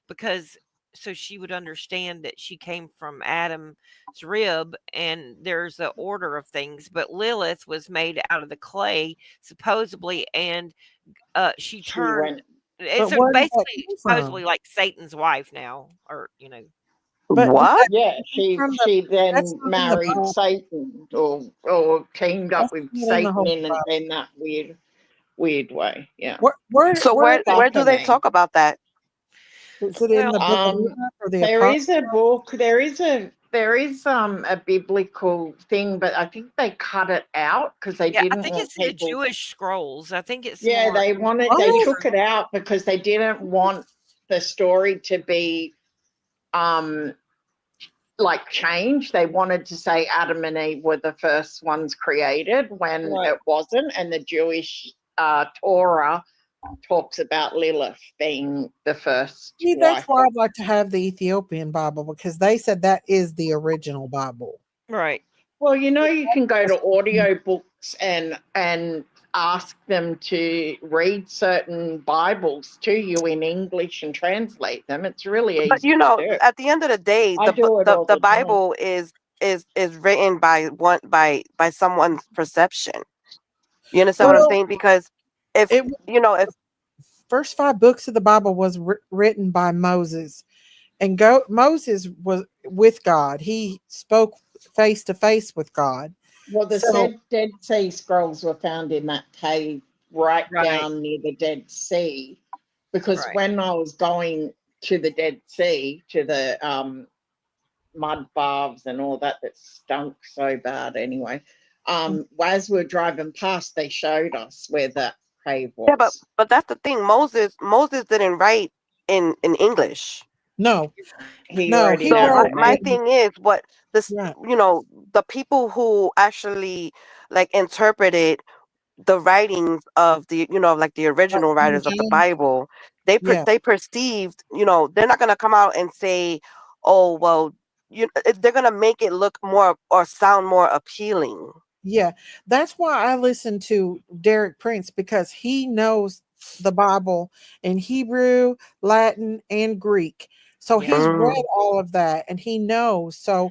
because so she would understand that she came from Adam's rib, and there's a order of things. But Lilith was made out of the clay, supposedly, and she She turned. went. It's But where did that basically come supposedly from? like Satan's wife now, or But did what? that Yeah, come from the? she That's then not in the married Bible. Satan or teamed up That's with not in the Satan Holy in Bible. that weird way. Yeah. So Where where did that? do they talk about that? Is it in the Book of Um, Enoch or the there is a Apocrypha? book. There is a biblical thing, but I think they cut it out because they yeah, I didn't think want it's in the people. Jewish scrolls. I think it's Yeah, more. they wanted. They took it out because they didn't want the story to be like change. They wanted to say Adam and Eve were the first ones created when Right. it wasn't, and the Jewish Torah talks about Lilith being the first See, that's wife. why I'd like to have the Ethiopian Bible, because they said that is the original Bible. Right. Well, you know, you can go to audiobooks and ask them to read certain Bibles to you in English and translate them. It's really easy But you know, to do. at the end of the day, I do it all the the time. Bible is written by someone's perception. You understand what I'm saying? Because if you know, if first 5 books of the Bible was written by Moses, and Moses was with God. He spoke face to face with God. Well, the said Dead Sea Scrolls were found in that cave right down near the Dead Sea, because when I was going to the Dead Sea, to the mud baths and all that stunk so bad anyway, as we were driving past, they showed us where that cave was. yeah, but that's the thing. Moses didn't write in English. No, he no. already He So wrote my thing is what this Right. you know, the people who actually like interpreted the writings of the, you know, like the original writers of the Bible, they perceived, you know, they're not going to come out and say, oh well, they're going to make it look more or sound more appealing. Yeah, that's why I listen to Derek Prince, because he knows the Bible in Hebrew, Latin, and Greek. So he's read all of that and he knows. So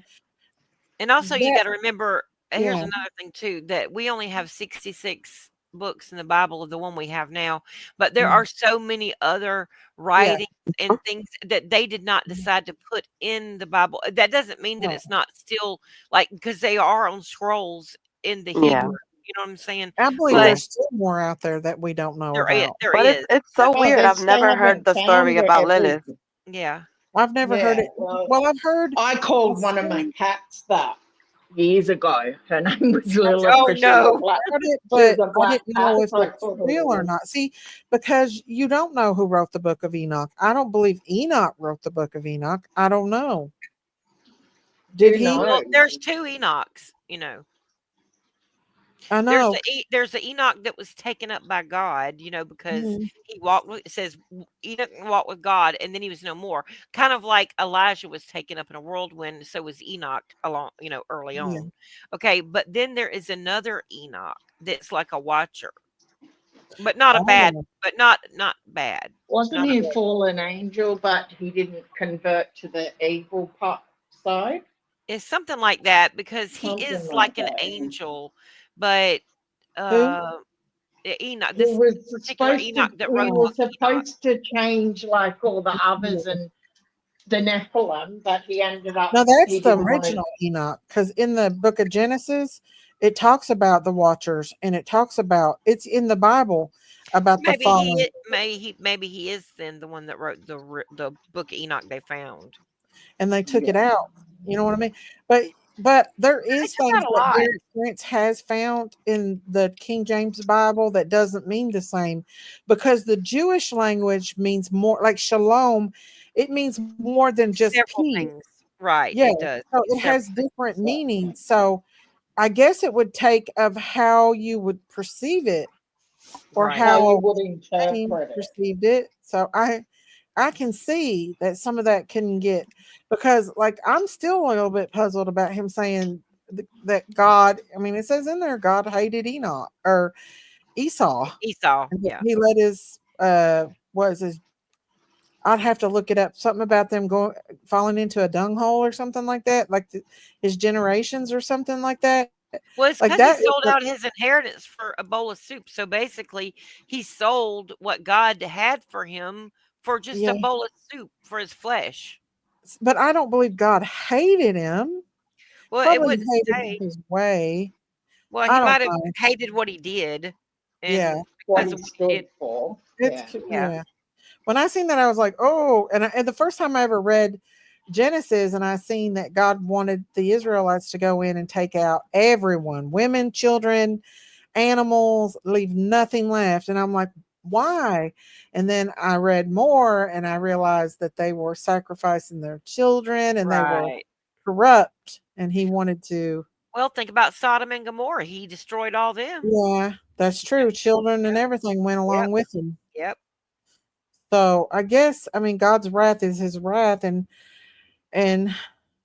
And also, you that- got to remember, here's yeah. another thing too, that we only have 66 books in the Bible of the one we have now, but there are so many other writings and things that they did not decide to put in the Bible. That doesn't mean that it's not still like, because they are on scrolls in the Hebrew. You know what I'm saying? I believe But there's still more out there that we don't know about. there But is. it's so Oh, weird. they I've never still heard the haven't story found about every- Lilith. Yeah. I've never heard it. Well, I've heard. I called one of my cats that years ago. Her name was Lilith. Oh, 'cause she was a no. black- Heard it, she was but a I black didn't know cat, if so I it's called her real or Lilith. not. See, because you don't know who wrote the book of Enoch. I don't believe Enoch wrote the book of Enoch. I don't know. Did he? Well, there's 2 Enochs, you know. I know. There's the Enoch that was taken up by God, you know, because Mhm. he walked with, it says Enoch walked with God and then he was no more. Kind of like Elijah was taken up in a whirlwind, so was Enoch along, you know, early Yeah. on. Okay, but then there is another Enoch that's like a watcher. But not a bad, Oh. but not bad. Wasn't Not he a- a fallen angel, but he didn't convert to the evil part side? It's something like that, because he Something is like like an that. angel, but Who? Enoch, He this was particular supposed to. Enoch that He wrote the was book Enoch. supposed to change like all the others and the Nephilim, but he ended up. No, that's he the didn't want to- original Enoch. Because in the book of Genesis, it talks about the Watchers, and it talks about it's in the Bible about the Maybe fallen. maybe he is then the one that wrote the book of Enoch they found. And they took it out. You know what I mean? But there is took out things a that lot. Derek Prince has found in the King James Bible that doesn't mean the same, because the Jewish language means more, like shalom. It means more than just Several peace. things. Right, Yeah. it does. So it has different meanings. So I guess it would take of how you would perceive it, or Right. how you how would Cain interpret it. perceived it. So I can see that some of that can get, because like I'm still a little bit puzzled about him saying that God, I mean, it says in there God hated Enoch or Esau. Esau, And that yeah. he let his was his, I'd have to look it up, something about them going falling into a dunghole or something like that, like his generations or something like that. Well, it's Like because he that is sold out his inheritance for a bowl of soup. So basically, he sold what God had for him for just Yeah. a bowl of soup for his flesh. But I don't believe God hated him. Well, it Probably wouldn't hated say. his way. Well, I he don't might have know. hated what he did, Yeah. and What because he of what he stood did. for. It's Yeah. yeah. When I seen that, I was like, oh, and the first time I ever read Genesis, and I seen that God wanted the Israelites to go in and take out everyone, women, children, animals, leave nothing left. And I'm like, why? And then I read more and I realized that they were sacrificing their children, and they were Right. corrupt, and he wanted to. Well, think about Sodom and Gomorrah. He destroyed all them. Yeah, that's true. Children and everything went along Yep. with him. Yep. So I guess God's wrath is his wrath, and Oh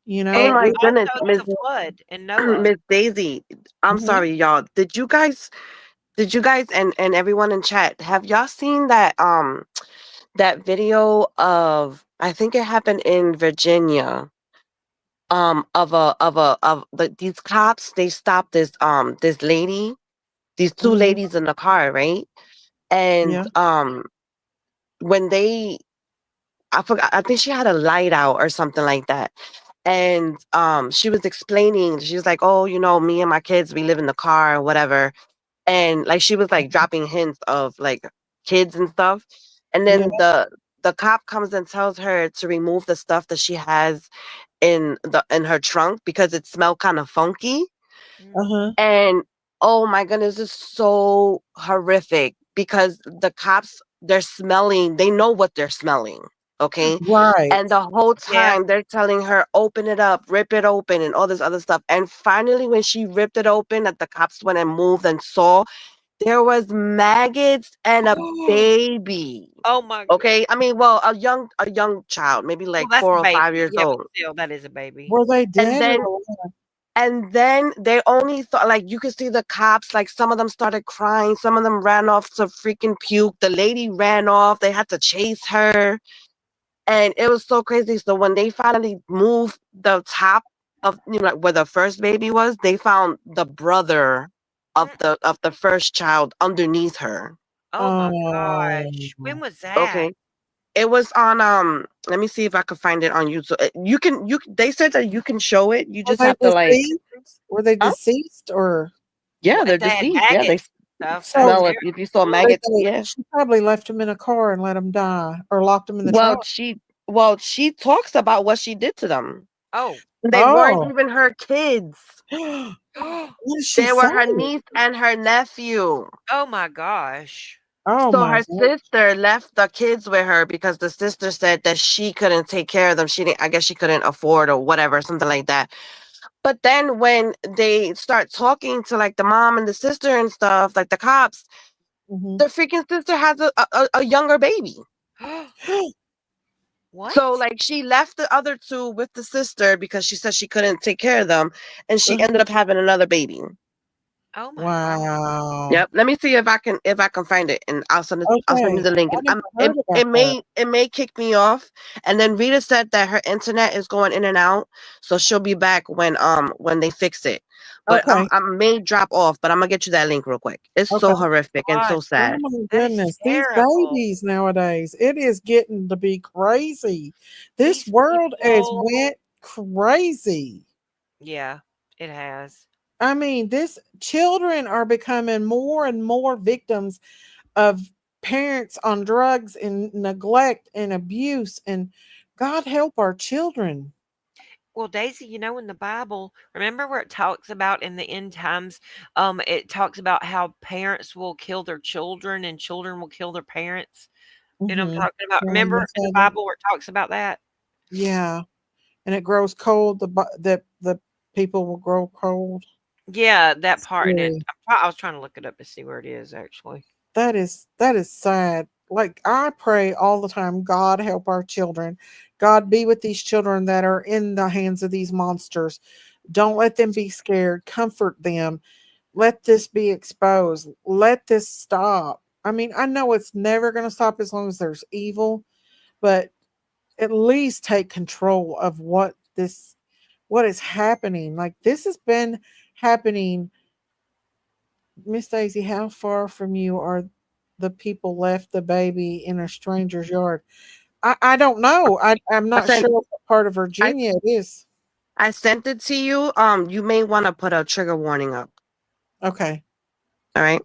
And my goodness, also Miss the flood and Noah. Miss Daisy. I'm Mhm. sorry, y'all. Did you guys and everyone in chat, have y'all seen that video of, I think it happened in Virginia, these cops, they stopped this lady, these two Mhm. ladies in the car, right? And Yeah. when they, I forgot, I think she had a light out or something like that. And she was explaining, she was like, oh, me and my kids, we live in the car or whatever. And like she was like dropping hints of like kids and stuff. And Yeah. then the cop comes and tells her to remove the stuff that she has in her trunk because it smelled kind of funky. Uh-huh. And oh my goodness, it's so horrific because the cops, they know what they're smelling. Okay. Right. And the whole Yeah. time they're telling her, open it up, rip it open, and all this other stuff. And finally, when she ripped it open, that the cops went and moved and saw, there was maggots and a baby. Oh my god. Okay. I mean, well, a young child, maybe Well, like that's a 4 or baby. 5 years Yeah, but old. still, that is a baby. Were they And dead then or alive? and then they only thought, like, you could see the cops, like, some of them started crying, some of them ran off to freaking puke. The lady ran off, they had to chase her. And it was so crazy. So when they finally moved the top of, like where the first baby was, they found the brother of the first child underneath her. Oh my Oh. gosh. When was that? Okay. It was on let me see if I could find it on YouTube. They said that you can show it. You Were just they have to like deceased? Were they huh? deceased or Yeah, Well, they're if they had deceased. Yeah, they maggots and stuff, that's so smell it. terrible. If you saw they, maggots, yeah. she probably left him in a car and let him die or locked him in the Well, trunk? she talks about what she did to them. Oh. They weren't Oh. even her kids. What did she They were say? her niece and her nephew. Oh my gosh. Oh So my her god. sister left the kids with her because the sister said that she couldn't take care of them. I guess she couldn't afford or whatever, something like that. But then when they start talking to like the mom and the sister and stuff, like the cops, Mhm. the freaking sister has a younger baby. What? So like she left the other two with the sister because she said she couldn't take care of them, and she ended up having another baby. Oh my god. Wow. Yep. Let me see if I can find it, and I'll send you Okay. the link. I And never heard about that. it may kick me off. And then Rita said that her internet is going in and out, so she'll be back when they fix it. But Okay. I may drop off, but I'm gonna get you that link real quick. It's Okay. so horrific and so Gosh, Oh sad. my that is goodness. These terrible. babies nowadays, it is getting to be crazy. This These world has people. went crazy. Yeah, it has. This children are becoming more and more victims of parents on drugs and neglect and abuse, and God help our children. Well, Daisy, in the Bible, remember where it talks about in the end times, it talks about how parents will kill their children and children will kill their parents. You know what I'm Mhm. talking about? Killing Remember each in the other. Bible where it talks about that? Yeah. And it grows cold, the people will grow cold. Yeah, that part in it. Scary. I was trying to look it up to see where it is actually. That is sad. Like I pray all the time, God help our children. God be with these children that are in the hands of these monsters. Don't let them be scared. Comfort them. Let this be exposed. Let this stop. I know it's never going to stop as long as there's evil, but at least take control of what is happening. Like this has been happening. Miss Daisy, how far from you are the people left the baby in a stranger's yard? I don't know. I'm I not sent sure what part of I Virginia it is. I sent it to you. You may want to put a trigger warning up. Okay. All right.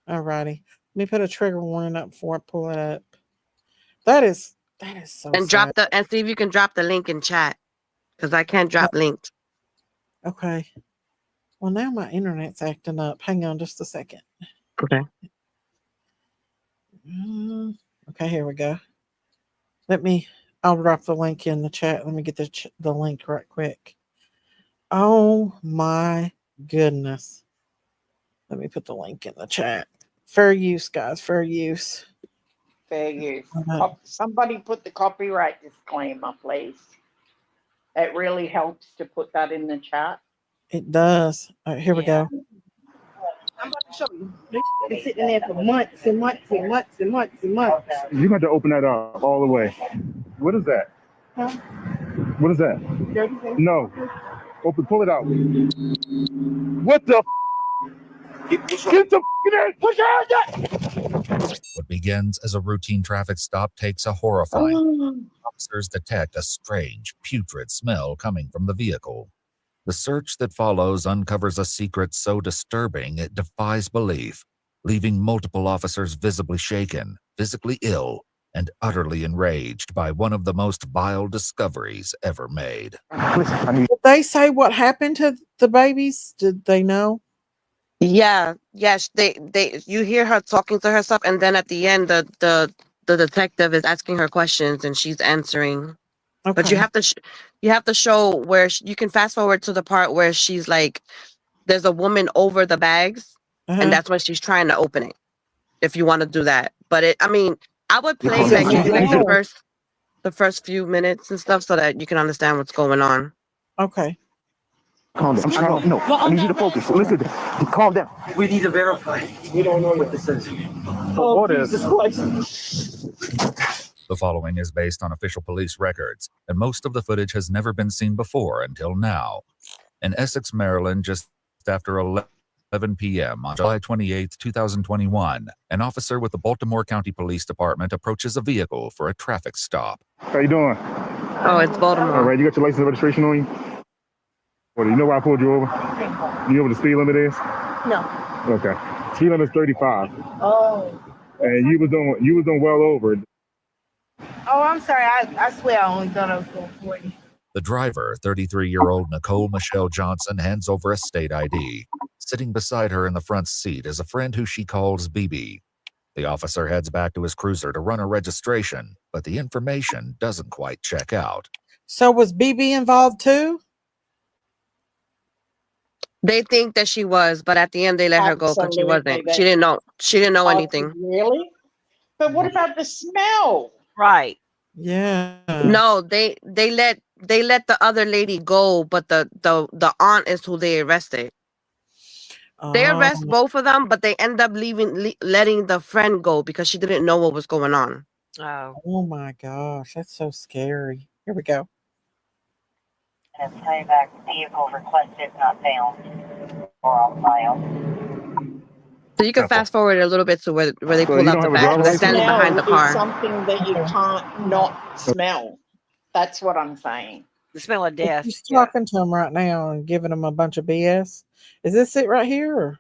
Alrighty. Let me put a trigger warning up before I pull it up. That is so And sad. see if you can drop the link in chat because I can't drop links. Okay. Well, now my internet's acting up. Hang on just a second. Okay. Okay, here we go. Let me I'll drop the link in the chat. Let me get the link right quick. Oh my goodness. Let me put the link in the chat. Fair use, guys. Fair use. Fair use. Somebody put the copyright disclaimer, please. It really helps to put that in the chat. It does. All right, here we go. I'm about to show you. They've been sitting there for months and months and months and months and months. You got to open that up all the way. What is that? Huh? What is that? No. Open, pull it out. What the? Get the in! Push your hands up! What begins as a routine traffic stop takes a horrifying. Officers detect a strange, putrid smell coming from the vehicle. The search that follows uncovers a secret so disturbing it defies belief, leaving multiple officers visibly shaken, physically ill, and utterly enraged by one of the most vile discoveries ever made. Did they say what happened to the babies? Did they know? Yeah, yes, you hear her talking to herself, and then at the end the detective is asking her questions and she's answering. Okay. But you have to show where you can fast forward to the part where she's like, there's a woman over the bags, and that's when she's trying to open it. If you want to do that, but I would play like maybe the first few minutes and stuff so that you can understand what's going on. Okay. Calm down. I need you to focus. Listen, calm down. We need to verify. We don't know what this is. Oh, Jesus Christ. The following is based on official police records, and most of the footage has never been seen before until now. In Essex, Maryland, just after 11 p.m. on July 28, 2021, an officer with the Baltimore County Police Department approaches a vehicle for a traffic stop. How you doing? Oh, it's Baltimore. All right, you got your license and registration on you? What, you know why I pulled you over? You know what the speed limit is? No. Okay. Speed limit is 35. Oh. And you was doing well over it. Oh, I'm sorry. I swear I only thought I was going 40. The driver, 33-year-old Nicole Michelle Johnson, hands over a state ID. Sitting beside her in the front seat is a friend who she calls BB. The officer heads back to his cruiser to run a registration, but the information doesn't quite check out. So was BB involved too? They think that she was, but at the end they let her go because she wasn't. She didn't know. She didn't know anything. Really? But what about the smell? Right. Yeah. No, they let the other lady go, but the aunt is who they arrested. They arrest both of them, but they end up letting the friend go because she didn't know what was going on. Oh my gosh, that's so scary. Here we go. And playback vehicle requested not found or on file. So you can fast forward a little bit to where they pull out the bag. They're standing behind the car. It's something that you can't not smell. That's what I'm saying. The smell of death. She's talking to him right now and giving him a bunch of BS. Is this it right here? Or?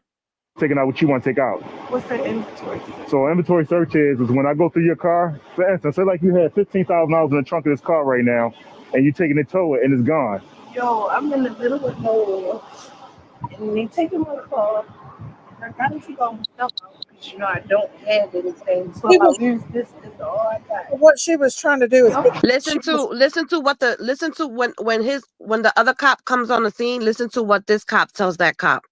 Taking out what you want to take out. What's the inventory? So inventory search is when I go through your car, for instance, say like you had $15,000 in the trunk of this car right now, and you're taking it to it and it's gone. Yo, I'm in the middle of nowhere, and they taking my car. I gotta take all my stuff out because I don't have anything. So I'll use this is all I got. What she was trying to do is listen to when the other cop comes on the scene. Listen to what this cop tells that cop.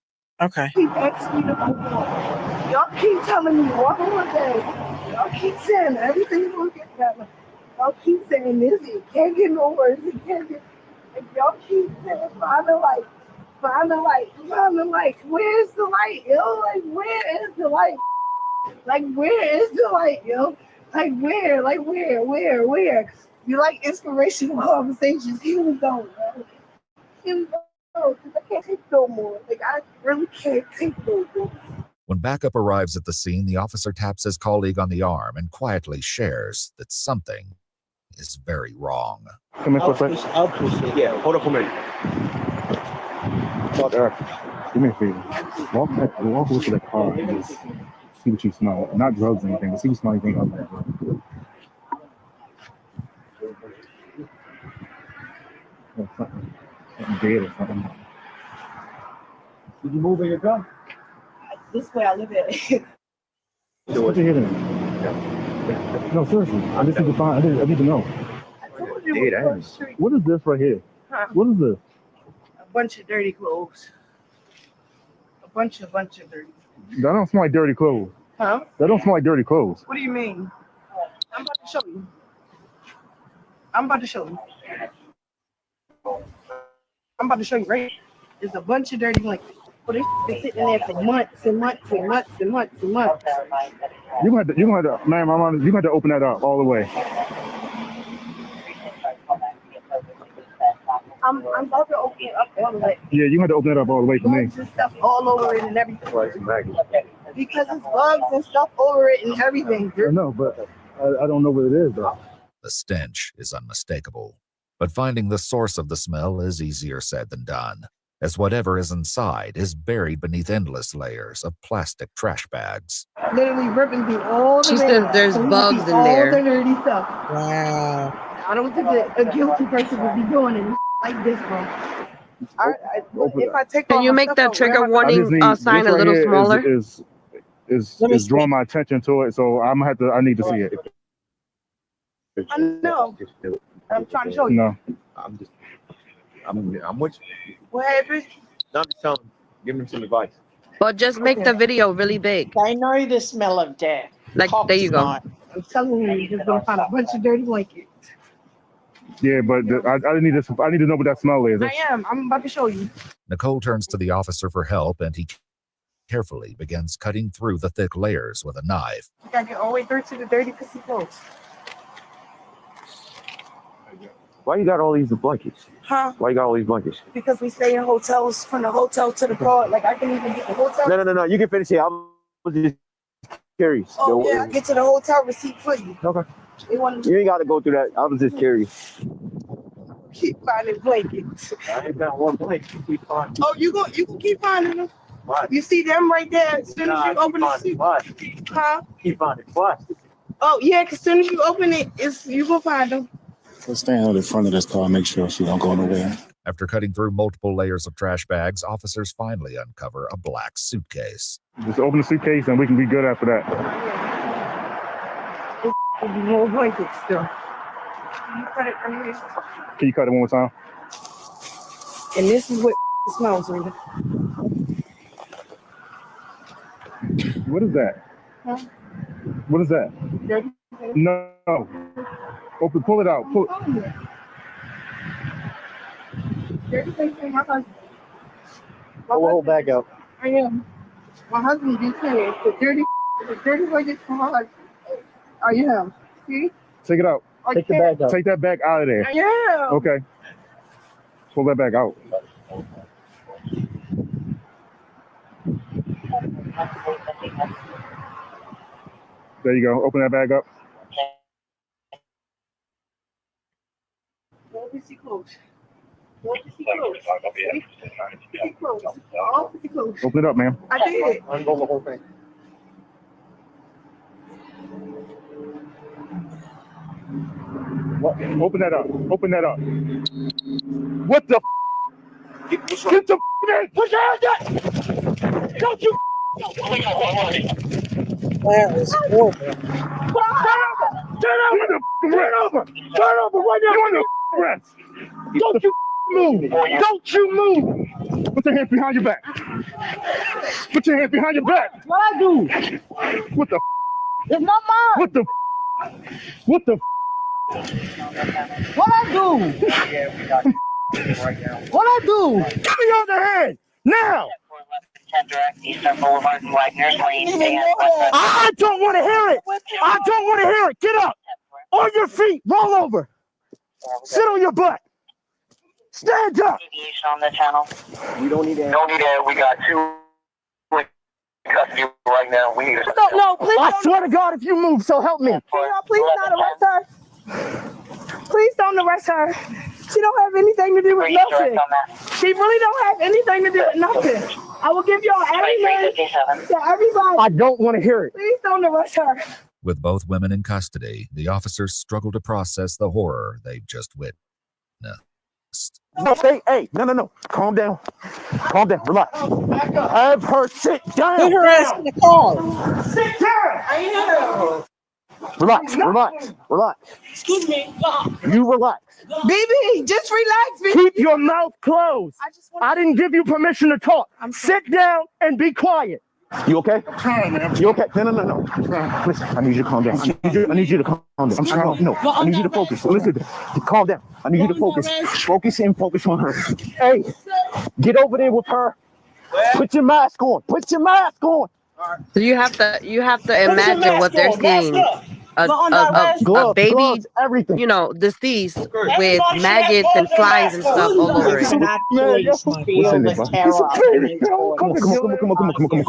Okay. Keep asking me to move on. Y'all keep telling me one more day. Y'all keep saying everything's gonna get better. Y'all keep saying this. It can't get no worse. It can't get. And y'all keep saying find the light. Find the light. Find the light. Where's the light, yo? Like, where is the light? Like, where is the light, yo? Like, where? Like, where? You like inspirational conversations. Here we go, bro. Here we go. Because I can't take no more. Like, I really can't take no more. When backup arrives at the scene, the officer taps his colleague on the arm and quietly shares that something is very wrong. Come in for a second. I'll appreciate it. Yeah, hold up a minute. Do me a favor. Walk over to the car and just see what you smell. Not drugs or anything, but see what you smell anything other than drugs. Something dead or something. Did you move in your car? This way I live at. Put your head in. No, seriously. I just need to find. I need to know. I told What is this right here? What is this? A bunch of dirty clothes. A bunch of dirty. That don't smell like dirty clothes. Huh? That don't smell like dirty clothes. What do you mean? I'm about to show you. I'm about to show you. I'm about to show you right. There's a bunch of dirty blankets. But it's been sitting there for months and months and months and months and months. You gonna have to, ma'am, you gonna have to open that up all the way. I'm about to open it up all the way. Yeah, you gonna have to open it up all the way for me. Bugs and stuff all over it and everything. Because it's bugs and stuff over it and everything. I know, but I don't know what it is though. The stench is unmistakable, but finding the source of the smell is easier said than done, as whatever is inside is buried beneath endless layers of plastic trash bags. Literally ripping through all the She said there's bugs in there. All the dirty stuff. Wow. I don't think that a guilty person would be doing it like this, bro. If I take Can you make the trigger warning sign a little smaller? Is drawing my attention to it, so I'm gonna have to. I need to see it. I know. I'm trying to show you. No. I'm with you. What happened? No, I'm just telling him, giving him some advice. But just make the video really big. I know the smell of death. Like, there you go. I'm telling you, you're just gonna find a bunch of dirty blankets. Yeah, but I need to. I need to know what that smell is. I am. I'm about to show you. Nicole turns to the officer for help, and he carefully begins cutting through the thick layers with a knife. You gotta get all the way through to the dirty pissy clothes. Why you got all these blankets? Huh? Why you got all these blankets? Because we stay in hotels, from the hotel to the car. Like I can even get the hotel. No. You can finish it. I was just curious. Oh yeah, I get to the hotel receipt for you. Okay. You ain't got to go through that. I was just curious. Keep finding blankets. I ain't got one blanket. Keep finding. Oh, you can keep finding them. What? You see them right there. As soon as you open the suit. Huh? Keep finding plastic. Oh yeah, cause as soon as you open it, you gonna find them. So stand out in front of this car, make sure she don't go nowhere. After cutting through multiple layers of trash bags, officers finally uncover a black suitcase. Just open the suitcase and we can be good after that. There's more blankets still. Can you cut it from here? Can you cut it one more time? And this is what it smells like. What is that? Huh? What is that? Dirty? No. Open, pull it out. Pull. Dirty things in my husband. Pull the whole bag out. I am. My husband just said it. The dirty blankets from my husband. I am. See? Take it out. Take the bag out. Take that bag out of there. I am. Okay. Pull that bag out. There you go. Open that bag up. All pissy clothes. All pissy clothes. Pissy clothes. All pissy clothes. Open it up, ma'am. I did. Unroll the whole thing. What? Open that up. Open that up. What the? Get the in! Put your hands up! Don't you? That was horrible. Turn over! Turn over right now! You're under arrest! Don't you move! Don't you move! Put your hands behind your back. Put your hands behind your back. What I do? What the? It's not mine. What the? What the? What I do? What I do? Give me your other hand now! I don't want to hear it. I don't want to hear it. Get up. On your feet. Roll over. Sit on your butt. Stand up. On the channel. We don't need that. Don't need that. We got two in custody right now. We need to. No, please. I swear to God, if you move, so help me. Please don't arrest her. Please don't arrest her. She don't have anything to do with nothing. She really don't have anything to do with nothing. I will give y'all every name to everybody. I don't want to hear it. Please don't arrest her. With both women in custody, the officers struggle to process the horror they've just witnessed. No, no. Calm down. Calm down. Relax. Have her sit down. Put her ass in the car. Sit down. I am. Relax, relax, relax. Excuse me. You relax. BB, just relax. BB. Keep your mouth closed. I didn't give you permission to talk. Sit down and be quiet. You okay? You okay? No. Listen, I need you to calm down. I need you to calm down. I'm trying. No, I need you to focus. Listen, calm down. I need you to focus. Focus on her. Hey, get over there with her. Put your mask on. Put your mask on. So you have to imagine what they're seeing. A baby, gloves, everything. you know, deceased with maggots and flies and stuff all over it. Come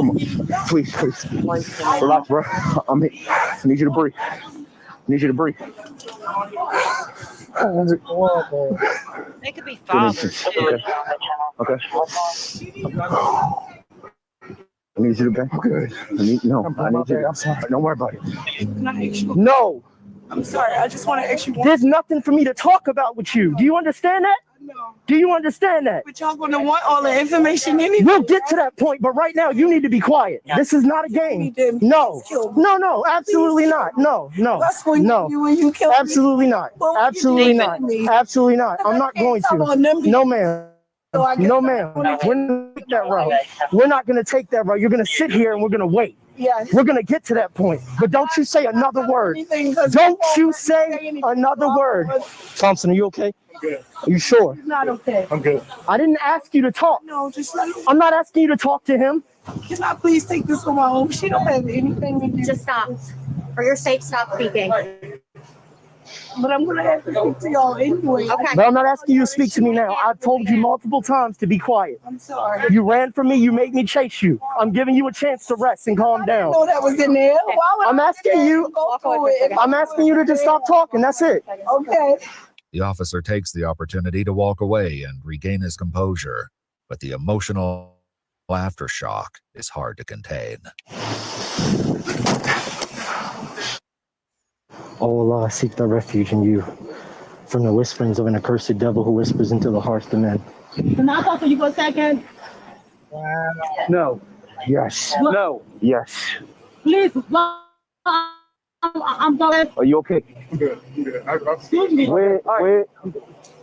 on. Please. Relax, bro. I need you to breathe. They could be fathers too. Okay. I need you to be good. I'm sorry. Don't worry about it. No. I'm sorry. I just want to ask you one. There's nothing for me to talk about with you. Do you understand that? No. Do you understand that? But y'all gonna want all the information anyway. We'll get to that point, but right now you need to be quiet. This is not a game. No, absolutely not. No. Absolutely not. Absolutely not. I'm not going to. No, ma'am. No, ma'am. We're not going to take that route. You're going to sit here and we're going to wait. Yes. We're going to get to that point. But don't you say another word. Don't you say another word. Thompson, are you okay? Good. Are you sure? He's not okay. I'm good. I didn't ask you to talk. No, just let him. I'm not asking you to talk to him. Can I please take this on my own? She don't have anything to do. Just stop. For your sake, stop speaking. But I'm gonna have to speak to y'all anyway. Okay. But I'm not asking you to speak to me now. I've told you multiple times to be quiet. I'm sorry. You ran from me. You made me chase you. I'm giving you a chance to rest and calm down. I didn't know that was in there. Why would I'm asking you. I'm asking you to just stop talking. That's it. Okay. The officer takes the opportunity to walk away and regain his composure, but the emotional aftershock is hard to contain. Oh Allah, I seek thy refuge in you from the whisperings of an accursed devil who whispers into the hearts of men. Can I talk to you for a second? No. Yes. No. Yes. Please. I'm sorry. Are you okay? I'm good. Excuse me. Wait.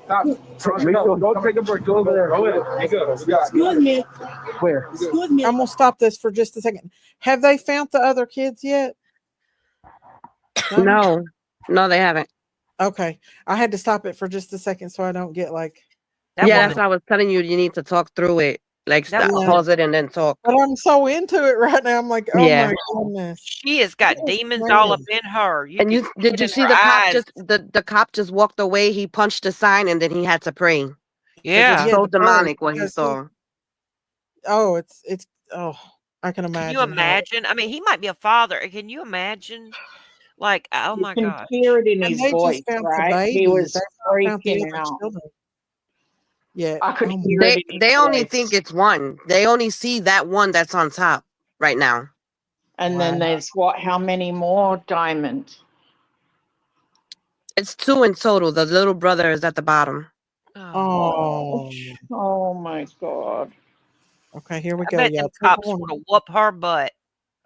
Stop. Don't take a break. Go over there. Excuse me. Where? Excuse me. I'm gonna stop this for just a second. Have they found the other kids yet? No, they haven't. Okay, I had to stop it for just a second so I don't get like. That's why I was telling you. You need to talk through it. Like pause it and then talk. But I'm so into it right now. I'm like, oh my goodness. She has got demons all up in her. Did you see the cop the cop just walked away? He punched the sign and then he had to pray. Yeah, it's so demonic what he saw. Oh, it's I can imagine. Can you imagine? I mean, he might be a father. Can you imagine? Like, oh my You God. can hear it in his voice, right? He was freaking out. Yeah, I could hear it. They only think it's one. They only see that one that's on top right now. And then there's how many more diamonds? It's 2 in total. The little brother is at the bottom. Oh my God. Okay, here we I go. bet Y'all. them cops would have whooped her butt.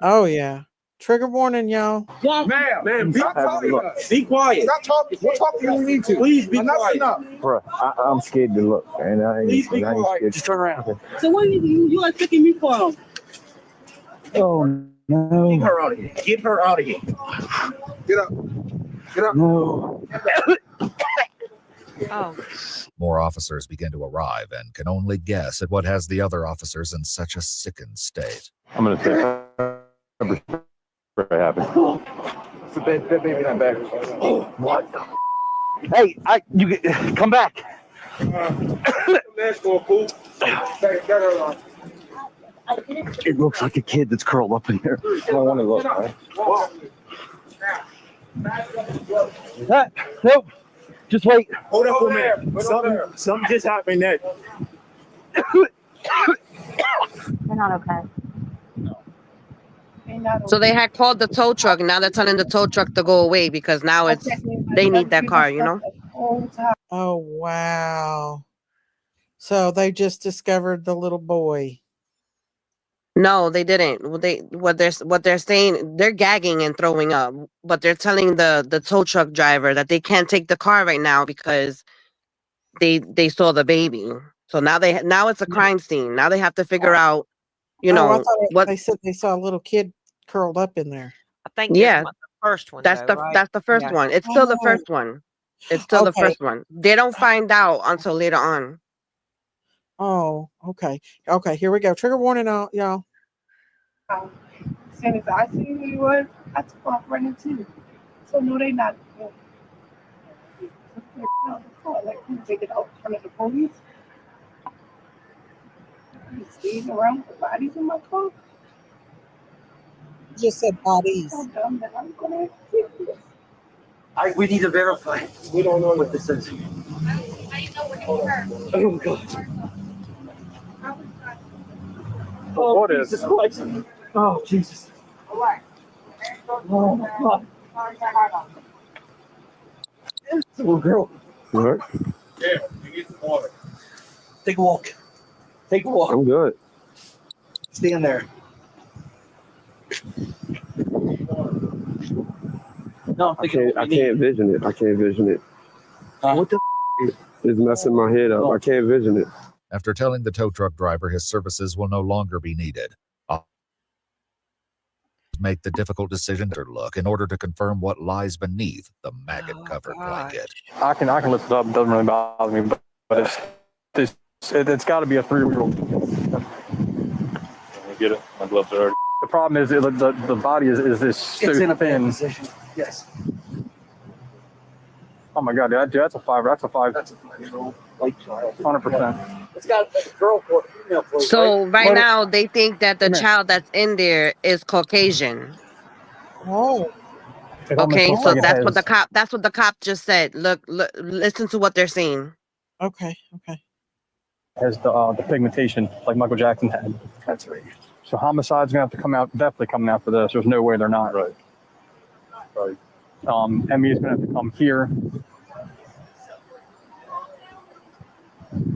Oh yeah. Trigger warning, y'all. Ma'am, Stop talking. be quiet. Stop talking. We'll talk to you when we need to. Please be Enough's quiet. enough. Bro, I'm scared to look. And Please be quiet. scared. Just turn around. So what are you are taking me for? Oh, no. Get her out of here. Get her out of here. Get up. Get up. No. Oh. More officers begin to arrive and can only guess at what has the other officers in such a sickened state. I'm going to say, what happened? That baby not back. What? Hey, you come back. Let's go, fool. Get her on. It looks like a kid that's curled up in there. I don't want to look, right? Nope. Just wait. Hold up for a minute. Something just happened there. They're not okay. So they had called the tow truck, and now they're telling the tow truck to go away because now they need that car, you know? Oh wow. So they just discovered the little boy. No, they didn't. What they're saying, they're gagging and throwing up, but they're telling the tow truck driver that they can't take the car right now because they saw the baby. So now it's a crime scene. Now they have to figure out, you Oh, I know, thought what. they said they saw a little kid curled up in there. I think there's Yeah, the first one though, right? that's the first Yeah. one. It's still the Oh, first one. It's still the okay. first one. They don't find out until later on. Oh, okay. Okay, here we go. Trigger warning, y'all. As soon as I seen who he was, I took off running too. So no, they not. Like, you take it out in front of the police. You speeding around with bodies in my car. You just said bodies. So dumb that I'm gonna take this. We need to verify. We don't know what this is. Oh God. Oh, what is this? Oh Jesus. Oh my God. This little girl. What? Yeah, you get some water. Take a walk. Take a walk. I'm good. Stand there. No, I can't vision it. I can't vision it. What the It's messing my head up. I can't vision it. After telling the tow truck driver his services will no longer be needed, I'll make the difficult decision to look in order to confirm what lies beneath the maggot-covered blanket. I can lift it up. It doesn't really bother me, but it's got to be a 3-year-old. Get it? My gloves are already. The problem is the body is this so It's in a bad thin. position. Yes. Oh my God, dude, that's a 5. That's a 5. That's a 5-year-old white child. 100%. It's got a girl or female plate. So right? right now they think that the Come here. child that's in there is Caucasian. Oh, It almost Okay, looks so like it that's what has. the cop just said. Look, listen to what they're saying. okay, okay. Has the pigmentation like Michael Jackson had. That's right. So homicide's gonna have to come out, definitely coming out for this. There's no way they're not. Right. Emmy's gonna have to come here.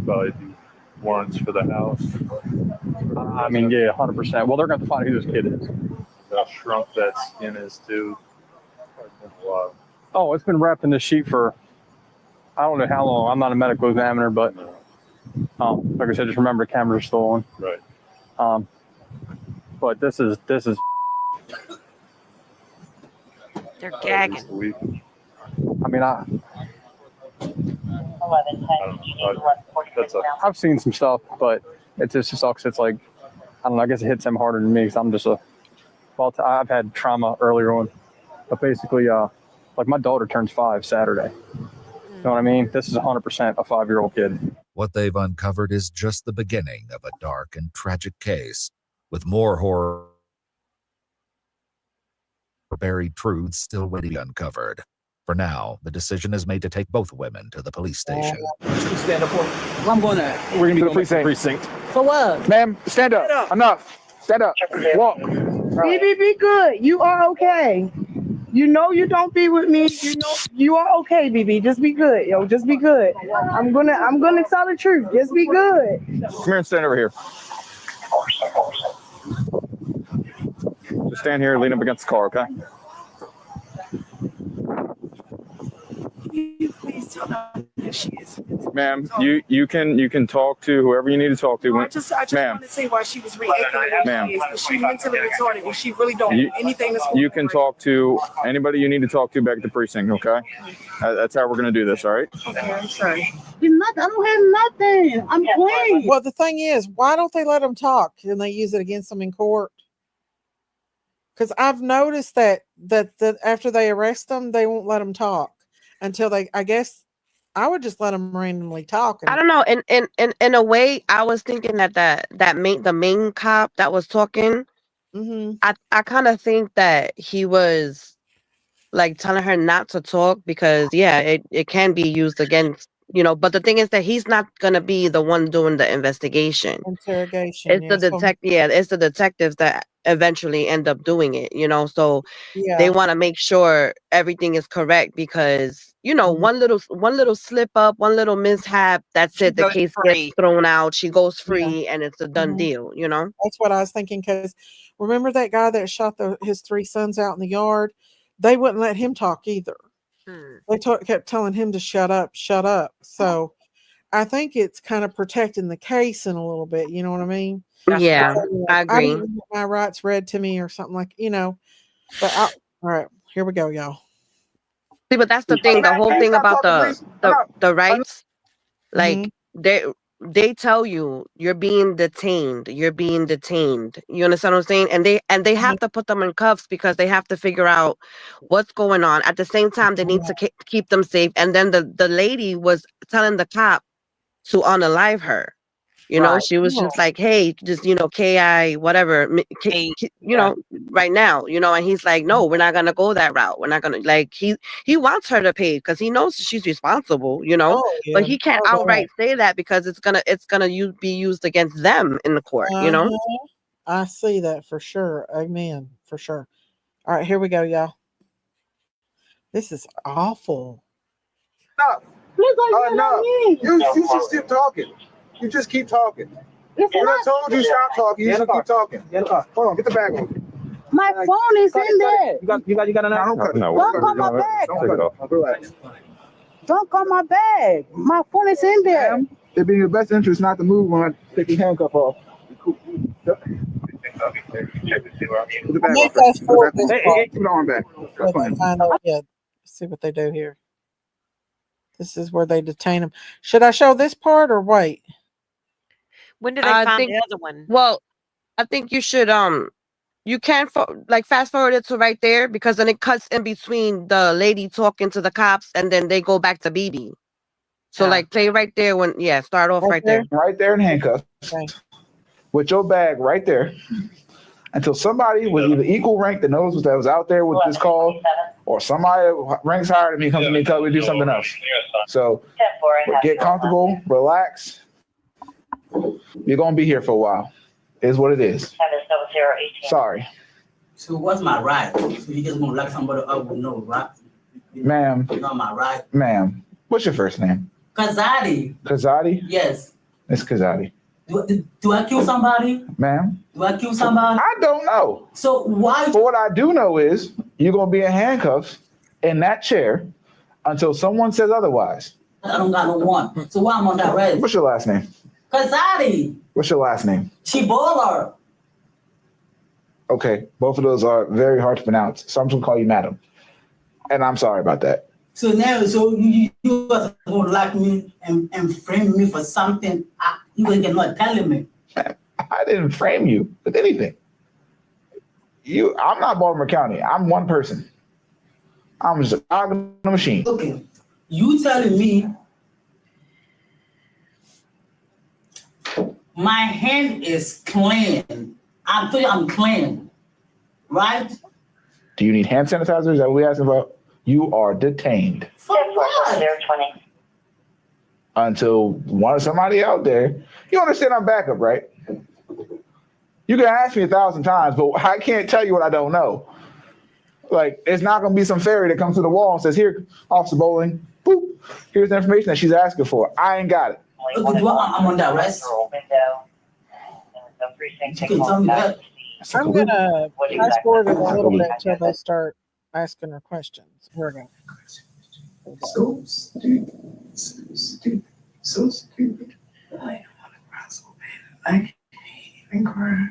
Probably do warrants for the house. I mean, yeah, 100%. Well, they're gonna have to find who this kid is. How shrunk that skin is too. Wow. Oh, it's been wrapped in this sheet for I don't know how long. I'm not a medical examiner, but like I said, just remember the cameras are still on. Right. But this is They're gagging. I mean, I've seen some stuff, but it just sucks. It's like, I don't know, I guess it hits them harder than me because I'm just I've had trauma earlier on. But basically, like my daughter turns 5 Saturday. You know what I mean? This is 100% a 5-year-old kid. What they've uncovered is just the beginning of a dark and tragic case, with more horror buried truths still waiting to be uncovered. For now, the decision is made to take both women to the police station. Stand up. Well, I'm going to. We're going to be to the precinct. For what? Ma'am, stand up. Enough. Stand up. Walk. Be good. You are okay. You know you don't be with me. You know you are okay, BB. Just be good, yo. Just be good. I'm gonna tell the truth. Just be good. Come here and stand over here. Just stand here, lean up against the car, okay? Please tell them who she is. Ma'am, you can talk to whoever you need to talk to. I just ma'am, want to say why she was reacting the way Ma'am. she is. Is she mentally retarded? Is she really don't you, anything that's you can talk to anybody you need to talk to back at the precinct, okay? That's how we're going to do this, all right? Okay, I'm sorry. I don't have nothing. I'm playing. Well, the thing is, why don't they let them talk and they use it against them in court? Because I've noticed that after they arrest them, they won't let them talk until they. I guess I would just let them randomly talk. I don't know. In a way, I was thinking that the main cop that was talking, I kind of think that he was like telling her not to talk because it can be used against, but the thing is that he's not gonna be the one doing the investigation. Interrogation. It's it's the detectives that eventually end up doing it, so Yeah. they want to make sure everything is correct because you know, one little slip up, one little mishap, that's it. The goes case free. gets thrown out. She goes Yeah. free, and it's a done deal. You know. That's what I was thinking. Because remember that guy that shot his 3 sons out in the yard? They wouldn't let him talk either. They kept telling him to shut up, shut up. So I think it's kind of protecting the case in a little bit. You know what I mean? Yeah, I I agree. didn't get my rights read to me or something like, you know. But all right, here we go, y'all. See, but that's the thing. The whole thing about the rights, like they tell you you're being detained. You're being detained. You understand what I'm saying? And they have to put them in cuffs because they have to figure out what's going on. At the same time, they need to keep them safe. And then the lady was telling the cop to unalive her. You know, she was just like, hey, just, you know, KI, whatever, you know, right now, you know, and he's like, no, we're not going to go that route. We're not going to, like, he wants her to pay because he knows she's responsible, you know, but he can't outright say that because it's going to be used against them in the court, you know? I see that for sure. Amen. For sure. All right, here we go, y'all. This is awful. No. No. You just keep talking. You just keep talking. When I told you stop talking, you just keep talking. Hold on, get the bag on. My phone is in there. You got a knife? Don't call my bag. Take it off. Relax. Don't call my bag. My phone is in there. It'd be in your best interest not to move when I take the handcuff off. Put the bag off. Fast forward this part. Keep it on back. That's fine. Yeah, see what they do here. This is where they detain him. Should I show this part or wait? When did they find the other one? Well, I think you should you can fast forward it to right there because then it cuts in between the lady talking to the cops and then they go back to BB. So like play right there when start off right there. Right there in handcuffs. Okay. With your bag right there. Until somebody with either equal rank that knows that was out there with this call, or somebody ranks higher than me comes to me and tells me to do something else. So get comfortable, relax. You're gonna be here for a while. Is what it is. Sorry. So what's my right? So you just gonna lock somebody up with no right? Ma'am. Not my right. Ma'am. What's your first name? Kazadi. Kazadi? Yes. It's Kazadi. Do I kill somebody? Ma'am? Do I kill somebody? I don't know. So why? But what I do know is you're gonna be in handcuffs in that chair until someone says otherwise. I don't got no one. So why I'm on that red? What's your last name? Kazadi. What's your last name? Chibola. Okay, both of those are very hard to pronounce. So I'm just gonna call you madam. And I'm sorry about that. So now, you are gonna lock me and frame me for something you ain't not telling me. I didn't frame you with anything. I'm not Baltimore County. I'm one person. I'm just a dog in a machine. Okay, you telling me my hand is clean. I'm telling you I'm clean, right? Do you need hand sanitizer? Is that what we're asking about? You are detained. For what? Until somebody out there. You understand I'm backup, right? You can ask me 1,000 times, but I can't tell you what I don't know. Like, it's not going to be some fairy that comes to the wall and says, here, Officer Bowling, boop, here's the information that she's asking for. I ain't got it. Okay, I'm on that rest. You can tell me that. I'm going to fast forward it a little bit until they start asking her questions. Here we go. So stupid. I want to cry so bad. I can't even cry.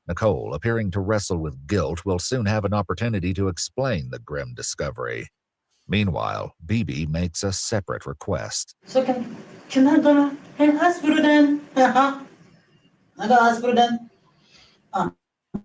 Nicole, appearing to wrestle with guilt, will soon have an opportunity to explain the grim discovery. Meanwhile, BB makes a separate request. So can I go to hospital then? I go to hospital then.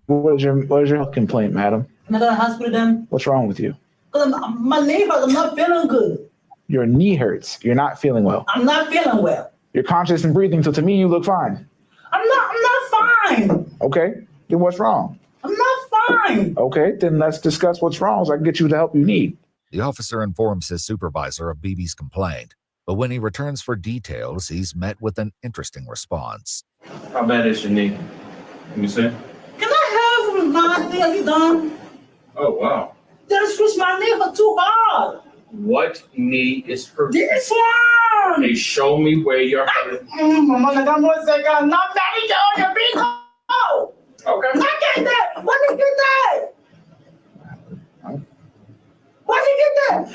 What is your health complaint, madam? Can I go to hospital then? What's wrong with you? My knee hurts. I'm not feeling good. Your knee hurts. You're not feeling well. I'm not feeling well. You're conscious and breathing, so to me, you look fine. I'm not fine. Okay, then what's wrong? I'm not fine. Okay, then let's discuss what's wrong so I can get you the help you need. The officer informs his supervisor of BB's complaint, but when he returns for details, he's met with an interesting response. How bad is your knee? Can you say? Can I have my thing? Are you done? Oh, wow. That switched my nigga too hard. What knee is hurting? This one! Hey, show me where you're hurting. Mama, not back on your big hole. Okay. Look at that. Let me get that. Why did you get that?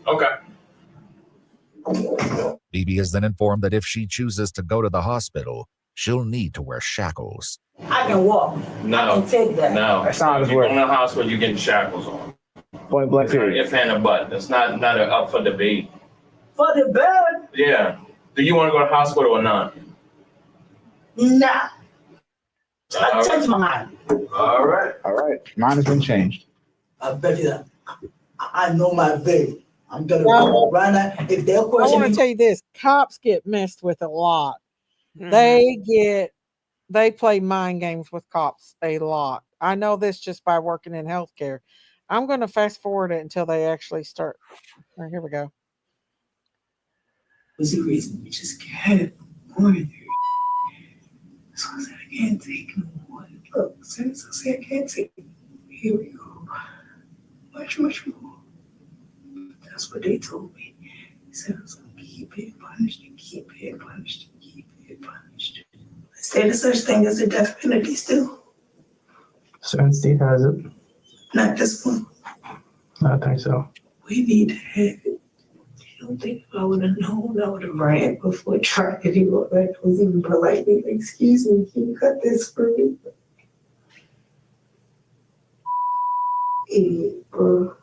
Okay. Bebe is then informed that if she chooses to go to the hospital, she'll need to wear shackles. I can walk. No. I can take that. No. That's not his You're word. in the hospital, you're getting shackles on. Point blank period. If and a butt. That's not up for debate. For the bed? Yeah. Do you want to go to the hospital or not? Nah. I changed my mind. All right. All right. Mine has been changed. I bet you that. I know my baby. I'm gonna Well, go right now. If they'll I question want to me, tell you this: cops get messed with a lot. Mhm. They play mind games with cops a lot. I know this just by working in healthcare. I'm going to fast forward it until they actually start. All right, here we go. was the reason we just kept going there. So I said, I can't take no more. Look, so I said, I can't take it. Here we go. Much more. That's what they told me. He said, I was going to keep it punished and keep it punished and keep it punished. Say the such thing as the death penalty still. Certain state has it. Not this one. I think so. We need to have it. I don't think if I would have known, I would have ran before tragedy. I was even politely, excuse me, can you cut this for me? Idiot, bro.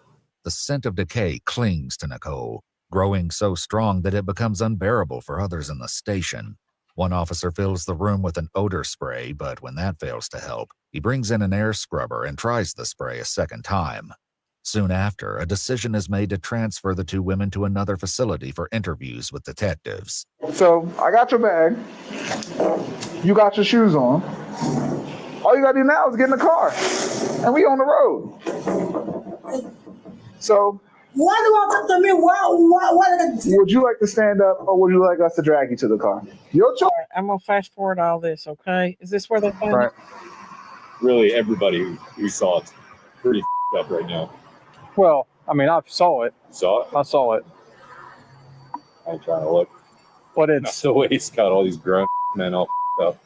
The scent of decay clings to Nicole, growing so strong that it becomes unbearable for others in the station. One officer fills the room with an odor spray, but when that fails to help, he brings in an air scrubber and tries the spray a second time. Soon after, a decision is made to transfer the two women to another facility for interviews with detectives. So I got your bag. You got your shoes on. All you gotta do now is get in the car, and we on the road. So why do I talk to me? Why would you like to stand up, or would you like us to drag you to the car? Your choice. Right, I'm gonna fast forward all this. Okay, is this where they find Right. it? Really, everybody who saw it's pretty up right now. Well, I mean, I saw it. Saw it? I saw it. I ain't trying to look. But it's the way he's got all these grown men all up.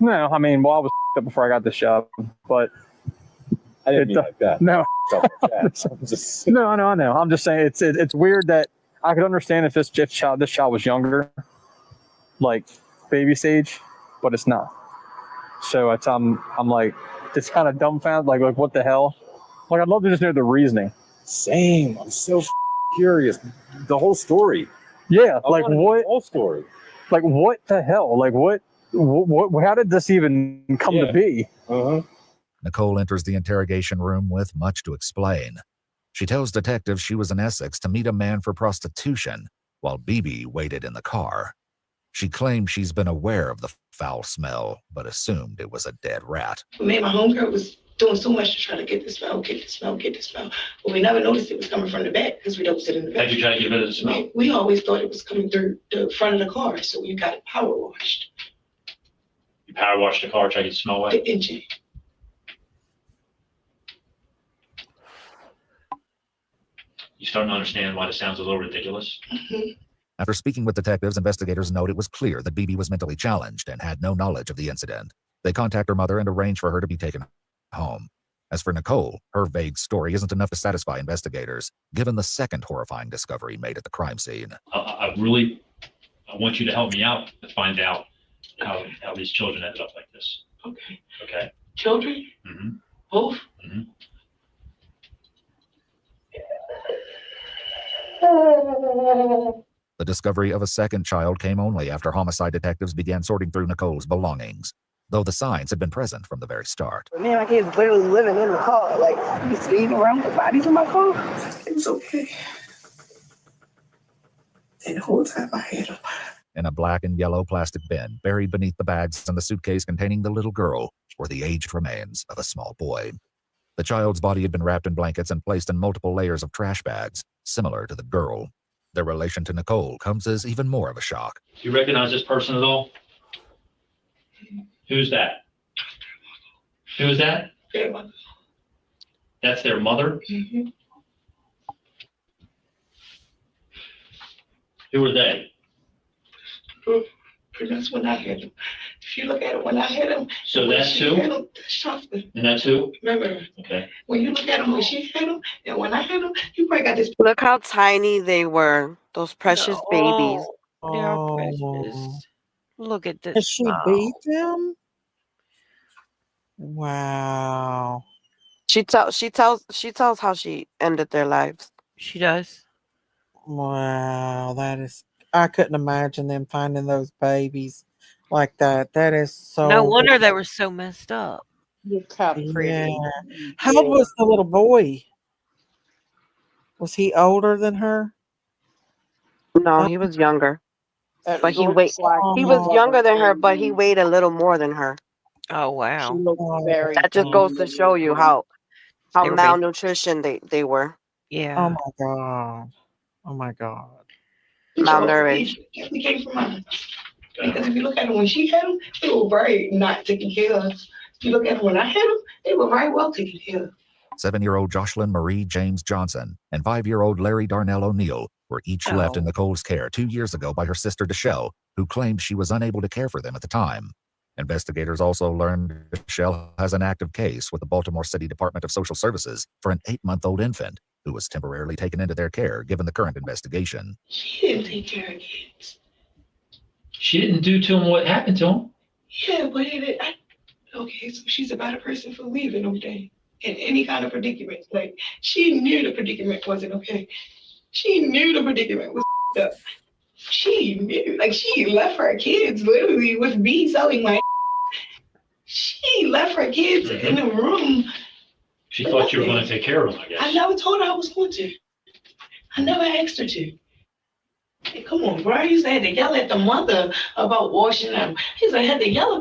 No, I mean, well, I was up before I got this job, but I didn't mean like that. No, Stuff like that. I'm just, no, I know. I'm just saying it's weird that I could understand if this child was younger, like baby stage, but it's not. So I'm like it's kind of dumbfounded, like what the hell? Like I'd love to just know the reasoning. Same. I'm so curious. The whole story. Yeah, I like wanna know what? The whole story. Like what the hell? Like what? How did this even come to be? Nicole enters the interrogation room with much to explain. She tells detectives she was in Essex to meet a man for prostitution, while Bebe waited in the car. She claims she's been aware of the foul smell, but assumed it was a dead rat. Me and my homegirl was doing so much to try to get the smell. But we never noticed it was coming from the back because we don't sit in the back. How'd you try to get rid of the smell? We always thought it was coming through the front of the car, so we got it power washed. You power wash the car, try to get the smell away? The engine. You starting to understand why this sounds a little ridiculous? After speaking with detectives, investigators note it was clear that Bebe was mentally challenged and had no knowledge of the incident. They contact her mother and arrange for her to be taken home. As for Nicole, her vague story isn't enough to satisfy investigators, given the second horrifying discovery made at the crime scene. I want you to help me out to find out how these children ended up like this. Okay. Okay? Children? Mm-hmm. Both? Mm-hmm. The discovery of a second child came only after homicide detectives began sorting through Nicole's belongings, though the signs had been present from the very start. Me and my kids literally living in the car. Like, you speeding around with bodies in my car? It was okay. And the whole time I had them. In a black and yellow plastic bin, buried beneath the bags and the suitcase containing the little girl, were the aged remains of a small boy. The child's body had been wrapped in blankets and placed in multiple layers of trash bags, similar to the girl. Their relation to Nicole comes as even more of a shock. Do you recognize this person at all? Who's that? Who is that? Grandmother. That's their mother? Mm-hmm. Who are they? That's when I had him. If you look at it when I had him, So that's who? that's something. And that's who? Remember, Okay. when you look at him when she had him, and when I had him, you probably got this. Look how tiny they were, those precious babies. They are Oh, precious. Look at has this she smile. beat them? Wow. She tells how she ended their lives. She does. Wow, that is. I couldn't imagine them finding those babies like that. That is so. No wonder they were so messed up. Look how pretty. Yeah. How old was the little boy? Was he older than her? No, he was younger. But he looks like he was younger than her, but he weighed a little more than her. Oh she wow. looks very. That just goes to show you how They were big. malnutrition they were. Yeah. Oh my god. Oh my god. Malnourished. We came from mine. Because if you look at them when she had them, they were very not taken care of. If you look at them when I had them, they were very well taken care of. 7-year-old Jocelyn Marie James Johnson and 5-year-old Larry Darnell O'Neill were each left in Nicole's care 2 years ago by her sister Deshelle, who claimed she was unable to care for them at the time. Investigators also learned Deshelle has an active case with the Baltimore City Department of Social Services for an 8-month-old infant who was temporarily taken into their care given the current investigation. She didn't take care of kids. She didn't do to him what happened to him. Yeah, but okay, so she's a better person for leaving, okay? In any kind of predicament. Like, she knew the predicament wasn't okay. She knew the predicament was up. She knew, like, she left her kids literally with me selling my. She left her kids in the room. She thought you were going to take care of them, I guess. I never told her I was going to. I never asked her to. Hey, come on, bro. I used to have to yell at the mother about washing them. I used to have to yell at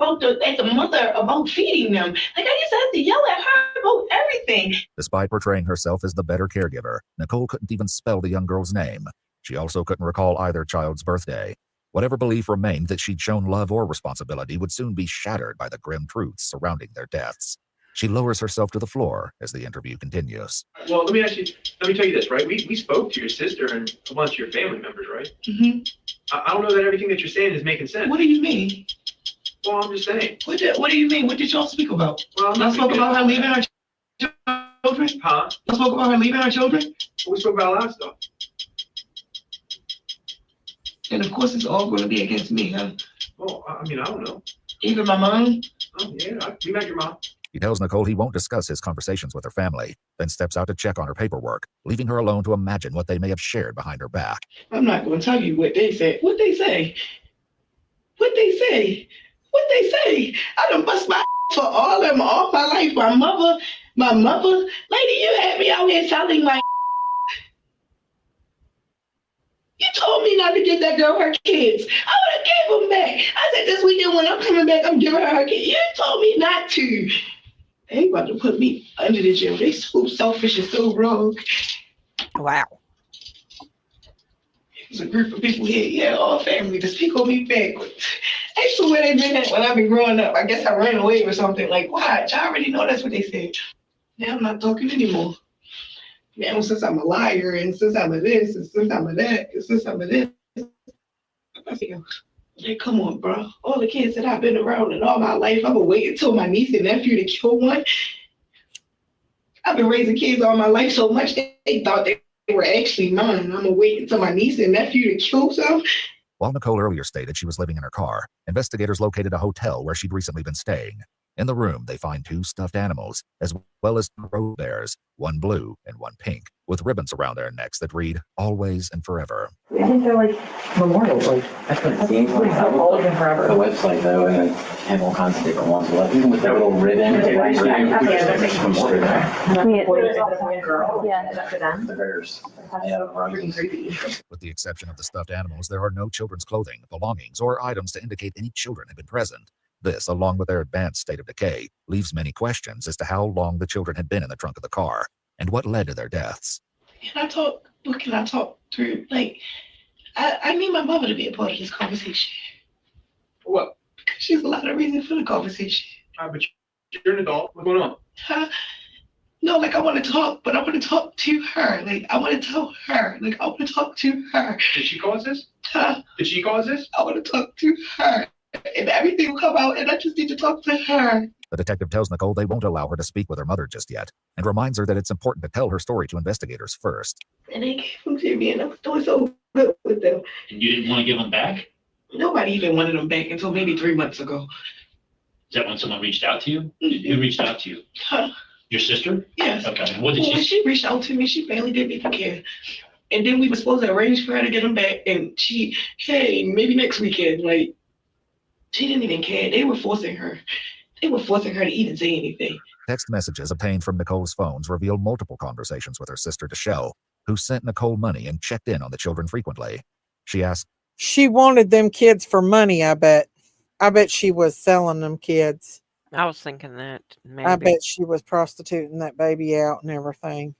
the mother about feeding them. Like, I used to have to yell at her about everything. Despite portraying herself as the better caregiver, Nicole couldn't even spell the young girl's name. She also couldn't recall either child's birthday. Whatever belief remained that she'd shown love or responsibility would soon be shattered by the grim truths surrounding their deaths. She lowers herself to the floor as the interview continues. Well, let me tell you this, right? We spoke to your sister and a bunch of your family members, right? Mm-hmm. I don't know that everything that you're saying is making sense. What do you mean? Well, I'm just saying. What do you mean? What did y'all speak about? Well, I spoke about her leaving her children? Huh? I spoke about her leaving her children? We spoke about a lot of stuff. And of course, it's all going to be against me, huh? Well, I mean, I don't know. Even my mom? Oh, yeah, we met your mom. He tells Nicole he won't discuss his conversations with her family, then steps out to check on her paperwork, leaving her alone to imagine what they may have shared behind her back. I'm not going to tell you what they said. What they say? What they say? What they say? I done bust my for all of them all my life. My mother, lady, you had me out here selling my. You told me not to give that girl her kids. I would have gave them back. I said this weekend when I'm coming back, I'm giving her her kids. You told me not to. They about to put me under the jail. They so selfish and so wrong. Wow. There's a group of people here, yeah, all family, to speak on me back. That's where they been at when I've been growing up. I guess I ran away or something. Like, watch, I already know that's what they said. Now I'm not talking anymore. Now since I'm a liar and since I'm a this and since I'm a that and since I'm a this, I feel like, come on, bro. All the kids that I've been around and all my life, I'm gonna wait until my niece and nephew to kill one. I've been raising kids all my life so much they thought they were actually mine. I'm gonna wait until my niece and nephew to kill some. While Nicole earlier stated she was living in her car, investigators located a hotel where she'd recently been staying. In the room, they find 2 stuffed animals, as well as 2 road bears, one blue and one pink, with ribbons around their necks that read, always and forever. I think they're like memorials, like I couldn't see anything. Have always and forever. The website though, and I have all kinds of different ones. Even with that little ribbon. With the exception of the stuffed animals, there are no children's clothing, belongings, or items to indicate any children had been present. This, along with their advanced state of decay, leaves many questions as to how long the children had been in the trunk of the car and what led to their deaths. What can I talk through? Like, I need my mother to be a part of this conversation. What? She's a lot of reason for the conversation. But You're an adult. What's going on? No, like I want to talk, but I want to talk to her. Like I want to tell her. Like I want to talk to her. Did she cause this? Did she cause this? I want to talk to her, and everything will come out, and I just need to talk to her. The detective tells Nicole they won't allow her to speak with her mother just yet, and reminds her that it's important to tell her story to investigators first. And they gave them to me, and I was doing so good with them. And you didn't want to give them back? Nobody even wanted them back until maybe 3 months ago. Is that when someone reached out to you? Who reached out to you? Your sister? Yes. Okay. What did When she reached out to me, she barely didn't even care. And then we were supposed to arrange for her to get them back, and she, hey, maybe next weekend. Like, she didn't even care. They were forcing her. They were forcing her to even say anything. Text messages obtained from Nicole's phones reveal multiple conversations with her sister, Deshelle, who sent Nicole money and checked in on the children frequently. She asked, She wanted them kids for money, I bet. I bet she was selling them kids. I was thinking that maybe. I bet she was prostituting that baby out and everything.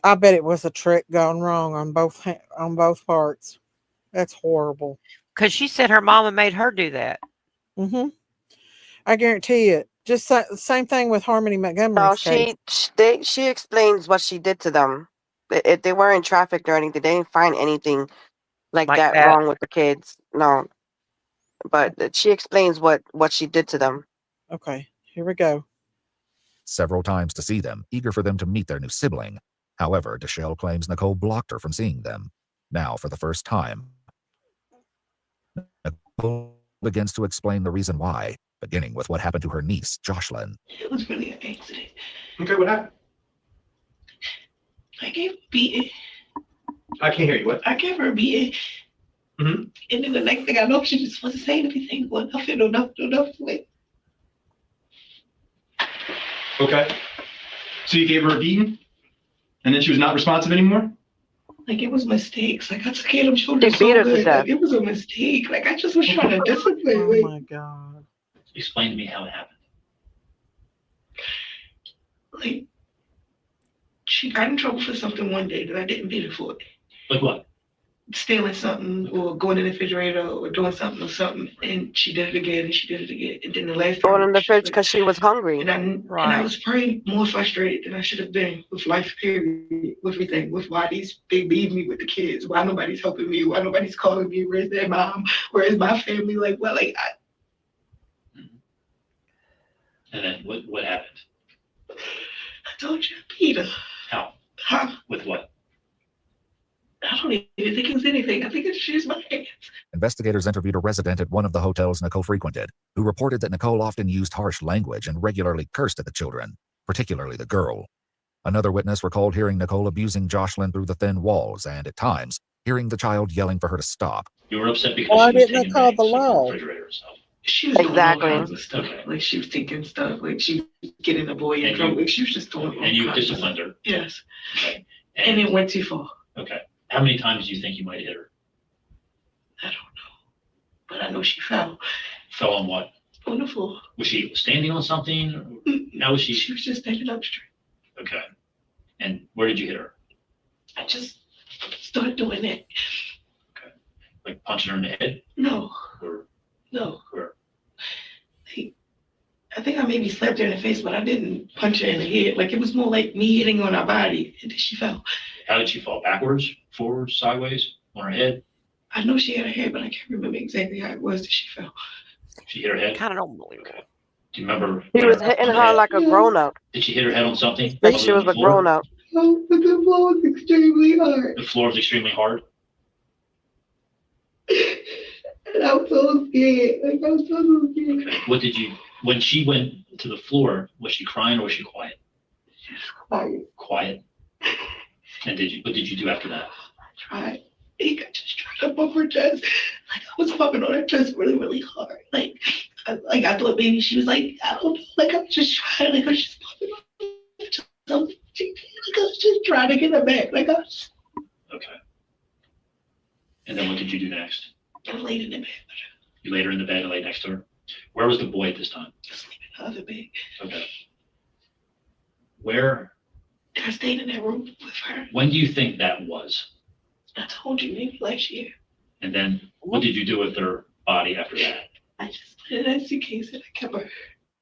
I bet it was a trick gone wrong on both parts. That's horrible. Because she said her mama made her do that. Mm-hmm. I guarantee it. Just same thing with Harmony Montgomery's case. She explains what she did to them. If they weren't trafficked or anything, they didn't find anything like that wrong with the kids. No. But she explains what she did to them. Okay, here we go. several times to see them, eager for them to meet their new sibling. However, Deshelle claims Nicole blocked her from seeing them. Now, for the first time, Nicole begins to explain the reason why, beginning with what happened to her niece, Jocelyn. It was really an accident. Okay, what happened? I gave her a beating. I can't hear you. What? I gave her a beating. Mm-hmm. And then the next thing I know, she just wasn't saying anything. Well, nothing, no nothing, no nothing. Like, okay. So you gave her a beating? And then she was not responsive anymore? like it was mistakes. Like I took care of them children so good. Like, it was a mistake. Like I just was trying to discipline. Oh my God. Explain to me how it happened. Like she got in trouble for something one day that I didn't beat her for. Like what? Stealing something or going in the refrigerator or doing something or something, and she did it again and she did it again. And then the last time, going in the fridge because she was hungry. And I was probably more frustrated than I should have been with life, period, with everything, with why they leave me with the kids, why nobody's helping me, why nobody's calling me, where's their mom, where's my family, like what, like I. And then what happened? I told you, Peter. How? Huh? With what? I don't even think it was anything. I think it's just my hands. Investigators interviewed a resident at one of the hotels Nicole frequented, who reported that Nicole often used harsh language and regularly cursed at the children, particularly the girl. Another witness recalled hearing Nicole abusing Jocelyn through the thin walls and, at times, hearing the child yelling for her to stop. You were upset because Why she was didn't they taking call the bags from the law? refrigerator or something. She was doing all kinds of stuff. Like she was thinking stuff. Like she was getting the boy in trouble. Like she was just doing all And you kinds of disciplined stuff. her. Yes. Okay. And it went too far. Okay. How many times do you think you might have hit her? I don't know. But I know she fell. Fell on what? On the floor. Was she standing on something? How was she? She was just standing up straight. Okay. And where did you hit her? I just started doing that. Like punching her in the head? No. Or no. Where? I think I maybe slapped her in the face, but I didn't punch her in the head. Like it was more like me hitting on her body, and then she fell. How did she fall? Backwards, forwards, sideways, on her head? I know she had her head, but I can't remember exactly how it was that she fell. She hit her head? Kind of don't believe it. Do you remember? He was hitting her like a grown up. Did she hit her head on something? Like she was a grown up. Oh, but the floor was extremely hard. The floor was extremely hard? And I was so scared. Like I was so scared. Okay. What did you, when she went to the floor, was she crying or was she quiet? She was quiet. Quiet? And what did you do after that? I tried. I just tried to bump her chest. Like I was bumping on her chest really, really hard. Like I thought maybe she was like, I don't know. Like I was just trying. Like I was just bumping on her chest. Like I was just trying to get her back. Like I was. Okay. And then what did you do next? I laid in the bed. You laid her in the bed and laid next to her? Where was the boy at this time? Sleeping in the other bed. Okay. Where? I stayed in that room with her. When do you think that was? I told you, maybe last year. And then what did you do with her body after that? I just put it in a suitcase and I kept her.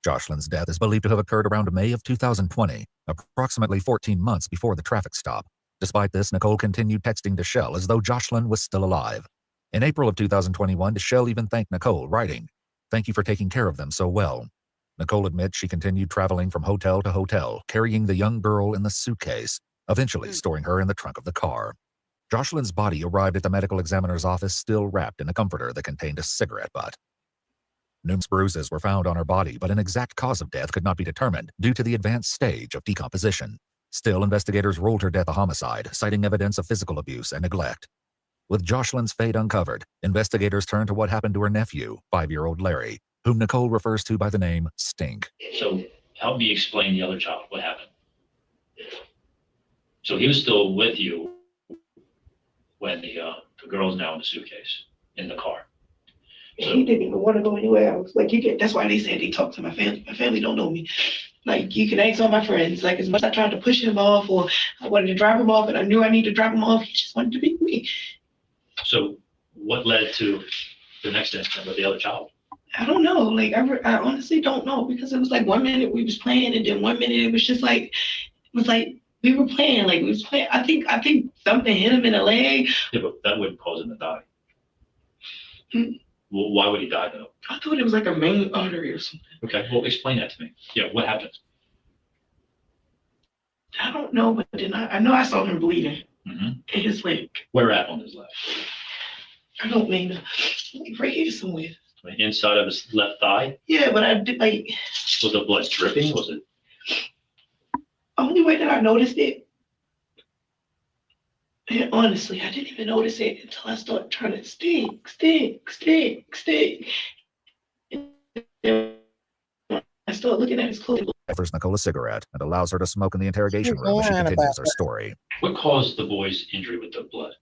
Jocelyn's death is believed to have occurred around May of 2020, approximately 14 months before the traffic stop. Despite this, Nicole continued texting Deshelle as though Jocelyn was still alive. In April of 2021, Deshelle even thanked Nicole, writing, "Thank you for taking care of them so well." Nicole admits she continued traveling from hotel to hotel, carrying the young girl in the suitcase, eventually storing her in the trunk of the car. Jocelyn's body arrived at the medical examiner's office still wrapped in a comforter that contained a cigarette butt. Numerous bruises were found on her body, but an exact cause of death could not be determined due to the advanced stage of decomposition. Still, investigators ruled her death a homicide, citing evidence of physical abuse and neglect. With Jocelyn's fate uncovered, investigators turned to what happened to her nephew, 5-year-old Larry, whom Nicole refers to by the name Stink. So help me explain the other child. What happened? So he was still with you when the girl's now in the suitcase in the car. So, he didn't even want to go anywhere else. Like that's why they said they talk to my family. My family don't know me. Like you can ask all my friends. Like as much as I tried to push him off, or I wanted to drive him off, and I knew I needed to drive him off, he just wanted to be with me. So what led to the next incident with the other child? I don't know. Like I honestly don't know, because it was like 1 minute we was playing, and then 1 minute it was just like we were playing. Like we was playing. I think something hit him in the leg. Yeah, but that wouldn't cause him to die. Hmm. Well, why would he die though? I thought it was like a main artery or something. Okay, well explain that to me. Yeah, what happened? I don't know, but then I know I saw him bleeding in his leg. Where at on his left? I don't mean like right here somewhere. Inside of his left thigh? Yeah, but I did like. Was the blood dripping? Was it? Only way that I noticed it, and honestly, I didn't even notice it until I started trying to stink. And I started looking at his clothes. Offers Nicole a cigarette and allows her to smoke in the interrogation room as she continues her story. What caused the boy's injury with the blood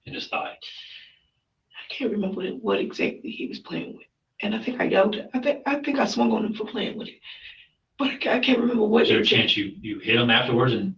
in his thigh? I can't remember what exactly he was playing with, and I think I yelled. I think I swung on him for playing with it, but I can't remember what. Is there a chance you hit him afterwards? And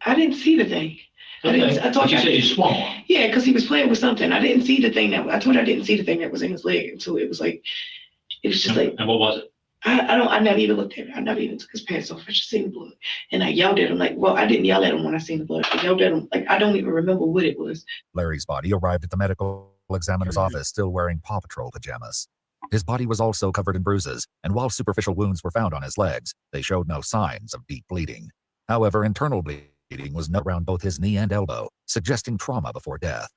I didn't see the thing. okay. I thought you said you swung on him. Yeah, because he was playing with something. I didn't see the thing I told you I didn't see the thing that was in his leg until it was just like. And what was it? I never even looked at it. I never even took his pants off. I just seen the blood. And I yelled at him I didn't yell at him when I seen the blood. I yelled at him I don't even remember what it was. Larry's body arrived at the medical examiner's office still wearing Paw Patrol pajamas. His body was also covered in bruises, and while superficial wounds were found on his legs, they showed no signs of deep bleeding. However, internal bleeding was noted around both his knee and elbow, suggesting trauma before death.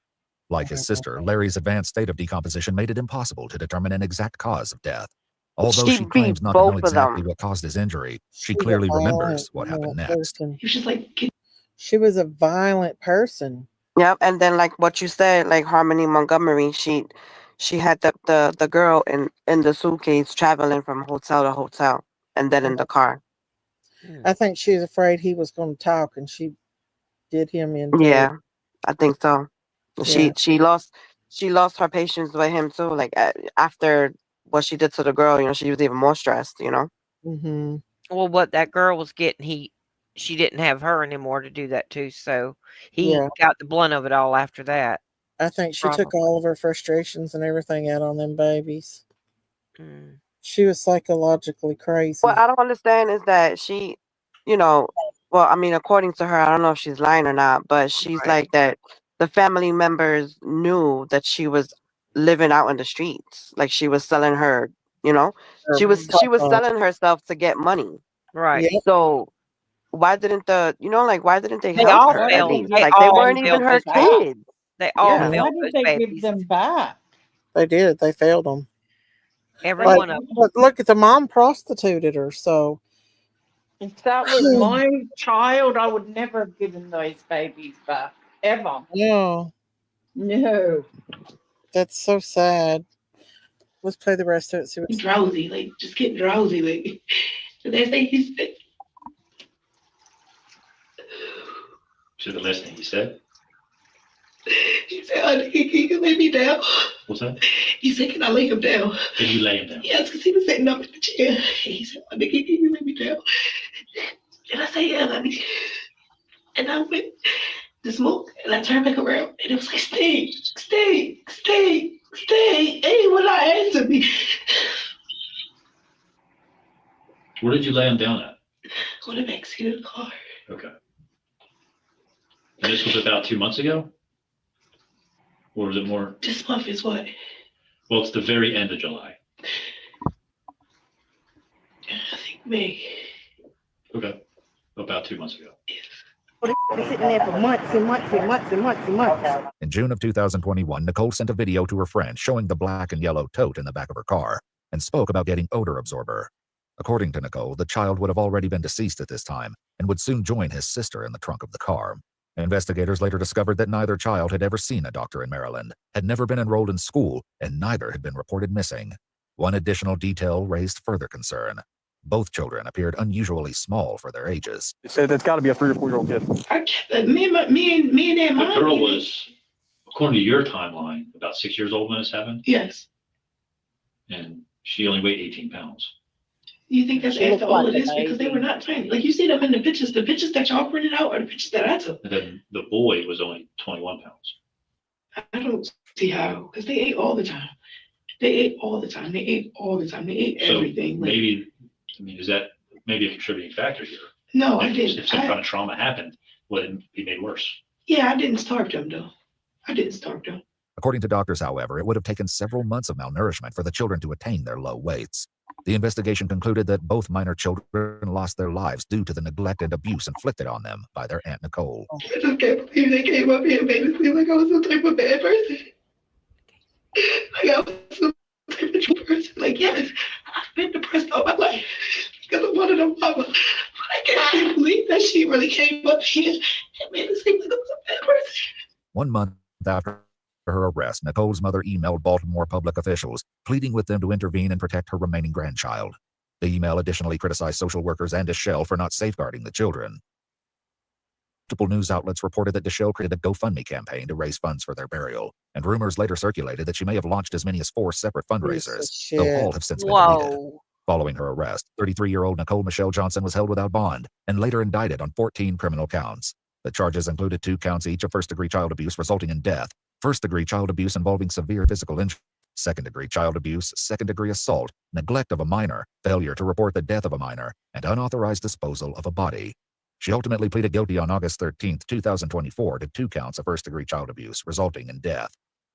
Like his sister, Larry's advanced state of decomposition made it impossible to determine an exact cause of death. Although she claims not to know exactly what caused his injury, she clearly remembers what happened next. He was just like, she was a violent person. Yep, and then like what you said, like Harmony Montgomery, she had the girl in the suitcase traveling from hotel to hotel, and then in the car. I think she was afraid he was going to talk, and she did him in. Yeah, I think so. Yeah. She lost her patience with him too. Like after what she did to the girl, she was even more stressed. Mm-hmm. Well, what that girl was getting, she didn't have her anymore to do that too, so he got the blunt of it all after that. I think she took all of her frustrations and everything out on them babies. She was psychologically crazy. What I don't understand is that she, well, I mean, according to her, I don't know if she's lying or not, but she's like that the family members knew that she was living out in the streets. Like she was selling her, she was selling herself to get money. Right. Yeah. So why didn't why didn't they They help all her? failed. At least? Like they weren't even her kids. They all Why failed did those they babies. give them back? They did. They failed them. Every one of them. But look at the mom prostituted her. So if that was my child, I would never have given those babies back ever. No. That's so sad. Let's play the rest of it. See what drowsy, like just getting drowsy, like. So they say he's. To the last thing he said. He said, "Honey, can you lay me down?" What's that? He said, "Can I lay him down?" Can you lay him down? Yes, because he was sitting up in the chair. And he said, "Honey, can you lay me down?" And I said, "Yeah, honey." And I went to smoke, and I turned back around, and it was like, "Stay, stay, stay, stay." Hey, will I answer me? Where did you lay him down at? On the backseat of the car. Okay. And this was about 2 months ago? Or was it more? This month is what? Well, it's the very end of July. I think May. Okay. About 2 months ago. Sitting there for months and months and months and months and months. In June of 2021, Nicole sent a video to her friend showing the black and yellow tote in the back of her car and spoke about getting odor absorber. According to Nicole, the child would have already been deceased at this time and would soon join his sister in the trunk of the car. Investigators later discovered that neither child had ever seen a doctor in Maryland, had never been enrolled in school, and neither had been reported missing. One additional detail raised further concern. Both children appeared unusually small for their ages. So that's got to be a 3 or 4 year old kid. Me and that mom. The girl was, according to your timeline, about 6 years old when this happened, Yes. and she only weighed 18 pounds. You think that's after all of this? Because they were not tiny. Like you see them in the pictures that y'all printed out are the pictures that I took. And then the boy was only 21 pounds. I don't see how, because they ate all the time. They ate all the time. They ate all the time. They ate So everything. Like, maybe, I mean, is that maybe a contributing factor here? no, I If didn't. some kind of trauma happened, would it be made worse? Yeah, I didn't starve them though. I didn't starve them. According to doctors, however, it would have taken several months of malnourishment for the children to attain their low weights. The investigation concluded that both minor children lost their lives due to the neglect and abuse inflicted on them by their Aunt Nicole. I just can't believe they came up here and made me feel like I was some type of bad person. Like I was some type of true person. Like, yes, I've been depressed all my life because of one of them mama. But I can't believe that she really came up here and made me seem like I was a bad person. 1 month after her arrest, Nicole's mother emailed Baltimore public officials, pleading with them to intervene and protect her remaining grandchild. The email additionally criticized social workers and Deschelle for not safeguarding the children. Multiple news outlets reported that Deschelle created a GoFundMe campaign to raise funds for their burial, and rumors later circulated that she may have launched as many as 4 separate fundraisers, though all have since been deleted. Following her arrest, 33-year-old Nicole Michelle Johnson was held without bond and later indicted on 14 criminal counts. The charges included 2 counts each of first-degree child abuse resulting in death, first-degree child abuse involving severe physical injury, second-degree child abuse, second-degree assault, neglect of a minor, failure to report the death of a minor, and unauthorized disposal of a body. She ultimately pleaded guilty on August 13, 2024 to 2 counts of first-degree child abuse resulting in death.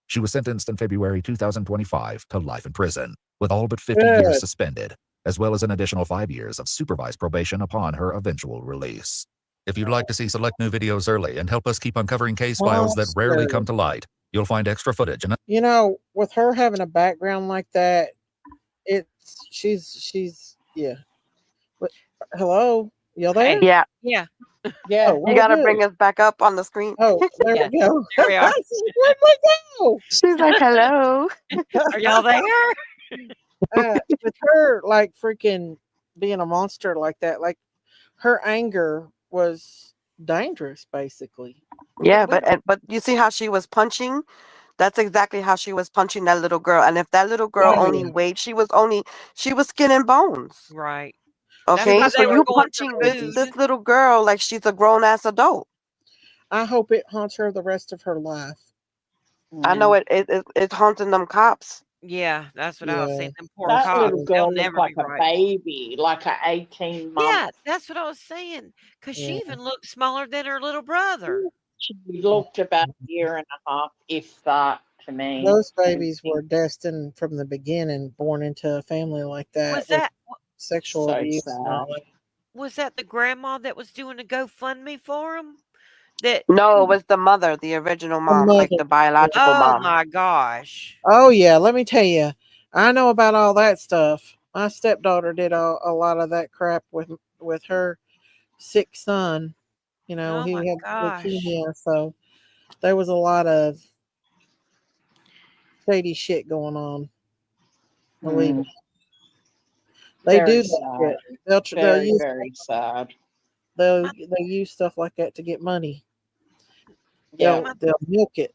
She was sentenced in February 2025 to life in prison, with all but 50 years suspended, as well as an additional 5 years of supervised probation upon her eventual release. If you'd like to see select new videos early and help us keep uncovering case files that rarely come to light, you'll find extra footage. You know, with her having a background like that, she's yeah. But, hello, you there? Yeah. Yeah. Yeah. You got to bring us back up on the screen. Oh, there we go. There we are. Where'd we go? She's like, hello. Are y'all there? With her, like, freaking being a monster like that, like, her anger was dangerous, basically. Yeah, but you see how she was punching? That's exactly how she was punching that little girl. And if that little girl only weighed, she was skin and bones. Right. Okay, so you punching this little girl like she's a grown ass adult. I hope it haunts her the rest of her life. I know it's haunting them cops. Yeah, that's what I was saying. Them poor That cops, little they'll girl never looked like be a right. baby, like an 18 month. Yeah, that's what I was saying. Because she even looked smaller than her little brother. She looked about a year and a half, if that, to me. Those babies were destined from the beginning, born into a family like that. Was that sexual So abuse? sad. And all that. Was that the grandma that was doing a GoFundMe for him? No, it was the mother, the original mom, like the biological mom. Oh my gosh. Oh yeah, let me tell you, I know about all that stuff. My stepdaughter did a lot of that crap with her sick son. You know, he had leukemia, so there was a lot of shady shit going on. Believe me. They Very do sad. that shit. They'll use Very sad. they use stuff like that to get money. Yeah. They'll milk it.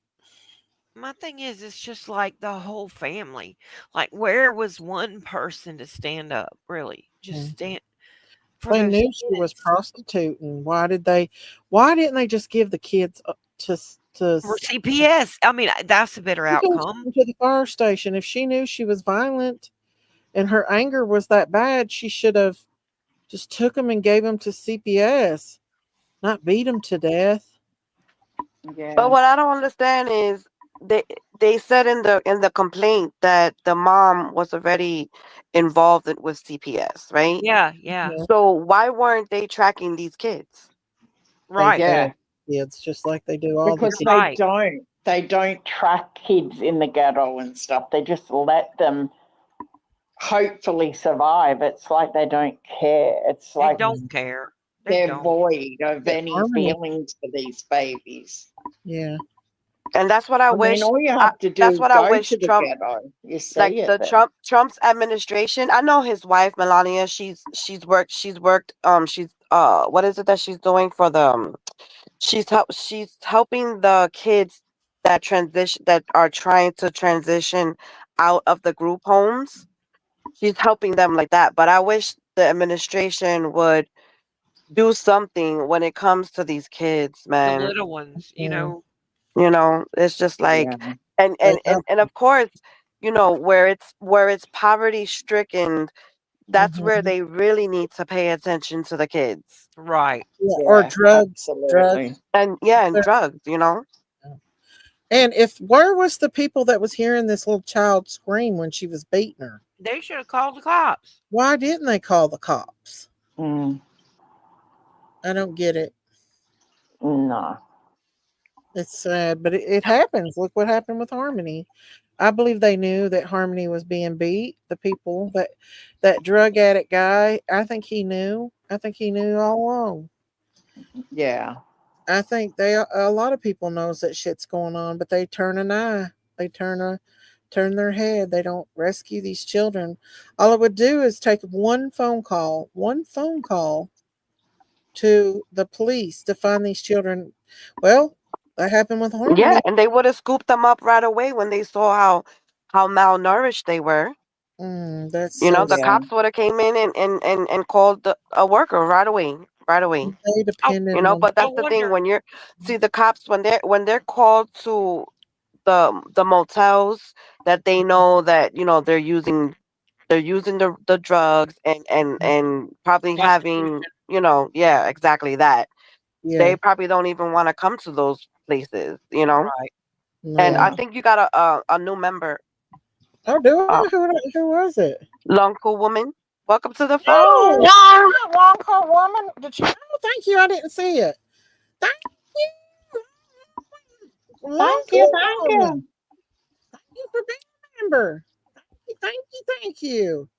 My thing is, it's just like the whole family. Like, where was one person to stand up? Really, just stand. They knew she was prostituting. Why didn't they just give the kids to for CPS? I mean, that's a better outcome. To the fire station. If she knew she was violent and her anger was that bad, she should have Just took them and gave them to CPS, not beat them to death. Yeah. But what I don't understand is they said in the complaint that the mom was already involved with CPS, right? Yeah, yeah. So why weren't they tracking these kids? Right. Yeah. Kids just like they do all Because the kids. they don't track kids in the ghetto and stuff. They just let them hopefully survive. It's like they don't care. It's They like don't care. They they're don't. void of any Harmony. feelings for these babies. Yeah. And that's what I wish. mean, all you have to do That's is what I go wish to the Trump, ghetto. You see like it the there. Trump's administration. I know his wife Melania. She's worked. What is it that she's doing for the? She's helping the kids that are trying to transition out of the group homes. She's helping them like that. But I wish the administration would do something when it comes to these kids, The man. little ones, you know. You know, it's just like, Yeah. and of course, you know, where it's poverty stricken, that's where they really need to pay attention to the kids. Right. Yeah, or drugs. Absolutely. And drugs, you know. And where was the people that was hearing this little child scream when she was beating her? They should have called the cops. Why didn't they call the cops? Mm. I don't get it. No. It's sad, but it happens. Look what happened with Harmony. I believe they knew that Harmony was being beat. The people that drug addict guy, I think he knew. I think he knew all along. Yeah. I think a lot of people knows that shit's going on, but they turn an eye. They turn their head. They don't rescue these children. All it would do is take one phone call to the police to find these children. Well, that happened with Harmony. Yeah, and they would have scooped them up right away when they saw how malnourished they were. That's You know, so the cops would have came in and called a worker right away. They depended You know, on. but that's the thing when the cops when they're called to the motels that they know that, you know, they're using the drugs and probably having, you know, yeah, exactly that. Yeah. They probably don't even want to come to those places, you know. Right. And I No. think you got a new member. Oh, do I? Who was it? Long Cool Woman. Welcome to the phone. Oh, long hair woman. Did you? Oh, thank you. I didn't see it. Thank you. Thank you. Thank you for being a member. Thank you.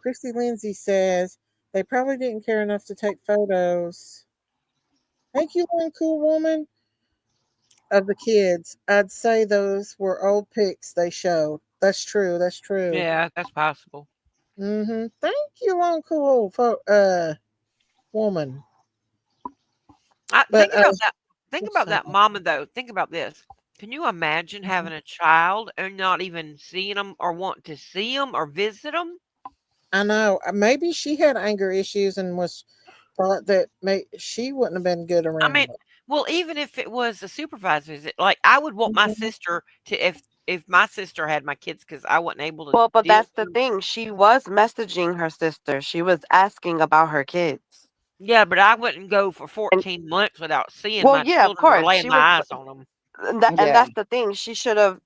Christy Lindsay says they probably didn't care enough to take photos. Thank you, one cool woman. Of the kids, I'd say those were old pics they showed. That's true. That's true. Yeah, that's possible. Mm-hmm. Thank you, long cool woman. Think about that. Think about that mama though. Think about this. Can you imagine having a child and not even seeing them or want to see them or visit them? I know. Maybe she had anger issues and thought that she wouldn't have been good around. I mean, well, even if it was a supervised visit, like I would want my sister to if my sister had my kids because I wasn't able to. Well, but that's the thing. She was messaging her sister. She was asking about her kids. Yeah, but I wouldn't go for 14 months without seeing Well, my yeah, of children or course. laying She my was, eyes on them. and that's the thing. She should have,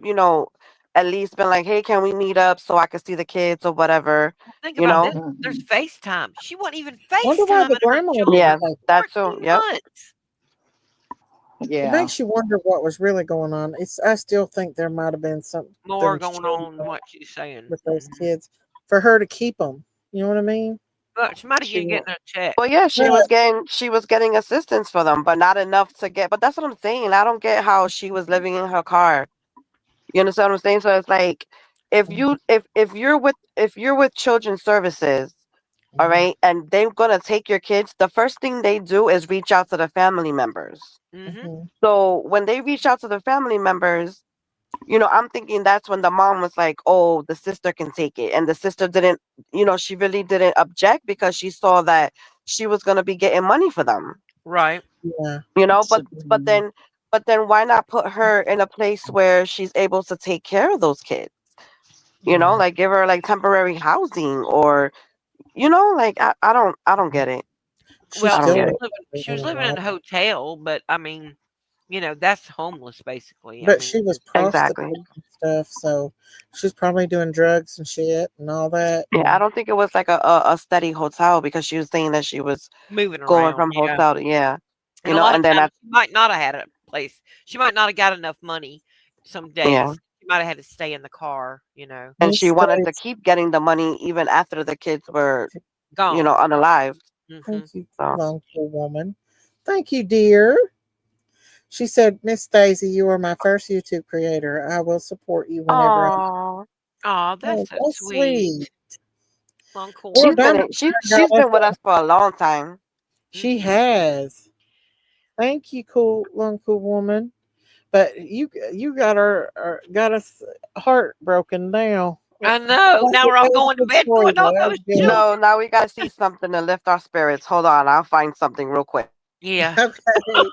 you know, at least been like, hey, can we meet up so I can see the kids or whatever? Think you about know? this. There's FaceTime. She wasn't even Wonder why FaceTiming the her grandma children didn't Yeah, take it. that's so. Yep. months. It makes you wonder what was really going on. I still think there might have been something More going on than what she's saying. with those kids for her to keep them. You know what I mean? But she might have been getting a check. Well, yeah, she was getting assistance for them, but not enough to get. But that's what I'm saying. I don't get how she was living in her car. You understand what I'm saying? So it's like if you're with children's services, all right, and they're gonna take your kids, the first thing they do is reach out to the family members. So when they reach out to the family members, you know, I'm thinking that's when the mom was like, oh, the sister can take it. And the sister didn't, you know, she really didn't object because she saw that she was going to be getting money for them. Right. Yeah. You know, but then why not put her in a place where she's able to take care of those kids? You know, like give her like temporary housing or, you know, like I don't get it. Well, I don't get it. she was living in a hotel, but I mean, you know, that's homeless basically. I But mean, she was prostitute and stuff, so she's probably doing drugs and shit and all that. Yeah, I don't think it was like a steady hotel because she was saying that she was moving going around, from yeah. hotel to And you a know, lot and of then times she might not have had a place. She might not have got enough money some days. Yeah. She might have had to stay in the car, you know. and she wanted to keep getting the money even after the kids were, Gone. you know, unalived. Thank you, So. long poor woman. Thank you, dear. She said, Miss Daisy, you are my first YouTube creator. I will support you whenever Aw. Oh, that's so sweet. Long cool. Well She's done. been she's been with us for a long time. She has. Thank you, long cool woman. But you got got us heartbroken now. I know. Now we're all going to bed going, oh, those children. No, now we gotta see something to lift our spirits. Hold on, I'll find something real quick. Yeah. Okay.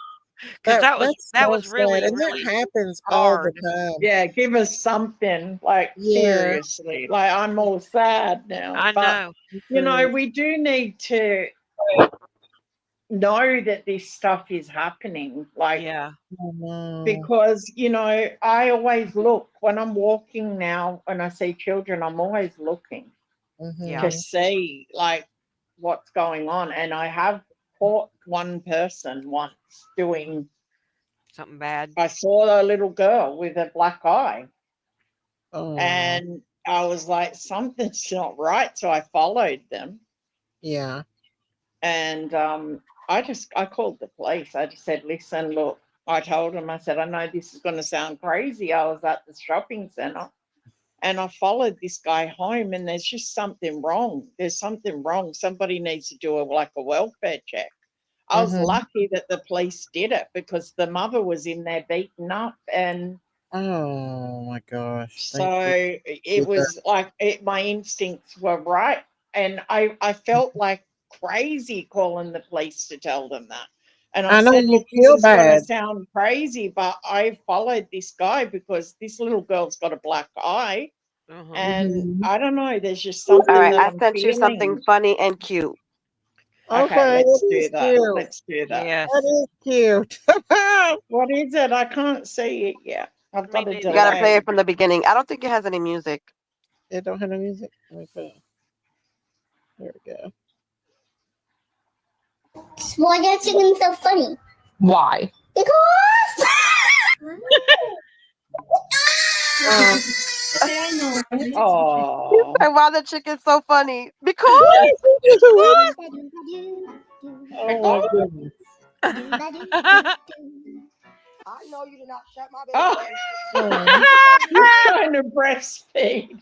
Because that was so really, sad. And really that happens hard. all the time. Yeah, give us something, like, Yeah. seriously. Like, I'm all sad now. I know. You know, we do need to know that this stuff is happening. Like, yeah. Because, you know, I always look when I'm walking now, when I see children, I'm always looking to see, like, what's going on. And I have caught one person once doing something bad. I saw a little girl with a black eye. Oh. And I was like, something's not right. So I followed them. Yeah. And I called the police. I just said, listen, look, I told them, I said, I know this is going to sound crazy. I was at the shopping center and I followed this guy home and there's just something wrong. There's something wrong. Somebody needs to do a welfare check. I was lucky that the police did it because the mother was in there beaten up and oh my gosh. So it was like my instincts were right. And I felt like crazy calling the police to tell them that. And I know said, you look, this feel is going to bad. sound crazy, but I followed this guy because this little girl's got a black eye. And I don't know, there's just something All right, that I I'm sent you something feeling. funny and cute. Okay, let's it do is that. cute. Let's do that. Yes. That is cute. What is it? I can't see it yet. I've got a You gotta play delay. it from the beginning. I don't think it has any music. It don't have no music. Okay. There we go. Why that chicken so funny? Why? Because Oh. And why the chicken's so funny? Because Oh my goodness. I know you did not shut my Oh. He's trying to breastfeed.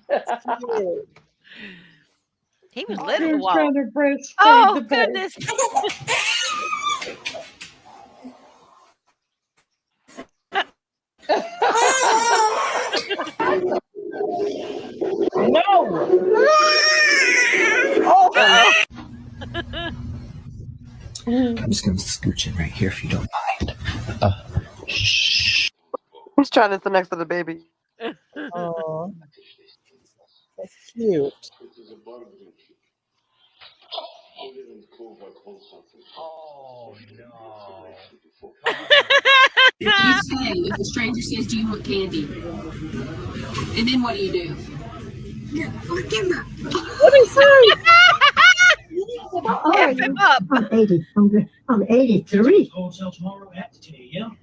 He was little a He's while. trying to breastfeed Oh, the baby. goodness. No. Oh. I'm just gonna scooch in right here if you don't mind. Who's trying to sit next to the baby? Oh, that's cute. Oh no. What do you say if a stranger says, do you want candy? And then what do you do? What did he say? F him up. I'm 80. I'm 83.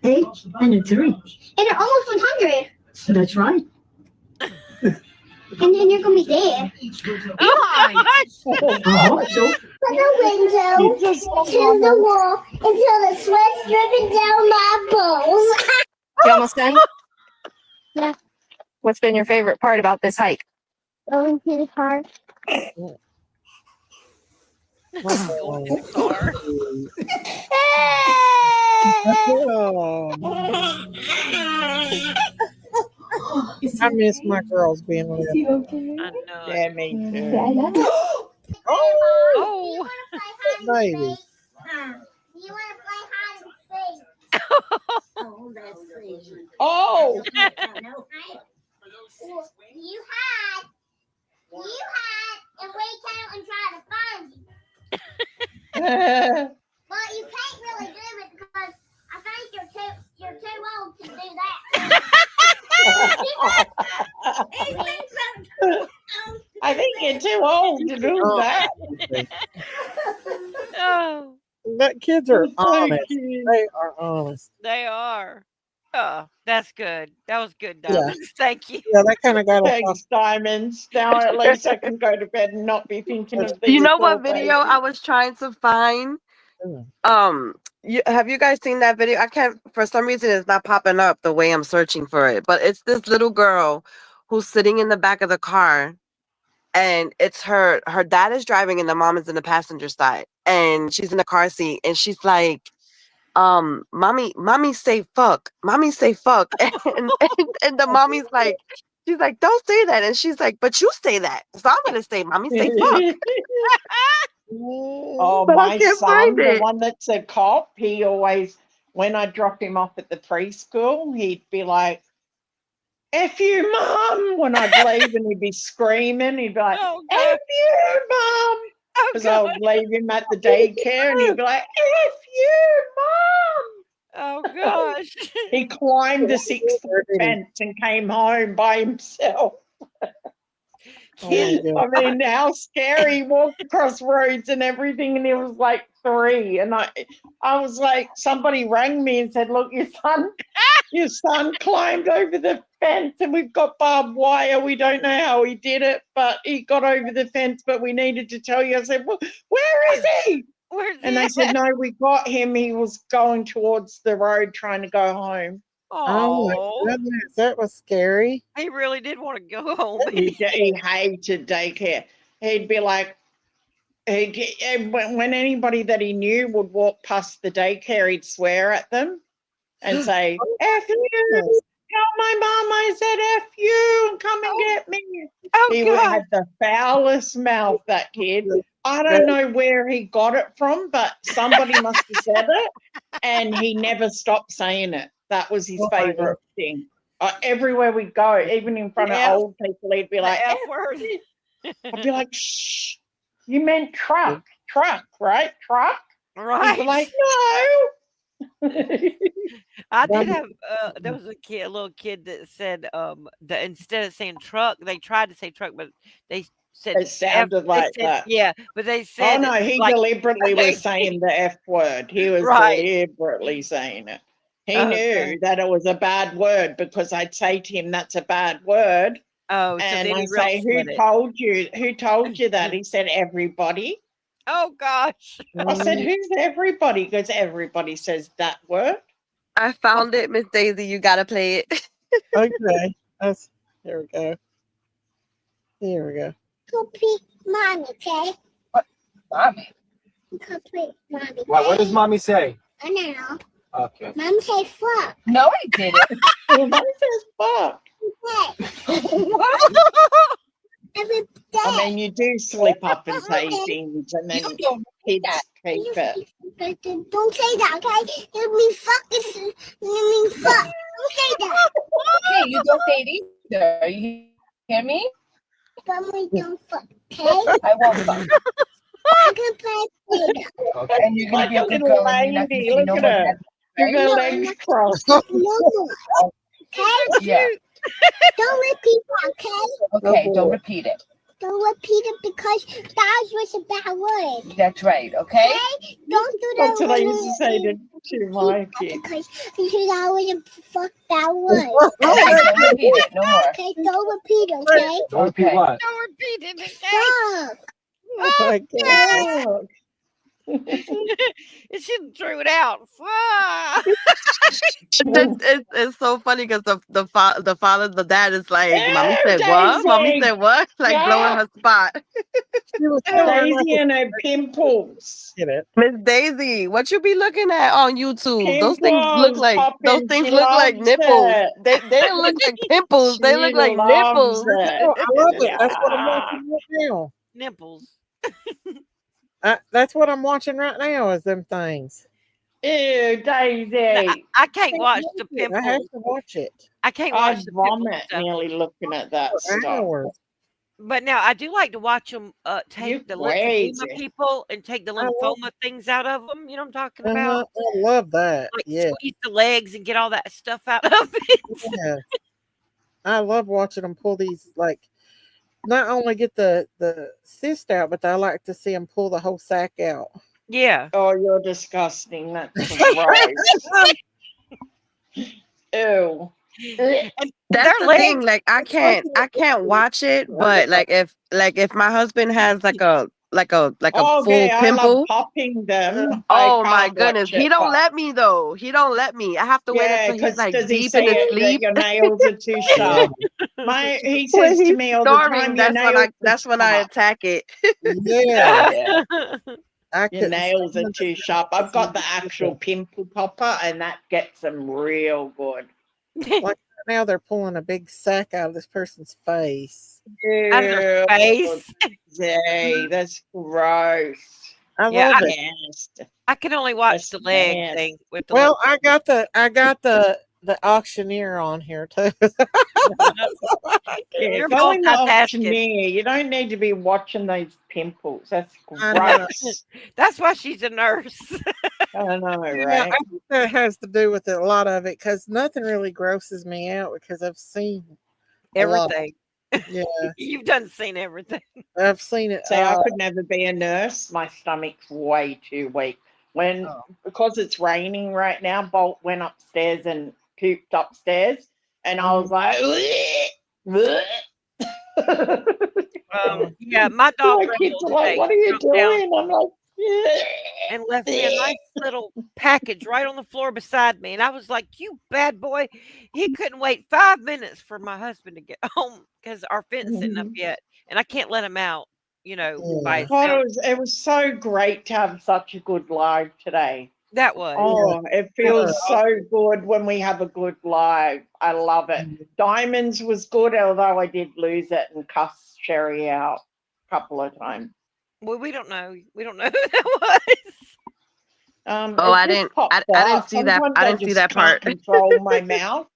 8 and a 3. And they're almost 100. That's right. And then you're gonna be dead. Oh, I hope so. From the window to the wall until the sweat's dripping down my balls. You almost done? Yeah. What's been your favorite part about this hike? Going to the car. Going in the car. I miss my girls being little. I know. Yeah, me too. Oh, baby. You want to play hide and seek? Oh, let's see. Oh. You had and wait and try to find you. But you can't really do it because I think you're too old to do that. I think you're too old to do that. Oh, But kids are Thank honest. you. They are honest. they are. Oh, that's good. That was good, Yeah. Diamonds. Thank you. Yeah, that kind of got us off. Thanks, Diamonds. Now at least I can go to bed and not be thinking of these. You know what poor video babies. I was trying to find? Mm. Have you guys seen that video? I can't, for some reason it's not popping up the way I'm searching for it, but it's this little girl who's sitting in the back of the car, and it's her dad is driving and the mom is in the passenger side, and she's in the car seat, and she's like, mommy say fuck, and the mommy's like, she's like, don't say that, and she's like, but you say that, so I'm gonna say mommy say fuck. Oh, But I my can't son, find the it. one that's a cop, he always, when I drop him off at the preschool, he'd be like, F you, Mum, when I'd leave, and he'd be screaming. He'd be like, Oh, F God. you, Mum. Oh, Because I would God. leave him at the daycare, and he'd be like, F you, Oh, gosh. Mum. He climbed the 6-foot fence and came home by himself. Oh my God. I mean, how scary. He walked across roads and everything, and he was like 3. And I was like, somebody rang me and said, look, your son climbed over the fence, and we've got barbed wire. We don't know how he did it, but he got over the fence, but we needed to tell you. I said, well, where is he? And they said, no, we got him. He was going towards the road trying to go home. Oh my goodness, that was scary. He really did want to go home. He hated daycare. He'd be like, when anybody that he knew would walk past the daycare, he'd swear at them and say, F you, tell my mom I said F you and come and get me. He had the foulest mouth, that kid. I don't know where he got it from, but somebody must have said it, and he never stopped saying it. That was his favorite thing. Everywhere we go, even in front of old people, he'd be like, F F word. you. I'd be like, shh, you meant truck, right? Truck? Right. He'd be like, no. I did have there was a little kid that said that instead of saying truck, they tried to say truck, but they said It sounded like that. Yeah, but they said Oh no, he like, deliberately was saying the F word. He was deliberately saying it. He knew that it was a bad word because I'd say to him, that's a bad word. Oh, so and then I he say, really said it. told you? Who told you that? He said, everybody. Oh gosh. I said, who's everybody? He goes, everybody says that word. I found it, Miss Daisy. You gotta play it. Okay. Here we go. Here we go. Complete mommy, okay? What? Mommy? Complete mommy. What does mommy say? I know. Okay. Mom say fuck. No, I didn't. Mom says fuck. Every day. I mean, you do slip up and say things, and then kids keep it. Don't say that, okay? It means fuck. It means fuck. Don't say that. Okay, you don't say it either. You hear me? Mommy, don't fuck, okay? I won't fuck. I can play Play-Doh. Okay. And you're gonna Like be a a good little girl and you're not gonna lady. say Look no at more her. daddy, With her right? legs crossed. No more. Okay? Yeah. Don't repeat that, okay? Okay, don't repeat it. Don't repeat it because that was a bad word. That's right, okay? Okay? Don't do that. That's what I used to say to my kids. Because that was a fuck that word. Okay, don't repeat it no more. Okay, don't repeat it, okay? Don't repeat what? Don't repeat it, okay? Fuck. Oh my God. It shouldn't throw it out. It's so funny because the father, the dad is like, Yeah, mommy said what? Mommy Daisy. said what? Like blowing her spot. Daisy and her pimples. Get it? Miss Daisy, what you be looking at on YouTube? Those things look Pimples like popping. She like loves nipples. it. They don't look like pimples. They look She like loves nipples. it. Oh, I love it. That's what I'm watching right now. Nipples. That's what I'm watching right now is them things. Ew, Daisy. I can't watch the I have pimples. to watch it. I can't watch I the pimple vomit stuff. nearly looking at that For stuff. hours. But now I do like to watch them take You're the lymphedema crazy. people and take the I love lymphoma things out of them. You know what I'm talking Uh-huh. about? I love that. Like Yeah. squeeze the legs and get all that stuff out of it. Yeah. I love watching them pull these, like, not only get the cyst out, but I like to see them pull the whole sack out. Yeah. Oh, you're disgusting. That's gross. Ew. And That's their the legs. thing. Like I can't watch it, but if my husband has like a Oh, full okay. I love pimple. popping them. I Oh my can't goodness. watch He it, don't but let me though. He don't let me. I have to wait yeah, until he's because like does he deep in say his that sleep. your nails are too sharp? He When says to he's me all the snoring, time, your nails are that's when I sharp. attack it. Yeah. Yeah. I Your couldn't nails are stand too it. sharp. I've got the actual pimple popper, and that gets them real good. Like right now, they're pulling a big sack out of this person's face. Out of their face. Hey, that's gross. I Yeah, love it. Nasty. I can only watch That's the leg nasty. thing with the Well, I got the auctioneer on here too. Yeah, You're go in the multitasking. auctioneer. You don't need to be watching those pimples. That's I know. gross. That's why she's a nurse. I know, Yeah, right? I think that has to do with it, a lot of it, because nothing really grosses me out because I've seen a lot. Everything. Yeah, You've done seen everything. I've seen it. See, I could never be a nurse. My stomach's way too weak. Because it's raining right now, Bolt went upstairs and pooped upstairs, and I was like, Yeah, my dog my kids are like, today "What are you jumped down doing?" I'm like, and left me a nice little package right on the floor beside me. And I was like, "You bad boy." He couldn't wait 5 minutes for my husband to get home because our fence isn't up yet. And I can't let him out, by God, itself. it was so great to have such a good live today. That was. Oh, it feels so good when we have a good live. I love it. Diamonds was good, although I did lose it and cuss Sherry out a couple of times. Well, we don't know. We don't know who that was. Oh, I didn't see that. Sometimes I I didn't see just that part. can't control my mouth.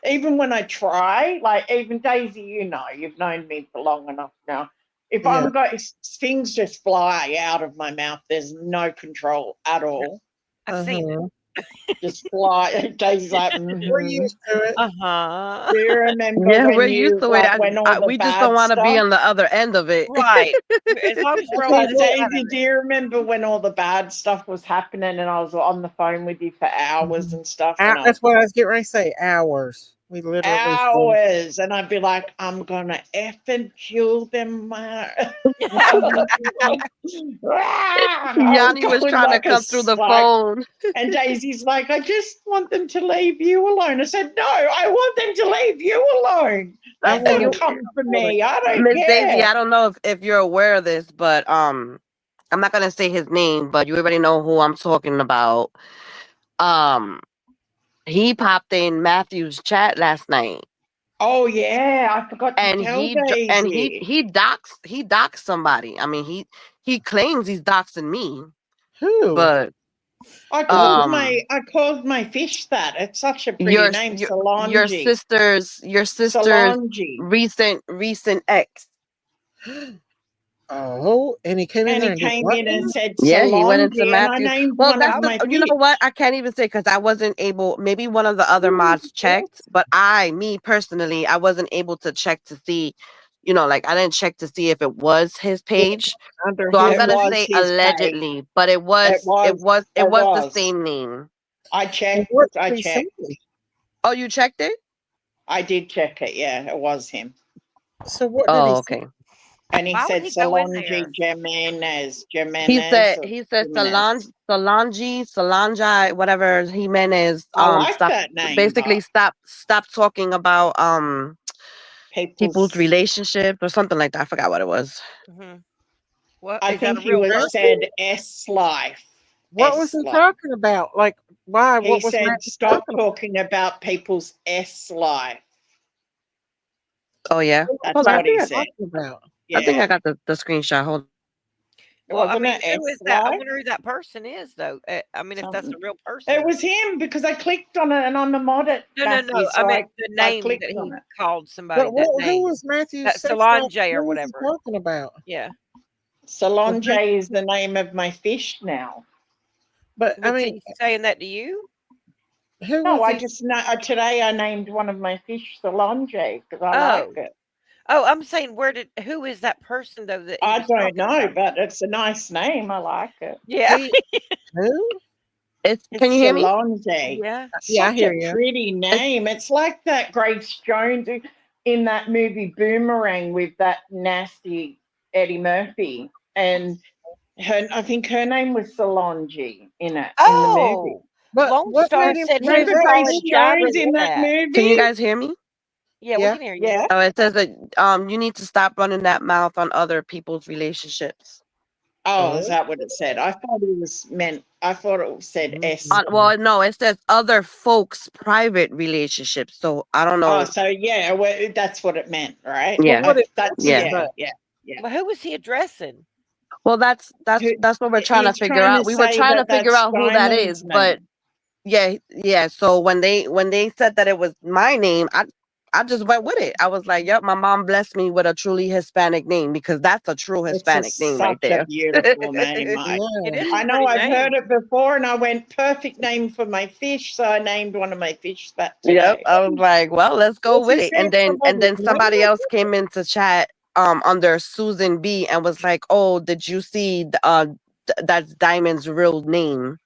Even when I try, like even Daisy, you've known me for long enough now. If I'm got things just fly out of my mouth, there's no control at all. I've seen it. Just fly. Daisy's like, we're used to it. Uh-huh. Do you remember Yeah, when we're you used to it. when all the We just bad don't want to be stuff? on the other end of it. Right. As long as we're on Like, the side of Daisy, do you remember when all the bad stuff was happening and I was on the phone with you for hours and stuff? And That's what I was getting ready to say. Hours. We literally hours, and I'd be like, I'm gonna effing kill them. Yanni was trying to come through the phone. And Daisy's like, I just want them to leave you alone. I said, no, I want them to leave you alone. Let them come for me. I don't Miss care. Daisy, I don't know if you're aware of this, but I'm not gonna say his name, but you already know who I'm talking about. He popped in Matthew's chat last night. Oh yeah, I forgot to And tell he Daisy. he doxed somebody. I mean, he claims he's doxing me. Who? But I called my fish that. It's such a pretty name, Solange. your sister's Solange. recent ex. Oh, and he came in And there he and did came what? in and said Yeah, he went into Solange, and I Matthew. named Well, one that's of my you know fish. what? I can't even say because I wasn't able. Maybe one of the other mods checked, but me personally, I wasn't able to check to see. Like I didn't check to see if it was his page. So I'm gonna say allegedly, but it was the same name. I checked. I checked. Oh, you checked it? I did check it. Yeah, it was him. So what did he say? Okay. And he Why would said he go in Solange there? Jimenez. He said Solange, whatever Jimenez. I like Stop. that name, Basically, stop talking about people's people's relationships or something like that. I forgot what it was. Mm-hmm. What I is that think a he real was person? said S life. What was he talking about? Like, why? He What was said Matthew stop talking talking about people's S life. Oh yeah, That's hold on. what he said. about? I think Yeah. I got the screenshot. Hold. Well, I Wasn't mean, it who is that? I F-Y? wonder who that person is, though. I mean, if that's a real person. It was him because I clicked on it and I'm a mod at No. Matthew, I so meant the I name clicked that he on it. called somebody. But That who name. was Matthew's That sex life? Solange or Who was he whatever. talking about? Yeah. Solange is the name of my fish now. But I Was mean, he saying that to you? who No, was I he? just know today I named one of my fish Solange because I Oh. like it. Oh, I'm saying who is that person though that he I was don't talking know, about? but it's a nice name. I like it. Yeah. Who? Can It's you hear me? Solange. Yeah. Yeah, I Such hear a you. pretty name. It's like that Grace Jones in that movie Boomerang with that nasty Eddie Murphy. And I think her name was Solange in it, in the movie. Oh, But Lone what Star made him said he say was Remember that? Grace calling Diamond Jones in that that. movie? Can you guys hear me? Yeah, we Yeah. can hear you. Yeah. Oh, it says that you need to stop running that mouth on other people's relationships. Oh, is that what it said? I thought it was meant. I thought it said S. Well, no, it says other folks' private relationships. So I don't know. Oh, so yeah, well, that's what it meant, right? Yeah. What it That's Yeah. yeah. But who was he addressing? Well, that's what we're trying to He's figure trying out. to We were say trying to that figure that's out who that Diamond's is, but yeah. So when they said that it was my name, I just went with it. I was like, "Yep, my mom blessed me with a truly Hispanic name because that's a true Hispanic name right such a there." beautiful name. It is I a know pretty I've name. heard it before, and I went perfect name for my fish, so I named one of my fish that today. Yep, I was like, "Well, let's go What's with he it." And saying, then somebody else came into chat under Susan B and was like, "Oh, did you see that's Diamond's real name?"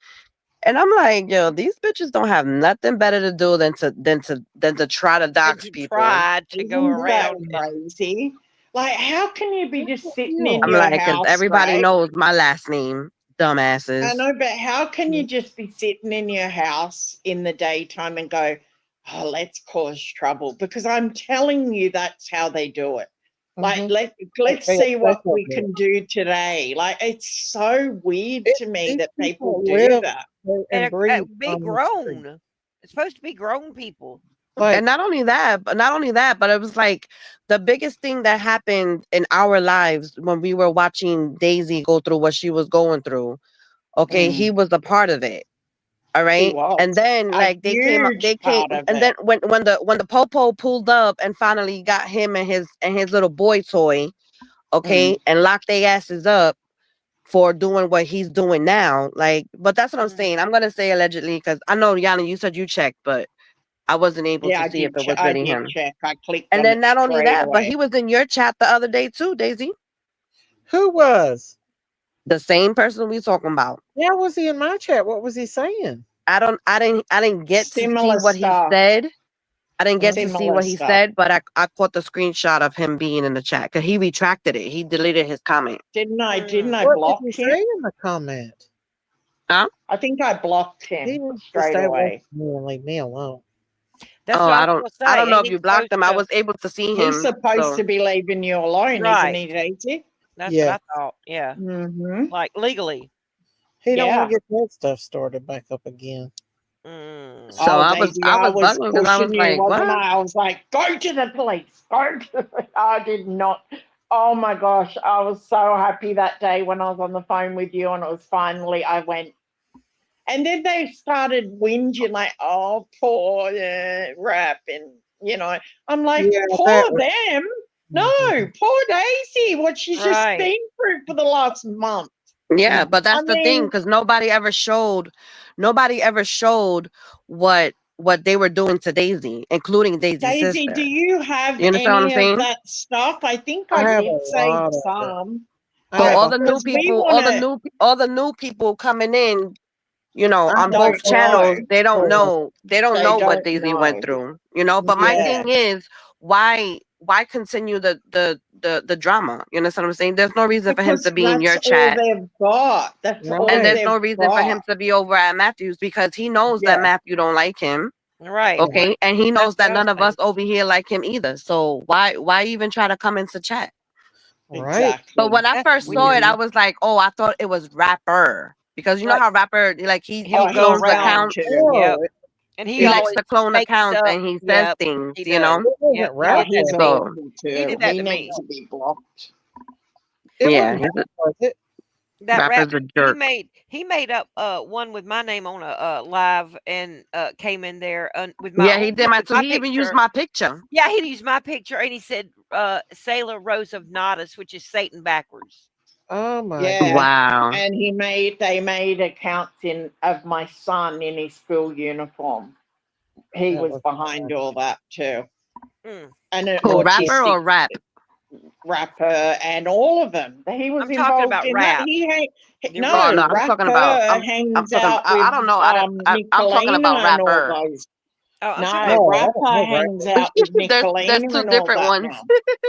And I'm like, "Yo, these bitches don't have nothing better to do than to try to dox people." Try to go Isn't that around. crazy? Like, how can you be just sitting in I'm your like, because house, everybody right? knows my last name, dumbasses. I know, but how can you just be sitting in your house in the daytime and go, "Oh, let's cause trouble"? Because I'm telling you, that's how they do it. Like, let's see what we can do today. Like, it's so weird to me that people do that. And be grown. It's supposed to be grown people. And not only that, but it was like the biggest thing that happened in our lives when we were watching Daisy go through what she was going through. Okay, he was a part of it. All right. was And then a like they came huge part of and then when the popo pulled up and finally got him and his little boy toy, okay, and locked their asses up for doing what he's doing now. Like, but that's what I'm saying. I'm gonna say allegedly because I know Yana, you said you checked, but I wasn't able Yeah, to I see if did. it was I really did him. check. I clicked And on then it not only straight that, but away. he was in your chat the other day too, Daisy. Who was? The same person we talking about. Yeah, was he in my chat? What was he saying? I didn't get to see Similar what he stuff. said. I didn't get to see Similar what he stuff. said, but I caught the screenshot of him being in the chat because he retracted it. He deleted his comment. Didn't I What block did he him? say in the comment? Huh? I think I blocked He him needs to straight stay away away. from me and leave me alone. That's Oh, what I I don't was gonna say. I don't know and if you he's blocked him. I supposed was to- able to see him. He's supposed so- to be leaving you alone, Right. isn't he, Daisy? That's Yeah. what I thought. Yeah. Mm-hmm. Like legally. He don't Yeah. want to get that stuff started back up again. Mm. So I was Daisy, I was bugging because I was pushing you, like, wasn't what? I? I was like, go to the police. Go to I did not. Oh my gosh. I was so happy that day when I was on the phone with you and it was finally, I went. And then they started whinging like, oh, poor rap. And, you know, I'm like, Yeah, poor that was- them. No, poor Daisy, what she's just Right. been through for the last month. Yeah, but that's I the thing mean- because nobody ever showed what they were doing to Daisy, including Daisy's Daisy, sister. do you have You understand what I'm any saying? of that stuff? I think I I have did a save lot of it. some. So all the Because new we people, all the new people coming in, you know, I on have both a lot channels, of they don't stories. know. They don't They know what don't Daisy know. went through. You know, but my Yeah. thing is why continue the drama? You understand what I'm saying? There's no reason for him Because to be in your that's all chat. they've got. That's all And there's they've no reason for him got. to be over at Matthew's because he knows that Yeah. Matthew don't like him. Right. Okay. And he knows That's that what I'm none of us saying. over here like him either. So why even try to come into chat? Right. Exactly. But when I That's first saw it, I weird. was like, oh, I thought it was rapper. Because you know Right. how rapper like he He'll go clones around accounts. too. Oh, Yep. And He likes always to clone makes accounts up. and he says Yep. things, He you know? does. it wasn't Yep. rap. Oh, he's though. So awful too. He did that He to needs me. to be blocked. It yeah, wasn't rap, was it? That Rapper's rap a jerk. he made up one with my name on a live and came in there with my Yeah, own he did my. picture, So he even used my picture. Yeah, he used my picture and he said Sailor Rose of Nodus, which is Satan backwards. Oh my Yeah. Wow. And they made accounts of my son in his school uniform. He That was was behind all that too. Mm. And an Who, rapper autistic or rap? rapper and all of them. He was I'm talking involved about in rap. that. No, Oh no, I'm rapper talking about. I'm hangs talking. out I with don't know. I'm talking about Nicolina and all rapper. those. Oh, I'm No, talking about, rapper hangs out with there's Nicolina two and all different that ones. now.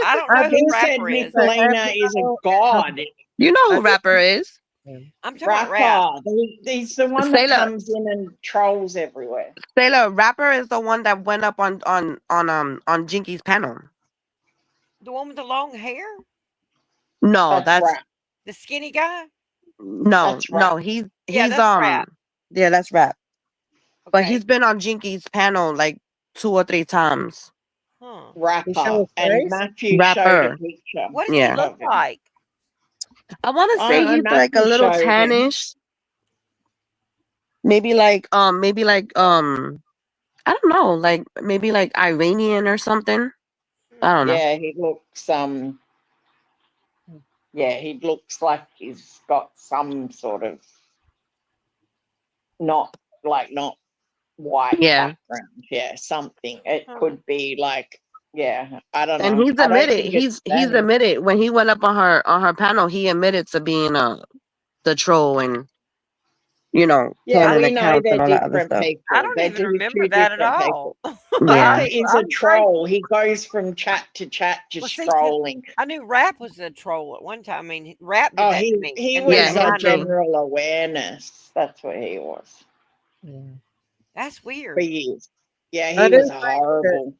I don't know He who said rapper is. Nicolina is a god. You know who rapper is? I'm talking about rap. Rapper. He's the one that comes in and trolls everywhere. Sailor, rapper is the one that went up on Jinky's panel. The one with the long hair? No, that's rap. The skinny guy? no, That's rap. no. He's that's rap. Yeah, that's rap. But Okay. he's been on Jinky's panel like 2 or 3 times. Huh. Rapper. And Matthew showed Rapper. a picture. What does he look like? I want to say he's like a Matthew little showed him. tannish. Maybe like I don't know, like maybe like Iranian or something. I don't know. Yeah, he looks he looks like he's got some sort of not white Yeah. background. Yeah, something. It could be like I don't know. And he's I don't admitted think it's he's them. admitted when he went up on her panel, he admitted to being the troll and Yeah, telling we know accounts they're and all that other different stuff. people. I don't They're even remember two that at different all. people. Yeah. Rapper is a troll. He goes from chat to chat, just trolling. I knew rap was a troll at one time. I mean, rap did Oh, that to me. he and was then I a know- general awareness. That's what he was. That's weird. For years. Yeah, I he do was think horrible.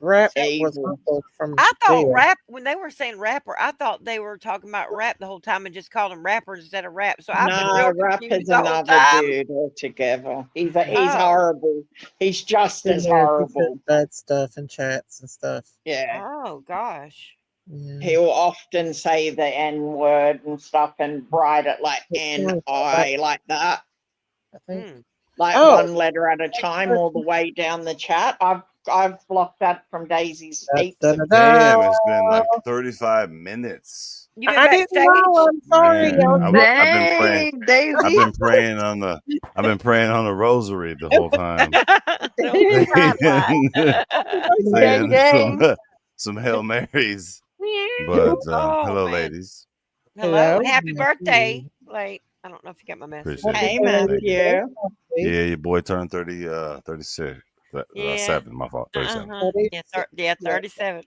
Rap was Evil. humbled from I thought jail. rap, when they were saying rapper, I thought they were talking about rap the whole time and just called them rappers instead of rap. So I've been No, real Rapper's confused the whole another time. dude altogether. He's Oh. horrible. He's just as He horrible. says bad stuff in chats and stuff. Yeah. Oh gosh. He'll often say the N word and stuff and write it like N-I, like that. I think. Like one letter at a time all the way down the chat. I've blocked that from Daisy's heaps of Damn, it's been like 35 minutes. You been I didn't know. I'm sorry. Man, y'all. I've been praying. Daisy. I've been praying on the rosary the whole time. saying some Hail Marys. But hello, ladies. Hello. Happy birthday. Like, I don't know if you got my message. Appreciate Hey, it. Thank you. Matthew. Yeah, your boy turned 36. Yeah. 7, my fault. 37. Yeah, 37.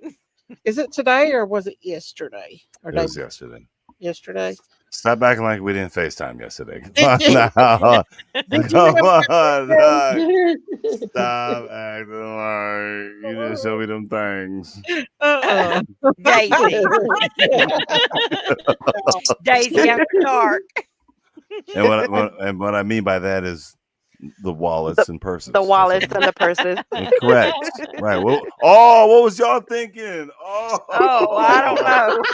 Is it today or was it yesterday? Or It was yesterday. Yesterday. Stop acting like we didn't FaceTime yesterday. Come Did on you? now. Did you Come have on, a Doc. Stop acting like you didn't show me them things. Daisy. Daisy after dark. And what I mean by that is the wallets and purses. The wallets and the purses. Correct. Right. Well, what was y'all thinking? Oh, I don't know.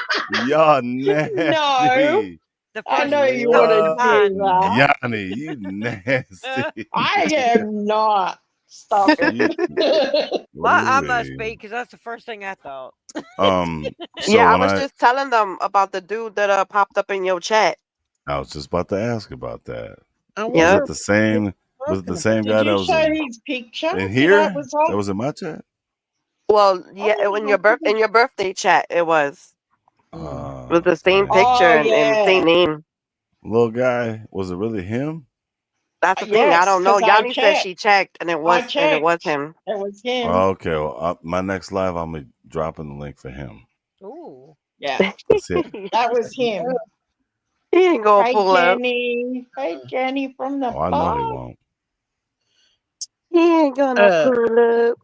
Y'all nasty. No. The I first know you wouldn't do that. Yanni, you nasty. I am not. Stop it. Well, I must be because that's the first thing I thought. So Yeah, I when was just telling them about the dude that popped up in your chat. I was just about to ask about that. Yeah. Was it the same? Was it the same guy Did that you was show his picture? in here? That was in my chat. Well, yeah, in your birthday chat, it was with the same picture and the same name. Little guy, was it really him? That's the thing. I don't know. Yanni said she checked, and it was him. It was him. Okay, well, my next live, I'm gonna dropping the link for him. Ooh. Yeah. That's it. That was him. He ain't gonna Hey, pull up. Jenny. Hey, Jenny from the I know he won't. He ain't gonna pull up.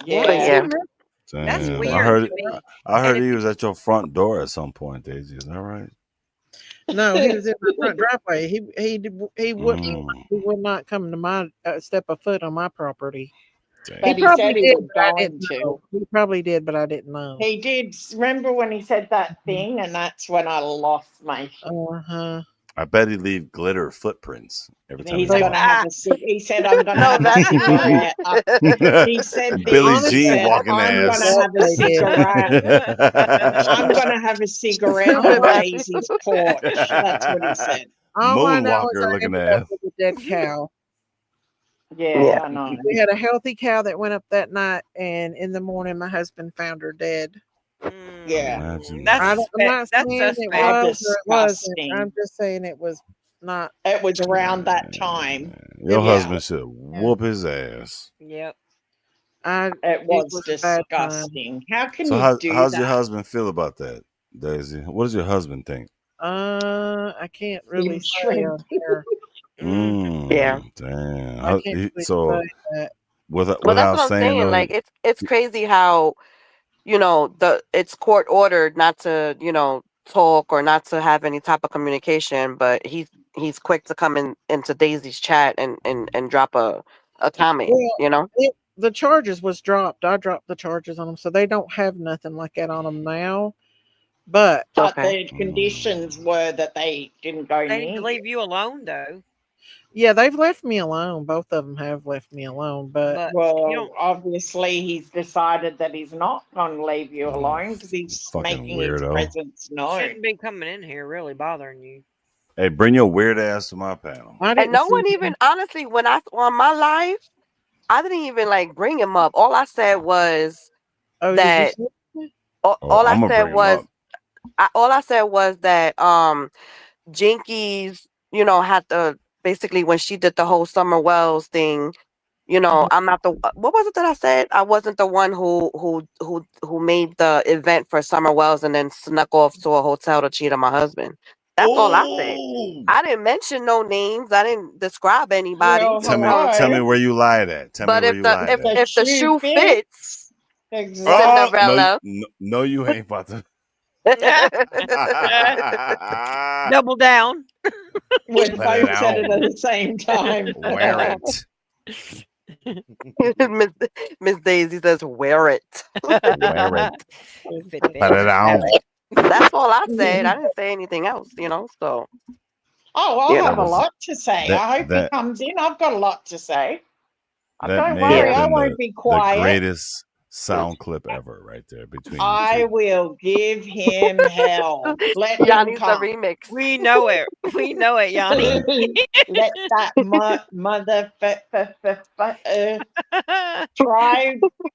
Yeah. But yeah. That's Damn, weird. I heard he was at your front door at some point, Daisy. Is that right? No, he was in my front driveway. He would not come to my step a foot on my property. But he probably said he did, was but I going didn't to. know. He probably did, but I didn't know. He did. Remember when he said that thing, and that's when I lost my. I bet he leave glitter footprints every time He's he gonna walks. have a. He said, "I'm gonna No, have a that's cigarette." He said, Billie "This." He Jean said, walking "I'm ass. gonna have a They did. cigarette. I'm gonna have a cigarette Stupid on Matthew. Daisy's porch." That's what he said. All I know is Moonwalker I looking ended ass. up with a dead cow. Yeah, I know. We had a healthy cow that went up that night, and in the morning, my husband found her dead. Yeah, Imagine I'm that. not That's saying it suspect. how was or it wasn't. disgusting. I'm just saying it was not. It was around that time. Your Yeah. husband should whoop his ass. Yep. It was a bad time. disgusting. How can So you do how's that? your husband feel about that, Daisy? What does your husband think? I can't really say shrimp. on here. Yeah. Damn. I can't really So say that. Well, that's without what I'm saying saying. though, Like it's crazy how, it's court ordered not to, talk or not to have any type of communication, but he's quick to come into Daisy's chat and drop a comment, Well, the charges was dropped. I dropped the charges on them, so they don't have nothing like that on them now. But the conditions were that they didn't go They near need to you. leave you alone, though. yeah, they've left me alone. Both of them have left me alone. But Well, obviously he's decided that he's not going to leave you alone because he's fucking making his weirdo. presence known. Shouldn't be coming in here really bothering you. Hey, bring your weird ass to my panel. And no one even, honestly, when I on my live, I didn't even like bring him up. All I said was that. All I said was, all I said was that Jinkies, had to basically when she did the whole Summer Wells thing. I'm not the. What was it that I said? I wasn't the one who made the event for Summer Wells and then snuck off to a hotel to cheat on my husband. That's all I said. I didn't mention no names. I didn't describe anybody. Well, Tell me where you lied at. Tell But me where if you the lied at. if the shoe fits, exactly. Cinderella. No, you ain't about to. Double down. We Put both it said it on. at the same time. Wear it. Miss Daisy says, "Wear it." Wear it. Put it on. That's all I said. I didn't say anything else. So. Oh, I have a lot to say. that- I hope that- he comes in. I've got a lot to say. That Don't may worry, have I been won't be the quiet. greatest sound clip ever, right there between you I two. will give him hell. Let him Yanni's the come. remix. We know it. We know it, Yanni. Let that mother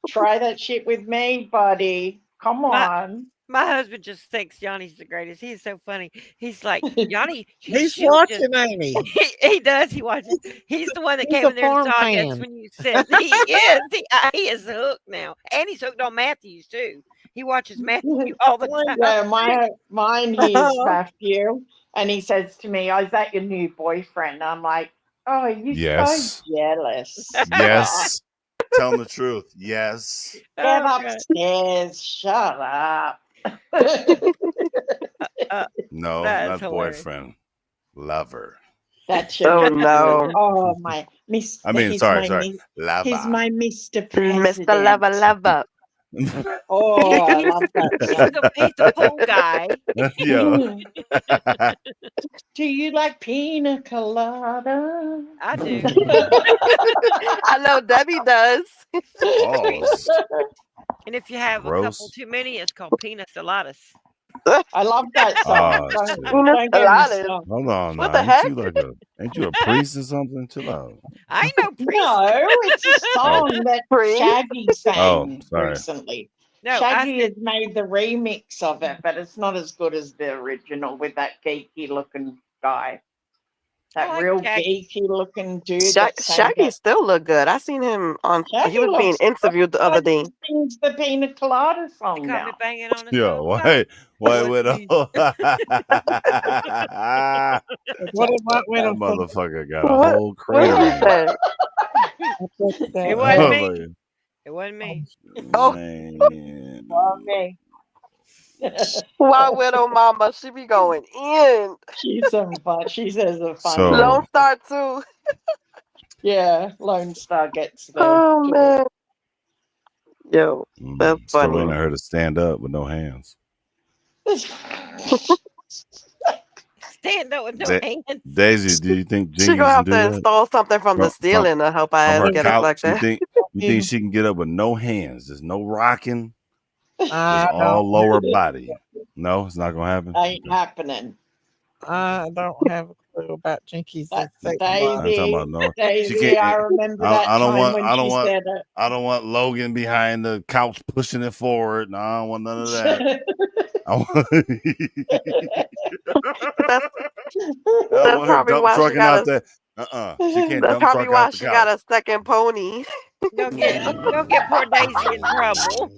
try that shit with me, buddy. Come on. My husband just thinks Yanni's the greatest. He's so funny. He's like, Yanni, he's she'll watching, ain't he? He does. He watches. He's the one that He's came a in there to farm talk. That's fan. when you said he is. He is hooked now, and he's hooked on Matthews too. He watches Matthew all the time. Yeah, mine is Matthew, and he says to me, "Oh, is that your new boyfriend?" I'm like, "Oh, you're Yes. so jealous." Yes. Tell him the truth. Yes. Get upstairs. Shut up. No, That is not hilarious. boyfriend. Lover. That should Oh, be no. good. Oh my Miss. I mean, he's sorry. He's Lover. my Mr. President. Mr. Lover. Oh, I love that song. He's the pool guy. Yo. Do you like pina colada? I do. I know Debbie does. Pause. And if you have a Gross. couple too many, it's called penis delatus. I love that song. Oh, shit. Don't get me started. Hold on. What now. the heck? Ain't you a priest or something? Chill out. I ain't no priest. No, it's a song that Shaggy sang sorry. recently. No, Shaggy has made the remix of it, but it's not as good as the original with that geeky looking guy. That like real Shaggy. geeky looking dude. that sang Shaggy that. still look good. I seen him on. Shaggy He was being looks interviewed the other day. He sings the pina colada song He caught me now. banging on his Yo, why widow? That What did White Widow say? motherfucker got a whole crater What on did him. he say? It wasn't me. Motherfucker. It wasn't me. Oh, Man. Well, me. White Widow Mama, she be going in. She's some fun. She says a funny. So- Lone Star too. Yeah, Lone Star gets the. Oh man. Yo, that's Still waiting funny. on her to stand up with no hands. Stand up with no hands. Daisy, do you think She Jinkies gonna can have do to that? install something from the ceiling to help her From ass her get up like couch? that. You think she can get up with no hands? There's no rocking. Just I all don't. lower body. No, it's not gonna happen. Ain't happening. I don't have a clue about Jinkies. I'm talking about no. She Daisy, I can't. remember that I don't time want. when I don't she want. said it. I don't want Logan behind the couch pushing it forward. No, I don't want none of that. I want, That's I want her probably dump why she trucking got out a. there. She can't That's dump probably truck why out the she got couch. a second pony. Don't get poor Daisy in trouble.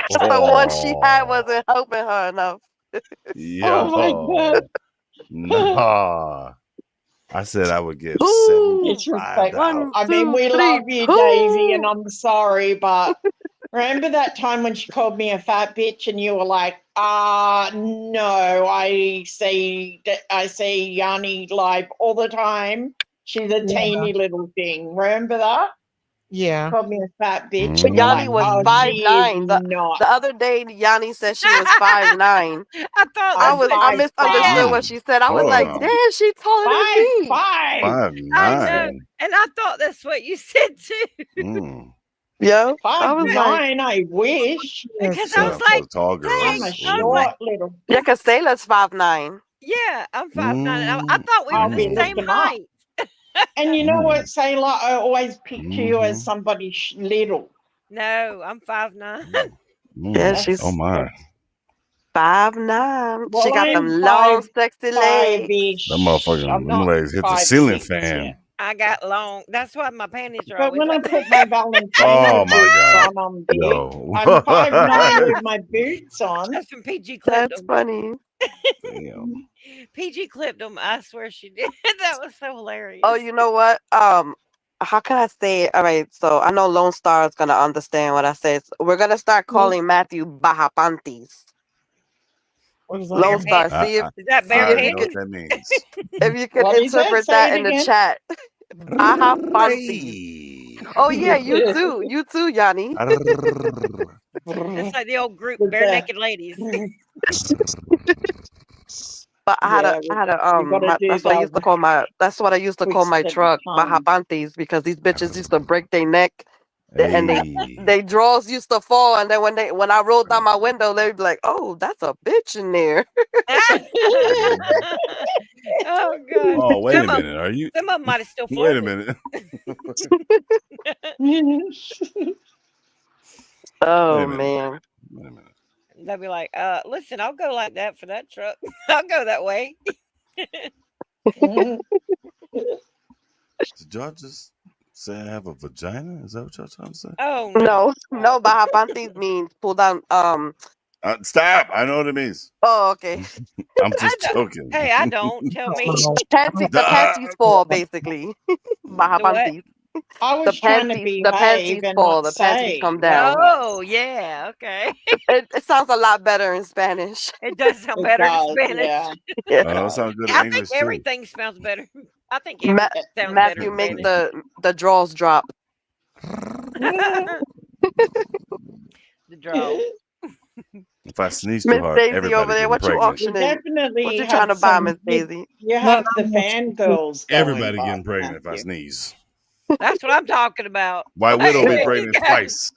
The one she had wasn't helping her enough. Yo, Oh my God. nah. I said I would give Disrespectful. $75. I mean, we love you, Daisy, and I'm sorry, but remember that time when she called me a fat bitch and you were like, no, I say Yanni live all the time. She's a teeny little thing. Remember that? Yeah. Called me a fat bitch. But And you're Yanni like, was oh, 5'9". she's The not. other day, Yanni said she was 5'9". I thought I that's what I you misunderstood said. what she said. I was Hold like, on. damn, she taller than me. 5'5". I know, 5'9". and I thought that's what you said too. Yeah, I was 5'9", like, I wish. Because I was For like, the tall I'm dang, a girls. I was like, short little. yeah, cause Sayla's 5'9". yeah, I'm 5'9". I thought we were I'll the be same looking up. height. And you know what, Sailor? I always picture you as somebody little. No, I'm 5'9". Yeah, she's Oh my. 5'9". She Well, got them I'm long, sexy legs. five-ish. That motherfucker, I'm them not legs hit the 5'6" ceiling yet. fan. I got long. That's why my panties are But always when I up. put my Valentino Oh my boots God. on, I'm big. Yo. I'm 5'9" with my boots on. That's when PG clipped That's them. funny. Damn. PG clipped them. I swear she did. That was so hilarious. Oh, you know what? How can I say it? All right, so I know Lone Star is gonna understand what I said. We're gonna start calling Matthew Baja Panties. What is that? Lone Star, Pants. see if Is that I bare already know panties? what that means. if you could What is it? interpret Say that it in the again. chat. Baja Panties. Hey. Oh yeah, you too, Yanni. That's like the old group, With bare the- naked ladies. But I had Yeah, a you gotta do that's what I that used to call my twisted truck tongue. Baja Panties because these bitches used to break their neck. And Hey. they drawers used to fall, and then when I rolled down my window, they'd be like, "Oh, that's a bitch in there." Oh god. Oh, wait a Some of minute. Are you? some of them might have still Wait a floated. minute. Oh Wait a minute. man. Wait a minute. They'll be like, listen, I'll go like that for that truck. I'll go that way. Did y'all just say I have a vagina? Is that what y'all trying to say? Oh No, Baja Panties means pull down. Stop. I know what it means. Oh, okay. I'm just joking. Hey, I don't. Tell me. The panties fall basically. Baja The what? Panties. I was trying to behave The panties and fall. not The panties say. come down. Oh, yeah. Okay. It sounds a lot better in Spanish. It does sound It better does, in Spanish. yeah. Oh, that sounds good in I English think too. everything smells better. I think everything sounds better Matthew in make Spanish. the draws drop. The draw. If I sneeze too Miss hard, Daisy everybody over there, getting what you pregnant. You auctioning? definitely What you have trying to buy, some. Miss Daisy? You have the fangirls going. Everybody getting Bob, pregnant if I Matthew. sneeze. That's what I'm talking about. White Hey, Widow be you pregnant guys- twice.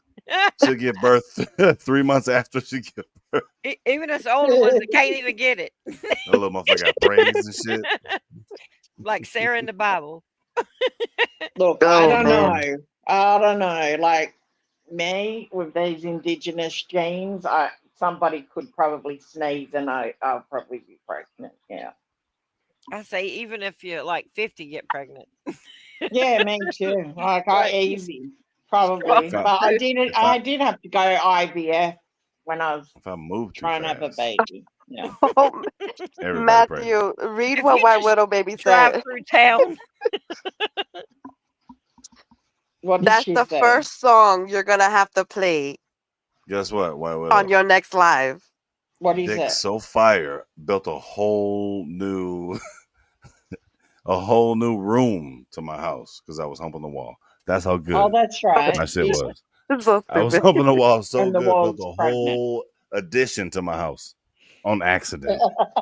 She'll give birth 3 months after she give birth. Even us older ones that can't even get it. That little motherfucker got braids and shit. Like Sarah in the Bible. Look, I Oh, don't man. know. I don't know. Like me with these indigenous genes, somebody could probably sneeze and I'll probably be pregnant. Yeah. I say even if you're like 50, get pregnant. Yeah, me too. Like easy, probably. If I- But I did it. if I- I did have to go IVF when I was If I move too trying to have a fast, baby. Yeah. Oh, everybody pregnant. Matthew, read If what you White just Widow baby drive said. through town. What did That's she the say? first song you're gonna have to play Guess what? White Widow. on your next live. What is Dick it? so fire built a whole new room to my house because I was humping the wall. That's how good Oh, that's right. that shit was. So I was stupid. hoping the wall was so And the good, built world's a pregnant. whole addition to my house on accident.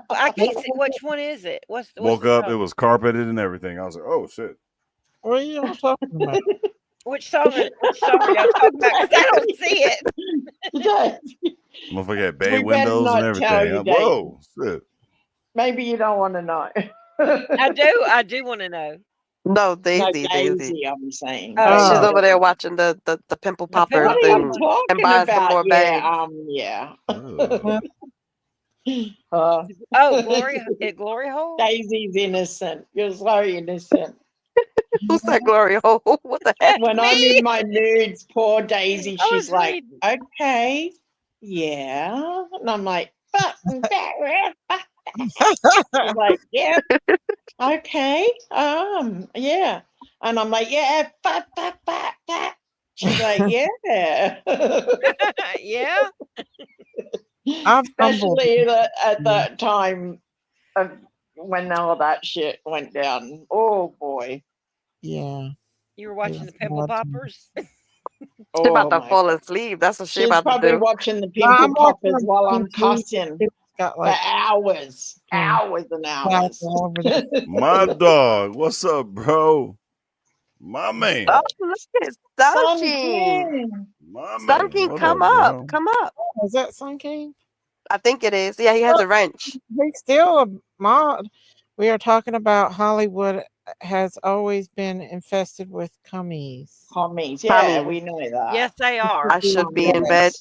I can't see which one is it. What's Woke the up, song? it was carpeted and everything. I was like, oh shit. What are you talking about? Which song are y'all talking about? Because I don't see it. Motherfucker had bay We better windows and not tell everything. you, Whoa, shit. Maybe you don't want to know. I do want to know. No, No, Daisy. Daisy, I'm saying. Oh, She's Daisy. over there watching the pimple The poppers What are you and talking buying some more about? bags. Yeah. Oh, glory hole. Daisy's innocent. You're so innocent. Who's that glory hole? What the heck? When I'm in my moods, poor Daisy, I she's was like, reading. okay, yeah. And I'm like, she's like, yeah, okay, yeah. And I'm like, yeah, she's like, yeah. Yeah. Especially at that time of when all that shit went down. Oh boy. Yeah. You were watching the pimple poppers. She about to my fall asleep. That's what she She's about to probably do. watching the I'm pimple watching poppers them while I'm TV. cussing It's got for like hours and hours. all over the My dog, what's up, bro? My man. Oh, look at Sun Sun King. King. My Sun man. King, What come up, up. bro? Come up. Is that Sun King? I think it is. Yeah, he has a wrench. He's still a mod. We are talking about Hollywood has always been infested with commies. Commies, yeah, Tommy. we know that. Yes, they are. I should be in bed.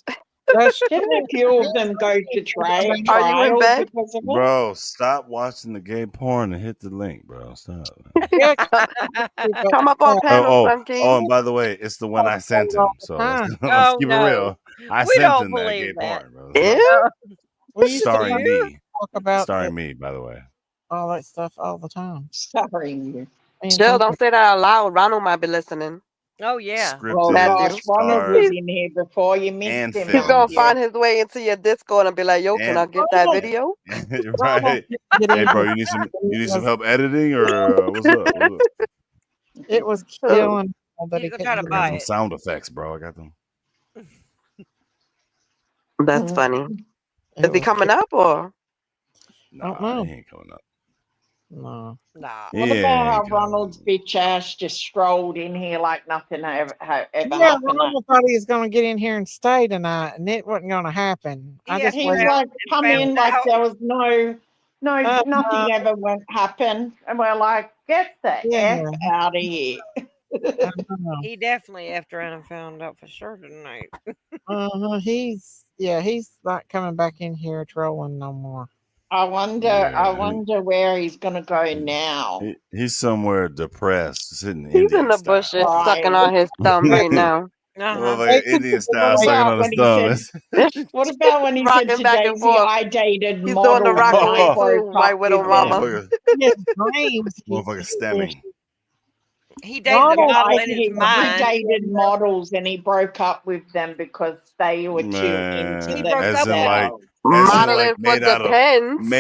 That's Didn't a few of them go to Are you in trial bed? because of it? Bro, stop watching the gay porn and hit the link, bro. Stop. yeah, Come up on panel, Sun Oh, King. and by the way, it's the one I sent him. So let's Oh, keep it no. real. I We sent don't him that gay believe that. porn, bro. Ew. we used to Starring me. talk about Starring me, by the way. all that stuff all the time. Starring you. And Chill, Sun don't say that out loud. Ronald might be listening. Oh yeah. Oh Scripted, gosh, Ronald was starred, in here before you missed and him. He's gonna filmed. find his way into your Discord and be like, "Yo, can I And get that video?" right. Hey, bro, you need some help editing or what's up? What's up? It was killing that he He's gonna try to couldn't I got buy some it. sound effects, bro. I got them. That's funny. Is he was coming up or? Nah, know. he ain't coming up. No. Nah. What He about how ain't coming Ronald's bitch ass just strolled in here like nothing ever Yeah, happened? Ronald thought he was going to get in here and stay tonight, and it wasn't going to happen. I Yeah, just He's waited. like come in found like out. there was nothing ever went happen, and we're like, get the Yeah. f out of here. I know. He definitely after around and found out for sure tonight. He's not coming back in here trolling no more. I wonder where he's gonna go now. He's somewhere depressed, sitting He's Indian in the style. bushes sucking on his thumb right now. Uh-huh. Like Indian style, What sucking about on when his he thumb. said? What about when he said Rocking to back and Daisy, forth. "I dated He's doing the models rock and and I roll broke too, White up Widow with Mama. them." His dreams. Motherfucker stemming. He dated a Ronald, model Like in his he mind. dated models and he broke up with them because they were too into He broke as up in with like, themselves. Modeling for made out Depends.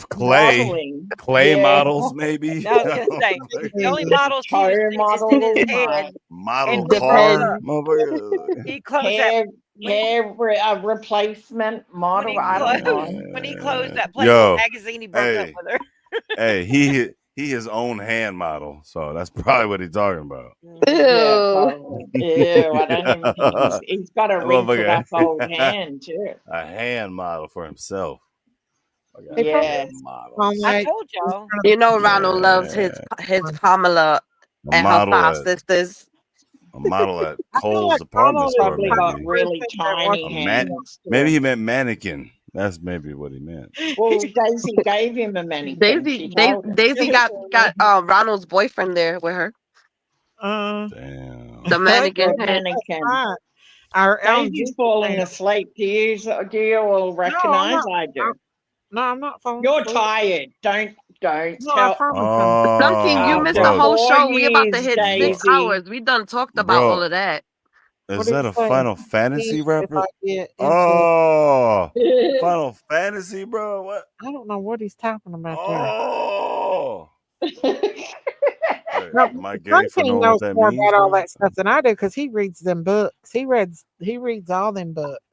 of clay, Modeling, clay yeah. models maybe. I was gonna say the only models he was Toe seeing is in his models, head. Model And clothes car, up. motherfucker. He closed that hair replacement model. I don't know. when he closed that Playboy Yo, magazine. He broke up hey, with her. hey, he his own hand model, so that's probably what he's talking about. Yeah, Ew. probably. Ew, I don't even think he's got a That wrinkled motherfucker- up old hand too. A hand model for himself. Yes. I told y'all. You know Ronald loves his Pamela A and her model 5 at- sisters. A model at I feel Cole's like department Ronald store, Probably got maybe. really tiny hands. Maybe he meant mannequin. That's maybe what he meant. Well, Daisy gave him a mannequin. Daisy, She told him. Daisy got Ronald's boyfriend there with her. Damn. The mannequin The head. mannequin. Daisy's falling asleep. Do you all recognize? I do. No, I'm not falling You're asleep. tired. Don't No, I tell. promise Duncan, you missed the whole Bro. show. We about to 4 hit 6 years, hours. We done talked about Bro. all of that. Is that a Final Fantasy If I rapper? get into Oh, Final Fantasy, bro. What? I don't know what he's talking about there. Oh, No, Am I gay Sun for King knowing what knows that more means, about all bro? that stuff than I do because he reads them books. He reads all them books.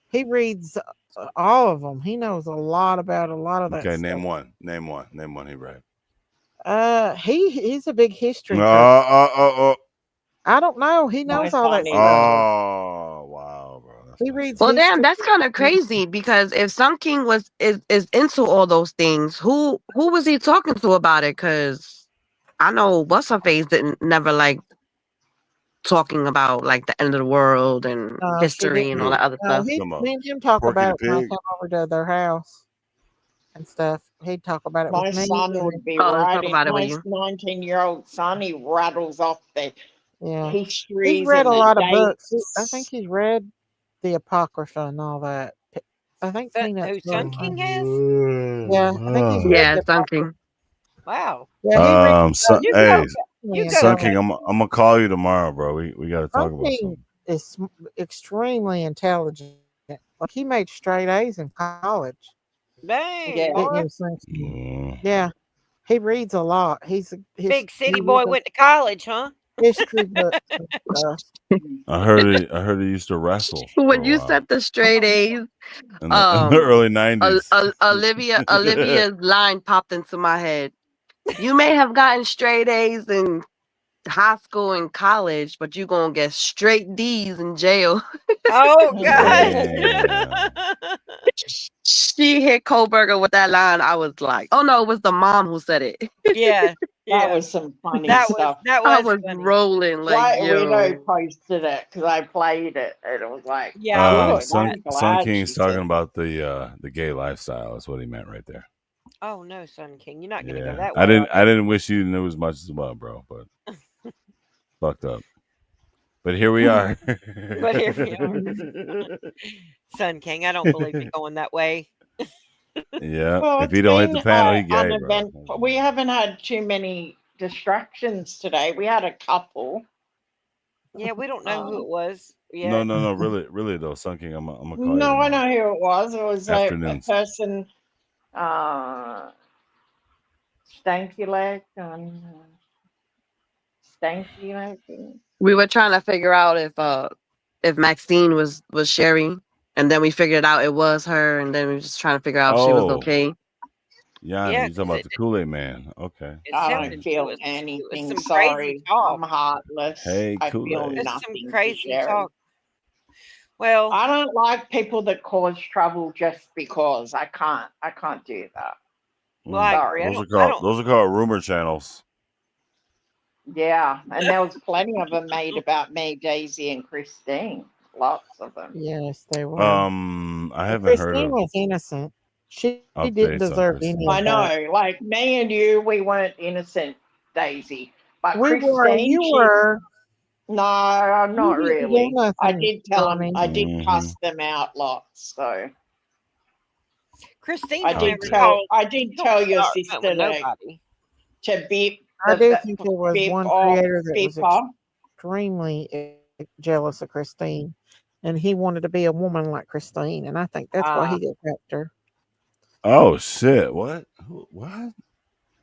He reads all of them. He knows a lot about a lot of that Okay, stuff. name one. Name one. Name one he read. He's a big history person. Oh. I don't know. He knows all that stuff. Oh, wow, bro. He reads Well, damn, history. that's kind of crazy because if Sun King is into all those things, who was he talking to about it? Because I know what's her face didn't never like talking about like the end of the world and No, she history and all that didn't. other No, stuff. me and him talk Porky the about it when I Pig? come over to their house and stuff. He'd talk about it My with me. son would be Oh, let's right talk in about it with my you. 19-year-old son. He rattles off the Yeah, he's histories read and a the lot of books. I dates. think he's read the Apocrypha and all that. I think Peanuts. Who Sun King has? Yeah, I think he's read Yeah, the Sun Apocrypha. King. Wow. Yeah, he reads. You Hey, go. You go. Sun King, I'm gonna call you tomorrow, bro. We got to talk about King something. is extremely intelligent. Like he made straight A's in college. Dang, Yeah. boy. Yeah, he reads a lot. Big city boy went to college, huh? history books and stuff. I heard he used to wrestle. When you said the straight A's, in the early 90s. Olivia's line popped into my head. You may have gotten straight A's in high school and college, but you're gonna get straight D's in jail. Oh God. She hit Kohlberger with that line. I was like, oh no, it was the mom who said it. Yeah. That was some funny That stuff. I was rolling like, White yo. Widow posted it because I played it, and it was like, yeah, good. Sun I'm glad King's she talking said about the gay lifestyle. That's what he meant right there. Oh no, Sun King, you're not gonna go Yeah, that way. I didn't wish you knew as much as well, bro. But fucked up. But here we are. But here we are. Sun King, I don't believe you're going that way. Yeah, Well, if it's he don't hit been the panel, he gay, bro. uneventful. We haven't had too many distractions today. We had a couple. Yeah, we don't know who it was. No, Yeah. really though, Sun King. I'm gonna call you. No, I tomorrow. know who it was. It was a Afternoons. person, stanky leg and stanky leg. We were trying to figure out if Maxine was Sherry, and then we figured out it was her, and then we were just trying to figure out if she was okay. Yeah, Yeah, you talking about the Kool-Aid Man? Okay. I sounded- don't feel it was anything. some Sorry, crazy talk. I'm heartless. Hey, I feel Kool-Aid. It's some nothing. crazy to share. talk. Well, I don't like people that cause trouble just because. I can't do that. Well, I agree. I Those don't- are called rumor channels. Yeah, and there was plenty of them made about me, Daisy, and Christine. Lots of them. Yes, they were. I haven't heard Christine of was innocent. She didn't updates on deserve Christine. any of I that. know, like me and you, we weren't innocent, Daisy. But We Christine, were. You she- were. No, I'm not You didn't do really. I nothing, did tell them. Ronnie. I did cuss them out lots. So Christine, I did tell your sister to beep. I do think there was beep one off, creator that beep was off. extremely jealous of Christine, and he wanted to be a woman like Christine, and I think that's why he attacked her. Oh shit! What? What?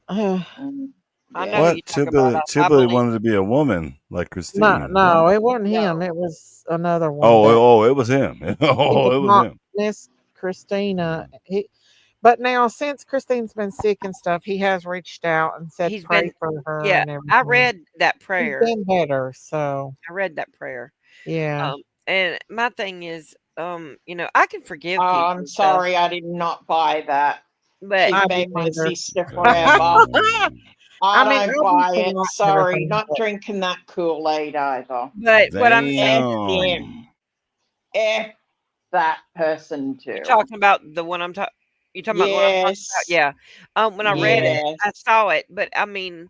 I know What? you talk about. Chibley wanted to be a woman like Christine. No, it wasn't him. It was another one. Oh, it was him. Oh, it was him. Miss Christina. But now since Christine's been sick and stuff, he has reached out and said He's pray been- for her. Yeah, and everything. I read that prayer. He's been better, so I read that prayer. yeah. And my thing is, I can forgive people. I'm and stuff, sorry, I did not buy that. but She's I been didn't my either. sister forever. I mean, don't I buy think it. that's Sorry, everything, not but- drinking that Kool-Aid either. But what I'm F saying, him. F that person too. you're talking about the one I'm talking. You talking about the one I'm talking about? Yes. Yeah. When I read it, Yes. I saw it, but I mean,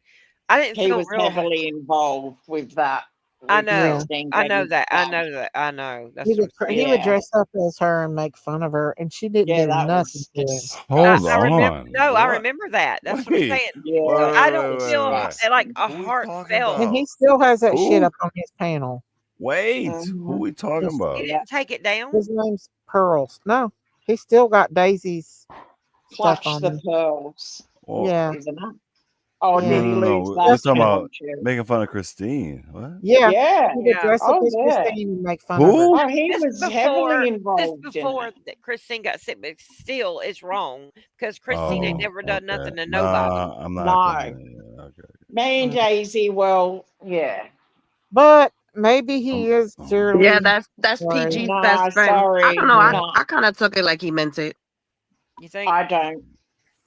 I didn't He feel was real. heavily involved with that. I with know. Christine I know getting that. I stabbed. know that. I know. That's He would, what I'm he saying. would dress up as her and make fun of her, and she didn't Yeah, do that nothing was to him. Hold I remember. on. No, I What? remember that. That's what I'm Wait. saying. Yeah, So I Wait, don't wait, feel wait. like a Who we talking heartfelt. about? And he still has that shit Who? up on his panel. Wait, Mm-hmm. who we talking Just- about? He didn't take it down. His name's Pearls. No, he still got Daisy's Clutch stuff on the him. pearls, Well, Yeah. isn't it? Oh, Yeah. did he lose No, that? we're talking too? about making fun of Christine. What? Yeah. Yeah. He would dress up Oh, as yeah. Christine and make fun of her. Who? Oh, he This was heavily involved in before it. that Christine got sick, but still it's wrong because Christine ain't Oh, never done okay. nothing to nobody. Nah, I'm not No. coming. Okay. Me and Daisy, well, yeah. But maybe he is serially. Yeah, that's sorry. PG's Nah, best friend. I sorry. don't know. No, I kind of took it like he meant it. You think? I don't.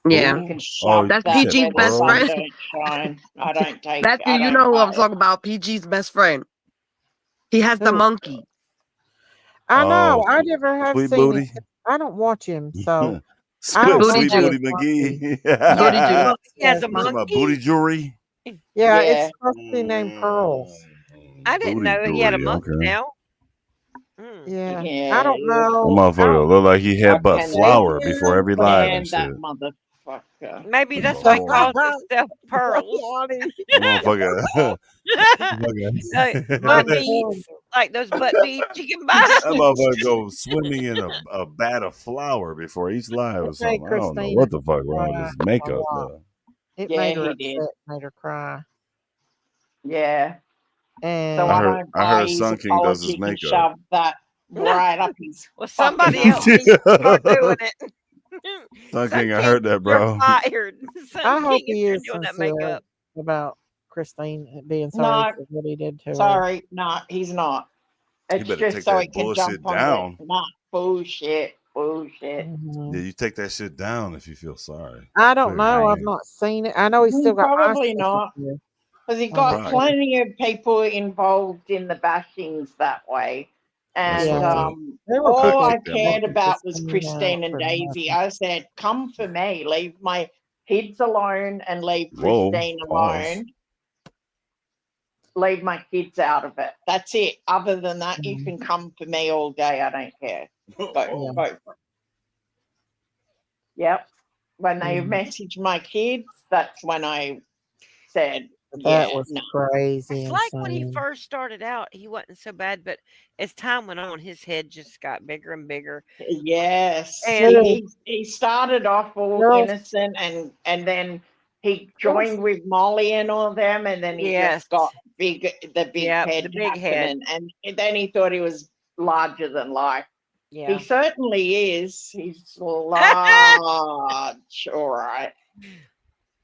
Yeah. You can Oh, shove That's you that said PG's where the best Pearl? sun friend. don't shine. I don't take. Matthew, I you don't know who I'm buy it. talking about. PG's best friend. He has the Who? monkey. I know. Oh, I never have Sweet seen Booty. it. I don't watch him, so I Sweet, don't know Booty Sweet that Booty it's monkey. McGee. Yeah, Booty it's juice. supposed He has to a be Talking about monkey. booty jewelry. Yeah, Yeah. it's supposed to be named Pearls. I didn't Booty know he had a jewelry. monkey Okay. now. Mm. Yeah, Yeah. I don't That know. I motherfucker don't look like he I had but cannot flour before every live and stand that shit. motherfucker. Maybe that's But why he horny. calls himself Pearls. Lonnie. Motherfucker. Butt I'm Motherfucker. telling beads, like those butt beads you can buy. That motherfucker go swimming in a vat of flour before each live you, or it made something. I don't know Christina what the fuck wrong with cry his a makeup, lot. but It Yeah, made her he upset, did. made her cry. Yeah. So And I don't I buy heard his Sun King does his apology and makeup. shove that right up his Well, fucking somebody else ass. needs to start doing it. Sun Sun King, I King, heard that, you're bro. fired. I Sun hope King, if he you're is doing that sincere makeup. about Christine being sorry No, for what he did to her. sorry, no, he's not. You It's better just take so he that can jump bullshit on the down. not bullshit. Mhm. Yeah, you take that shit down if you feel sorry. I don't Clear your know. I've name. not seen it. I know he's still got my Probably stuff not. up there Because he on the got Right. plenty of people involved in the bashings that way. That's And fucked up. There were all people I kick them cared bashing about was Christine Christine and for Daisy. nothing. I said, come for me, leave my kids alone and leave Whoa. Christine Pause. alone. Leave my kids out of it. That's it. Other than that, you can come for me all day. I don't care. Go, go. Yep. When they messaged my kids, that's when I said, That yeah, was no. crazy It's like when he insane. first started out, he wasn't so bad, but as time went on, his head just got bigger and bigger. Yes, And he started off all Girls, innocent, and then he joined with Molly and all them, and then he yes, just got big, the big yeah, head the big head. happening, and then he thought he was larger than life. Yeah. He certainly is. He's large, all right.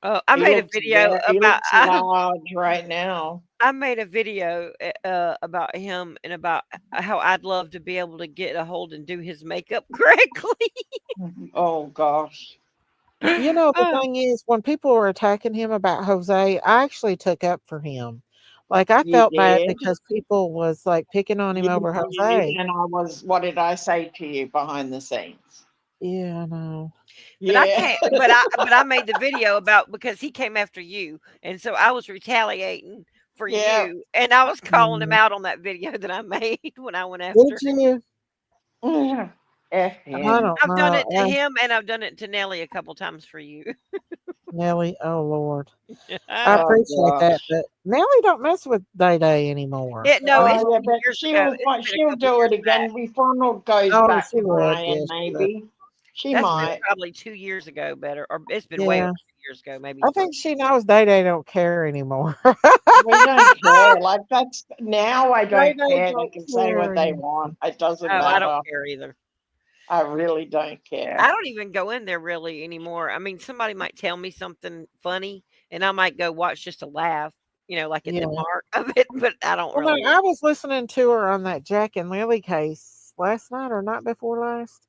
Oh, I He made a looks video he about looks large right now. I made a video about him and about how I'd love to be able to get a hold and do his makeup correctly. Oh gosh. you know, the Oh, thing is, when people were attacking him about Jose, I actually took up for him. Like, I You felt bad did. because people was like picking on him You over did, Jose. and I was. What did I say to you behind the scenes? Yeah, I know. but I Yeah. can't. But I made the video about because he came after you, and so I was retaliating for Yeah. you, and I was calling him Mm. out on that video that I made when I went after Did him. you? F I him. don't I've done know. it to him, and I've done it to Nelly a couple times for you. Nelly, oh Lord. I Oh appreciate that, gosh. but Nelly don't mess with Day Day anymore. No, it's Oh yeah, been but years ago. It's been a she'll couple do years it again back. before it goes Oh, back she would. crying. Yeah, she would. Maybe she That's been might. probably 2 years ago, better, or it's been way Yeah. over 2 years ago, maybe I 3. think she knows Day Day don't care anymore. We don't care. Like that's now. I Day don't Day care. They don't can say care what they anymore. want. It doesn't Oh, I don't matter. care either. I really don't care. I don't even go in there really anymore. I mean, somebody might tell me something funny, and I might go watch just to laugh, like at Yeah. the mark of it, but I don't Well, no, really. I was listening to her on that Jack and Lily case last night or night before last,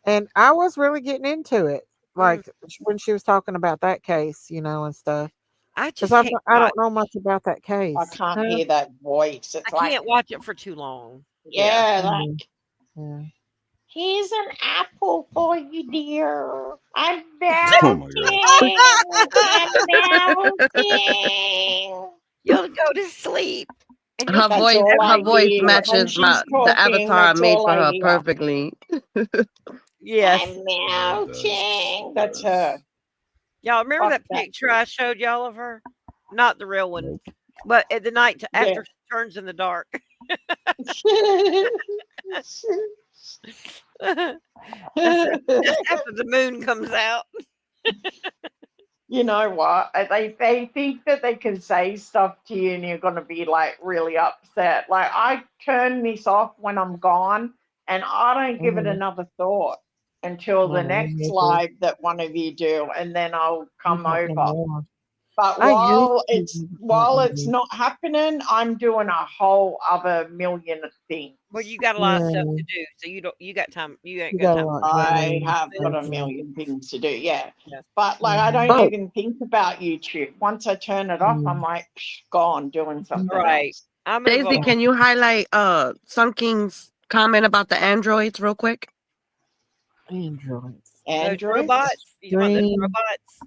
and I was really getting into it, like when she was talking about that case, and stuff. I Because just can't I watch. don't know much about that case. I can't Huh? hear that voice. It's I like, can't watch it for too long. Yeah. yeah, like Yeah. here's an apple for you, dear. I'm Oh my god. melting. You'll go to sleep. And Her That's voice, all I her voice hear. matches When she's the talking, avatar I that's made all for I her hear. perfectly. Yes. I'm melting. That's her. Y'all remember Fuck that that picture I showed y'all of her? Not the real one, but at the night Yeah. after she turns in the dark. That's after the moon comes out. You know what? They think that they can say stuff to you and you're going to be like really upset. Like I turn this off when I'm gone and I don't give it another thought until the next live that one of you do, and then I'll come over. But while it's not happening, I'm doing a whole other million things. Well, you got a lot of stuff to do, so you got time. You ain't got time. I have got a million things to do, yeah. But like I don't even think about YouTube. Once I turn it off, I'm like gone doing something else. Daisy, can you highlight Sun King's comment about the androids real quick? Androids. Robots. You want the robots?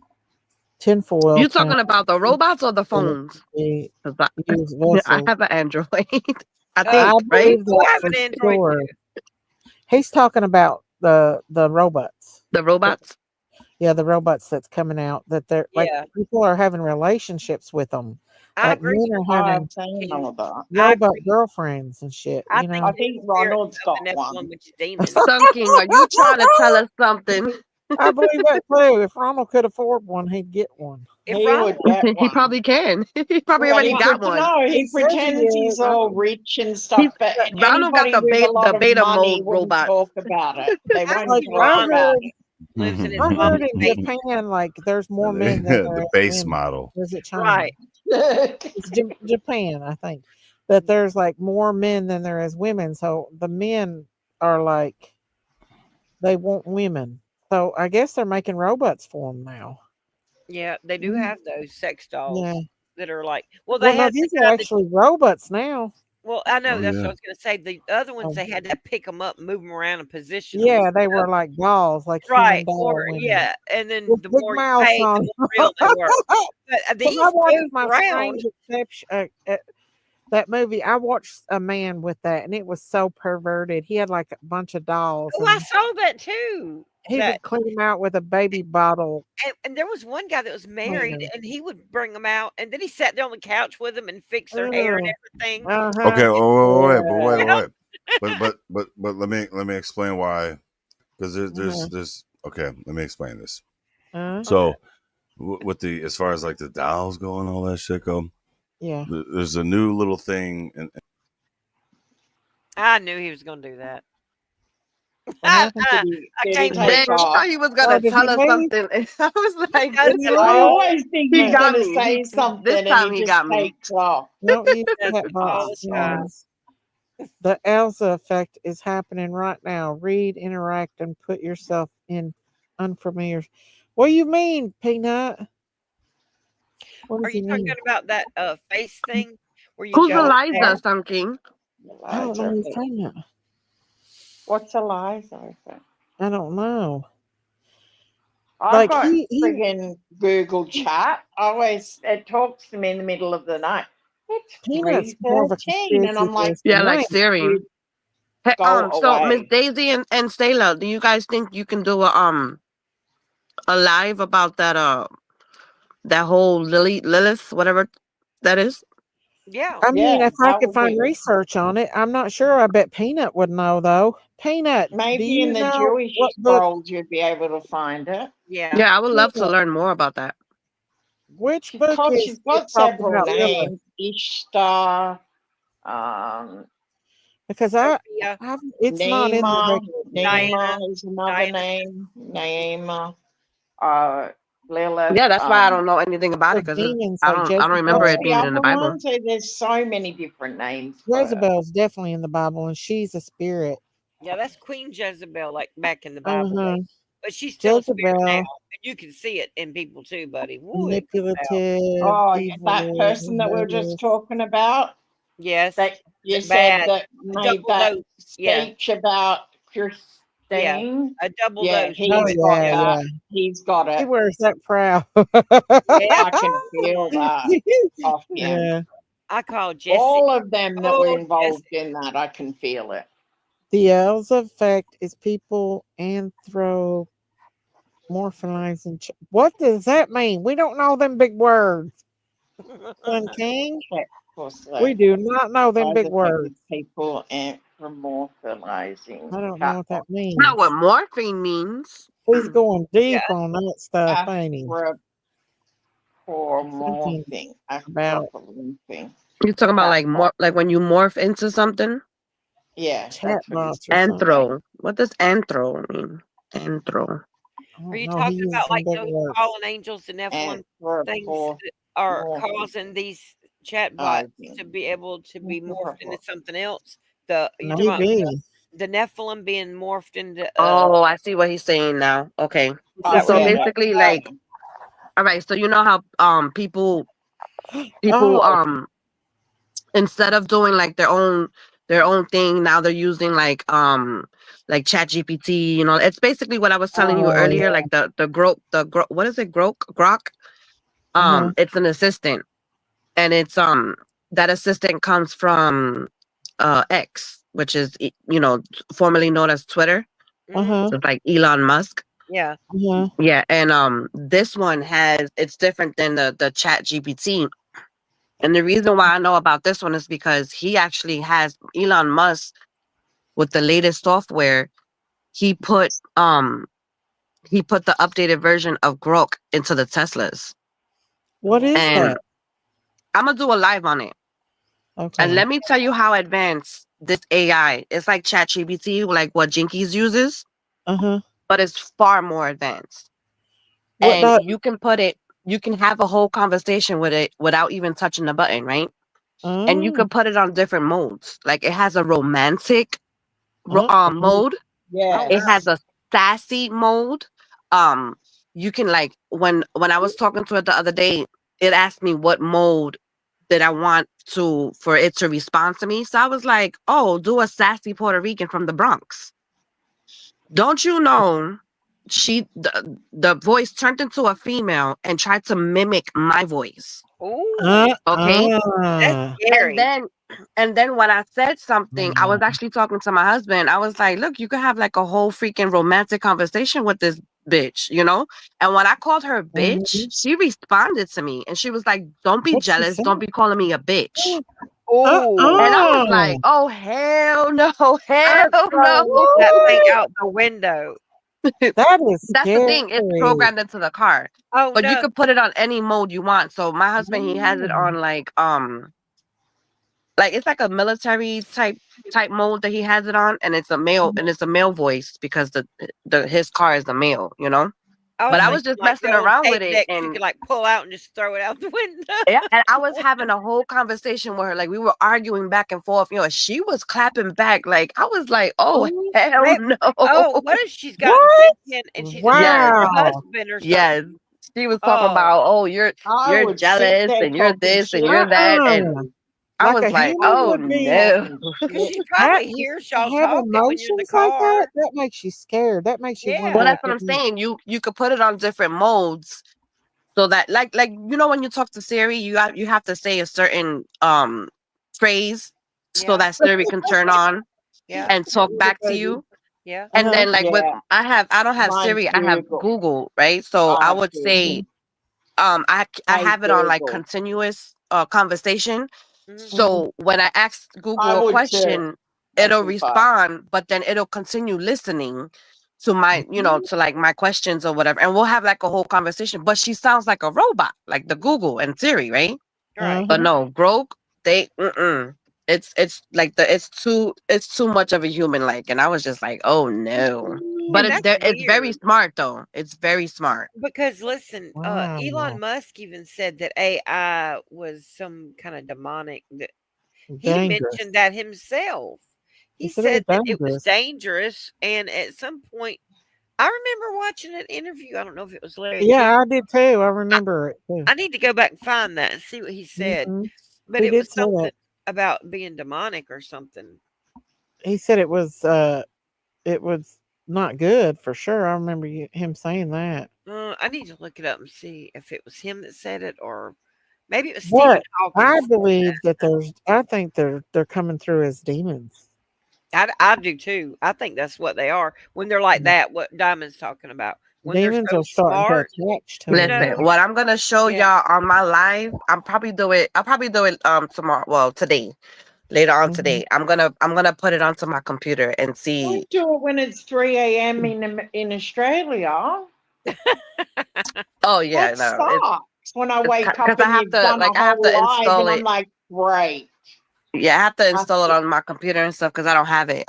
Tinfoil. You talking about the robots or the phones? I have an Android. I think, right? He's talking about the robots. The robots? Yeah, the robots that's coming out that they're like people are having relationships with them. Like men are having robot girlfriends and shit. I think Ronald's got one. Sun King, are you trying to tell us something? I believe that too. If Ronald could afford one, he'd get one. He would get one. He probably can. He probably already got one. No, he pretends he's all rich and stuff, but Ronald got the beta mode robot. Talk about it. They won't Like, talk about it. I heard in Japan, like there's more men than there the are base women. model. Or is it China? Right. It's Japan, I think. That there's like more men than there is women. So the men are like they want women. So I guess they're making robots for them now. Yeah, they do have those sex dolls that are like. Well, Well, they no, have these are actually robots now. Well, I know that's what I was going to say. The other ones they had to pick them up, move them around, and position them. Yeah, they were like dolls, like Right. human doll Or women. and then With the big more you mouths paid, on the more real they were. But these When I watched move my around. Strange Exception, that movie, I watched a man with that, and it was so perverted. He had like a bunch of dolls. Oh, I saw that too. He would clean them out with a baby bottle. And there was one guy that was married, and he would bring them out, and then he sat there on the couch with them and fixed their hair and everything. Okay, wait, but let me explain why, because there's okay, let me explain this. So with the as far as like the dolls go and all that shit go, there's a new little thing, and I knew he was going to do that. I thought he was gonna tell us something. I was like, I always think he's got gonna me. say something. This time and he just got me. takes off. No, the Elsa effect is happening right now. Read, interact, and put yourself in unfamiliar. What do you mean, Peanut? Are you talking about that face thing where you Who's go Eliza, Sun King? I don't know who's saying that. What's Eliza? I don't know. I've got friggin' Google Chat. It talks to me in the middle of the night. It's Peanut's more of a 3:13, and I'm like, yeah, like Siri. Hey, Go so away. Miss Daisy and Stella, do you guys think you can do a live about that that whole Lilith, whatever that is? Yeah. I mean, if I could find research on it, I'm not sure. I bet Peanut would know, though. Peanut, do maybe you in the know Jewish what book? scrolls you'd be able to find it. Yeah, I would love to learn more about that. Which book Because is she's got several names. Ishtar, because it's not in the Naima. regular Naima is another name. Naima. Lilith. Yeah, that's why I don't know anything about it, because I don't remember it being in the Bible. There's so many different names. Jezebel's definitely in the Bible, and she's a spirit. Yeah, that's Queen Jezebel, like back in the Bible days. But she's still a Jezebel, spirit now, and you can see it in people too, buddy. Woo, manipulative. Oh, evil, that person that we were just talking about. Yes, that you it's said bad. that made Double that dose. Yeah. speech about Christine. A double Yeah, dose. he's got that. He's got He it. wears that proud. I can feel that off him. Yeah. I call Jesse. All of them that were Oh, involved in that, I can feel it. The Elsa effect is people anthropomorphizing. What does that mean? We don't know them big words. Sun King? We do not know them big words. People anthropomorphizing. I don't know what that means. I know what morphine means. He's going deep on that stuff, ain't he? Morphing. About You're talking about like like when you morph into something? Yeah, chat bots or something. Anthro. What does anthro mean? Anthro. Are you talking about like those fallen angels, the Nephilim things that are causing these chat bots to be able to be morphed into something else? You talking about the Nephilim being morphed into? Oh, I see what he's saying now. Okay, so basically, like, all right. So you know how people instead of doing like their own thing, now they're using like chat GPT, you know, it's basically what I was telling you earlier, like the grok, what is it, grok. It's an assistant, and it's that assistant comes from X, which is, you know, formerly known as Twitter. So it's like Elon Musk. Yeah. Yeah, and this one it's different than the chat GPT. And the reason why I know about this one is because he actually has Elon Musk with the latest software. He put the updated version of Grok into the Teslas. What is that? I'm gonna do a live on it. Okay. And let me tell you how advanced this AI. It's like ChatGPT, like what Jinkies uses. But it's far more advanced. You can put it, you can have a whole conversation with it without even touching the button, right? And you can put it on different modes. Like it has a romantic mode. Yeah. It has a sassy mode. You can, like, when I was talking to it the other day, it asked me what mode that I want for it to respond to me. So I was like, oh, do a sassy Puerto Rican from the Bronx. Don't you know the voice turned into a female and tried to mimic my voice. Okay. That's scary. And then when I said something, I was actually talking to my husband. I was like, look, you could have like a whole freaking romantic conversation with this bitch, you know? And when I called her a bitch, she responded to me and she was like, don't be jealous. Don't be calling me a bitch. And I was like, oh, hell no. Hell no. That thing out the window. That is That's the thing. It's programmed into the car. But you could put it on any mode you want. So my husband, he has it on like it's like a military type mode that he has it on, and it's a male voice because his car is a male, you know. But I was just messing around with it, and you could like pull out and just throw it out the window. Yeah, and I was having a whole conversation with her, like we were arguing back and forth. You know, she was clapping back, like I was like, "Oh hell no!" Oh, what if she's got and she's her husband or something? Yes, she was talking about, "Oh, you're jealous, and you're this, and you're that," and I was like, "Oh no!" Because she's probably hears y'all talking when you're in the car. Like that? That makes you scared. That makes you wonder. Well, that's what I'm saying. You could put it on different modes, so that like you know, when you talk to Siri, you have to say a certain phrase so that Siri can turn on and talk back to you. Yeah. And then like I don't have Siri, I have Google, right? So I would say I have it on like continuous conversation. So when I ask Google a question, it'll respond, but then it'll continue listening to my, you know, to like my questions or whatever. And we'll have like a whole conversation, but she sounds like a robot, like the Google and Siri, right? Right. But no, Grok, it's like it's too much of a human, like, and I was just like, oh no. But it's very smart though. It's very smart. Because listen, Elon Musk even said that AI was some kind of demonic. He mentioned that himself. He said that it was dangerous, and at some point, I remember watching an interview. I don't know if it was Larry. Yeah, I did too. I remember it too. I need to go back and find that and see what he said. But it was something about being demonic or something. He said it was not good for sure. I remember him saying that. I need to look it up and see if it was him that said it or maybe it was What Stephen Hawking. I believe that I think they're coming through as demons. I do too. I think that's what they are when they're like that. What Diamond's talking about. When demons they're so are starting to attach to them. Listen, what I'm gonna show y'all on my live, I'll probably do it tomorrow. Well, today. Later on today, I'm gonna put it onto my computer and see. Don't do it when it's 3 a.m. in Australia. Oh yeah, Stop. when I wake up because I and have you've to done like a I have whole to live, install and I'm it. like, great. Yeah, I have to install it on my computer and stuff because I don't have it.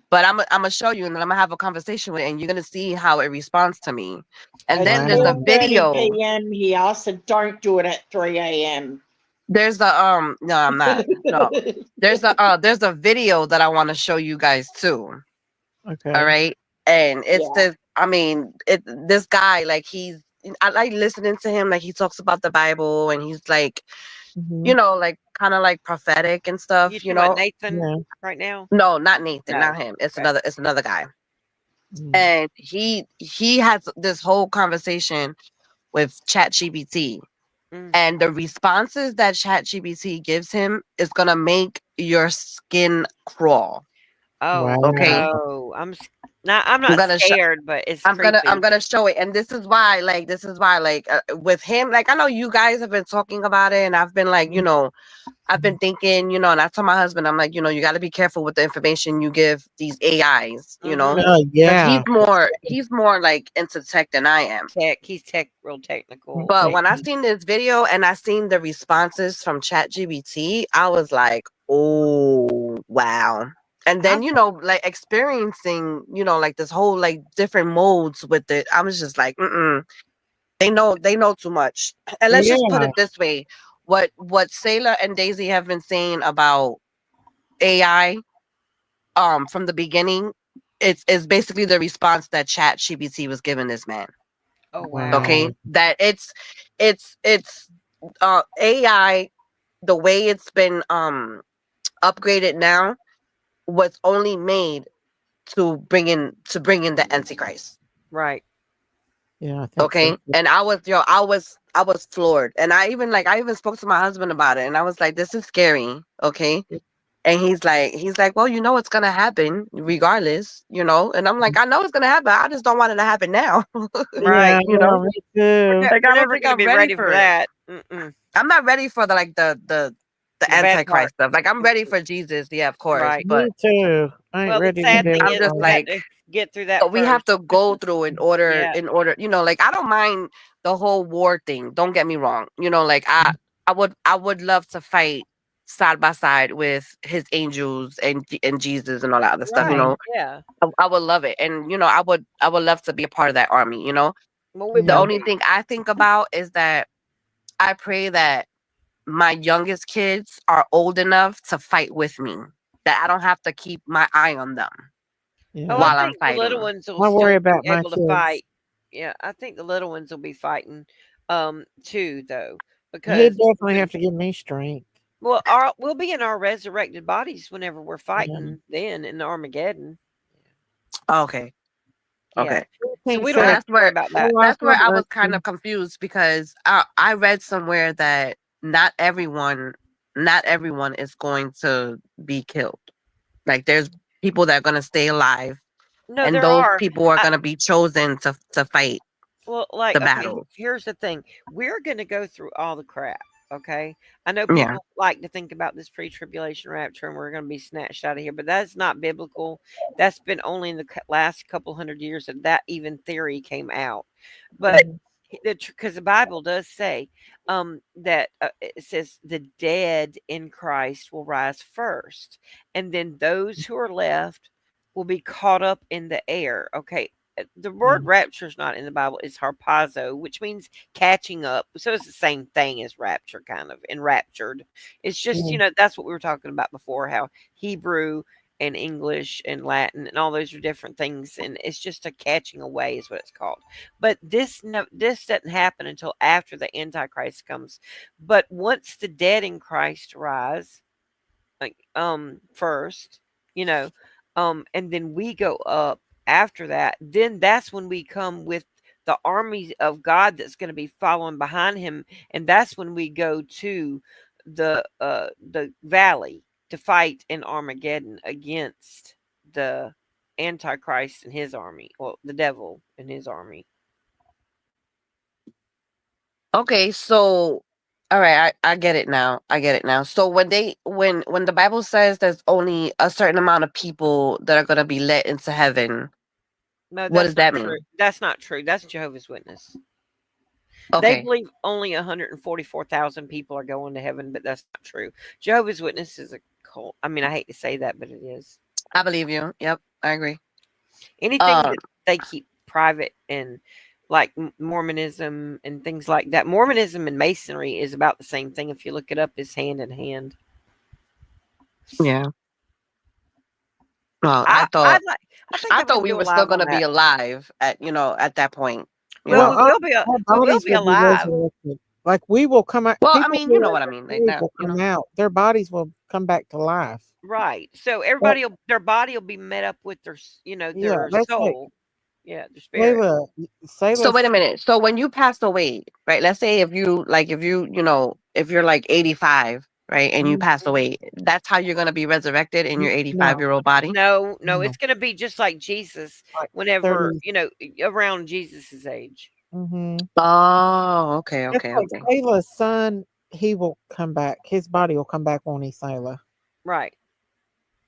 But I'm gonna show you, and then I'm gonna have a conversation with it, and you're gonna see how it responds to me. And It's then there's a 4:30 video. p.m. here, so don't do it at 3 a.m. There's the no, I'm not. No. There's a video that I want to show you guys too. Okay. All right. And it's Yeah. this, I mean, this guy, like I like listening to him, like he talks about the Bible and he's like, Mhm. you know, like kind of like prophetic and stuff, You you talking about know. Nathan Yeah. right now? No, not Nathan, No. not him. It's Okay. another guy. Mm. And he has this whole conversation with ChatGPT. Mm. And the responses that ChatGPT gives him is gonna make your skin crawl. Oh, Wow. Okay. no. I'm not gonna scared, but it's I'm creepy. gonna show it, and this is why with him, like I know you guys have been talking about it, and I've been like, you know, I've been thinking, you know, and I told my husband, I'm like, you know, you got to be careful with the information you give these AIs, you know, Oh, because yeah. he's more like into tech than I am. He's real technical. But when I seen this video and I seen the responses from ChatGPT, I was like, oh wow. And then, you know, like experiencing, you know, like this whole like different modes with it, I was just like, they know too much. And let's just put Yeah. it this way. What Sailor and Daisy have been saying about AI from the beginning, it's basically the response that ChatGPT was giving this man. Oh Okay. wow. That it's AI, the way it's been upgraded now was only made to bring in the Antichrist. Right. Yeah, I think so. Okay. And I was floored. And I even spoke to my husband about it, and I was like, this is scary. Okay. And he's like, well, you know, it's gonna happen regardless, you know. And I'm like, I know it's gonna happen. I just don't want it to happen now. Right. Yeah, You know, me too. like We're I don't never think gonna I'm be ready ready for it. that. Mm-mm. I'm not ready for the bad Antichrist part. stuff. Like I'm ready for Jesus, yeah, of course. Right. But Me too. I ain't Well, the ready to sad do thing I'm is just we got like, to get through that we have first. to go through Yeah. you know, like I don't mind the whole war thing. Don't get me wrong. You know, like I would love to fight side by side with his angels and Jesus and all that other stuff, you Right. know. Yeah. I would love it. And you know, I would love to be a part of that army, you know. Well, we The will only be. thing I think about is that I pray that my youngest kids are old enough to fight with me, that I don't have to keep my eye on them Yeah. Oh, I while I'm think the little fighting. ones will I worry still be about my able to kids. fight. Yeah, I think the little ones will be fighting too though, He'd because definitely have to give me strength. well, we'll be in our resurrected bodies whenever we're Yeah. fighting then in Armageddon. Okay. Yeah. Okay. So we So don't have to worry about that. that's where I was kind of confused, because I read somewhere that not everyone is going to be killed. Like there's people that are going to stay alive, No, and there those are. people are going to be chosen to fight Well, like, the okay, battle. here's the thing. We're going to go through all the crap, okay? I know Yeah. people like to think about this pre-tribulation rapture and we're going to be snatched out of here, but that's not biblical. That's been only in the last couple hundred years that even theory came out. But because the Bible does say that it says the dead in Christ will rise first, and then those who are left will be caught up in the air. Okay, the word rapture is not in the Bible. It's harpazo, which means catching up. So it's the same thing as rapture, kind of, and raptured. It's just, you know, that's what we were talking about before, how Hebrew and English and Latin and all those are different things. And it's just a catching away is what it's called. But this doesn't happen until after the Antichrist comes. But once the dead in Christ rise, like, first, you know, and then we go up after that, then that's when we come with the army of God that's going to be following behind him, and that's when we go to the valley to fight in Armageddon against the Antichrist and his army, well, the devil and his army. Okay, so all right, I get it now. I get it now. So when the Bible says there's only a certain amount of people that are going to be let into heaven, No, what that's does that not mean? true. That's not true. That's Jehovah's Witness. They Okay. believe only 144,000 people are going to heaven, but that's not true. Jehovah's Witness is a cult. I mean, I hate to say that, but it is. I believe you. Yep, I agree. Anything that they keep private and like Mormonism and things like that. Mormonism and Masonry is about the same thing. If you look it up, it's hand in hand. Yeah. Well, I I think I I'm thought gonna we go were still live on gonna be that. alive at at that point. Well, Well, our we will bodies be will be alive. resurrected. Like we will come out. Well, I People mean, you who know are what I in mean. the Like grave that, will come out. Their bodies will come back to life. Right. So But their body will be met up with their yeah, their that's like soul. Yeah, their spirit. So wait a Sayla's minute. So when you passed away, right? Let's say if you if you're like 85, right, and you pass away, that's how you're gonna be resurrected in your 85-year-old body. No, No. it's going to be just like Jesus. Like Whenever 30. around Jesus's age. Mm-hmm. Oh, okay, That's okay, like okay. Sayla's son. He will come back. His body will come back on Sayla. Right.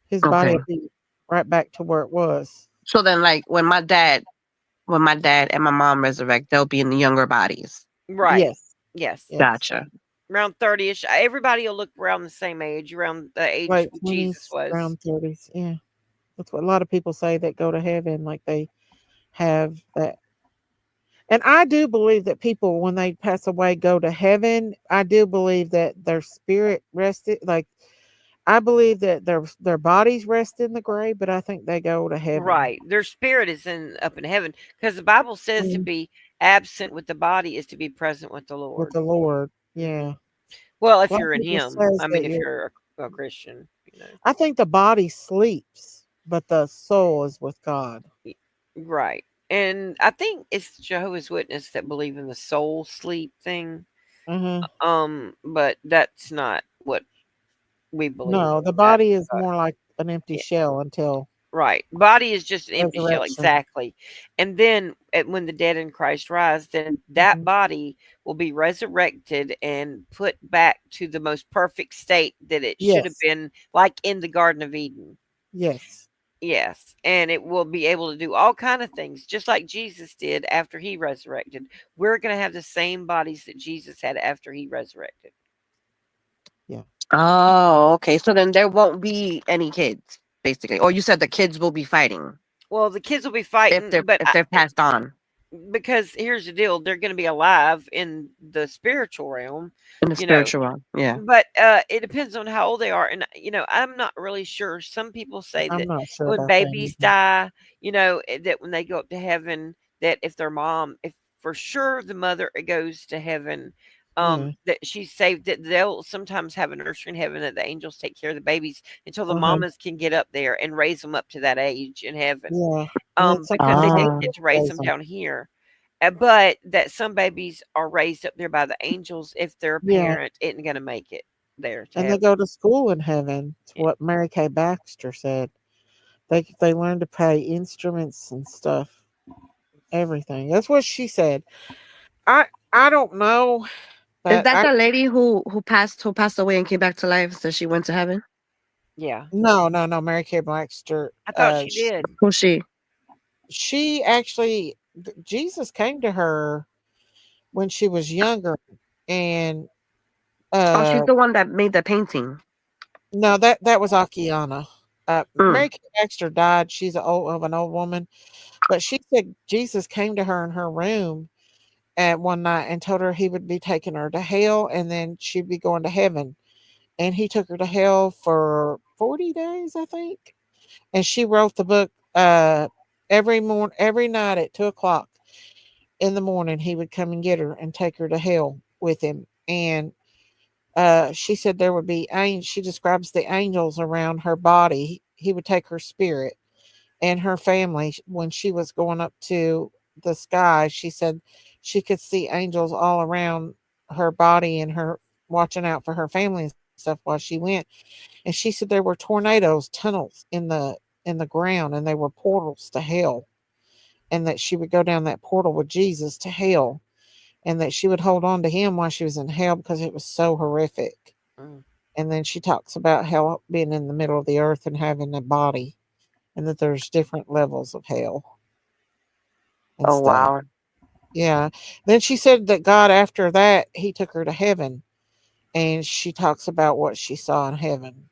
His body Okay. will be right back to where it was. So then, like when my dad and my mom resurrect, they'll be in the younger bodies. Right. Yes. Yes. Gotcha. Around 30ish. Everybody will look around the same age, around the age Late Jesus 20s, was. around 30s. Yeah. That's what a lot of people say that go to heaven. Like they have that. And I do believe that people, when they pass away, go to heaven. I do believe that their spirit rested. Like, I believe that their bodies rest in the grave, but I think they go to heaven. Right. Their spirit is up in heaven because the Bible says to be absent with the body is to be present with the With Lord. the Lord. Yeah. Well, if A lot you're of in people Him. says I mean, that if you're. you're a Christian. I think the body sleeps, but the soul is with God. Right. And I think it's Jehovah's Witness that believe in the soul sleep thing. But that's not what we believe. No, the body is more like an empty shell until. Right. Body is just an empty shell. Resurrection. Exactly. And then when the dead in Christ rise, then that body will be resurrected and put back to the most perfect state that it should have Yes. been, like in the Garden of Eden. Yes. Yes. And it will be able to do all kind of things, just like Jesus did after he resurrected. We're going to have the same bodies that Jesus had after he resurrected. Yeah. Oh, okay. So then there won't be any kids, basically. Or you said the kids will be fighting. Well, the kids will be fighting, if they're passed on. Because here's the deal: they're going to be alive in the spiritual realm, In the spiritual realm, yeah. But it depends on how old they are, and I'm not really sure. Some people say I'm that not sure when about babies that. die, that when they go up to heaven, that if their mom, if for sure the mother goes to heaven, that she's saved, that they'll sometimes have a nursery in heaven that the angels take care of the babies until the mamas can get up there and raise them up to that age in heaven. Yeah. Because they didn't get to raise them down here. But that some babies are raised up there by the angels if their parent isn't going to make it there. And they go to school in heaven. It's what Mary Kay Baxter said. They learn to play instruments and stuff. Everything. That's what she said. I don't know. Is that the lady who passed away and came back to life? So she went to heaven? Yeah. No. Mary Kay Baxter. I thought she did. Who's she? She actually, Jesus came to her when she was younger, and she's the one that made the painting. No, that was Akiana. Mary Kay Baxter died. She's an old woman, but she said Jesus came to her in her room at one night and told her he would be taking her to hell, and then she'd be going to heaven. And he took her to hell for 40 days, I think. And she wrote the book. Every night at 2:00 in the morning, he would come and get her and take her to hell with him. And she said there would be she describes the angels around her body. He would take her spirit and her family. When she was going up to the sky, she said she could see angels all around her body and her watching out for her family and stuff while she went. And she said there were tornadoes, tunnels in the ground, and they were portals to hell. And that she would go down that portal with Jesus to hell, and that she would hold on to him while she was in hell because it was so horrific. And then she talks about hell being in the middle of the earth and having a body, and that there's different levels of hell. Oh, wow. Yeah. Then she said that God, after that, he took her to heaven. And she talks about what she saw in heaven.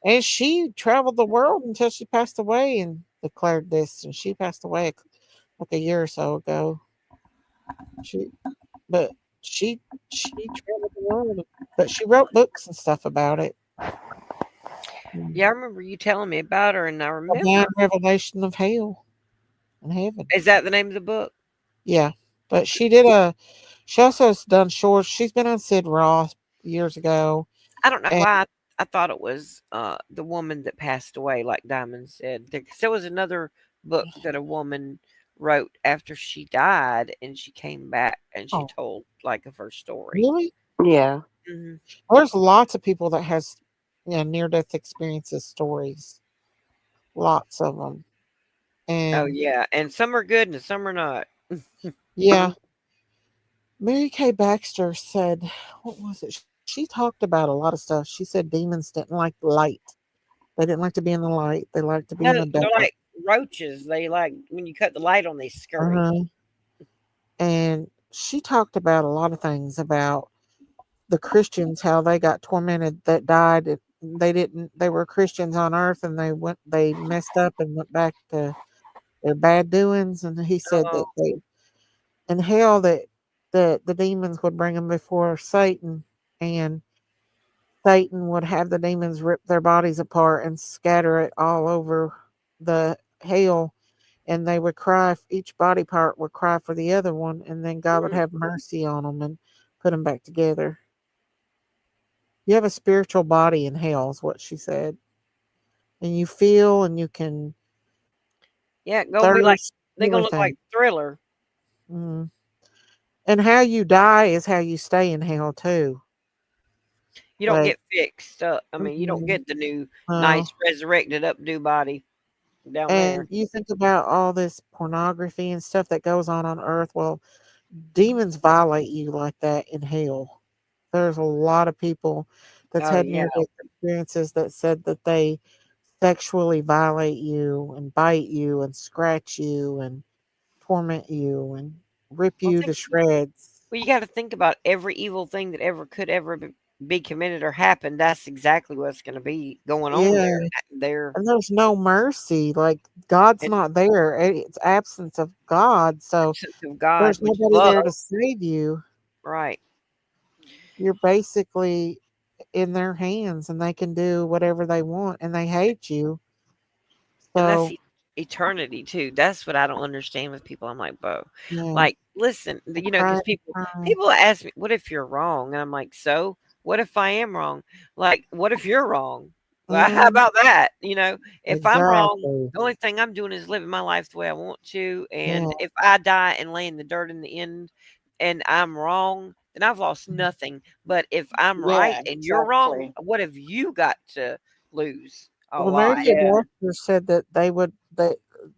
And she traveled the world until she passed away and declared this. And she passed away like a year or so ago. She, but she traveled the world, but she wrote books and stuff about it. Yeah, I remember you telling me about her, and I A Divine remember. Revelation of Hell and Heaven. Is that the name of the book? Yeah, but she also has done shorts. She's been on Sid Roth years ago, I don't know and why I thought it was the woman that passed away, like Diamond said. There was another book that a woman wrote after she died, and she came back and she oh, told like of her story. really? Yeah. Hmm. There's lots of people that has near death experiences stories. Lots of them, Oh and yeah, and some are good and some are not. yeah, Mary Kay Baxter said, what was it? She talked about a lot of stuff. She said demons didn't like light. They didn't like to be in the light. They liked to be No, in the they're dark. like roaches. They like when you cut the light on, they scurry. Uh-huh. And she talked about a lot of things about the Christians, how they got tormented that died. They were Christians on earth and they messed up and went back to their bad doings. And he said Oh, that they in hell that the demons would bring them before Satan, and Satan would have the demons rip their bodies apart and scatter it all over the hell, and they would cry. Each body part would cry for the other one, and then God would have mercy on them and put them back together. You have a spiritual body in hell, is what she said, and you feel and you can yeah, gonna be like thirst they're gonna look everything. like Thriller. Mm. And how you die is how you stay in hell too. You don't Like, get fixed up. I mean, you don't mm-mm, get the new, no. nice, resurrected, updo body down And there. you think about all this pornography and stuff that goes on earth. Well, demons violate you like that in hell. There's a lot of people that's Oh had yeah, near death experiences that said that they sexually violate you and bite you and scratch you and torment you and rip well, you to shreds. you got to think about every evil thing that could ever be committed or happen. That's exactly what's going to be going on Yeah. there. There, And there's no mercy. Like, God's and not there. It's absence of God. So absence of God, there's which is nobody love, there to save you. right? You're basically in their hands and they can do whatever they want and they hate you. And that's So, eternity too. That's what I don't understand with people. I'm like, bro, yeah, like, listen, I because cried and cried. people ask me, what if you're wrong? And I'm like, so what if I am wrong? Like, what if you're wrong? Well, how Mm, about that? If I'm wrong, exactly. the only thing I'm doing is living my life the way I want to. Yeah. And if I die and lay in the dirt in the end and I'm wrong, then I've lost nothing. But if I'm right Yeah, and you're wrong, exactly. what have you got to lose? A Well, Mary lot. Kay Yeah. Baxter said that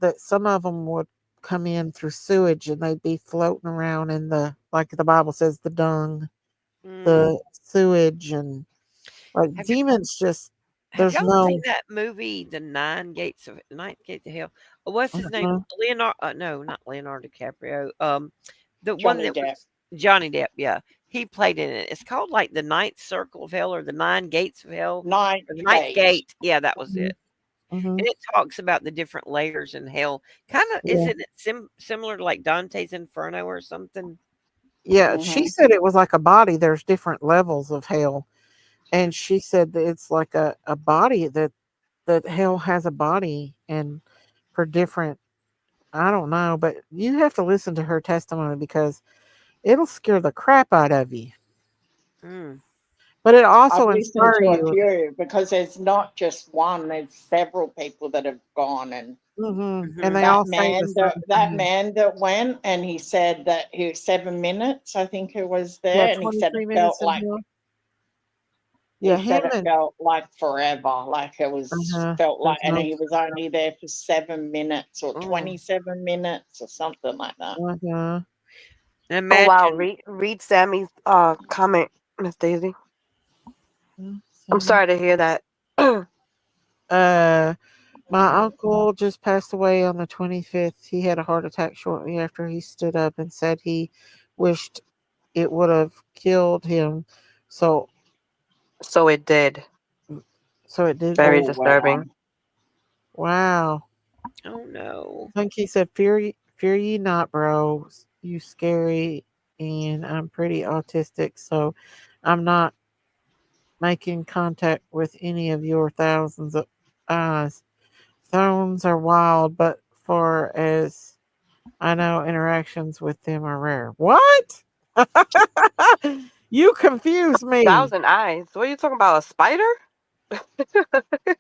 that some of them would come in through sewage and they'd be floating around in the, like the Bible says, the dung, Mm. the sewage, and like Have demons just, Have there's y'all seen no, that movie, The Nine Gates of Hell? What's his name? uh-huh, Leonardo? No, not Leonardo DiCaprio. The one Johnny that Depp. was Johnny Depp. Yeah, he played in it. It's called like the Ninth Circle of Hell or the Nine Gates of Hell Ninth or the Ninth Gate. Gate. Yeah, that was mhm, it. mhm, And it talks about the different layers in hell. Kind of, yeah. isn't it similar to like Dante's Inferno or something? Yeah, she Hmm. said it was like a body. There's different levels of hell. And she said that it's like a body that hell has a body and for different, I don't know, but you have to listen to her testimony because it'll scare the crap out of you. Mm. But it I've also listened inspire to a you. few because there's not just one, there's several people that have gone, and And Hmm. they all say the same that thing. man that went, and he said that he was 7 minutes, I think it was Yeah, there, and 23 minutes in hell. Yeah, he him said it and felt like forever, like it was felt like, there's and no he was only there for 7 minutes or Oh, 27 minutes or something like that. uh-huh. and Oh wow, imagine. read Sammy's comment, Miss Daisy. I'm Sammy. sorry to hear that. Uh My uncle just passed away on the 25th. He had a heart attack shortly after he stood up and said he wished it would have killed him. So it did. So it did. Very Oh, disturbing. wow. Oh no. I think he said, fear ye not, bro. You scary, and I'm pretty autistic, so I'm not making contact with any of your thousands of eyes. Thrones are wild, but for as I know, interactions with them are rare. What? You confuse me. 1,000 eyes. What are you talking about? A spider?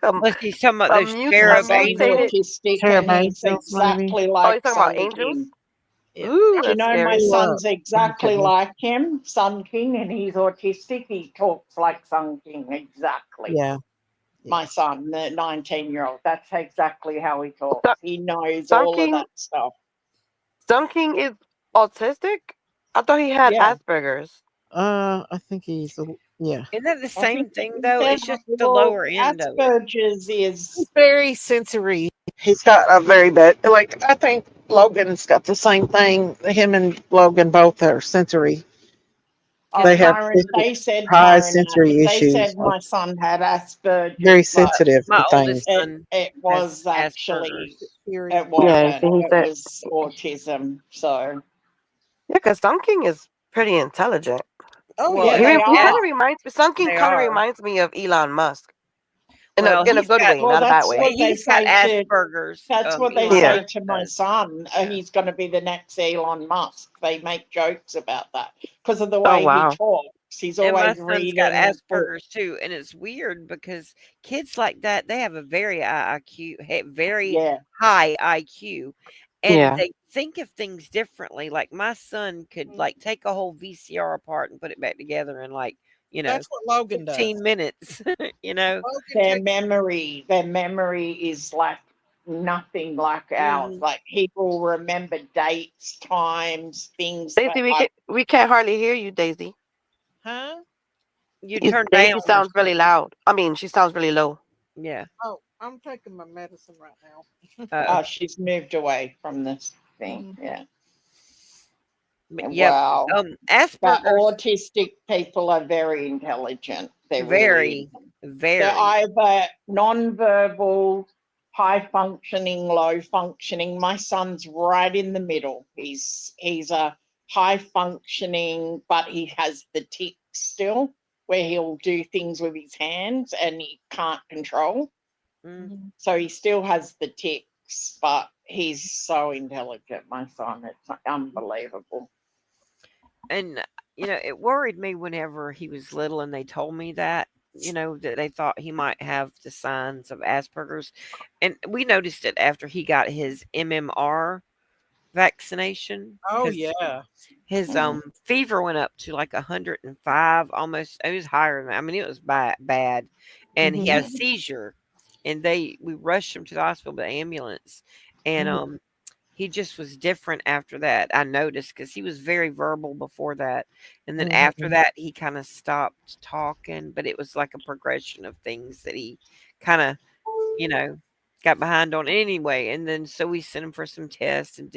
Well, she's talking about A those cherub My son's angels. autistic Cherub and he's angels, maybe? exactly Oh, like you're talking about Sun angels? King. Ooh, Do you that's know my scary. son's exactly goodness. like him, Sun King, and he's autistic. He talks like Sun King, exactly. Yeah. My son, the 19-year-old, that's exactly how he talks. He knows Sun all of King? that stuff. Sun King is autistic? I thought he had Yeah. Asperger's. I think he's yeah. Isn't that the I same think thing though? It's just the well, lower end of it. Asperger's is Very sensory. he's got a very bad, like, I think Logan's got the same thing. Him and Logan both are sensory. They have They said high Tyron, sensory they issues. said my son had Asperger's. Very but sensitive My to things. oldest son It was has actually, Asperger's. it wasn't. Yeah, so he It said, was autism. So, yeah, because Sun King is pretty intelligent. Oh well, yeah. they He kind are. of reminds me, Sun King They kind of are. reminds me of Elon Musk. In Well, a he's good got way, not a bad that's way. what they he's got say to. Asperger's. That's what they Elon say Yeah. Musk to my does. son. He's going to be the next Elon Musk. They make jokes about that because of the Oh, way wow. he talks. He's And my always son's got reading books. Asperger's too, and it's weird because kids like that they have a very high IQ, very Yeah. high IQ, and Yeah. they think of things differently. Like my son could like take a whole VCR apart and put it back together in like That's what Logan does. 15 minutes. Their memory is like nothing like ours. Mhm. Like he will remember dates, times, things. Daisy, we can't hardly hear you, Daisy. Huh? You turn Daisy down or sounds really something. loud. I mean, she sounds really low. Yeah. Oh, I'm taking my medicine right now. Oh, she's moved away from this thing. Yeah. yeah. Wow. But Asperger's autistic people are very intelligent. They're very, They're either non-verbal, high functioning, low functioning. My son's right in the middle. He's a high functioning, but he has the tics still, where he'll do things with his hands and he can't control. So he still has the tics, but he's so intelligent, my son. It's unbelievable. And it worried me whenever he was little and they told me that, that they thought he might have the signs of Asperger's. And we noticed it after he got his MMR vaccination. Oh 'cause yeah. His fever went up to like 105, almost. It was higher than that. I mean, it was bad. And he had a seizure, and we rushed him to the hospital with the ambulance. And he just was different after that. I noticed because he was very verbal before that. And then after that, he kind of stopped talking, but it was like a progression of things that he kind of, got behind on anyway. And then so we sent him for some tests and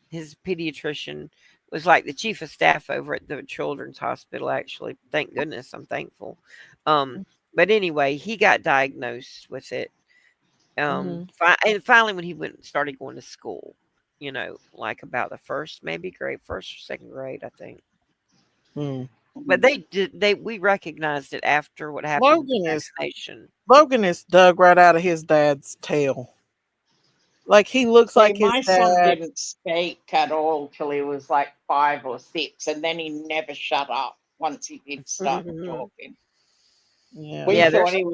his pediatrician was like the chief of staff over at the children's hospital, actually. Thank goodness. I'm thankful. But anyway, he got diagnosed with it. And finally, when he started going to school, like about the first or second grade, I think. But we recognized it after what happened with the vaccination. Logan is dug right out of his dad's tail. Like he looks like his my dad. son didn't speak at all till he was like 5 or 6, and then he never shut up once he did start talking. Yeah. We thought he was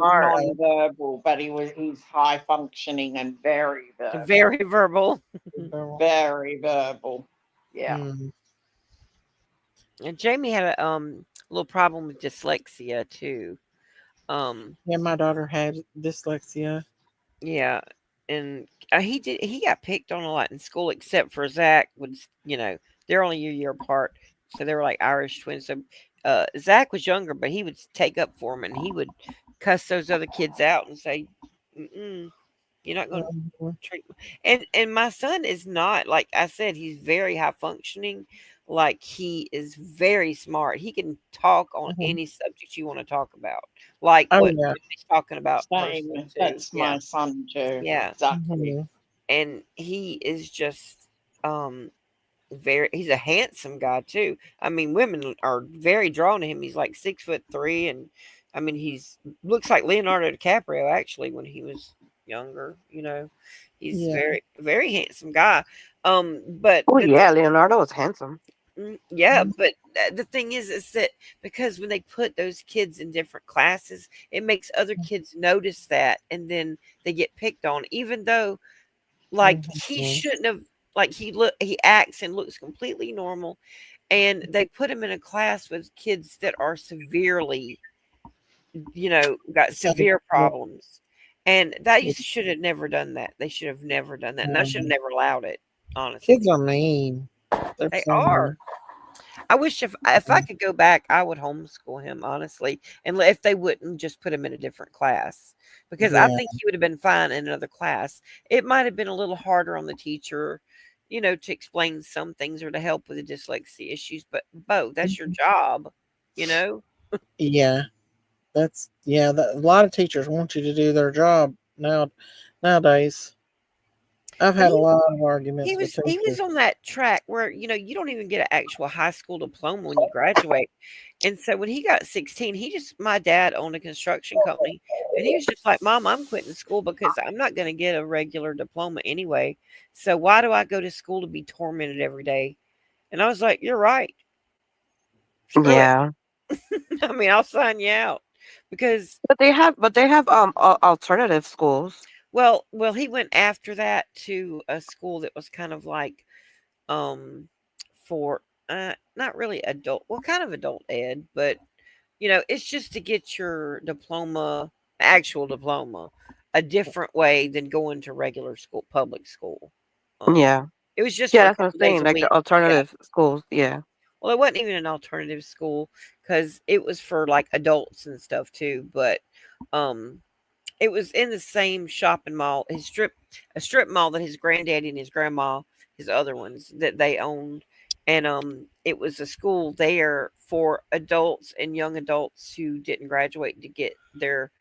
non-verbal, but he's high functioning and very verbal. Very verbal. Very verbal. Yeah. And Jamie had a little problem with dyslexia too. Yeah, my daughter had dyslexia. Yeah, and he got picked on a lot in school, except for Zach. They're only a year apart, so they were like Irish twins. So Zach was younger, but he would take up for him, and he would cuss those other kids out and say, "Mm-mm." You're not going to Mhm. treat. And my son is not, like I said, he's very high functioning. Like he is very smart. He can talk on Mhm. any subject you want to talk about. Like Oh what yeah. he's talking about Same. personally too. That's Yeah. my son too. Yeah. Exactly. Mhm. And he is just he's a handsome guy too. I mean, women are very drawn to him. He's like 6'3", and I mean, he's looks like Leonardo DiCaprio actually when he was younger. He's Yeah. very handsome guy. But Oh the thing, yeah, Leonardo is handsome. yeah, but the thing is that because when they put those kids in different classes, it makes other kids notice that, and then they get picked on, even though like he Mhm. shouldn't have. Like he acts and looks completely normal, and they put him in a class with kids that are severely, got So severe yeah. problems, and they Yeah. should have never done that. They should have never done that, and I should have Mhm. never allowed it. Kids Honestly, are mean. They're they so are. mean. I wish if I could go back, I would homeschool him, honestly, and if they wouldn't just put him in a different class, because I Yeah. think he would have been fine in another class. It might have been a little harder on the teacher, to explain some things or to help with the dyslexia issues, but that's your Mhm. job, you know? Yeah. A lot of teachers want you to do their job nowadays. I've But had a lot of arguments with he teachers. was on that track where, you don't even get an actual high school diploma when you graduate. And so when he got 16, my dad owned a construction company, and he was just like, "Mom, I'm quitting school because I'm not going to get a regular diploma anyway. So why do I go to school to be tormented every day?" And I was like, "You're right. Screw it. Yeah, I mean, I'll sign you out because but they have alternative schools. he went after that to a school that was kind of like um for not really adult, well, kind of adult ed, but it's just to get your diploma, actual diploma, a different way than going to regular school, public school. Um, Yeah, it was just yeah, for a that's what I'm couple days saying. a Like week. the Yeah. alternative schools. Yeah. Well, it wasn't even an alternative school because it was for like adults and stuff too. But um, it was in the same shopping mall, a strip mall that his granddaddy and his grandma, his other ones that they owned, and it was a school there for adults and young adults who didn't graduate to get their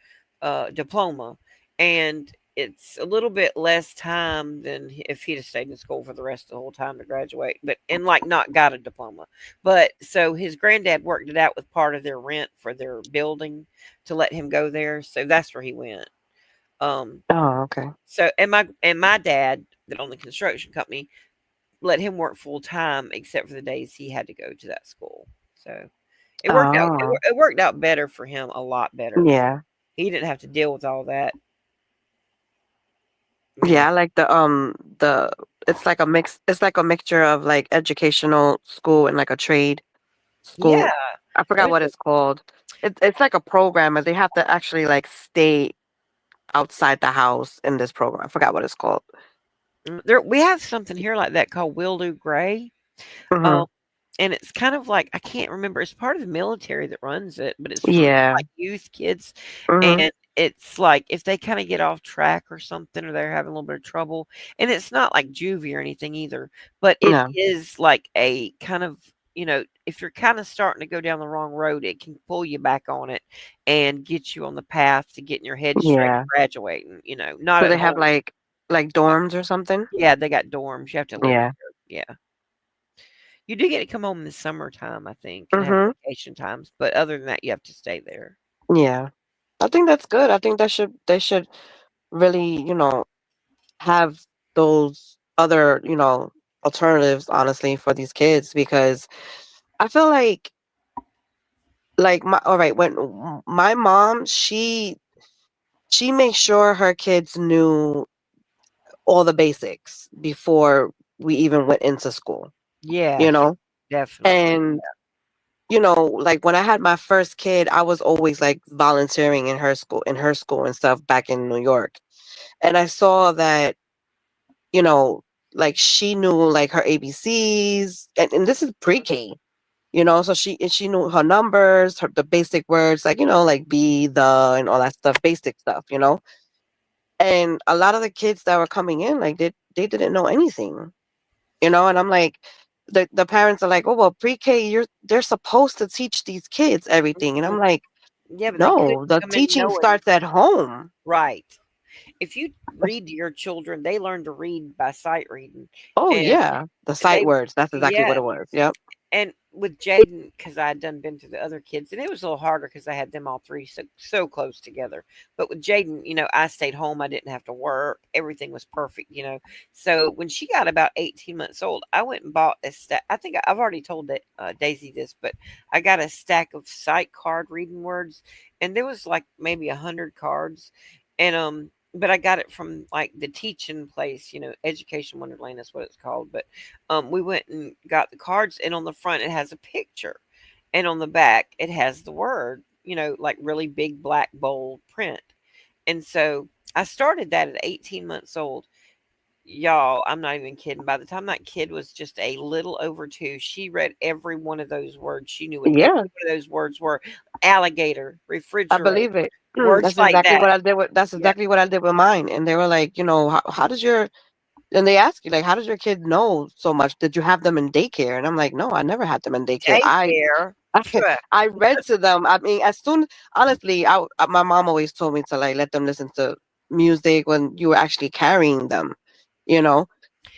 diploma, and it's a little bit less time than if he'd have stayed in school for the rest of the whole time to graduate, but and like not got a diploma. But so his granddad worked it out with part of their rent for their building to let him go there. So that's where he went. Um, Oh, okay. so and my dad that owned the construction company let him work full time except for the days he had to go to that school. So it worked out. Oh, It worked out better for him, a lot better. yeah. He didn't have to deal with all that. Yeah, I like the it's like a mix. It's like a mixture of like educational school and like a trade Yeah, school. I it forgot was what it's called. It's like a program, and they have to actually like stay outside the house in this program. I forgot what it's called. there. We have something here like that called Wildew Gray. Hmm. Um, and it's kind of like I can't remember. It's part of the military that runs it, but it's for Yeah. like youth kids, Hmm. and it's like if they kind of get off track or something, or they're having a little bit of trouble, and it's not like juvie or anything either, but it No. is like a kind of if you're kind of starting to go down the wrong road, it can pull you back on it and get you on the path to getting your head straight and Yeah. graduating. Not So at they have home. like dorms or something. Yeah, they got dorms. You have to live Yeah. there. Yeah. You do get to come home in the summertime, I think, and have Hmm. vacation times, but other than that, you have to stay there. Yeah. I think that's good. I think they should really, have those other, alternatives, honestly, for these kids because I feel like my all right, when my mom, she makes sure her kids knew all the basics before we even went into school, you Yes, know? definitely. And like when I had my first kid, I was always like volunteering in her school and stuff back in New York. And I saw that, you know, like she knew like her ABCs, and this is pre-K, so she knew her numbers, the basic words, like, like be, the, and all that stuff, basic stuff. And a lot of the kids that were coming in, like they didn't know anything, and I'm like, the parents are like, oh well, pre-K, they're supposed to teach these kids everything, and I'm like, Yeah, but they couldn't no, the come in teaching knowing. starts at home. Right. If you read to your children, they learn to read by sight reading. Oh And yeah, the sight they, words. That's exactly what yeah. it was. Yep. And with Jaden, because I had been to the other kids, and it was a little harder because I had them all three so close together. But with Jaden, I stayed home. I didn't have to work. Everything was perfect. So when she got about 18 months old, I went and bought a stack. I think I've already told Daisy this, but I got a stack of sight card reading words, and there was like maybe 100 cards, and but I got it from like the teaching place, Education Wonderland is what it's called. But we went and got the cards, and on the front it has a picture, and on the back it has the word, like really big black bold print. And so I started that at 18 months old. Y'all, I'm not even kidding. By the time that kid was just a little over 2, she read every one of those words. She knew what every Yeah, one of those words were. Alligator, I refrigerator, believe it. words That's like exactly that. what I did with. That's Yeah. exactly what I did with mine. And they were like, how does your and they ask you like, how does your kid know so much? Did you have them in daycare? And I'm like, no, I never had them in daycare. Daycare. Phew. I read to them. I mean, honestly, my mom always told me to like let them listen to music when you were actually carrying them, you know.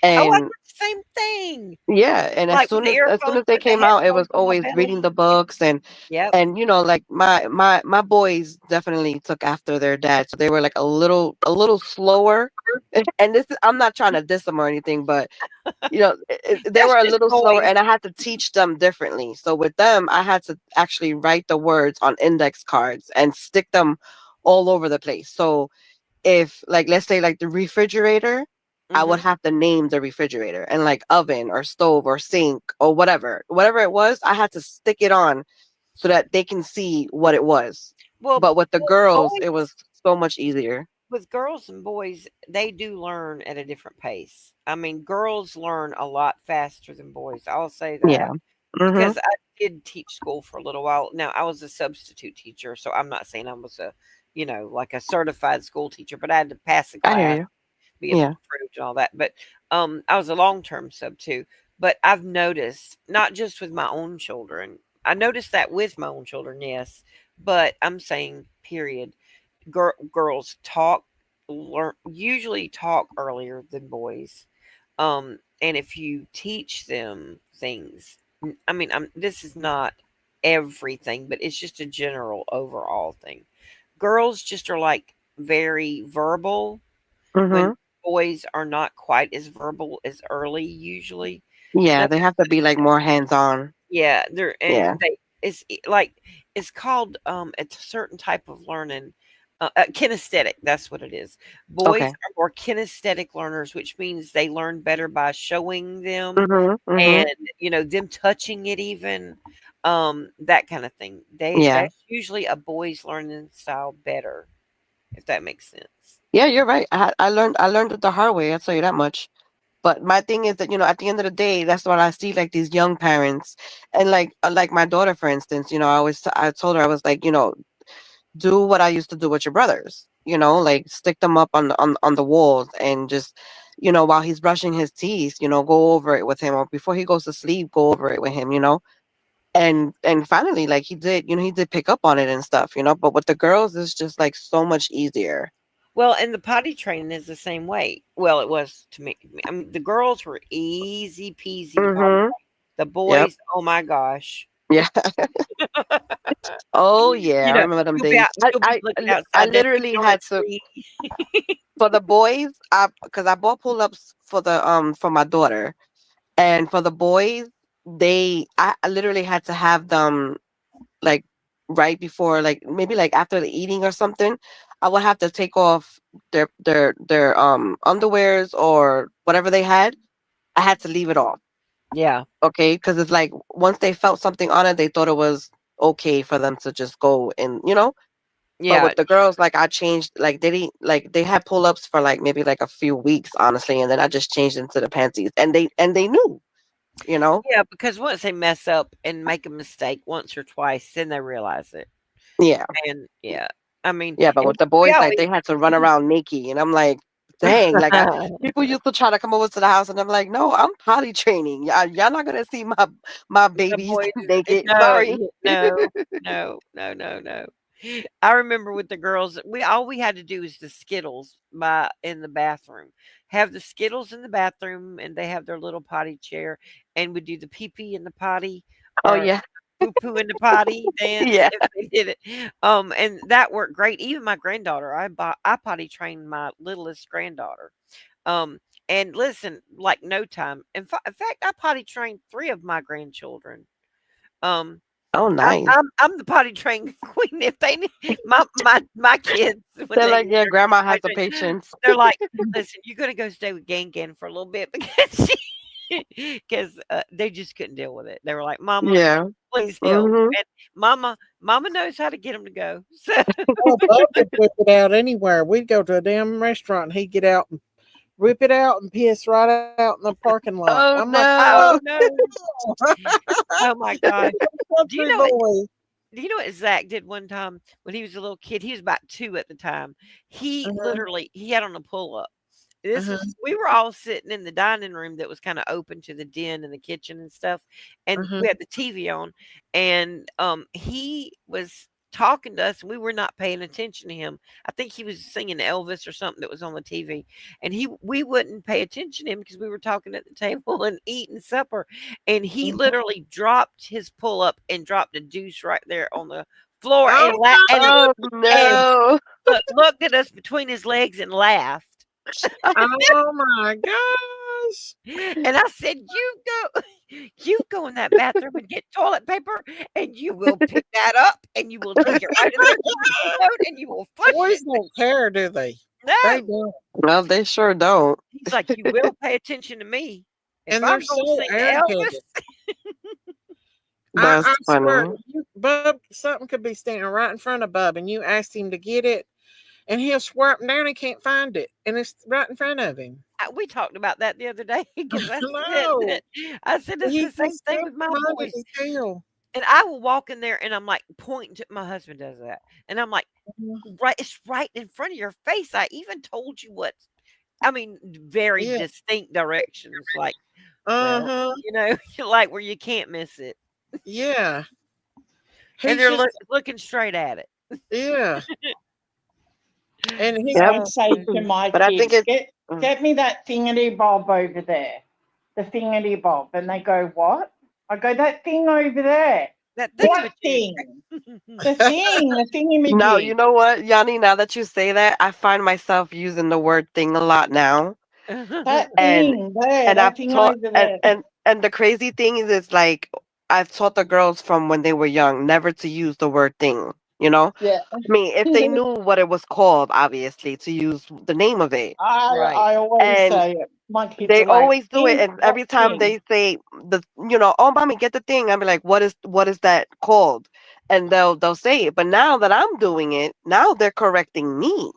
Oh, I did And the same thing. yeah, and as Like with soon the as earphones, they put the came out, it was headphones on my always reading belly. the books Yep. and like my boys definitely took after their dad, so they were like a little slower. And I'm not trying to diss them or anything, but they That's were a just little slower, boys. and I had to teach them differently. So with them, I had to actually write the words on index cards and stick them all over the place. So if like let's say like the refrigerator, I would Mhm. have to name the refrigerator, and like oven or stove or sink or whatever it was, I had to stick it on so that they can see what it was. Well, But with the girls, it was boys so much easier. with girls and boys, they do learn at a different pace. I mean, girls learn a lot faster than boys. I'll say Yeah. that Mhm. because I did teach school for a little while. Now, I was a substitute teacher, so I'm not saying I was like a certified school teacher, but I had to pass the I hear class, you. be Yeah. approved and all that. But I was a long-term sub too. But I've noticed not just with my own children. I noticed that with my own children, yes. But I'm saying, period. Girls usually talk earlier than boys. And if you teach them things, I mean, this is not everything, but it's just a general overall thing. Girls just are like very verbal when Mhm. boys are not quite as verbal as early usually. Yeah, Now, they have to be like more hands-on. yeah, they're and Yeah. they like it's called a certain type of learning. Kinesthetic, that's what it is. Boys Okay. are more kinesthetic learners, which means they learn better by showing them Mhm. and Mhm. them touching it even, that kind of thing. Yeah. That's usually a boy's learning style better, if that makes sense. Yeah, you're right. I learned it the hard way. I'll tell you that much. But my thing is that at the end of the day, that's what I see like these young parents, and like my daughter, for instance. I told her I was like, do what I used to do with your brothers. Like stick them up on the walls and just while he's brushing his teeth, go over it with him, or before he goes to sleep, go over it with him. And finally, like he did pick up on it and stuff. But with the girls, it's just like so much easier. Well, and the potty training is the same way. Well, it was to me. I mean, the girls were easy peasy to potty Mhm. train. The Yep. boys, oh my gosh. Yeah. Oh yeah, I remember them You'll be days. out, you'll be looking I outside there literally sitting on a had to tree. for the boys. Because I bought pull-ups for my daughter, and for the boys, I literally had to have them like right before, like maybe like after the eating or something. I would have to take off their underwears or whatever they had. I had to leave it off. Yeah. Okay, because it's like once they felt something on it, they thought it was okay for them to just go and. But Yeah. with the girls, like I changed, like they didn't like they had pull ups for like maybe like a few weeks, honestly, and then I just changed into the panties, and they knew, you know. Yeah, because once they mess up and make a mistake once or twice, then they realize it. Yeah. And yeah. I mean, Yeah, but and with the we boys, like always they had to run around naked, and I'm like, dang, like people used to try to come over to the house, and I'm like, no, I'm potty training. Y'all not gonna see my the babies boys. naked. No, Sorry. no. I remember with the girls, we had to do is the Skittles in the bathroom. Have the Skittles in the bathroom, and they have their little potty chair, and we do the pee pee in the potty Oh or yeah, poo poo in the potty dance yeah. if they did it. And that worked great. Even my granddaughter, I potty trained my littlest granddaughter. Um, and listen, like no time. In fact, I potty trained 3 of my grandchildren. Um, Oh nice. I'm the potty train queen. If they need my kids when They're they like, need yeah, their grandma has potty the train, patience. they're like, listen, you're gonna go stay with Gan for a little bit because they just couldn't deal with it. They were like, Mama, Yeah. please help. Hmm. And Mama knows how to get them to go. So Oh, Bub would whip it out anywhere. We'd go to a damn restaurant and he'd get out and rip it out and piss right out in the parking lot. Oh I'm like, oh, no. no. Oh my gosh. Do you country know what boy. do you know what Zach did one time when he was a little kid? He was about 2 at the time. He Uh-huh, literally he had on a pull-up. This uh-huh, was we were all sitting in the dining room that was kind of open to the den and the kitchen and stuff, and uh-huh. we had the TV on, and he was talking to us, and we were not paying attention to him. I think he was singing Elvis or something that was on the TV, and we wouldn't pay attention to him because we were talking at the table and eating supper, and he Mhm. literally dropped his pull up and dropped a deuce right there on the floor Oh, Oh and no. looked at us between his legs and laughed. oh my gosh. And I said, you go in that bathroom and get toilet paper, and you will pick that up, and you will take it right in there to the toilet, and you will flush Boys it. don't care, do they? No, They don't. No, they sure don't. he's like, you will pay attention to me. If And they're I'm gonna so sing irritated. Elvis, I That's swear, funny. Bub, something could be standing right in front of Bub, and you asked him to get it, and he'll swear up and down he can't find it, and it's right in front of him. we talked about that the other day because No, I said it's he the same just thing so with my minded boys. as hell. And I will walk in there and I'm like pointing to my husband does that. And I'm like, right, it's right in front of your face. I even told you what I mean, very Yeah. distinct directions. Like, well, Uh-huh. like where you can't miss it. Yeah. And He's they're just looking straight at it. yeah. And he's Yep. I say to my But I think kids, it's get me that thingy bob over there. The thingy bob. And they go, what? I go, that thing over there. That What thingamajig. thing? The thingamajig. no, you know what, Yanni, now that you say that, I find myself using the word thing a lot now. That And thing there, and I've that thing taught over there. and the crazy thing is it's like I've taught the girls from when they were young never to use the word thing, you know? Yeah. I mean, if they knew what it was called, obviously, to use the name of it. Right. I always And say it. My kids they are like, always do it, "Thing, and what every time thing?" they say oh mommy, get the thing, I'll be like, what is that called? And they'll say it. But now that I'm doing it, now they're correcting me.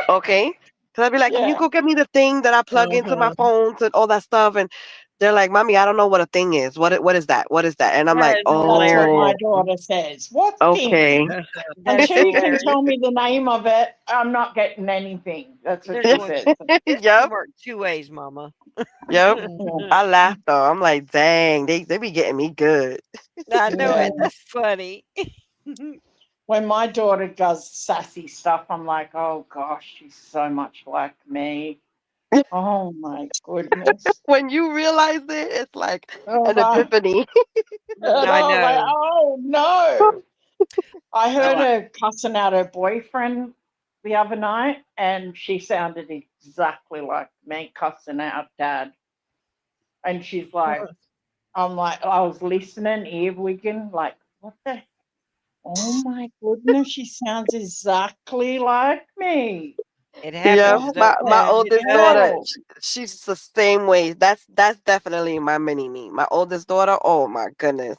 Okay? Because I'd be like, can you Yeah. go get me the thing that I plug into my uh-huh. phones and all that stuff? And they're like, mommy, I don't know what a thing is. What is that? What is that? And I'm That like, is That's what hilarious. my oh, daughter says. What thing? okay. That is Until you can hilarious. tell me the name of it, I'm not getting anything. That's what There's she going says. this Yep. can work 2 ways, mama. Yep. Yeah. I laugh though. I'm like, dang, they be getting me good. I know Yeah. it. That's funny. When my daughter does sassy stuff, I'm like, oh gosh, she's so much like me. Oh my goodness. When you realize it, it's like Oh, an epiphany. I I'm like, know. oh no. I heard Oh, her cussing out her boyfriend the other night, and she sounded exactly like me cussing out dad. And she's like, I'm like, I was listening, earwigging, like, what the? Oh my goodness, she sounds exactly like me. it Yeah, happens, What don't the my it? It oldest daughter, hell? she's the same way. That's definitely my mini me. My oldest daughter, oh my goodness,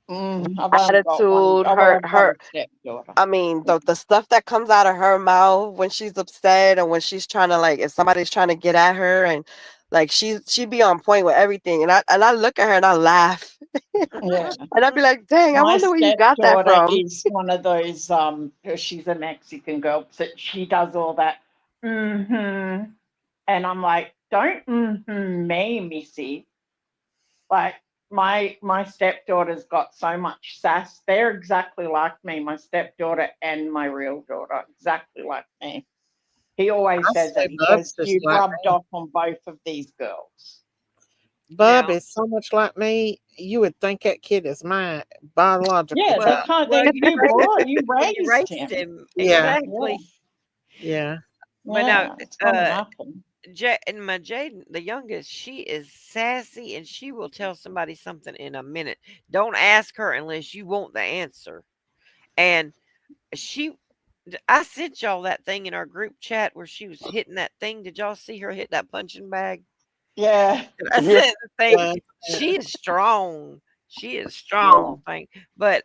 I've only got one. attitude, Oh, well, I've got a her. stepdaughter. I mean, the stuff that comes out of her mouth when she's upset and when she's trying to like, if somebody's trying to get at her, and Like she be on point with everything, and I look at her and I laugh, Yeah. and I'd be like, "Dang, I My wonder where you got that stepdaughter from." is one of those, she's a Mexican girl, so she does all that, mm-hmm. And I'm like, don't mm-hmm me, missy. Like, my stepdaughter's got so much sass. They're exactly like me, my stepdaughter and my real daughter, exactly like me. He always I says say it. He Bub's goes, just you've like rubbed me. off on both of these girls. Bub is so much like me. You would think that kid is my biological Yeah, they child. can't. Well, You brought, you raised him. Yeah. exactly. Yeah. But now, Yeah, it's gonna happen. And my Jaden, the youngest, she is sassy and she will tell somebody something in a minute. Don't ask her unless you want the answer. And I sent y'all that thing in our group chat where she was hitting that thing. Did y'all see her hit that punching bag? Yeah. I said the thing. She is strong. She is strong, thing. But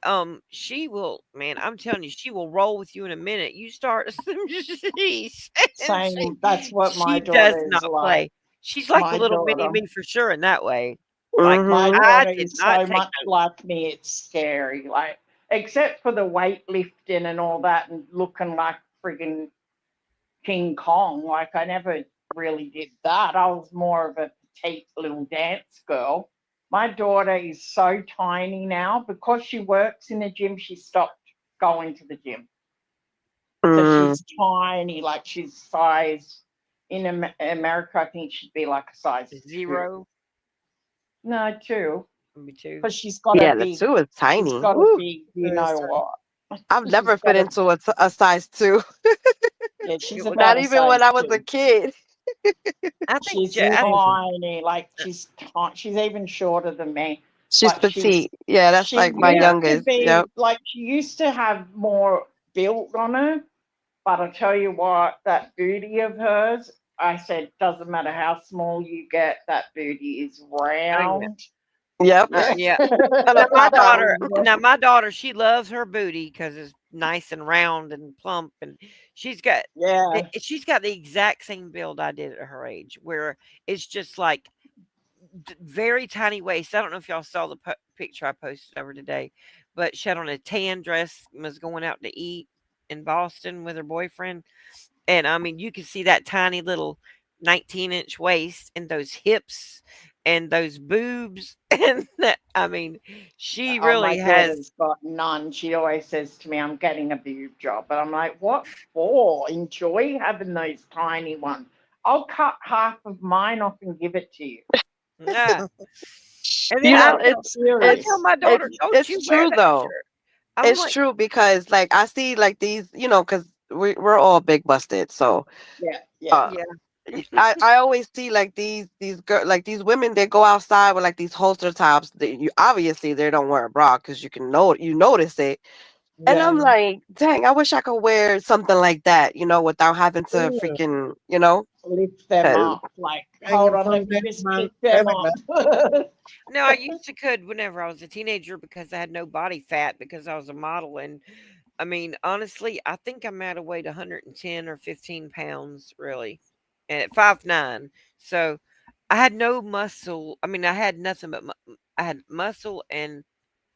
she will, man. I'm telling you, she will roll with you in a minute. You start some sheesh, and Same. That's what my she does daughter is not like. play. She's like a My little mini daughter. me for sure in that way. Like My I daughter did is not so take much no. like me, it's scary. Like, except for the weightlifting and all that and looking like friggin' King Kong. Like, I never really did that. I was more of a petite little dance girl. My daughter is so tiny now. Because she works in the gym, she stopped going to the gym. So she's tiny, like she's size, in America, I think she'd be like a size 0. 2. No, 2. Me too. Because she's got Yeah, a the big, 2 is she's tiny. got a Woo. big, you know what. I've never She's fit got a, into a size 2. yeah, she's Well, Not about a even when size I was 2. a kid. I think She's tiny, like she's even shorter than me. She's But petite. Yeah, that's she like my used to youngest. be, Yep. like she used to have more built on her. But I tell you what, that booty of hers, I said, doesn't matter how small you get, that booty is round. Yep. Yeah. And a pop-out. Now my daughter, she loves her booty because it's nice and round and plump, and she's got the exact same build I did at her age, where it's just like very tiny waist. I don't know if y'all saw the picture I posted over today, but she had on a tan dress and was going out to eat in Boston with her boyfriend, and I mean you can see that tiny little 19-inch waist and those hips and those boobs, and that, I mean, she really my has. daughter's got none. She always says to me, I'm getting a boob job. But I'm like, what for? Enjoy having those tiny ones. I'll cut half of mine off and give it to you. Yeah. And You then know, I tell my daughter, don't you it's wear true that though. shirt. I'm It's like, true because like I see like these, because we're all big busted. So Yeah. I always see like these girls, like these women, they go outside with like these holster tops that obviously they don't wear a bra because you notice it. And I'm like, dang, I wish I could wear something like that, without having to freaking, lift them up. Like, hold on, let me just pick them up. no, I used to could whenever I was a teenager because I had no body fat because I was a model. And I mean, honestly, I think I'm at a weight 110 or 15 pounds, really, and at 5'9". So I had no muscle. I mean, I had nothing but I had muscle and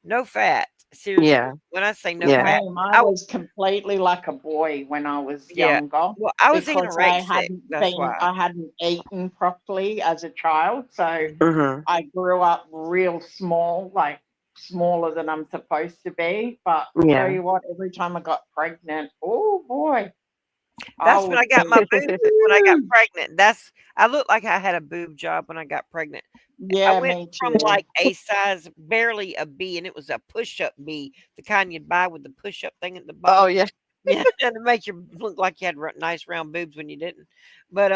no fat. Seriously, when I say no fat, I was completely like a boy when I was younger. Well, I was because anorexic. That's why. I hadn't eaten properly as a child. So I grew up real small, like smaller than I'm supposed to be. But I tell you what, every time I got pregnant, oh boy. That's when I got my boobs. When I got pregnant. I looked like I had a boob job when I got pregnant. Yeah, I went me from too. like a size, barely a B, and it was a push-up B, the kind you'd buy with the push-up thing at the bottom. Oh yeah, yeah, and to make you look like you had nice round boobs when you didn't. But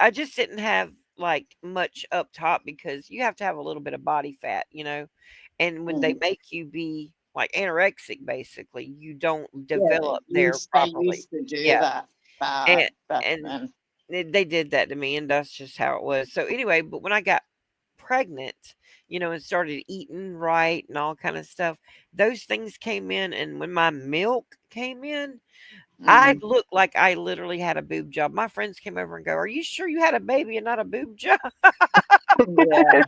I just didn't have like much up top because you have to have a little bit of body fat, and when they make you be like anorexic, basically, you don't develop there They properly. used to do Yeah. that And they did that to me, and that's just how it was. So anyway, but when I got pregnant, and started eating right and all kind of stuff, those things came in. And when my milk came in, I looked like I literally had a boob job. My friends came over and go, "Are you sure you had a baby and not a boob job?" Yeah.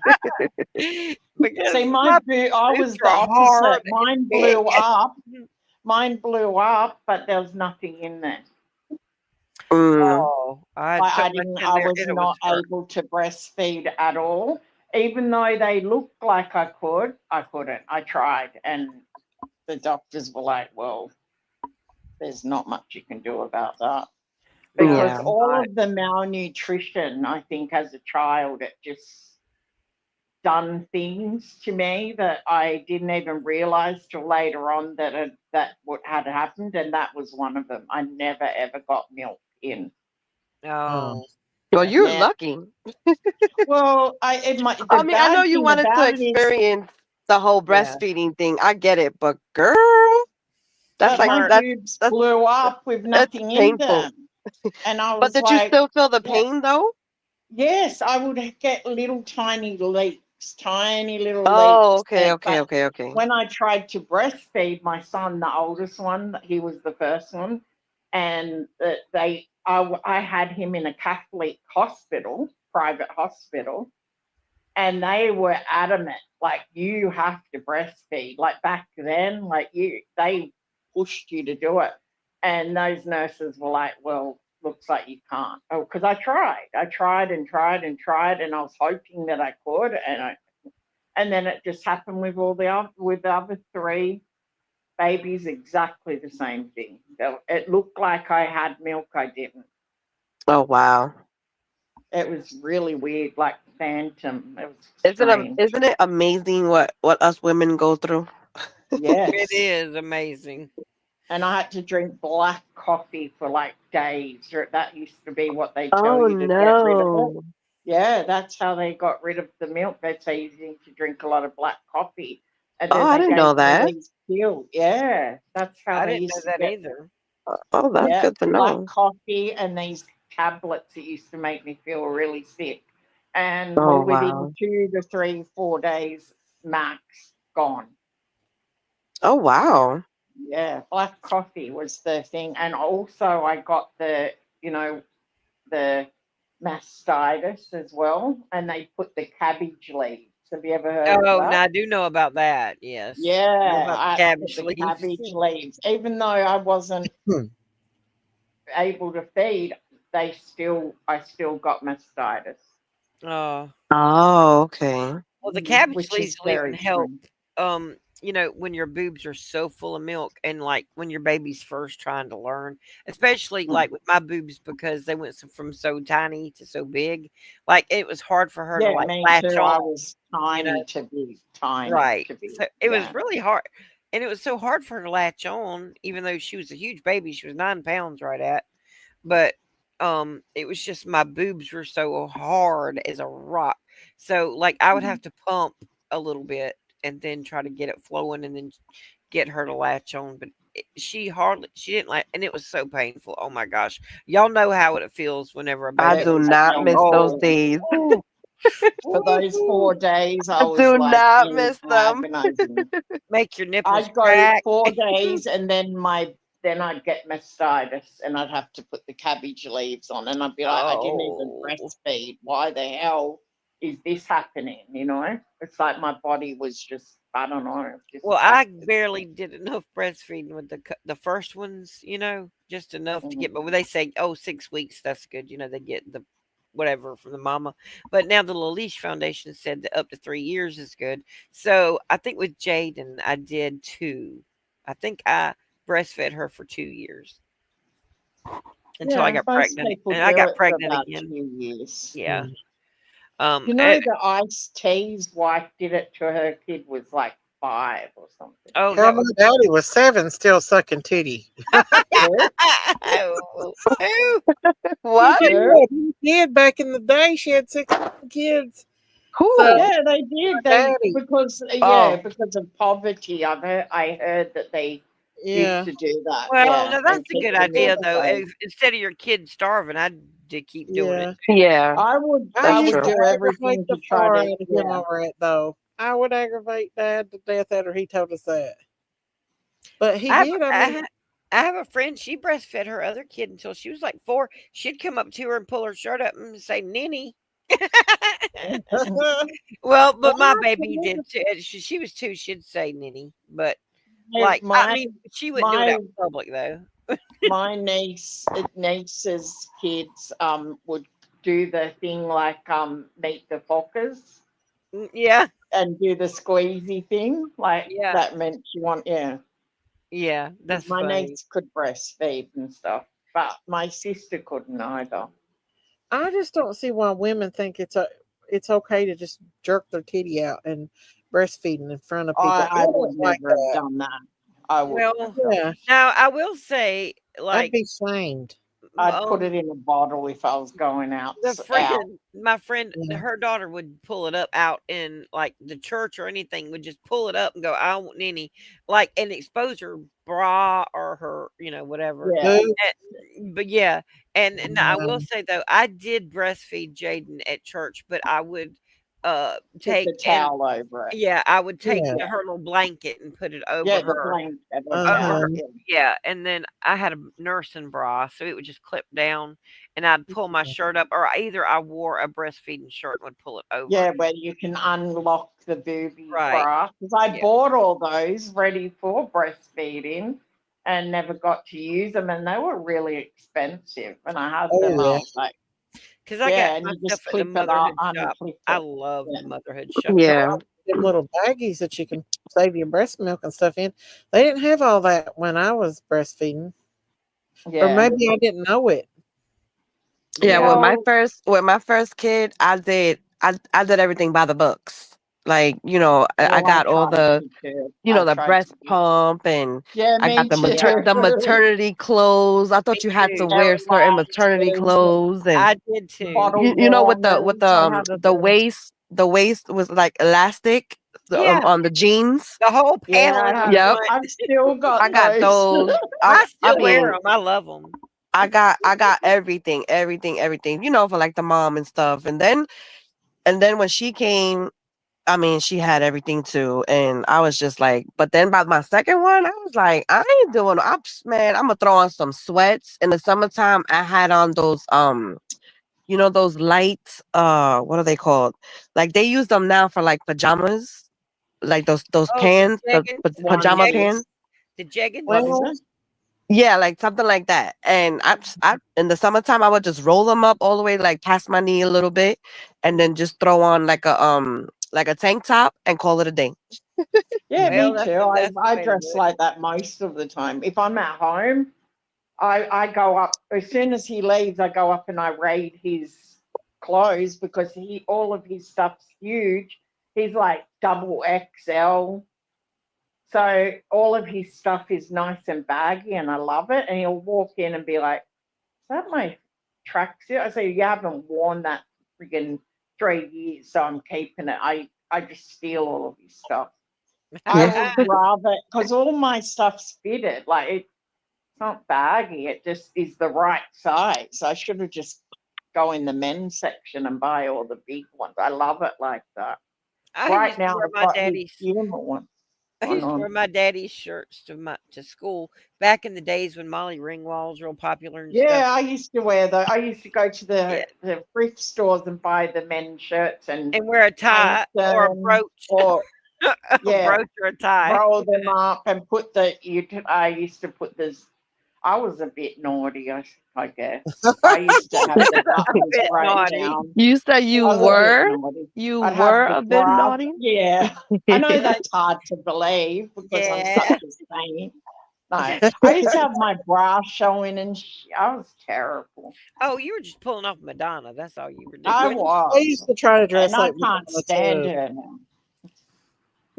Because See, I was boobs the are hard opposite. and Mine big. blew up. Mine blew up, but there was nothing in there. Oh, I had so I much didn't. in I there, was and it was not hurt. able to breastfeed at all, even though they looked like I could. I couldn't. I tried, and the doctors were like, "Well, there's not much you can do about that." Because Yeah. all of the malnutrition, I think, as a child, it just done things to me that I didn't even realize till later on that what had happened, and that was one of them. I never ever got milk in. Oh. Well, you're Yeah. lucky. Well, I the mean, I know bad you thing wanted to about it is, experience the whole yeah, breastfeeding thing. I get it, but girl, that's but like my that's boobs that's blew up with that's nothing in painful. them, and I But was did you like, still feel the yeah, pain though? yes, I would get little tiny leaks, tiny little Oh, leaks, okay, but okay. when I tried to breastfeed my son, the oldest one, he was the first one, and I had him in a Catholic hospital, private hospital, and they were adamant, like, you have to breastfeed. Like back then, like they pushed you to do it, and those nurses were like, well, looks like you can't. Oh, because I tried and tried and tried, and I was hoping that I could, and then it just happened with with the other three babies, exactly the same thing. It looked like I had milk, I didn't. Oh wow. It was really weird, like phantom. It was strange. Isn't it amazing what us women go through? Yes. It is amazing. And I had to drink black coffee for like days. That used to be what they tell Oh you to get rid of it. no. Yeah, that's how they got rid of the milk. They'd say you need to drink a lot of black coffee. And Oh, then I they didn't gave know me that. these pills. Yeah, that's how I they didn't know used to that get, either. Oh, that's yeah, good to black know. coffee and these tablets that used to make me feel really sick. And Oh within wow. 2 to 3, 4 days max, gone. Oh wow. Yeah, black coffee was the thing. And also I got the mastitis as well, and they put the cabbage leaves. Have you ever heard of Oh, that? now I do know about that. Yes, I know Yeah, about I the had to put cabbage the leaves. cabbage leaves. Even though I wasn't able to feed, I still got mastitis, Oh. Oh, okay. Well, the cabbage which leaves is will even very help, strange. when your boobs are so full of milk and like when your baby's first trying to learn, especially like with my boobs because they went from so tiny to so big. Like it was hard for her to Yeah, like me latch too. I on, was you know. tiny Right. to be. So it was Yeah. really hard. And it was so hard for her to latch on, even though she was a huge baby. She was 9 pounds right at. But it was just my boobs were so hard as a rock. So like I would have to pump a little bit and then try to get it flowing and then get her to latch on. But she didn't like, and it was so painful. Oh my gosh. Y'all know how it feels whenever a I baby It do gets was that not milk. miss those painful. days. Oh, For those 4 days, I I was do like not in miss them. agonizing. make your nipples I'd go crack. 4 days, and then I'd get mastitis, and I'd have to put the cabbage leaves on, and I'd be like, I didn't even Oh. breastfeed. Why the hell is this happening? It's like my body was just, I don't know, just Well, I acted. barely did enough breastfeeding with the first ones, just enough to get. But Mhm. when they say, "Oh, 6 weeks, that's good," they get the whatever from the mama. But now the Lalish Foundation said that up to 3 years is good. So I think with Jaden, I did 2. I think I breastfed her for 2 years until I Yeah, got most pregnant, people and I do got it for pregnant about again. 2 years. Yeah. You know, the Ice T's wife did it to her kid was like 5 or something. Oh, Hell, my daddy was 7, still sucking titty. Oh, oh. What? He did back in the day. She had 6 kids. Who? So, Yeah, they did. daddy. Because Oh. because of poverty. I heard that they Yeah. used to do that. Well, Yeah, no, and that's a keep good the idea milk though. going. Instead of your kids starving, I'd keep doing it. Yeah. Yeah, I would I used do to aggravate everything the to try far to, out of him over it, though. I would aggravate Dad to death after he told us that. But he I have, did. I I, mean, ha- I have a friend. She breastfed her other kid until she was like 4. She'd come up to her and pull her shirt up and say, "Ninny." Well, but my baby did too. She was 2. She'd say "Ninny," but like I my mean, she wouldn't do it my out in public though. my niece's kids would do the thing like meet the Fockers Yeah, and do the squeezy thing. Like yeah, that meant she yeah. 'cause That's my funny. niece could breastfeed and stuff, but my sister couldn't either. I just don't see why women think it's okay to just jerk their titty out and breastfeeding in front of people. I don't would like never have that. done that. I wouldn't Well, have done Yeah, now I will say, I'd like, be shamed. I'd put it in a bottle if I was going out. my friend, Yeah. her daughter would pull it up out in like the church or anything, would just pull it up and go, "I don't want any," like, and expose her bra or her, whatever. Yeah. But yeah, and I will Yeah. say though, I did breastfeed Jaden at church, but I would Put take the and towel over it. yeah, I would take Yeah. her little blanket and put it over Yeah, the her. blanket or Over towel. her, Uh-huh. yeah, and then I had a nursing bra, so it would just clip down, and I'd pull my shirt up, or either I wore a breastfeeding shirt and would pull it over. Yeah, where you can unlock the booby Right. bra. Because I Yeah. bought all those ready for breastfeeding and never got to use them, and they were really expensive. When I had Oh them, I yeah. was like, Because I yeah, got and my you stuff just at the clip it up, motherhood shop. unclip I it. love Yeah. the motherhood shop. yeah. Them little baggies that you can save your breast milk and stuff in. They didn't have all that when I was breastfeeding, or Yeah. maybe I didn't know it. Yeah, Well, with my first kid, I did everything by the books. Like, I well, I got all tried the to too. I the tried breast to be. pump, and Yeah, I got me too. the maternity clothes. I thought you had to wear certain maternity Sterilizers, clothes, and I did too. bottle you know, with warmers. I had the waist was like elastic Yeah, on the jeans. the whole Yeah, panel in the Yep, front. I've still got I got those. those. I I still wear mean, them. I love them. I got everything, everything. For like the mom and stuff, and then when she came, I mean, she had everything too, and I was just like, but then by my second one, I was like, I ain't doing. Man, I'm gonna throw on some sweats in the summertime. I had on those those light what are they called? Like they use them now for like pajamas, like those Oh, the pants, jeggings, the pajama jeggings, pants. the jeggings. What is Well, it? Yeah, like something like that. And I in the summertime I would just roll them up all the way like past my knee a little bit, and then just throw on like a tank top and call it a day. Yeah, Well, me too. that's the I way to do dress it. like that most of the time. If I'm at home, I go up as soon as he leaves. I go up and I raid his clothes because all of his stuff's huge. He's like double XL, so all of his stuff is nice and baggy, and I love it. And he'll walk in and be like, "Is that my tracksuit?" I say, "You haven't worn that friggin' 3 years, so I'm keeping it." I just steal all of his stuff. I Yeah. would rather, because all my stuff's fitted. Like it's not baggy. It just is the right size. I should have just go in the men's section and buy all the big ones. I love it like that. I Right used to now, wear I've my got his daddy's. funeral one I used to on. wear my daddy's shirts to school back in the days when Molly Ringwald was real popular and stuff. Yeah, I used to wear those. I used to go to Yeah, the thrift stores and buy the men's shirts and and wear a tie paint or a them, brooch, or a yeah, brooch or a tie. roll them up and put I used to put this. I was a bit naughty, I guess. I used to have the A buttons bit right naughty. down. You said I you was a bit were naughty. you I'd have were the a bit bra. naughty. Yeah, I know that's hard to believe because I'm Yeah. such a saint. No, I used to have my bra showing and I was terrible. Oh, you were just pulling off Madonna. That's all you were I doing. I used was, to try to and dress I like can't Madonna stand too. her now.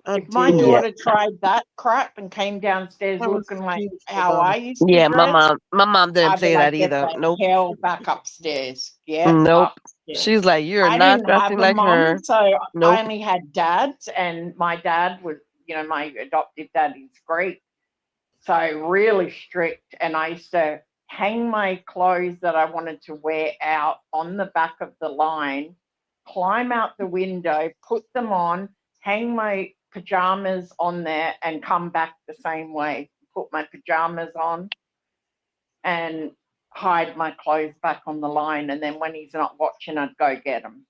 I If my did. Yeah. daughter tried that crap and came downstairs I was looking like huge how Madonna. I used to Yeah, dress, my mom didn't I'd be play like, that get either. the Nope. hell back upstairs. Get Nope. upstairs. She's like, you're I not didn't have dressing a like mom, her. so I Nope. only had dads, and my dad was, my adoptive dad is great. So really strict. And I used to hang my clothes that I wanted to wear out on the back of the line, climb out the window, put them on, hang my pajamas on there, and come back the same way. Put my pajamas on and hide my clothes back on the line. And then when he's not watching, I'd go get them.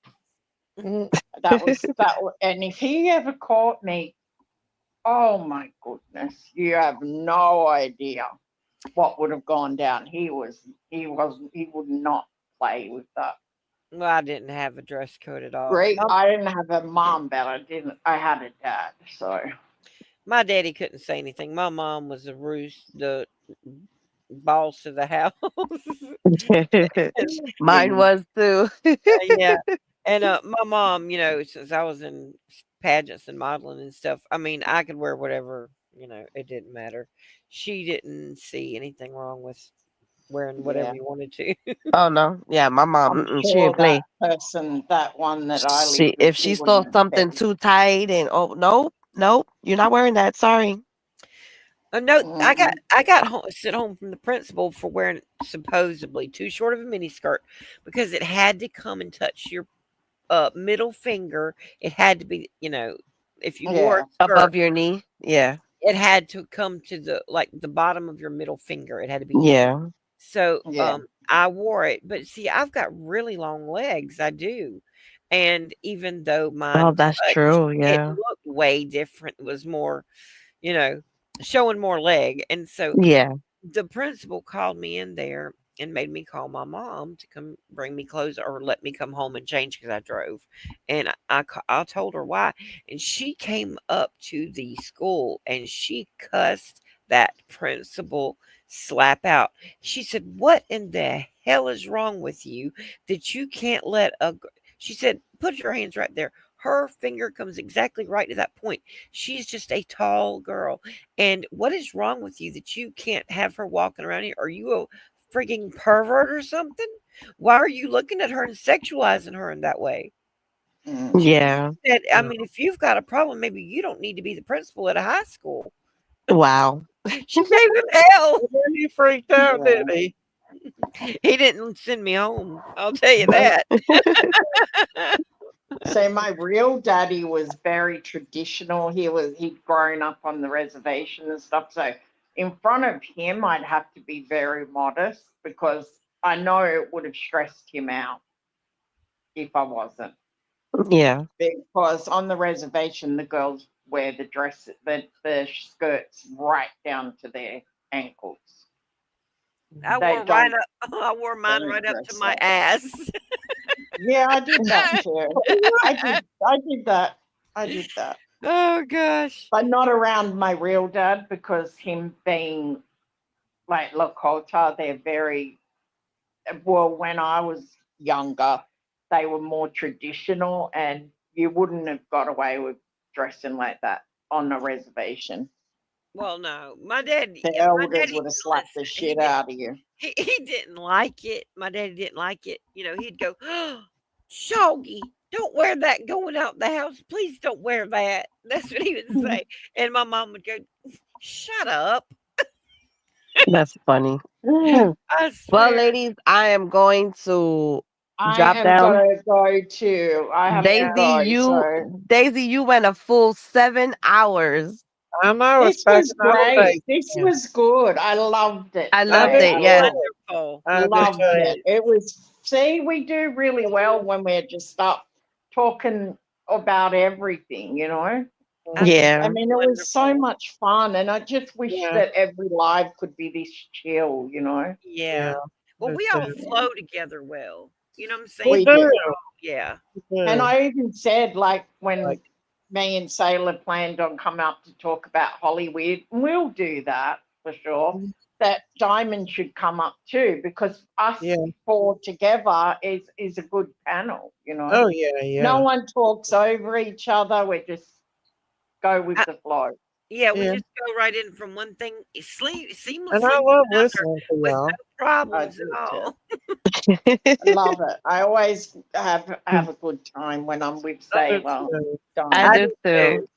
That was. And if he ever caught me, oh my goodness, you have no idea what would have gone down. He would not play with that. Well, I didn't have a dress code at all. Great. I didn't have a mom, but I had a dad. So my daddy couldn't say anything. My mom was the boss of the house. Mine was too. Yeah. And my mom, since I was in pageants and modeling and stuff, I mean, I could wear whatever, it didn't matter. She didn't see anything wrong with wearing whatever you wanted to. Oh no, yeah, my mom, she didn't play. That one that I She, if she saw something too tight, and nope, you're not wearing that. Sorry. No, I got sent home from the principal for wearing supposedly too short of a mini skirt because it had to come and touch your middle finger. It had to be, if you wore a skirt, above your knee, it had to come to the bottom of your middle finger. It had to be So I wore it, but see, I've got really long legs. I do. And even though mine that's true, it looked way different. It was more, showing more leg. And so the principal called me in there and made me call my mom to come bring me clothes or let me come home and change because I drove. And I told her why. And she came up to the school and she cussed that principal slap out. She said, "What in the hell is wrong with you that you can't let she said, "Put your hands right there." Her finger comes exactly right to that point. She's just a tall girl. And what is wrong with you that you can't have her walking around here? Are you a freaking pervert or something? Why are you looking at her and sexualizing her in that way? Yeah. She said, I mean, if you've got a problem, maybe you don't need to be the principal at a high school. Wow. She gave him hell. He freaked out, didn't he? He didn't send me home. I'll tell you that. So my real daddy was very traditional. He'd grown up on the reservation and stuff. So in front of him, I'd have to be very modest because I know it would have stressed him out if I wasn't. Yeah. Because on the reservation, the girls wear the skirts right down to their ankles. I wore mine right up to my ass. Yeah, I did that too. I did that. Oh gosh. But not around my real dad because him being like Lakota, they're very well, when I was younger, they were more traditional and you wouldn't have got away with dressing like that on a reservation. Well, no, my dad. The elders would have slapped the shit out of you. He didn't like it. My daddy didn't like it. He'd go, oh, Shoggy, don't wear that going out the house. Please don't wear that. That's what he would say. And my mom would go, shut up. That's funny. I Well, swear. ladies, I am going to drop I am down. gonna go too. I have to go. Daisy, you went a full 7 hours. I know. This was great. This was good. I loved it. I loved it. Yeah. Wonderful. Loved it. It was. See, we do really well when we just stop talking about everything. Yeah. I mean, it was so much fun, and I just wish that every live could be this chill. Yeah. Well, we all flow together well. You know what I'm saying? We do. Yeah. And I even said, like, when me and Sailor planned on coming up to talk about Hollywood, we'll do that for sure. That Diamond should come up too, because us four together is a good panel, Oh, yeah. No one talks over each other. We just go with the flow. Yeah, we just go right in from one thing seamlessly. And I love listening to with y'all. no problems at all. I love it. I always have a good time when I'm with Sailor. I do too.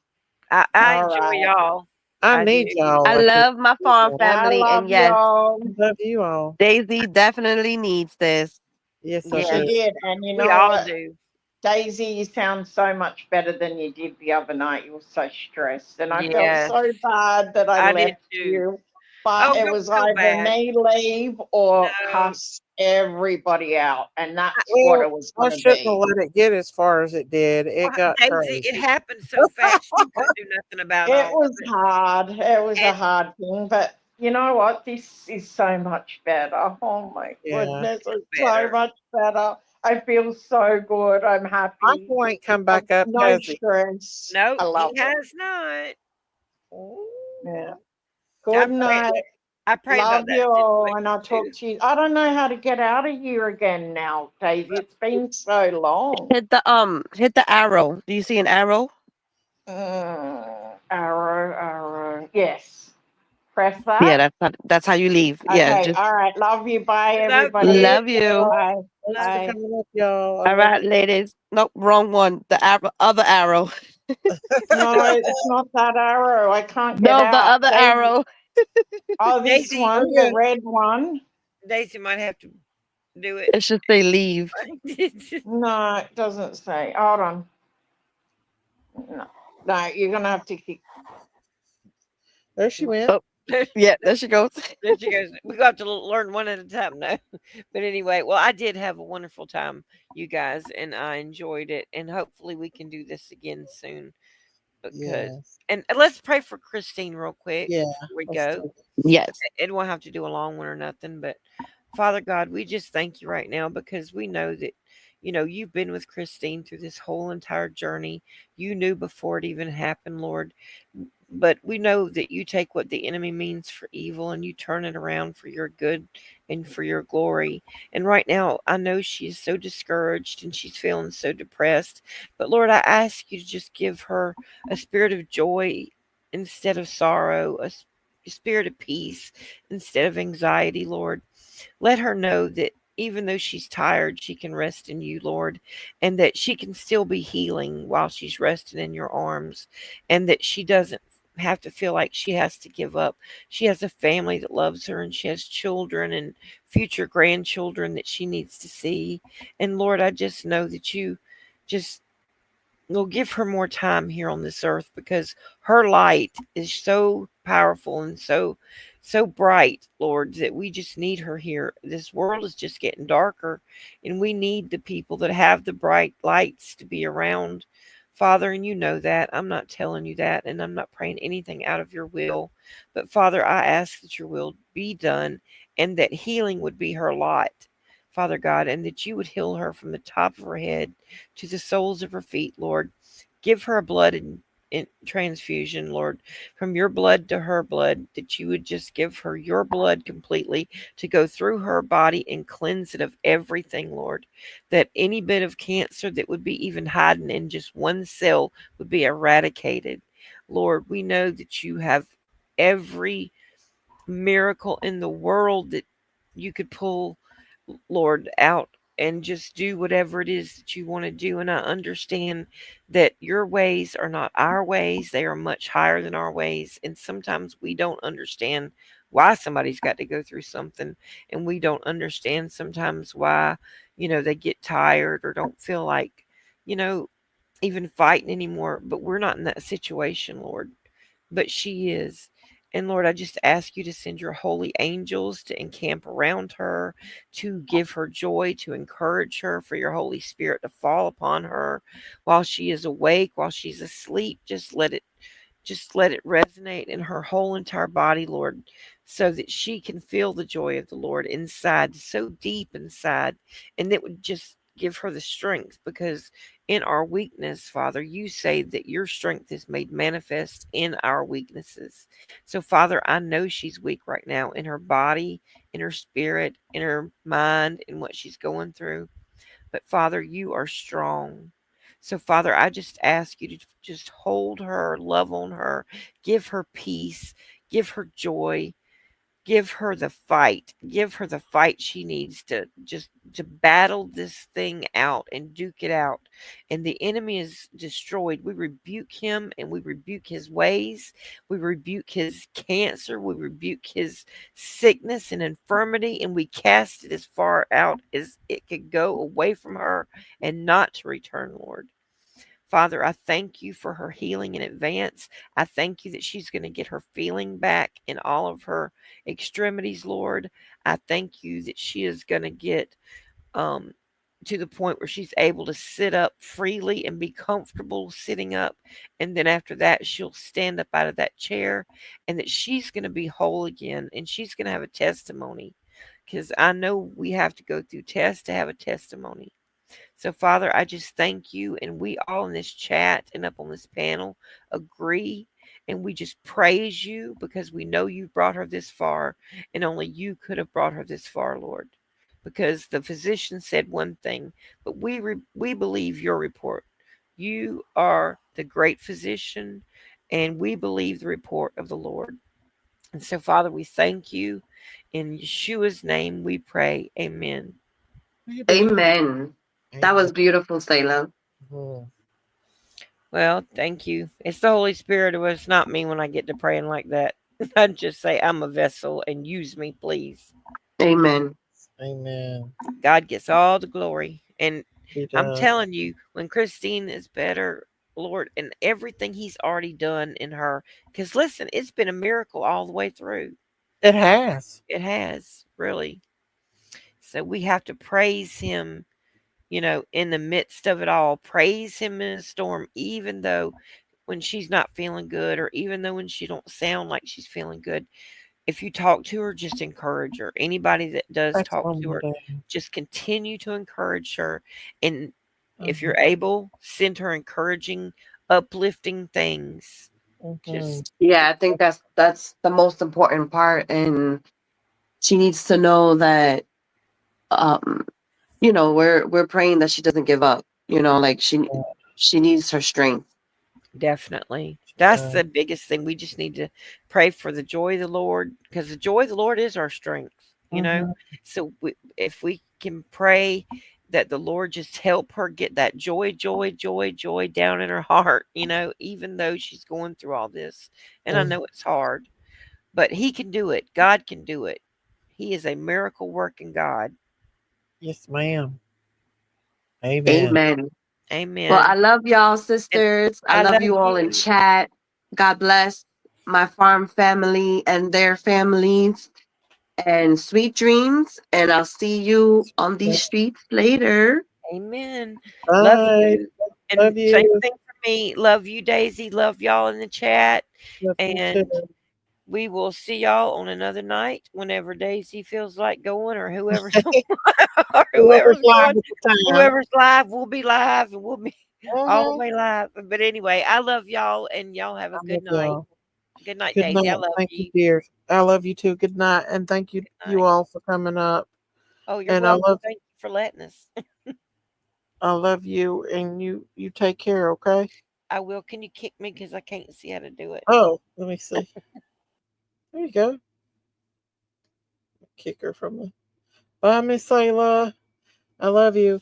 I enjoy y'all. I need y'all. I love my farm I family, love and yes, y'all. Love you all. Daisy definitely needs this. Yes, She did, and you We know all what? do. Daisy, you sound so much better than you did the other night. You were so stressed, and I felt Yes. so bad that I I did left too. you. But Oh, it don't was feel either bad. me leave or No. cuss everybody out, and that's what Well, it was I going to shouldn't have be. let it get as far as it did. It Well, got Daisy, it crazy. happened so fast you couldn't do nothing about It all of was it. hard. It was a And hard thing, but you know what? This is so much better. Oh my Yeah. goodness, it's so better. much better. I feel so good. I'm My happy. boy ain't come back up, No has he? stress. No, I love he it. has not. Yeah. I Good pray, night. I pray Love about that you all, and situation I'll too. talk to you. I don't know how to get out of here again now, Daisy. It's been so long. Hit the arrow. Do you see an arrow? Arrow. Yes. Press Yeah, that. that's how you leave. Yeah, Okay. just All right. Love you. Bye, Love everybody. you. love you. Bye. Thanks for Bye. coming up, y'all. I All love right, you. ladies. Nope, wrong one. The other arrow. No, it's not that arrow. I can't get No, the out. other arrow. Oh, this Daisy, one, the red one. Daisy might have to do it. It should say leave. No, it doesn't say. Hold on. No, you're gonna have to keep. There she went. Oh, yeah, there she goes. There she goes. We got to learn one at a time now. But anyway, well, I did have a wonderful time, you guys, and I enjoyed it. And hopefully we can do this again soon. Because Yes. and let's pray for Christine real quick Yeah. before we let's go. do it. Yes. It won't have to do a long one or nothing, but Father God, we just thank you right now because we know that you've been with Christine through this whole entire journey. You knew before it even happened, Lord. But we know that you take what the enemy means for evil and you turn it around for your good and for your glory. And right now, I know she is so discouraged and she's feeling so depressed. But Lord, I ask you to just give her a spirit of joy instead of sorrow, a spirit of peace instead of anxiety, Lord. Let her know that even though she's tired, she can rest in you, Lord, and that she can still be healing while she's resting in your arms, and that she doesn't have to feel like she has to give up. She has a family that loves her, and she has children and future grandchildren that she needs to see. And Lord, I just know that you just will give her more time here on this earth because her light is so powerful and so bright, Lord, that we just need her here. This world is just getting darker and we need the people that have the bright lights to be around, Father, and you know that. I'm not telling you that, and I'm not praying anything out of your will. But Father, I ask that your will be done and that healing would be her lot, Father God, and that you would heal her from the top of her head to the soles of her feet, Lord. Give her a blood and transfusion, Lord, from your blood to her blood, that you would just give her your blood completely to go through her body and cleanse it of everything, Lord. That any bit of cancer that would be even hiding in just one cell would be eradicated. Lord, we know that you have every miracle in the world that you could pull, Lord, out and just do whatever it is that you want to do. And I understand that your ways are not our ways, they are much higher than our ways. And sometimes we don't understand why somebody's got to go through something. And we don't understand sometimes why, they get tired or don't feel like, you know, even fighting anymore. But we're not in that situation, Lord, but she is. And Lord, I just ask you to send your holy angels to encamp around her, to give her joy, to encourage her, for your Holy Spirit to fall upon her while she is awake, while she's asleep. Just let it resonate in her whole entire body, Lord, so that she can feel the joy of the Lord inside, so deep inside, and it would just give her the strength because in our weakness, Father, you say that your strength is made manifest in our weaknesses. So, Father, I know she's weak right now in her body, in her spirit, in her mind, in what she's going through. But, Father, you are strong. So, Father, I just ask you to just hold her, love on her, give her peace, give her joy, give her the fight. Give her the fight she needs to battle this thing out and duke it out. And the enemy is destroyed. We rebuke him and we rebuke his ways. We rebuke his cancer. We rebuke his sickness and infirmity, and we cast it as far out as it could go away from her and not to return, Lord. Father, I thank you for her healing in advance. I thank you that she's going to get her feeling back in all of her extremities, Lord. I thank you that she is going to get to the point where she's able to sit up freely and be comfortable sitting up. And then after that, she'll stand up out of that chair, and that she's going to be whole again, and she's going to have a testimony, because I know we have to go through tests to have a testimony. So, Father, I just thank you, and we all in this chat and up on this panel agree, and we just praise you because we know you brought her this far, and only you could have brought her this far, Lord, because the physician said one thing, but we believe your report. You are the great physician, and we believe the report of the Lord. And so, Father, we thank you. In Yeshua's name we pray. Amen. Amen. That was beautiful, Sayla. Well, thank you. It's the Holy Spirit. It's not me when I get to praying like that. I just say I'm a vessel and use me, please. Amen. Amen. God gets all the glory. And He I'm does. telling you, when Christine is better, Lord, and everything he's already done in her, because listen, it's been a miracle all the way through. It has. It has, really. So we have to praise him, in the midst of it all. Praise him in a storm, even though when she's not feeling good, or even though when she don't sound like she's feeling good. If you talk to her, just encourage her. Anybody that does That's talk what to I'm her, doing. just continue to encourage her. And if Mhm. you're able, send her encouraging, uplifting things. Just Yeah, I think that's the most important part, and she needs to know that we're praying that she doesn't give up. Like she needs her strength. definitely. That's the biggest thing. We just need to pray for the joy of the Lord, because the joy of the Lord is our strength. So if we can pray that the Lord just help her get that joy down in her heart, even though she's going through all this. And I know it's hard, but he can do it. God can do it. He is a miracle working God. Yes, ma'am. Amen. Amen. Amen. Well, I love y'all, sisters. I love you all in chat. God bless my farm family and their families, and sweet dreams. And I'll see you on these streets later. Amen. Love Bye. you. And Love same you. thing for me. Love you, Daisy. Love y'all in the chat. Love you And too. we will see y'all on another night whenever Daisy feels like going, or whoever's or Whoever's live at the time. whoever's live, we'll be live, and we'll be all the Mhm. way live. But anyway, I love y'all, and y'all have a I good love night. y'all. Good night, Good Daisy. I night. love Thank you, you. dear. I love you too. Good night. And thank you all for coming up. Oh, you're And I welcome. love Thank you for letting us. you, and you take care, okay? I will. Can you kick me, because I can't see how to do it? Oh, let me see. There you go. Kick her from the. Bye, Miss Sayla. I love you.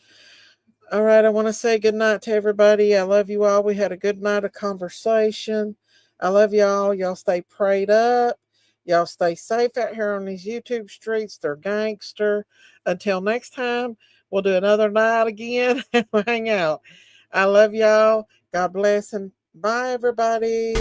All right, I want to say good night to everybody. I love you all. We had a good night of conversation. I love y'all. Y'all stay prayed up. Y'all stay safe out here on these YouTube streets. They're gangster. Until next time, we'll do another night again and we'll hang out. I love y'all. God bless, and bye, everybody.